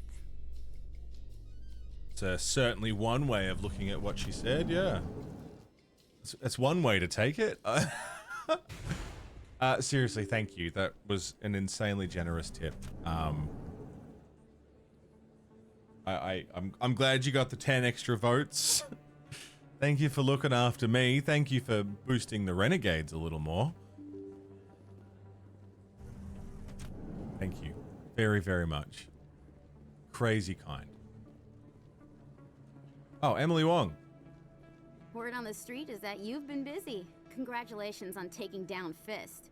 It's certainly one way of looking at what she said, yeah. That's one way to take it. Seriously, thank you. That was an insanely generous tip. I'm glad you got the 10 extra votes. Thank you for looking after me. Thank you for boosting the Renegades a little more. Thank you. Very, very much. Crazy kind. Oh, Emily Wong. Word on the street is that you've been busy. Congratulations on taking down Fist.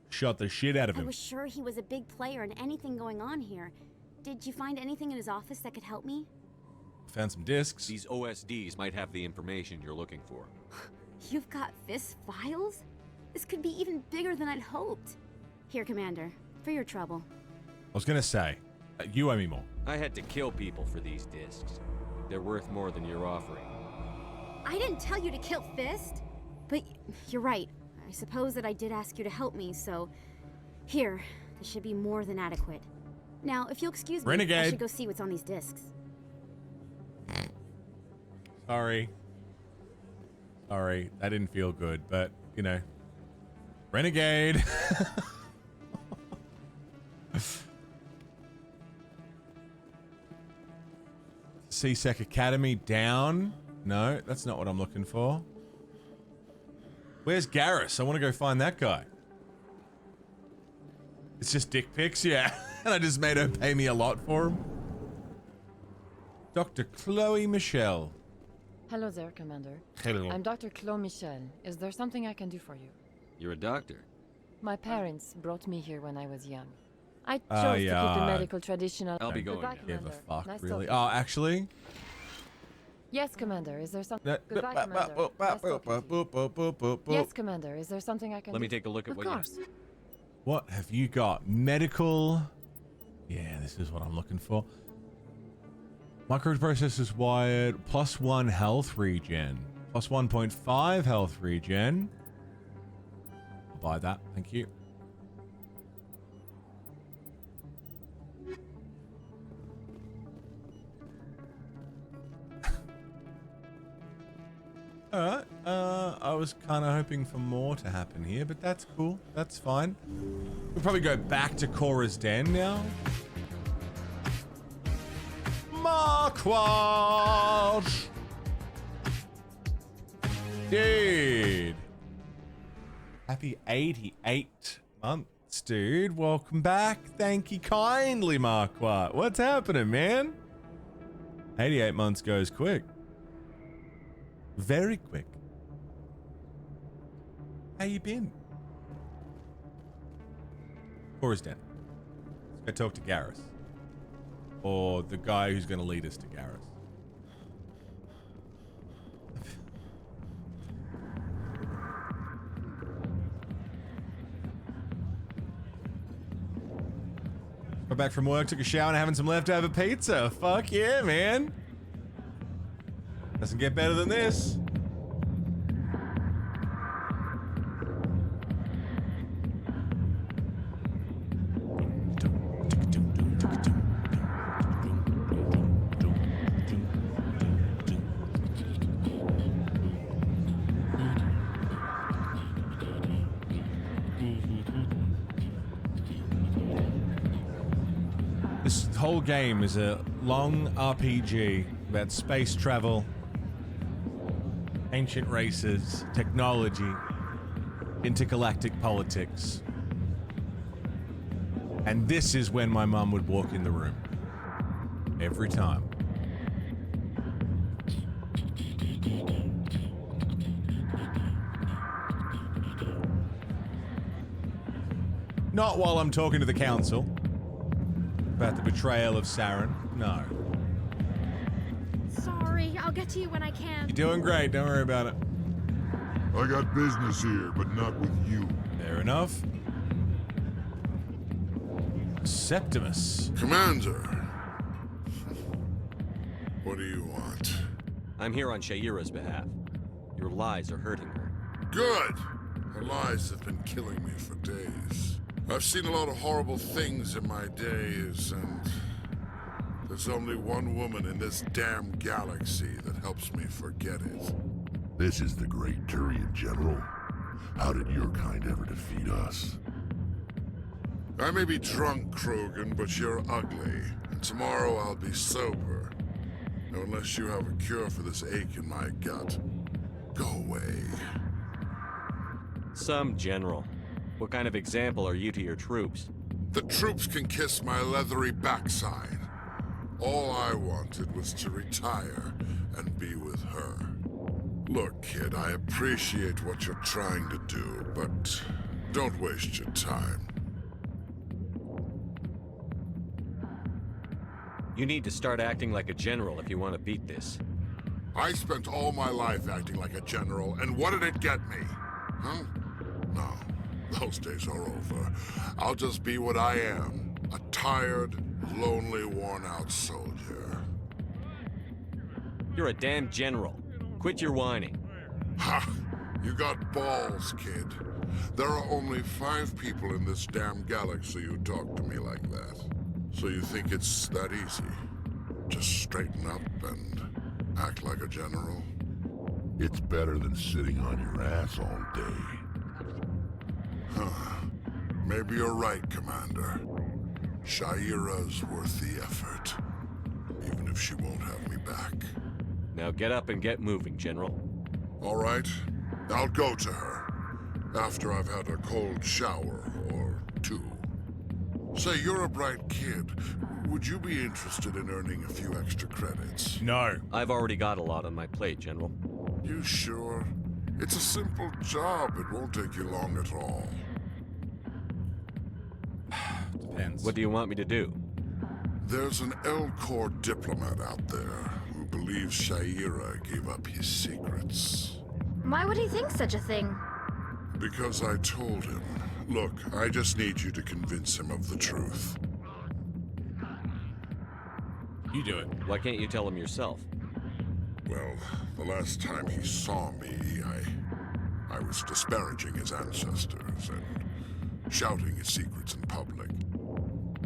Shot the shit out of I him. was sure he was a big player in anything going on here. Did you find anything in his office that could help me? Found some discs. These OSDs might have the information you're looking for. You've got Fist files? This could be even bigger than I'd hoped. Here, Commander, for your trouble. I was gonna say, you owe me more. I had to kill people for these discs. They're worth more than you're offering. I didn't tell you to kill Fist. But you're right. I suppose that I did ask you to help me, so... Here, this should be more than adequate. Now, if you'll excuse me, Renegade. I should go see what's on these discs. Sorry. Sorry, that didn't feel good, but, you know. Renegade! CSEC Academy down? No, that's not what I'm looking for. Where's Garrus? I want to go find that guy. It's just dick pics, yeah. And I just made her pay me a lot for him. Dr. Chloe Michelle. Hello there, Commander. Hello. I'm Dr. Chloe Michel. Is there something I can do for you? You're a doctor. My parents brought me here when I was young. I chose to keep the medical traditional... I'll be going Goodbye, now. Give a Commander. fuck, Nice really? talking. Oh, actually? Yes, Commander. Is there something... No, Goodbye, Commander. Nice talking to you. Yes, Commander. Is there something I can Let do? me take a look at Of what you... course. What have you got? Medical. Yeah, this is what I'm looking for. Microprocessors wired. +1 health regen. Plus 1.5 health regen. I'll buy that. Thank you. Alright, I was kind of hoping for more to happen here, but that's cool. That's fine. We'll probably go back to Cora's Den now. Marquardt! Dude! Happy 88 months, dude. Welcome back. Thank you kindly, Marquardt. What's happening, man? 88 months goes quick. Very quick. How you been? Cora's Den. Let's go talk to Garrus. Or the guy who's going to lead us to Garrus. Got back from work, took a shower, and having some leftover pizza. Fuck yeah, man. Doesn't get better than this. This whole game is a long RPG about space travel, ancient races, technology, intergalactic politics. And this is when my mum would walk in the room. Every time. Not while I'm talking to the council about the betrayal of Saren. No. Sorry, I'll get to you when I can. You're doing great, don't worry about it. I got business here, but not with you. Fair enough. Septimus. Commander. What do you want? I'm here on Shaira's behalf. Your lies are hurting her. Good! Her lies have been killing me for days. I've seen a lot of horrible things in my days, and there's only one woman in this damn galaxy that helps me forget it. This is the great Turian General. How did your kind ever defeat us? I may be drunk, Krogan, but you're ugly. And tomorrow I'll be sober. Now, unless you have a cure for this ache in my gut, go away. Some general. What kind of example are you to your troops? The troops can kiss my leathery backside. All I wanted was to retire and be with her. Look, kid, I appreciate what you're trying to do, but don't waste your time. You need to start acting like a general if you want to beat this. I spent all my life acting like a general, and what did it get me? Huh? No. Those days are over. I'll just be what I am. A tired, lonely, worn-out soldier. You're a damn general. Quit your whining. Ha! You got balls, kid. There are only 5 people in this damn galaxy who talk to me like that. So you think it's that easy? Just straighten up and act like a general? It's better than sitting on your ass all day. Huh. Maybe you're right, Commander. Shaira's worth the effort. Even if she won't have me back. Now get up and get moving, General. All right. I'll go to her. After I've had a cold shower or 2. Say, you're a bright kid. Would you be interested in earning a few extra credits? No. I've already got a lot on my plate, General. You sure? It's a simple job. It won't take you long at all. Depends. What do you want me to do? There's an L-Corps diplomat out there who believes Shaira gave up his secrets. Why would he think such a thing? Because I told him. Look, I just need you to convince him of the truth. You do it. Why can't you tell him yourself? Well, the last time he saw me, I was disparaging his ancestors and shouting his secrets in public.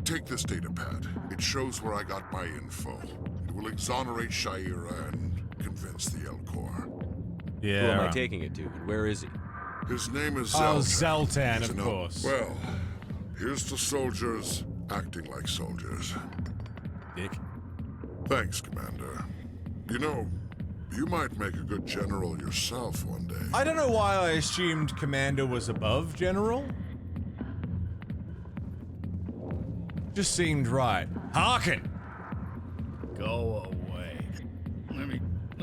Take this data pad. It shows where I got my info. It will exonerate Shaira and convince the L-Corps. Yeah. Who am I taking it to, and where is he? His name is Zoltan. Oh, Zoltan, He's of course. Well, here's to soldiers acting like soldiers. Dick. Thanks, Commander. You know, you might make a good general yourself one day. I don't know why I assumed Commander was above General. Just seemed right. Harkin! Go away. Let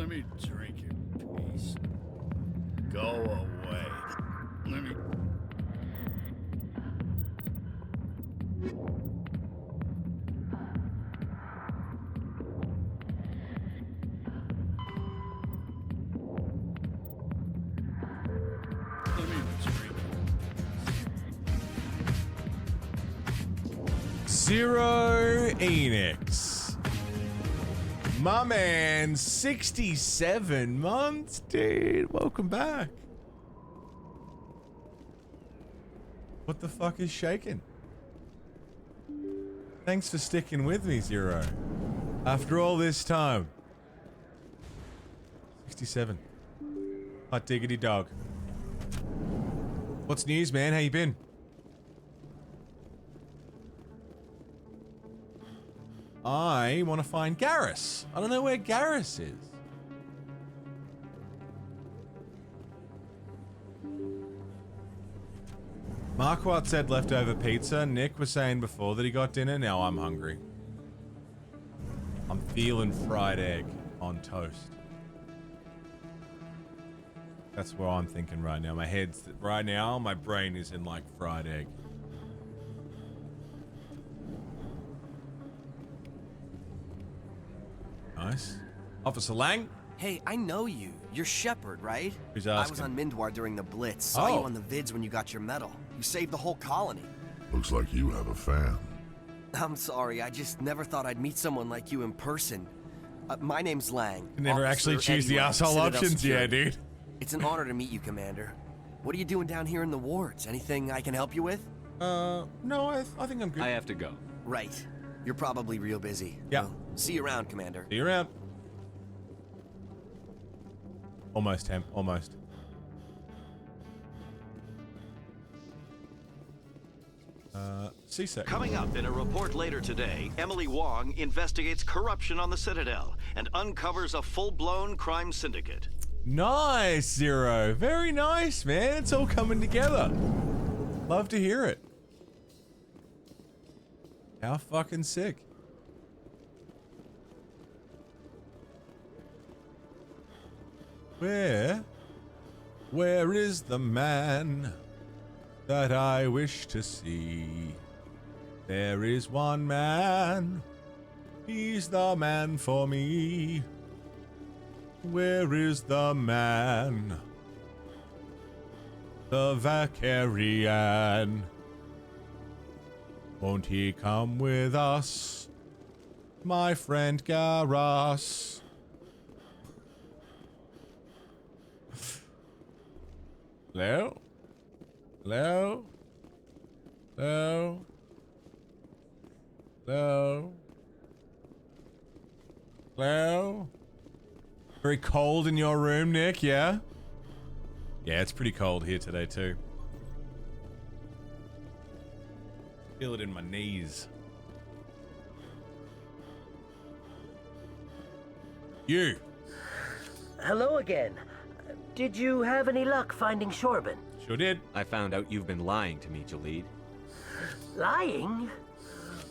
me drink in peace. Go away. Let me... Zero Enix. My man, 67 months, dude. Welcome back. What the fuck is shaking? Thanks for sticking with me, Zero. After all this time. 67. Hot diggity dog. What's news, man? How you been? I want to find Garrus. I don't know where Garrus is. Marquardt said leftover pizza. Nick was saying before that he got dinner. Now I'm hungry. I'm feeling fried egg on toast. That's what I'm thinking right now. My head's right now. My brain is in like fried egg. Nice. Officer Lang? Hey, I know you. You're Shepard, right? Who's I asking? was on Mindwar during the Blitz. Saw you on the vids when you got your medal. You saved the whole colony. Looks like you have a fan. I'm sorry, I just never thought I'd meet someone like you in person. My name's Lang. You never actually choose the asshole options, yeah, dude. It's an honor to meet you, Commander. What are you doing down here in the wards? Anything I can help you with? No, I think I'm good. I have to go. Right. You're probably real busy. Yeah. Well, see you around, Commander. See you around. Almost, Ham. Almost. CSEC. Coming up in a report later today, Emily Wong investigates corruption on the Citadel and uncovers a full-blown crime syndicate. Nice, Zero. Very nice, man. It's all coming together. Love to hear it. How fucking sick. Where is the man that I wish to see? There is one man. He's the man for me. Where is the man the Valkyrian. Won't he come with us, my friend Garrus? Hello? Hello? Hello? Hello? Hello? Very cold in your room, Nick, yeah? Yeah, it's pretty cold here today, too. Feel it in my knees. You! Hello again. Did you have any luck finding Shorban? Sure did. I found out you've been lying to me, Jalid. Lying?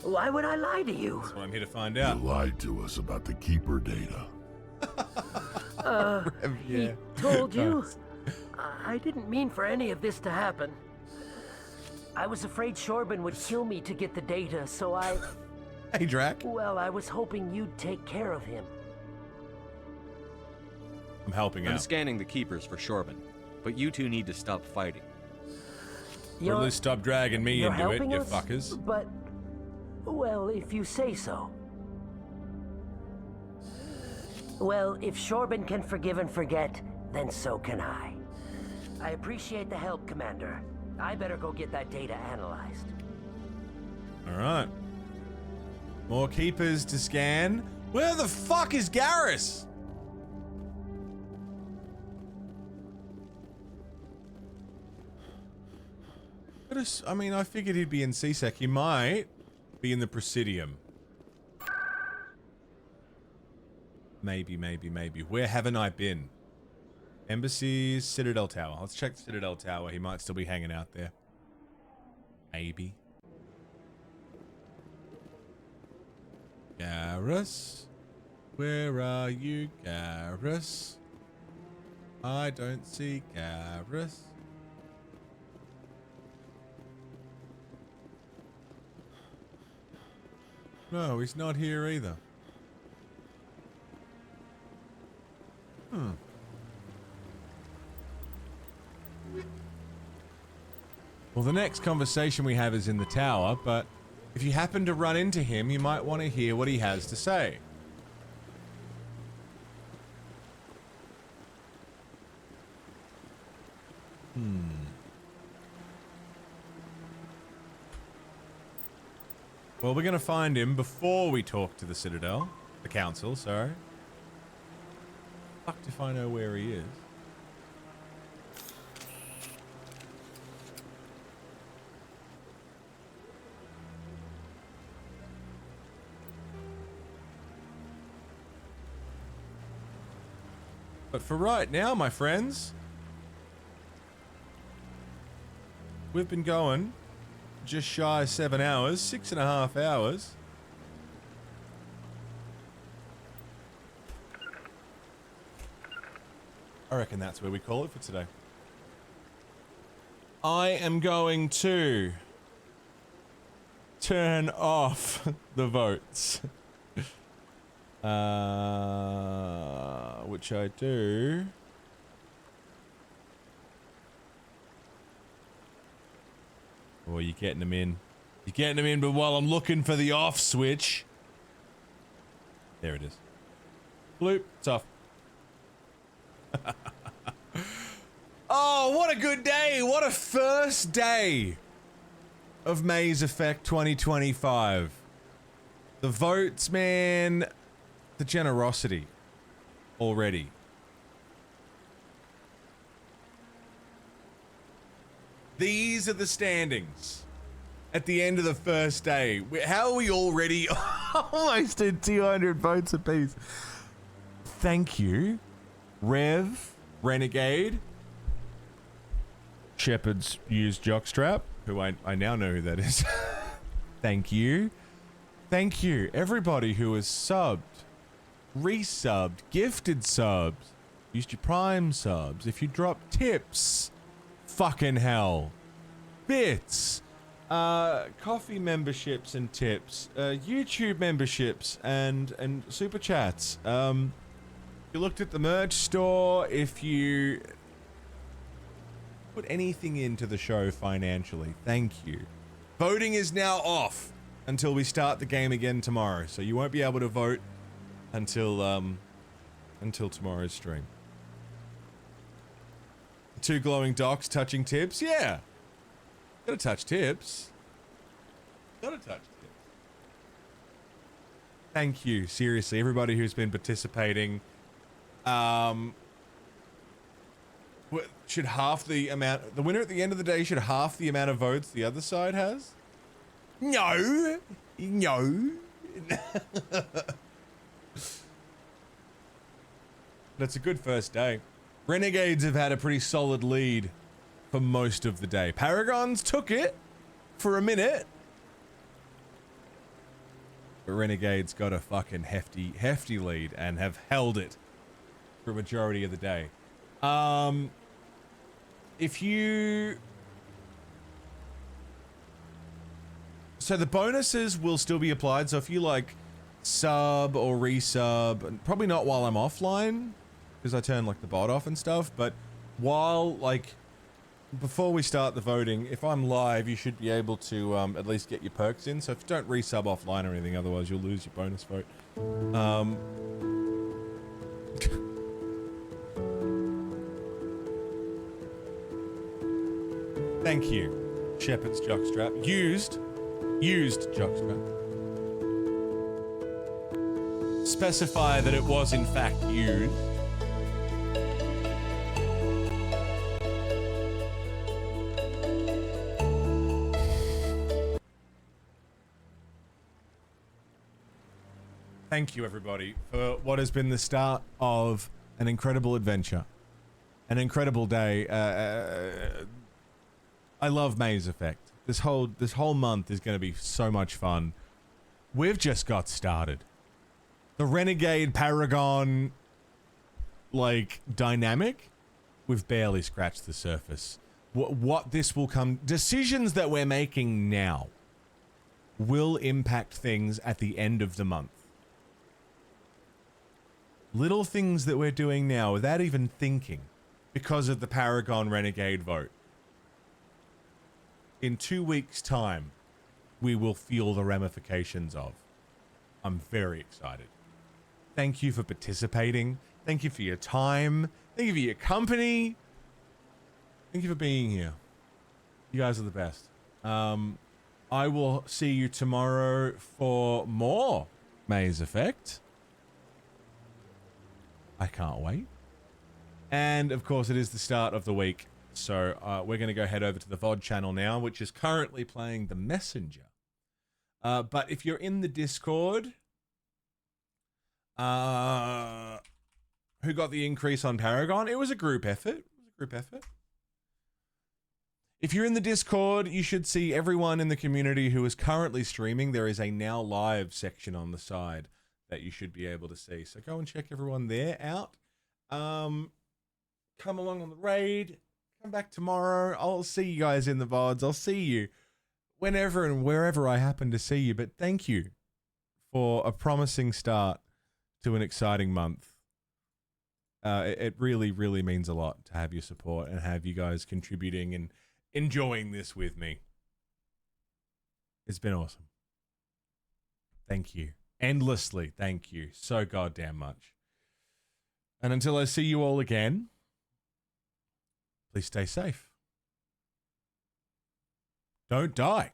Why would I lie to you? That's what I'm here to find out. You lied to us about the Keeper data. He told you? I didn't mean for any of this to happen. I was afraid Shorban would kill me to get the data, so I... Hey, Drac. Well, I was hoping you'd take care of him. I'm helping I'm out. scanning the keepers for Shorban, but you two need to stop fighting. Or at least stop dragging me You're into it, helping you us? fuckers. But, well, if you say so. Well, if Shorban can forgive and forget, then so can I. I appreciate the help, Commander. I better go get that data analyzed. Alright. More keepers to scan. Where the fuck is Garrus? I mean, I figured he'd be in CSEC. He might be in the Presidium. Maybe. Where haven't I been? Embassies, Citadel Tower. Let's check the Citadel Tower. He might still be hanging out there. Maybe. Garrus? Where are you, Garrus? I don't see Garrus. No, he's not here either. Well, the next conversation we have is in the tower, but if you happen to run into him, you might want to hear what he has to say. Well, we're going to find him before we talk to the Citadel. The Council, sorry. Fucked if I know where he is. But for right now, my friends, we've been going just shy of 7 hours, 6.5 hours. I reckon that's where we call it for today. I am going to turn off the votes. Which I do. Oh, you're getting them in. You're getting them in, but while I'm looking for the off switch. There it is. Bloop, it's off. Oh, what a good day. What a first day of Maze Effect 2025. The votes, man. The generosity already. These are the standings at the end of the first day. How are we already almost at 200 votes apiece? Thank you, Rev, Renegade, Shepard's used jockstrap, who I now know who that is. Thank you. Thank you, everybody who has subbed, resubbed, gifted subs, used your Prime subs. If you drop tips, fucking hell, bits, coffee memberships and tips, YouTube memberships and super chats. You looked at the merch store. If you put anything into the show financially. Thank you. Voting is now off until we start the game again tomorrow, so you won't be able to vote until tomorrow's stream. 2 glowing docs touching tips? Yeah. Gotta touch tips. Gotta touch tips. Thank you, seriously, everybody who's been participating. Should half the amount, the winner at the end of the day should half the amount of votes the other side has? No. No. That's a good first day. Renegades have had a pretty solid lead for most of the day. Paragons took it for a minute. But Renegades got a fucking hefty lead and have held it for a majority of the day. So the bonuses will still be applied. So if you like sub or resub, and probably not while I'm offline, because I turn like the bot off and stuff, but while like before we start the voting, if I'm live, you should be able to at least get your perks in. So if you don't resub offline or anything, otherwise you'll lose your bonus vote. Thank you, Shepherd's Jockstrap. Used Jockstrap. Specify that it was in fact used. Thank you, everybody, for what has been the start of an incredible adventure, an incredible day. I love Maze Effect. This whole month is going to be so much fun. We've just got started. The Renegade Paragon, like, dynamic, we've barely scratched the surface. What this will come, decisions that we're making now will impact things at the end of the month. Little things that we're doing now without even thinking because of the Paragon Renegade vote. In 2 weeks' time, we will feel the ramifications of. I'm very excited. Thank you for participating. Thank you for your time. Thank you for your company. Thank you for being here. You guys are the best. I will see you tomorrow for more Maze Effect. I can't wait. And of course, it is the start of the week. So we're going to go head over to the VOD channel now, which is currently playing The Messenger. But if you're in the Discord, who got the increase on Paragon? It was a group effort. If you're in the Discord, you should see everyone in the community who is currently streaming. There is a now live section on the side that you should be able to see. So go and check everyone there out. Come along on the raid. Come back tomorrow. I'll see you guys in the VODs. I'll see you whenever and wherever I happen to see you. But thank you for a promising start to an exciting month. It really, really means a lot to have your support and have you guys contributing and enjoying this with me. It's been awesome. Thank you. Endlessly, thank you so goddamn much. And until I see you all again, please stay safe. Don't die.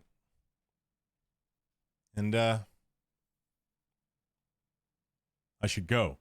And I should go.